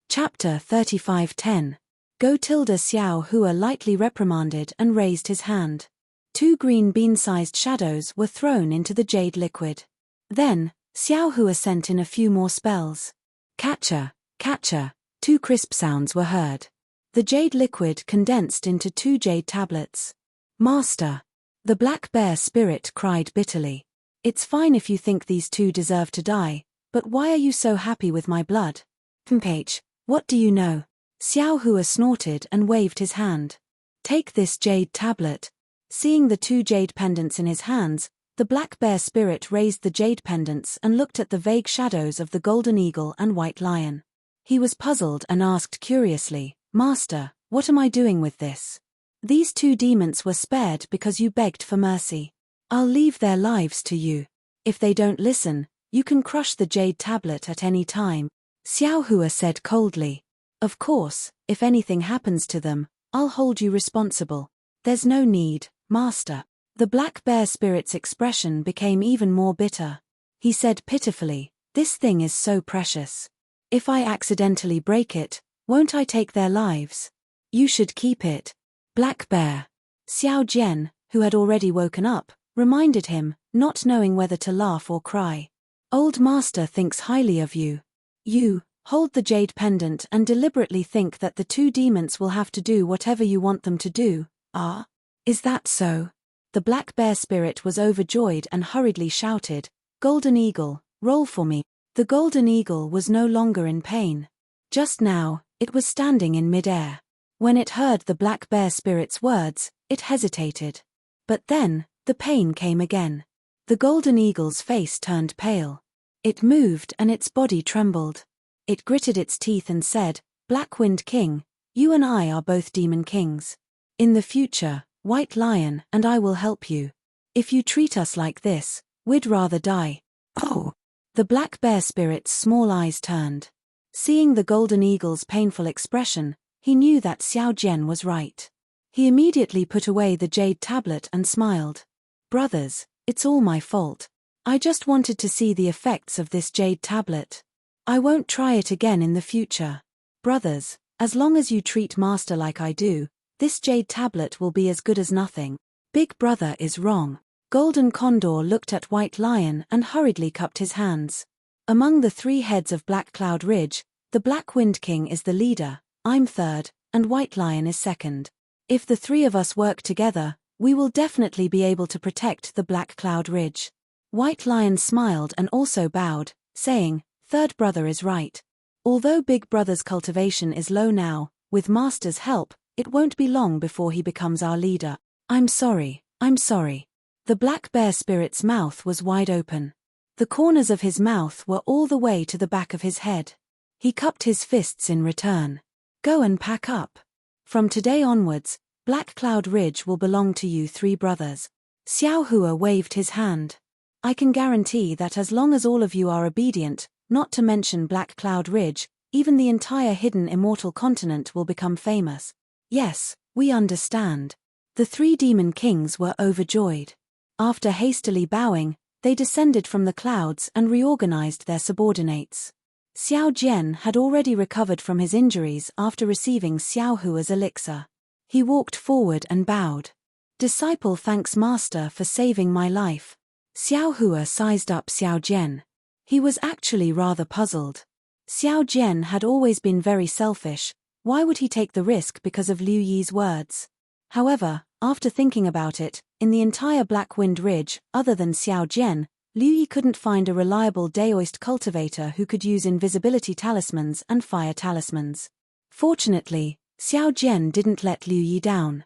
Chapter 35:10. Go tilde. Xiao Hua lightly reprimanded and raised his hand. 2 green bean-sized shadows were thrown into the jade liquid. Then, Xiao Hua sent in a few more spells. Catcher, catcher, 2 crisp sounds were heard. The jade liquid condensed into 2 jade tablets. Master! The black bear spirit cried bitterly. It's fine if you think these 2 deserve to die, but why are you so happy with my blood? Page, what do you know? Xiao Hua snorted and waved his hand. Take this jade tablet. Seeing the 2 jade pendants in his hands, the black bear spirit raised the jade pendants and looked at the vague shadows of the golden eagle and white lion. He was puzzled and asked curiously, Master, what am I doing with this? These 2 demons were spared because you begged for mercy. I'll leave their lives to you. If they don't listen, you can crush the jade tablet at any time. Xiao Hua said coldly. Of course, if anything happens to them, I'll hold you responsible. There's no need, Master. The black bear spirit's expression became even more bitter. He said pitifully, this thing is so precious. If I accidentally break it, won't I take their lives? You should keep it. Black bear. Xiao Jian, who had already woken up, reminded him, not knowing whether to laugh or cry. Old master thinks highly of you. You, hold the jade pendant and deliberately think that the 2 demons will have to do whatever you want them to do. Ah? Is that so? The black bear spirit was overjoyed and hurriedly shouted, Golden Eagle, roll for me. The golden eagle was no longer in pain. Just now, it was standing in mid-air. When it heard the black bear spirit's words, it hesitated. But then, the pain came again. The golden eagle's face turned pale. It moved and its body trembled. It gritted its teeth and said, Black Wind King, you and I are both demon kings. In the future, White Lion and I will help you. If you treat us like this, we'd rather die. Oh! The black bear spirit's small eyes turned. Seeing the golden eagle's painful expression, he knew that Xiao Jian was right. He immediately put away the jade tablet and smiled. Brothers, it's all my fault. I just wanted to see the effects of this jade tablet. I won't try it again in the future. Brothers, as long as you treat Master like I do, this jade tablet will be as good as nothing. Big brother is wrong. Golden Condor looked at White Lion and hurriedly cupped his hands. Among the 3 heads of Black Cloud Ridge, the Black Wind King is the leader, I'm third, and White Lion is second. If the 3 of us work together, we will definitely be able to protect the Black Cloud Ridge. White Lion smiled and also bowed, saying, Third brother is right. Although Big Brother's cultivation is low now, with Master's help, it won't be long before he becomes our leader. I'm sorry, I'm sorry. The black bear spirit's mouth was wide open. The corners of his mouth were all the way to the back of his head. He cupped his fists in return. Go and pack up. From today onwards, Black Cloud Ridge will belong to you 3 brothers. Xiao Hua waved his hand. I can guarantee that as long as all of you are obedient, not to mention Black Cloud Ridge, even the entire hidden immortal continent will become famous. Yes, we understand. The 3 demon kings were overjoyed. After hastily bowing, they descended from the clouds and reorganized their subordinates. Xiao Jian had already recovered from his injuries after receiving Xiao Hua's elixir. He walked forward and bowed. Disciple thanks Master for saving my life. Xiao Hua sized up Xiao Jian. He was actually rather puzzled. Xiao Jian had always been very selfish. Why would he take the risk because of Liu Yi's words? However, after thinking about it, in the entire Black Wind Ridge, other than Xiao Jian, Liu Yi couldn't find a reliable Daoist cultivator who could use invisibility talismans and fire talismans. Fortunately, Xiao Jian didn't let Liu Yi down.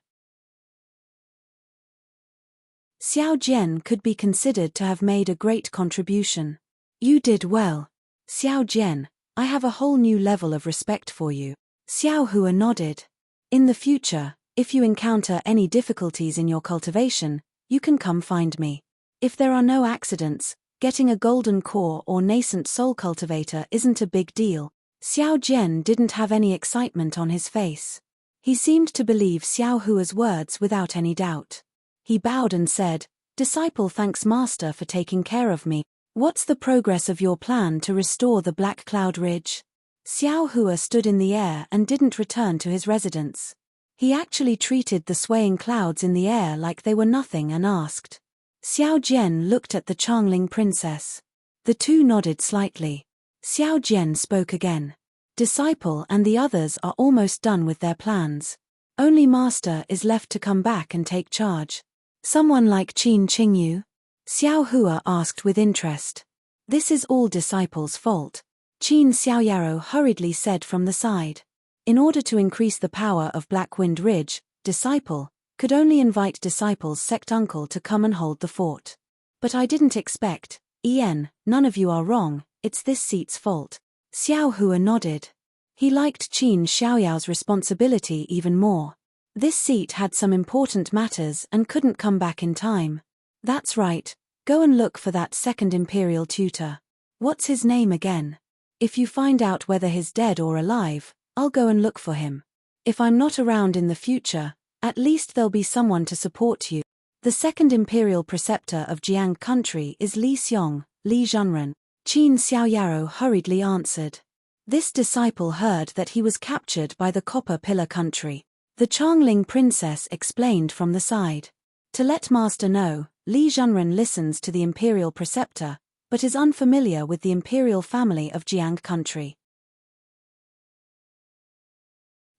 Xiao Jian could be considered to have made a great contribution. You did well. Xiao Jian, I have a whole new level of respect for you. Xiao Hua nodded. In the future, if you encounter any difficulties in your cultivation, you can come find me. If there are no accidents, getting a golden core or nascent soul cultivator isn't a big deal. Xiao Jian didn't have any excitement on his face. He seemed to believe Xiao Hua's words without any doubt. He bowed and said, Disciple thanks Master for taking care of me. What's the progress of your plan to restore the Black Cloud Ridge? Xiao Hua stood in the air and didn't return to his residence. He actually treated the swaying clouds in the air like they were nothing and asked. Xiao Jian looked at the Changling princess. The two nodded slightly. Xiao Jian spoke again. Disciple and the others are almost done with their plans. Only Master is left to come back and take charge. Someone like Qin Qingyu? Xiao Hua asked with interest. This is all Disciple's fault. Qin Xiaoyaro hurriedly said from the side. In order to increase the power of Black Wind Ridge, Disciple could only invite Disciple's sect uncle to come and hold the fort. But I didn't expect, none of you are wrong, it's this seat's fault. Xiao Hua nodded. He liked Qin Xiaoyao's responsibility even more. This seat had some important matters and couldn't come back in time. That's right, go and look for that second imperial tutor. What's his name again? If you find out whether he's dead or alive, I'll go and look for him. If I'm not around in the future, at least there'll be someone to support you. The second imperial preceptor of Jiang country is Li Xiong, Li Zhenren. Qin Xiaoyaro hurriedly answered. This disciple heard that he was captured by the Copper Pillar country. The Changling princess explained from the side. To let Master know, Li Zhenren listens to the imperial preceptor, but is unfamiliar with the imperial family of Jiang country.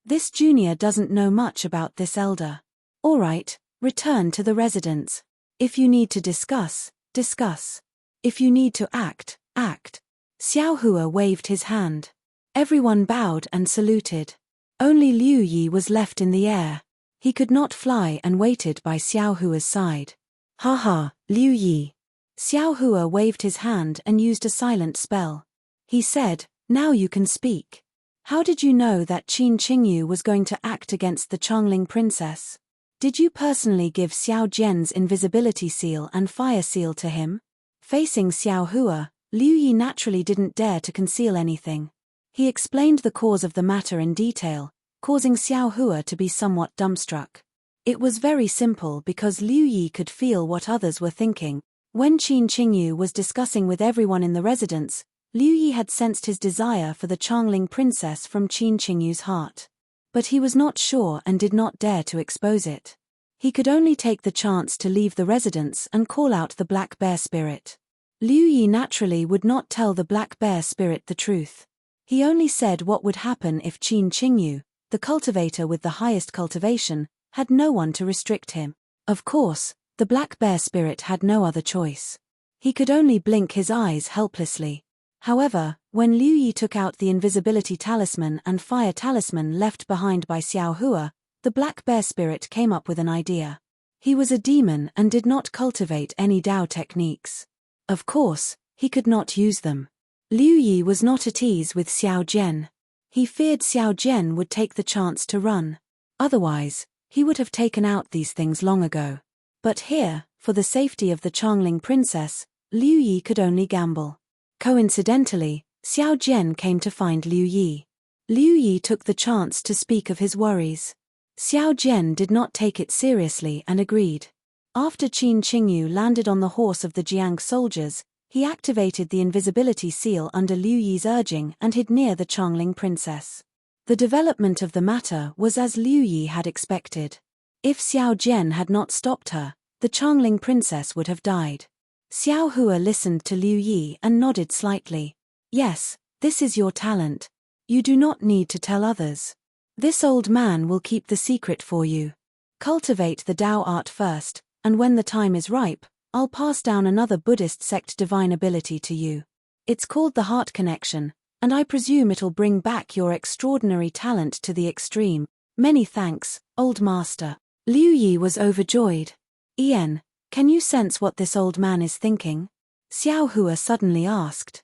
This junior doesn't know much about this elder. All right, return to the residence. If you need to discuss, discuss. If you need to act, act. Xiao Hua waved his hand. Everyone bowed and saluted. Only Liu Yi was left in the air. He could not fly and waited by Xiao Hua's side. Haha, Liu Yi. Xiao Hua waved his hand and used a silent spell. He said, now you can speak. How did you know that Qin Qingyu was going to act against the Changling princess? Did you personally give Xiao Jian's invisibility seal and fire seal to him? Facing Xiao Hua, Liu Yi naturally didn't dare to conceal anything. He explained the cause of the matter in detail, causing Xiao Hua to be somewhat dumbstruck. It was very simple because Liu Yi could feel what others were thinking. When Qin Qingyu was discussing with everyone in the residence, Liu Yi had sensed his desire for the Changling princess from Qin Qingyu's heart. But he was not sure and did not dare to expose it. He could only take the chance to leave the residence and call out the Black Bear Spirit. Liu Yi naturally would not tell the Black Bear Spirit the truth. He only said what would happen if Qin Qingyu, the cultivator with the highest cultivation, had no one to restrict him. Of course, the Black Bear Spirit had no other choice. He could only blink his eyes helplessly. However, when Liu Yi took out the invisibility talisman and fire talisman left behind by Xiao Hua, the Black Bear Spirit came up with an idea. He was a demon and did not cultivate any Dao techniques. Of course, he could not use them. Liu Yi was not at ease with Xiao Jian. He feared Xiao Jian would take the chance to run. Otherwise, he would have taken out these things long ago. But here, For the safety of the Changling princess, Liu Yi could only gamble. Coincidentally, Xiao Jian came to find Liu Yi. Liu Yi took the chance to speak of his worries. Xiao Jian did not take it seriously and agreed. After Qin Qingyu landed on the horse of the Jiang soldiers, he activated the invisibility seal under Liu Yi's urging and hid near the Changling princess. The development of the matter was as Liu Yi had expected. If Xiao Jian had not stopped her, the Changling princess would have died. Xiao Hua listened to Liu Yi and nodded slightly. Yes, this is your talent. You do not need to tell others. This old man will keep the secret for you. Cultivate the Tao art first, and when the time is ripe, I'll pass down another Buddhist sect divine ability to you. It's called the heart connection, and I presume it'll bring back your extraordinary talent to the extreme. Many thanks, old master. Liu Yi was overjoyed. Ian, can you sense what this old man is thinking? Xiao Hua suddenly asked.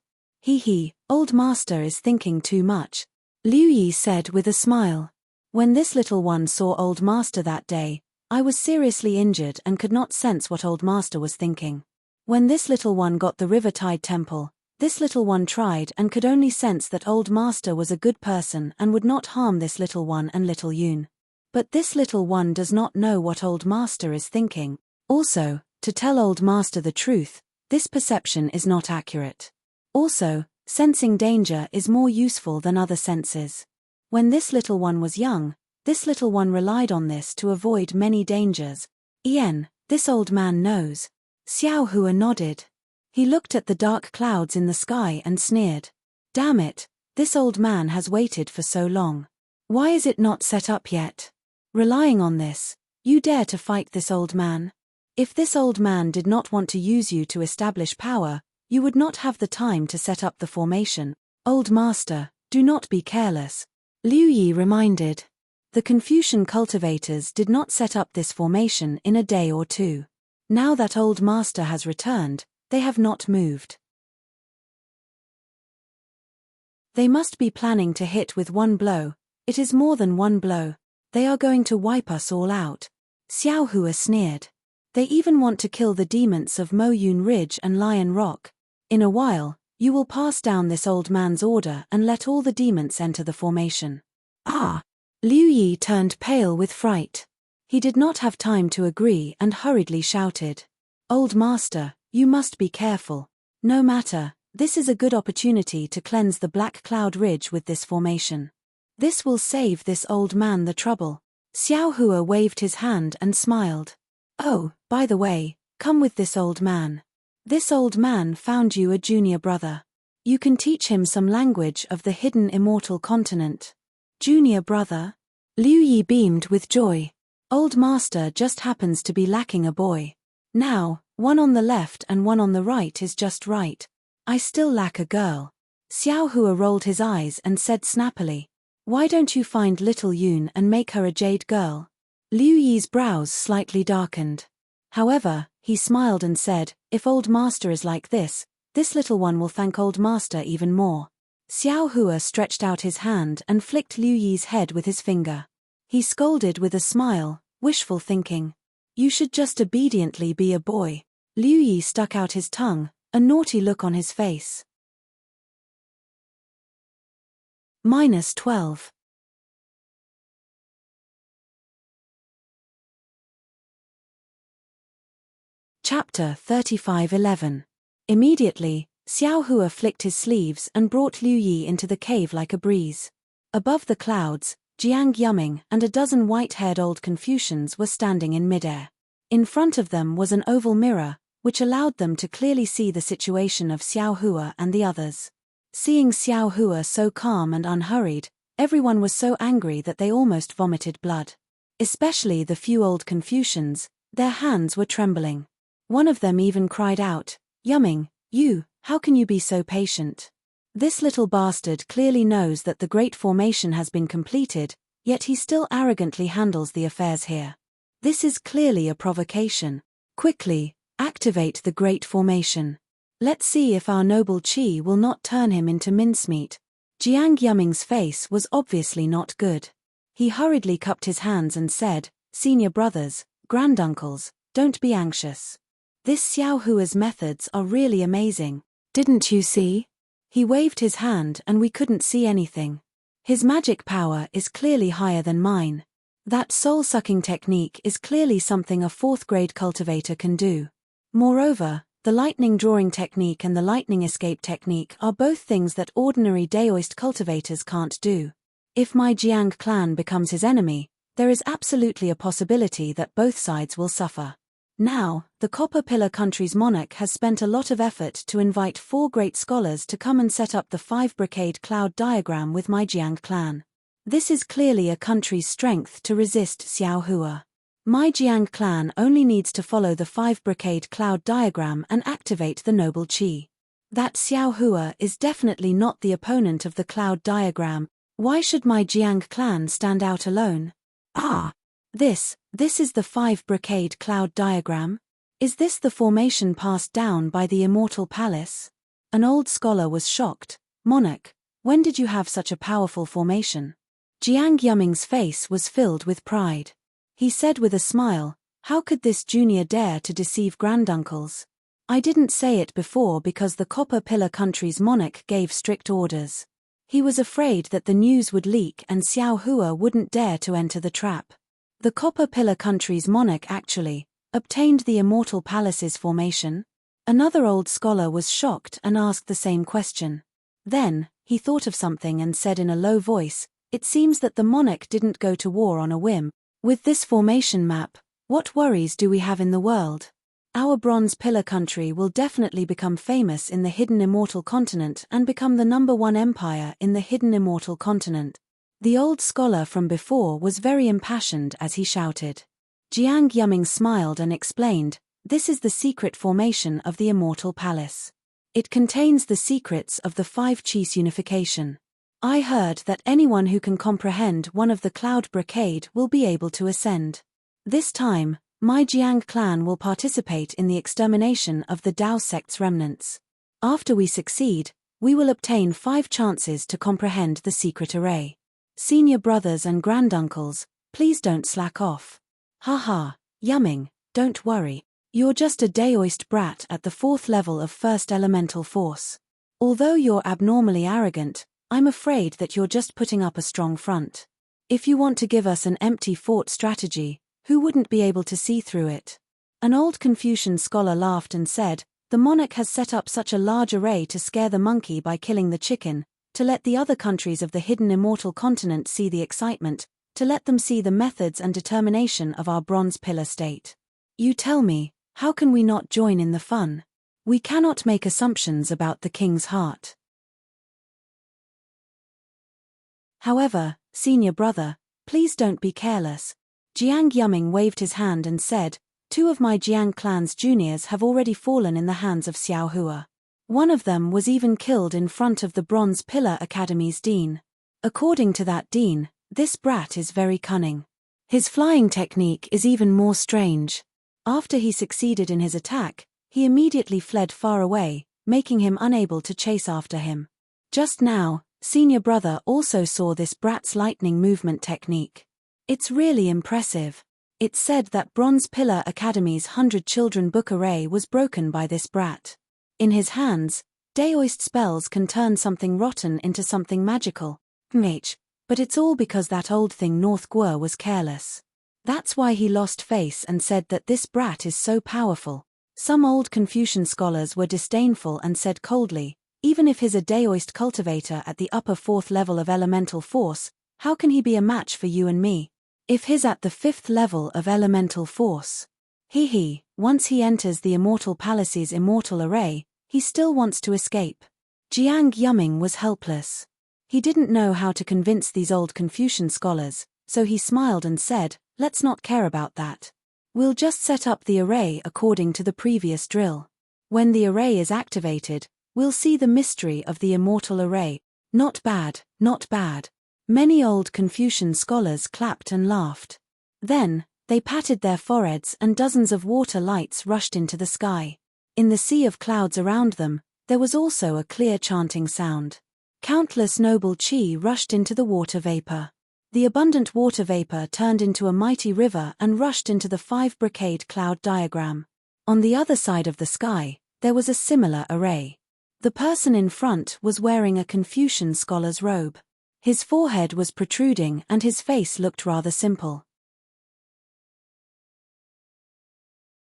Old master is thinking too much. Liu Yi said with a smile. When this little one saw old master that day, I was seriously injured and could not sense what old master was thinking. When this little one got the River Tide Temple, this little one tried and could only sense that old master was a good person and would not harm this little one and little Yoon. But this little one does not know what old master is thinking. Also, to tell old master the truth, this perception is not accurate. Also, sensing danger is more useful than other senses. When this little one was young, this little one relied on this to avoid many dangers. Ian, this old man knows. Xiao Hua nodded. He looked at the dark clouds in the sky and sneered. Damn it, this old man has waited for so long. Why is it not set up yet? Relying on this, you dare to fight this old man? If this old man did not want to use you to establish power, you would not have the time to set up the formation. Old master, do not be careless. Liu Yi reminded. The Confucian cultivators did not set up this formation in a day or two. Now that old master has returned, they have not moved. They must be planning to hit with one blow. It is more than one blow. They are going to wipe us all out. Xiao Hua sneered. They even want to kill the demons of Mo Yun Ridge and Lion Rock. In a while, you will pass down this old man's order and let all the demons enter the formation. Ah! Liu Yi turned pale with fright. He did not have time to agree and hurriedly shouted. Old master, you must be careful. No matter, this is a good opportunity to cleanse the Black Cloud Ridge with this formation. This will save this old man the trouble. Xiao Hua waved his hand and smiled. Oh, by the way, come with this old man. This old man found you a junior brother. You can teach him some language of the hidden immortal continent. Junior brother? Liu Yi beamed with joy. Old master just happens to be lacking a boy. Now, one on the left and one on the right is just right. I still lack a girl. Xiao Hua rolled his eyes and said snappily. Why don't you find little Yoon and make her a jade girl? Liu Yi's brows slightly darkened. However, he smiled and said, if old master is like this little one will thank old master even more. Xiao Hua stretched out his hand and flicked Liu Yi's head with his finger. He scolded with a smile, wishful thinking. You should just obediently be a boy. Liu Yi stuck out his tongue, a naughty look on his face. -12. Chapter 35:11. Immediately, Xiao Hua flicked his sleeves and brought Liu Yi into the cave like a breeze. Above the clouds, Jiang Yuming and a dozen white-haired old Confucians were standing in midair. In front of them was an oval mirror, which allowed them to clearly see the situation of Xiao Hua and the others. Seeing Xiao Hua so calm and unhurried, everyone was so angry that they almost vomited blood. Especially the few old Confucians, their hands were trembling. One of them even cried out, Yuming, how can you be so patient? This little bastard clearly knows that the Great Formation has been completed, yet he still arrogantly handles the affairs here. This is clearly a provocation. Quickly, activate the Great Formation. Let's see if our noble Qi will not turn him into mincemeat. Jiang Yuming's face was obviously not good. He hurriedly cupped his hands and said, Senior brothers, granduncles, don't be anxious. This Xiao Hua's methods are really amazing. Didn't you see? He waved his hand and we couldn't see anything. His magic power is clearly higher than mine. That soul-sucking technique is clearly something a 4th grade cultivator can do. Moreover, the lightning drawing technique and the lightning escape technique are both things that ordinary Daoist cultivators can't do. If my Jiang clan becomes his enemy, there is absolutely a possibility that both sides will suffer. Now, the Copper Pillar country's monarch has spent a lot of effort to invite 4 great scholars to come and set up the 5-brocade cloud diagram with my Jiang clan. This is clearly a country's strength to resist Xiao Hua. My Jiang clan only needs to follow the 5-brocade cloud diagram and activate the noble qi. That Xiao Hua is definitely not the opponent of the cloud diagram. Why should my Jiang clan stand out alone? Ah! This is the 5-brocade cloud diagram? Is this the formation passed down by the immortal palace? An old scholar was shocked. Monarch, when did you have such a powerful formation? Jiang Yuming's face was filled with pride. He said with a smile, how could this junior dare to deceive granduncles? I didn't say it before because the Copper Pillar country's monarch gave strict orders. He was afraid that the news would leak and Xiao Hua wouldn't dare to enter the trap. The Copper Pillar country's monarch actually obtained the immortal palace's formation? Another old scholar was shocked and asked the same question. Then, he thought of something and said in a low voice, it seems that the monarch didn't go to war on a whim. With this formation map, what worries do we have in the world? Our Bronze Pillar country will definitely become famous in the hidden immortal continent and become the #1 empire in the hidden immortal continent. The old scholar from before was very impassioned as he shouted. Jiang Yuming smiled and explained, this is the secret formation of the immortal palace. It contains the secrets of the 5 qis unification. I heard that anyone who can comprehend one of the cloud brocade will be able to ascend. This time, my Jiang clan will participate in the extermination of the Dao sect's remnants. After we succeed, we will obtain 5 chances to comprehend the secret array. Senior brothers and granduncles, please don't slack off. Haha, Yuming, don't worry. You're just a Daoist brat at the 4th level of 1st elemental force. Although you're abnormally arrogant, I'm afraid that you're just putting up a strong front. If you want to give us an empty fort strategy, who wouldn't be able to see through it? An old Confucian scholar laughed and said, the monarch has set up such a large array to scare the monkey by killing the chicken, to let the other countries of the hidden immortal continent see the excitement, to let them see the methods and determination of our Bronze Pillar state. You tell me, how can we not join in the fun? We cannot make assumptions about the king's heart. However, senior brother, please don't be careless. Jiang Yuming waved his hand and said, 2 of my Jiang clan's juniors have already fallen in the hands of Xiao Hua. One of them was even killed in front of the Bronze Pillar Academy's dean. According to that dean, this brat is very cunning. His flying technique is even more strange. After he succeeded in his attack, he immediately fled far away, making him unable to chase after him. Just now, senior brother also saw this brat's lightning movement technique. It's really impressive. It's said that Bronze Pillar Academy's 100 Children book array was broken by this brat. In his hands, Daoist spells can turn something rotten into something magical. But it's all because that old thing North Guo was careless. That's why he lost face and said that this brat is so powerful. Some old Confucian scholars were disdainful and said coldly, even if he's a Daoist cultivator at the upper 4th level of elemental force, how can he be a match for you and me? If he's at the 5th level of elemental force. Once he enters the Immortal Palace's immortal array, he still wants to escape. Jiang Yuming was helpless. He didn't know how to convince these old Confucian scholars, so he smiled and said, let's not care about that. We'll just set up the array according to the previous drill. When the array is activated, we'll see the mystery of the immortal array. Not bad, not bad. Many old Confucian scholars clapped and laughed. Then, they patted their foreheads and dozens of water lights rushed into the sky. In the sea of clouds around them, there was also a clear chanting sound. Countless noble qi rushed into the water vapor. The abundant water vapor turned into a mighty river and rushed into the 5-brocade cloud diagram. On the other side of the sky, there was a similar array. The person in front was wearing a Confucian scholar's robe. His forehead was protruding and his face looked rather simple.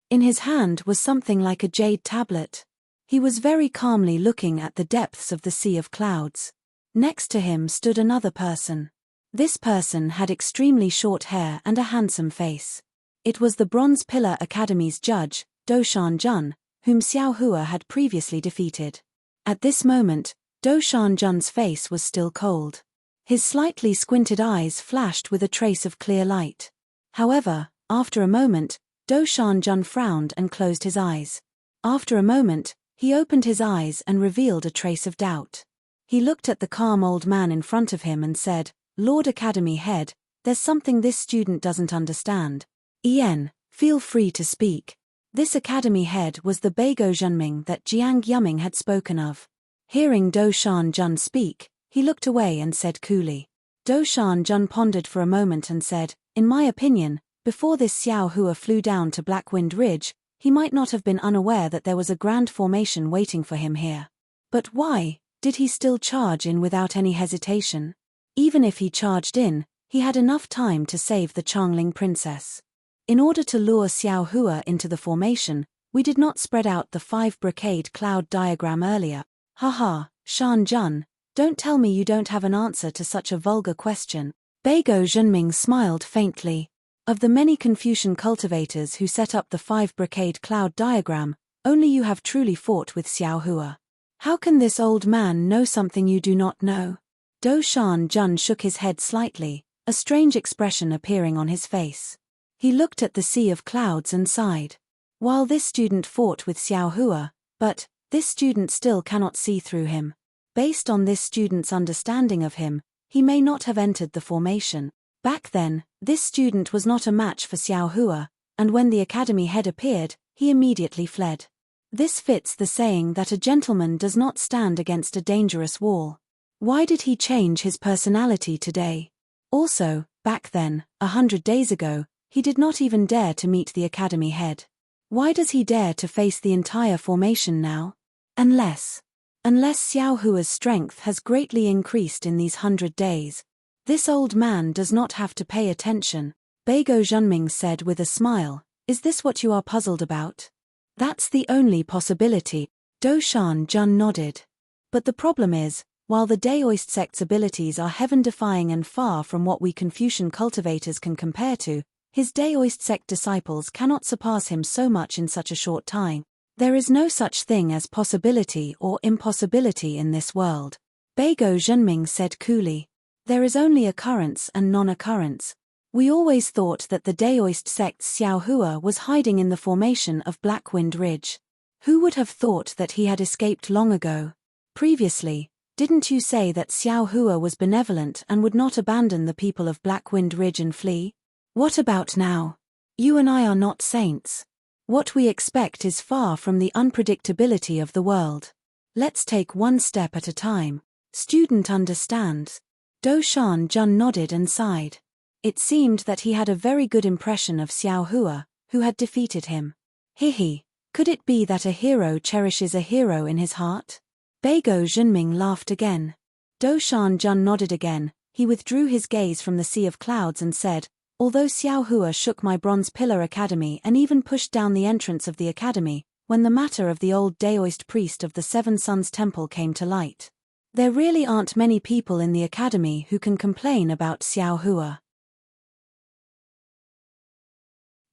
In his hand was something like a jade tablet. He was very calmly looking at the depths of the sea of clouds. Next to him stood another person. This person had extremely short hair and a handsome face. It was the Bronze Pillar Academy's judge, Do Shan-jun, whom Xiao Hua had previously defeated. At this moment, Do Shan-jun's face was still cold. His slightly squinted eyes flashed with a trace of clear light. However, after a moment, Do Shan-jun frowned and closed his eyes. After a moment, he opened his eyes and revealed a trace of doubt. He looked at the calm old man in front of him and said, "Lord Academy Head, there's something this student doesn't understand. Ian, feel free to speak." This Academy Head was the Beigo Zhenming that Jiang Yuming had spoken of. Hearing Do Shan-jun speak, he looked away and said coolly. Do Shan-jun pondered for a moment and said, "In my opinion, before this Xiao Hua flew down to Blackwind Ridge, he might not have been unaware that there was a grand formation waiting for him here. But why did he still charge in without any hesitation? Even if he charged in, he had enough time to save the Changling princess. In order to lure Xiao Hua into the formation, we did not spread out the 5-brocade cloud diagram earlier. Haha, Shan-jun, don't tell me you don't have an answer to such a vulgar question." Beigo Zhenming smiled faintly. Of the many Confucian cultivators who set up the 5-brocade cloud diagram, only you have truly fought with Xiao Hua. How can this old man know something you do not know? Do Shan-jun shook his head slightly, a strange expression appearing on his face. He looked at the sea of clouds and sighed. While this student fought with Xiao Hua, but this student still cannot see through him. Based on this student's understanding of him, he may not have entered the formation. Back then, this student was not a match for Xiao Hua, and when the academy head appeared, he immediately fled. This fits the saying that a gentleman does not stand against a dangerous wall. Why did he change his personality today? Also, back then, 100 days ago, he did not even dare to meet the academy head. Why does he dare to face the entire formation now? Unless Xiao Hua's strength has greatly increased in these 100 days. This old man does not have to pay attention. Beigo Zhenming said with a smile, "Is this what you are puzzled about?" "That's the only possibility." Do Shan-jun nodded. "But the problem is, while the Daoist sect's abilities are heaven-defying and far from what we Confucian cultivators can compare to, his Daoist sect disciples cannot surpass him so much in such a short time. There is no such thing as possibility or impossibility in this world." Beigo Zhenming said coolly. "There is only occurrence and non-occurrence. We always thought that the Daoist sect's Xiao Hua was hiding in the formation of Blackwind Ridge. Who would have thought that he had escaped long ago? Previously, didn't you say that Xiao Hua was benevolent and would not abandon the people of Blackwind Ridge and flee? What about now? You and I are not saints. What we expect is far from the unpredictability of the world. Let's take one step at a time." "Student understands." Do Shan-jun nodded and sighed. It seemed that he had a very good impression of Xiao Hua, who had defeated him. Hihi, could it be that a hero cherishes a hero in his heart? Beigo Zhenming laughed again. Do Shan-jun nodded again. He withdrew his gaze from the sea of clouds and said, "Although Xiao Hua shook my Bronze Pillar Academy and even pushed down the entrance of the academy, when the matter of the old Daoist priest of the Seven Suns Temple came to light, there really aren't many people in the academy who can complain about Xiao Hua.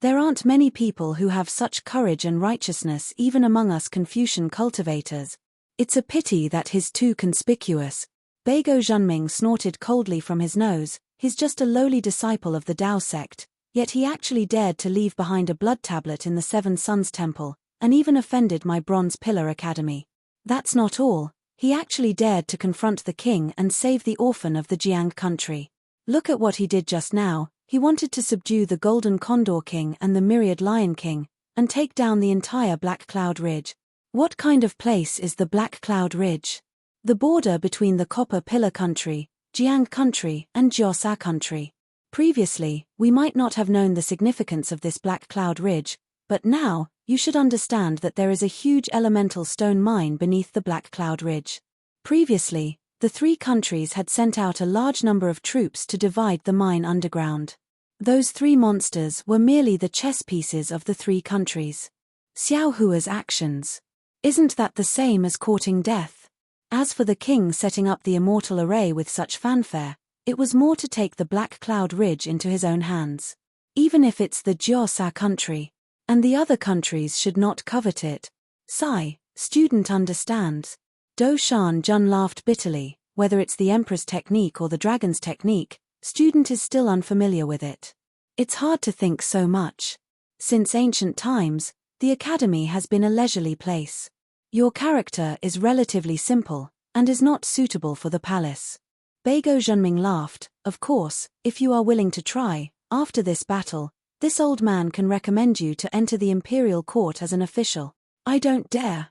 There aren't many people who have such courage and righteousness even among us Confucian cultivators. It's a pity that he's too conspicuous." Beigo Zhenming snorted coldly from his nose. "He's just a lowly disciple of the Dao sect, yet he actually dared to leave behind a blood tablet in the Seven Suns Temple, and even offended my Bronze Pillar Academy. That's not all, he actually dared to confront the king and save the orphan of the Jiang country. Look at what he did just now. He wanted to subdue the Golden Condor King and the Myriad Lion King, and take down the entire Black Cloud Ridge. What kind of place is the Black Cloud Ridge? The border between the Copper Pillar Country, Jiang Country, and Jiosa Country. Previously, we might not have known the significance of this Black Cloud Ridge, but now, you should understand that there is a huge elemental stone mine beneath the Black Cloud Ridge. Previously, the three countries had sent out a large number of troops to divide the mine underground. Those three monsters were merely the chess pieces of the three countries. Xiao Hua's actions. Isn't that the same as courting death? As for the king setting up the immortal array with such fanfare, it was more to take the Black Cloud Ridge into his own hands. Even if it's the Jiao country, and the other countries should not covet it. Sigh, student understands. Do Shan Jun laughed bitterly. Whether it's the Emperor's technique or the Dragon's technique, student is still unfamiliar with it. It's hard to think so much. Since ancient times, the academy has been a leisurely place. Your character is relatively simple, and is not suitable for the palace. Beigo Junming laughed. Of course, if you are willing to try, after this battle, this old man can recommend you to enter the imperial court as an official. I don't dare.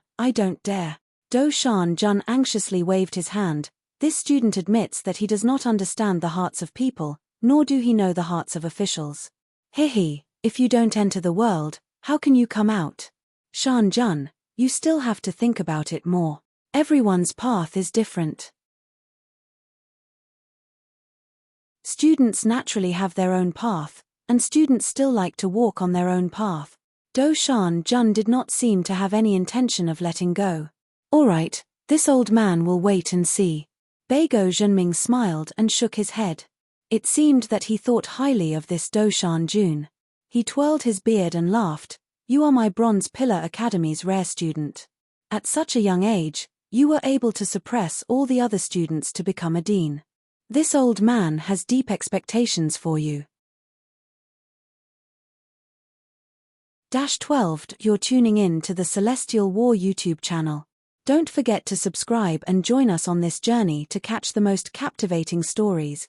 Do Shan Jun anxiously waved his hand. This student admits that he does not understand the hearts of people, nor do he know the hearts of officials. Hehe, if you don't enter the world, how can you come out? Shan Jun, you still have to think about it more. Everyone's path is different. Students naturally have their own path, and students still like to walk on their own path. Do Shan Jun did not seem to have any intention of letting go. Alright, this old man will wait and see. Beigo Junming smiled and shook his head. It seemed that he thought highly of this Do Shan Jun. He twirled his beard and laughed. You are my Bronze Pillar Academy's rare student. At such a young age, you were able to suppress all the other students to become a dean. This old man has deep expectations for you. 12. You're tuning in to the Celestial War YouTube channel. Don't forget to subscribe and join us on this journey to catch the most captivating stories,